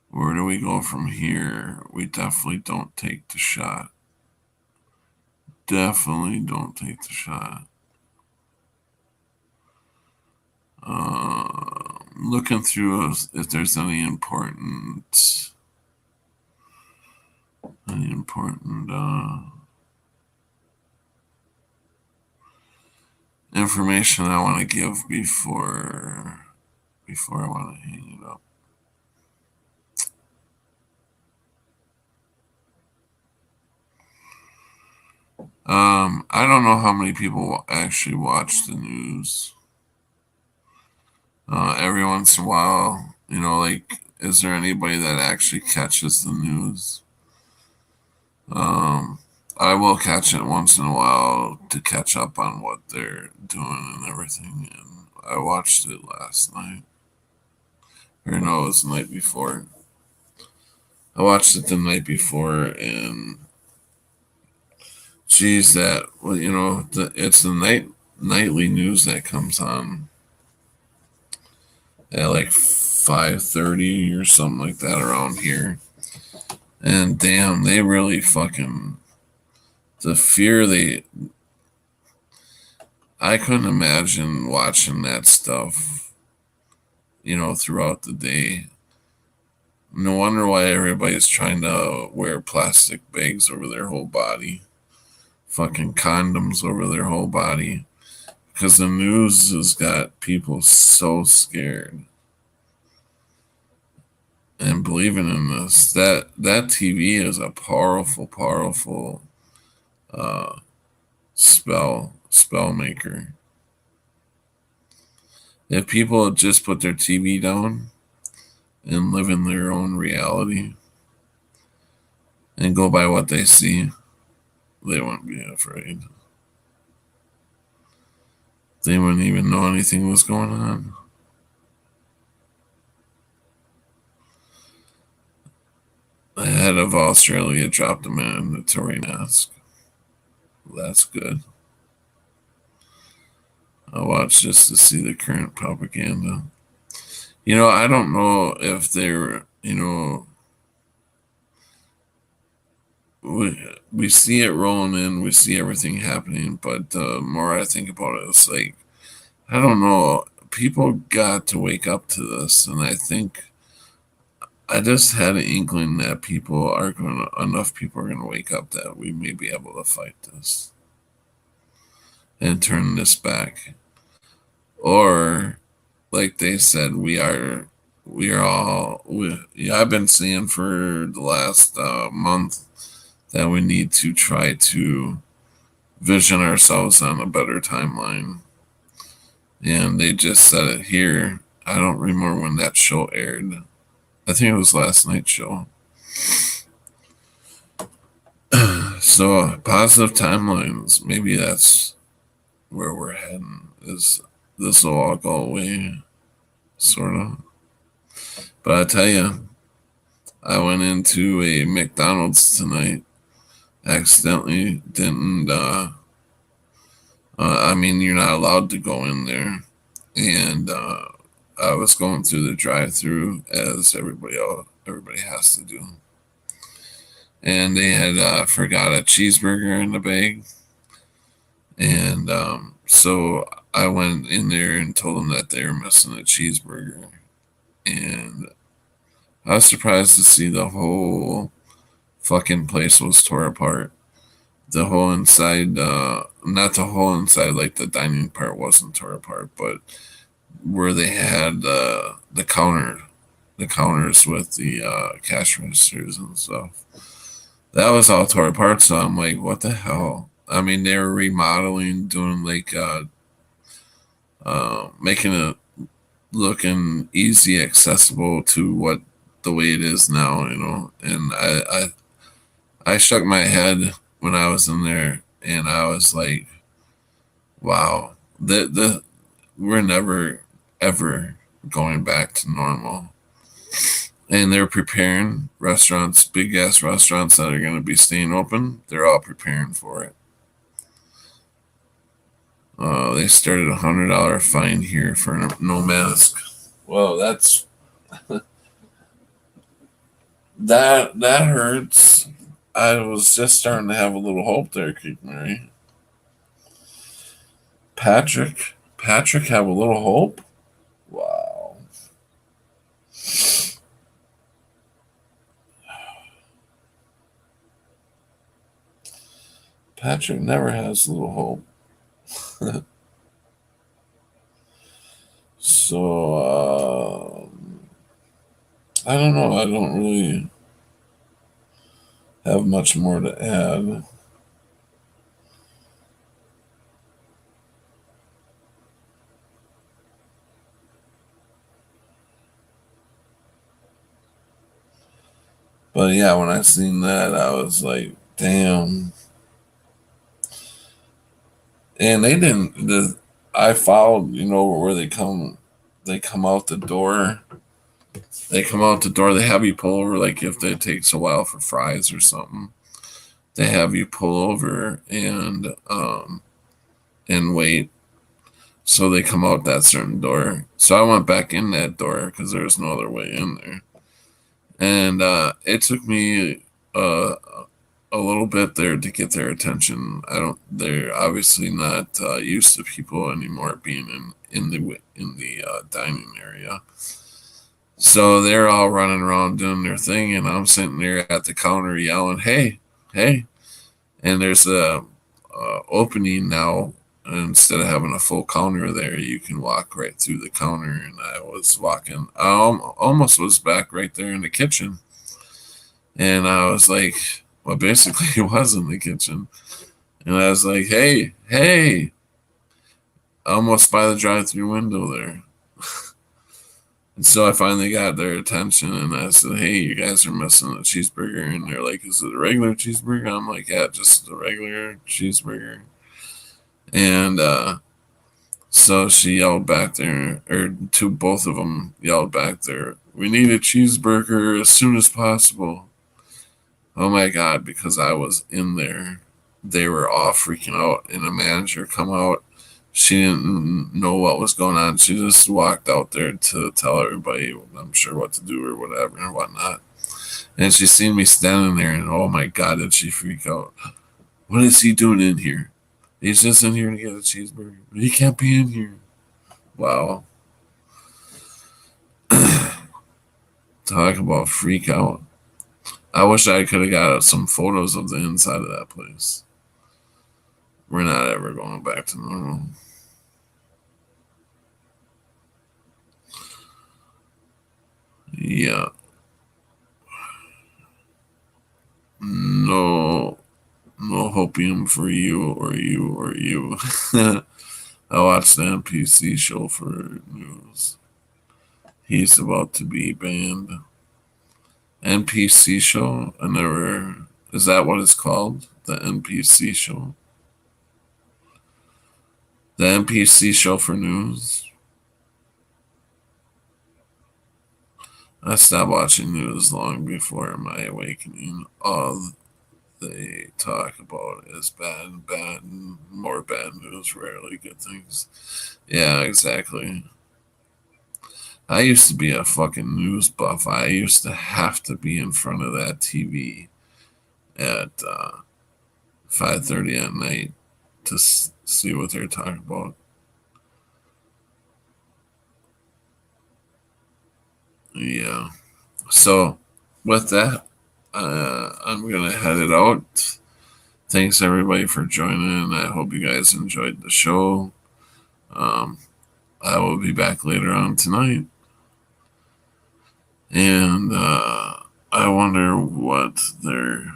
Where do we go from here? We definitely don't take the shot. Definitely don't take the shot. Looking through if there's any important information I want to give before I want to hang it up. I don't know how many people actually watch the news. Every once in a while, like, is there anybody that actually catches the news? I will catch it once in a while to catch up on what they're doing and everything. And I watched it last night. Or no, it was the night before. I watched it the night before, and geez, it's the nightly news that comes on at like 5:30 or something like that around here. And damn, they really fucking, the fear I couldn't imagine watching that stuff, throughout the day. No wonder why everybody's trying to wear plastic bags over their whole body, fucking condoms over their whole body, because the news has got people so scared and believing in this. That TV is a powerful spell maker. If people just put their TV down and live in their own reality and go by what they see, they wouldn't be afraid. They wouldn't even know anything was going on. The head of Australia dropped a mandatory mask. That's good. I watched just to see the current propaganda. I don't know if they're, we see it rolling in, we see everything happening, but the more I think about it, it's like, I don't know, people got to wake up to this, and I think I just had an inkling that enough people are going to wake up that we may be able to fight this and turn this back. Or, like they said, I've been saying for the last month that we need to try to vision ourselves on a better timeline. And they just said it here. I don't remember when that show aired. I think it was last night's show. So, positive timelines, maybe that's where we're heading. Is this will all go away, sort of. But I tell you, I went into a McDonald's tonight. Accidentally didn't. You're not allowed to go in there, and I was going through the drive-through as everybody has to do, and they had forgot a cheeseburger in the bag, and so I went in there and told them that they were missing a cheeseburger, and I was surprised to see the whole fucking place was tore apart. The whole inside, not the whole inside, like the dining part wasn't tore apart, but where they had the counters with the cash registers and stuff, that was all tore apart. So I'm like, what the hell? I mean, they were remodeling, doing like making it looking easy, accessible to what the way it is now, you know. And I shook my head when I was in there, and I was like, wow, we're never ever going back to normal. And they're preparing restaurants, big ass restaurants that are going to be staying open. They're all preparing for it. They started $100 fine here for no mask. Well, that's that hurts. I was just starting to have a little hope there, Keith Murray. Patrick have a little hope. Wow. Patrick never has a little hope. So I don't know. I don't really have much more to add. But yeah, when I seen that, I was like, damn. And they didn't. I followed, you know, where they come out the door. They come out the door. They have you pull over, like if it takes a while for fries or something. They have you pull over and wait. So they come out that certain door. So I went back in that door because there was no other way in there. And it took me a little bit there to get their attention. They're obviously not used to people anymore being in the dining area. So they're all running around doing their thing, and I'm sitting there at the counter yelling, "Hey, hey!" And there's a opening now. Instead of having a full counter there, you can walk right through the counter. And I was walking, I almost was back right there in the kitchen. And I was like, well, basically it was in the kitchen. And I was like, hey, almost by the drive-through window there. And so I finally got their attention, and I said, hey, you guys are missing a cheeseburger. And they're like, is it a regular cheeseburger? I'm like, yeah, just a regular cheeseburger. And so she yelled back there, or both of them yelled back there, we need a cheeseburger as soon as possible. Oh my God, because I was in there. They were all freaking out, and a manager come out. She didn't know what was going on. She just walked out there to tell everybody, I'm sure, what to do or whatever and whatnot. And she seen me standing there, and oh my God, did she freak out. What is he doing in here? He's just in here to get a cheeseburger. But he can't be in here. Wow. Talk about freak out. I wish I could have got some photos of the inside of that place. We're not ever going back to normal. Yeah. No hopium for you or you or you. I watched the NPC show for news. He's about to be banned. NPC show? I never. Is that what it's called? The NPC show? The NPC show for news? I stopped watching news long before my awakening. All they talk about is bad, and more bad news, rarely good things. Yeah, exactly. I used to be a fucking news buff. I used to have to be in front of that TV at 5:30 at night to see what they're talking about. Yeah. So, with that, I'm going to head it out. Thanks, everybody, for joining. I hope you guys enjoyed the show. I will be back later on tonight. And I wonder what they're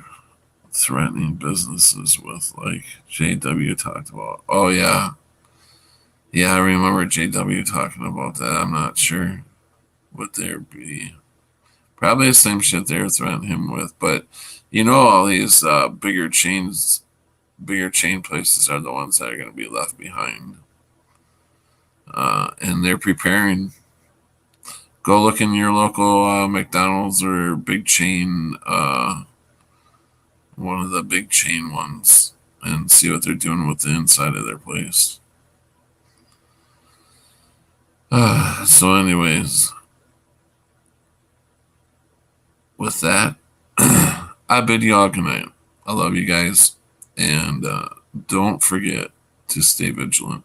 threatening businesses with, like JW talked about. Oh, yeah. Yeah, I remember JW talking about that. I'm not sure what there'd be. Probably the same shit they're threatening him with. But, all these bigger chain places are the ones that are going to be left behind. And they're preparing. Go look in your local McDonald's or big chain, one of the big chain ones, and see what they're doing with the inside of their place. So anyways, with that, I bid you all good night. I love you guys, and don't forget to stay vigilant.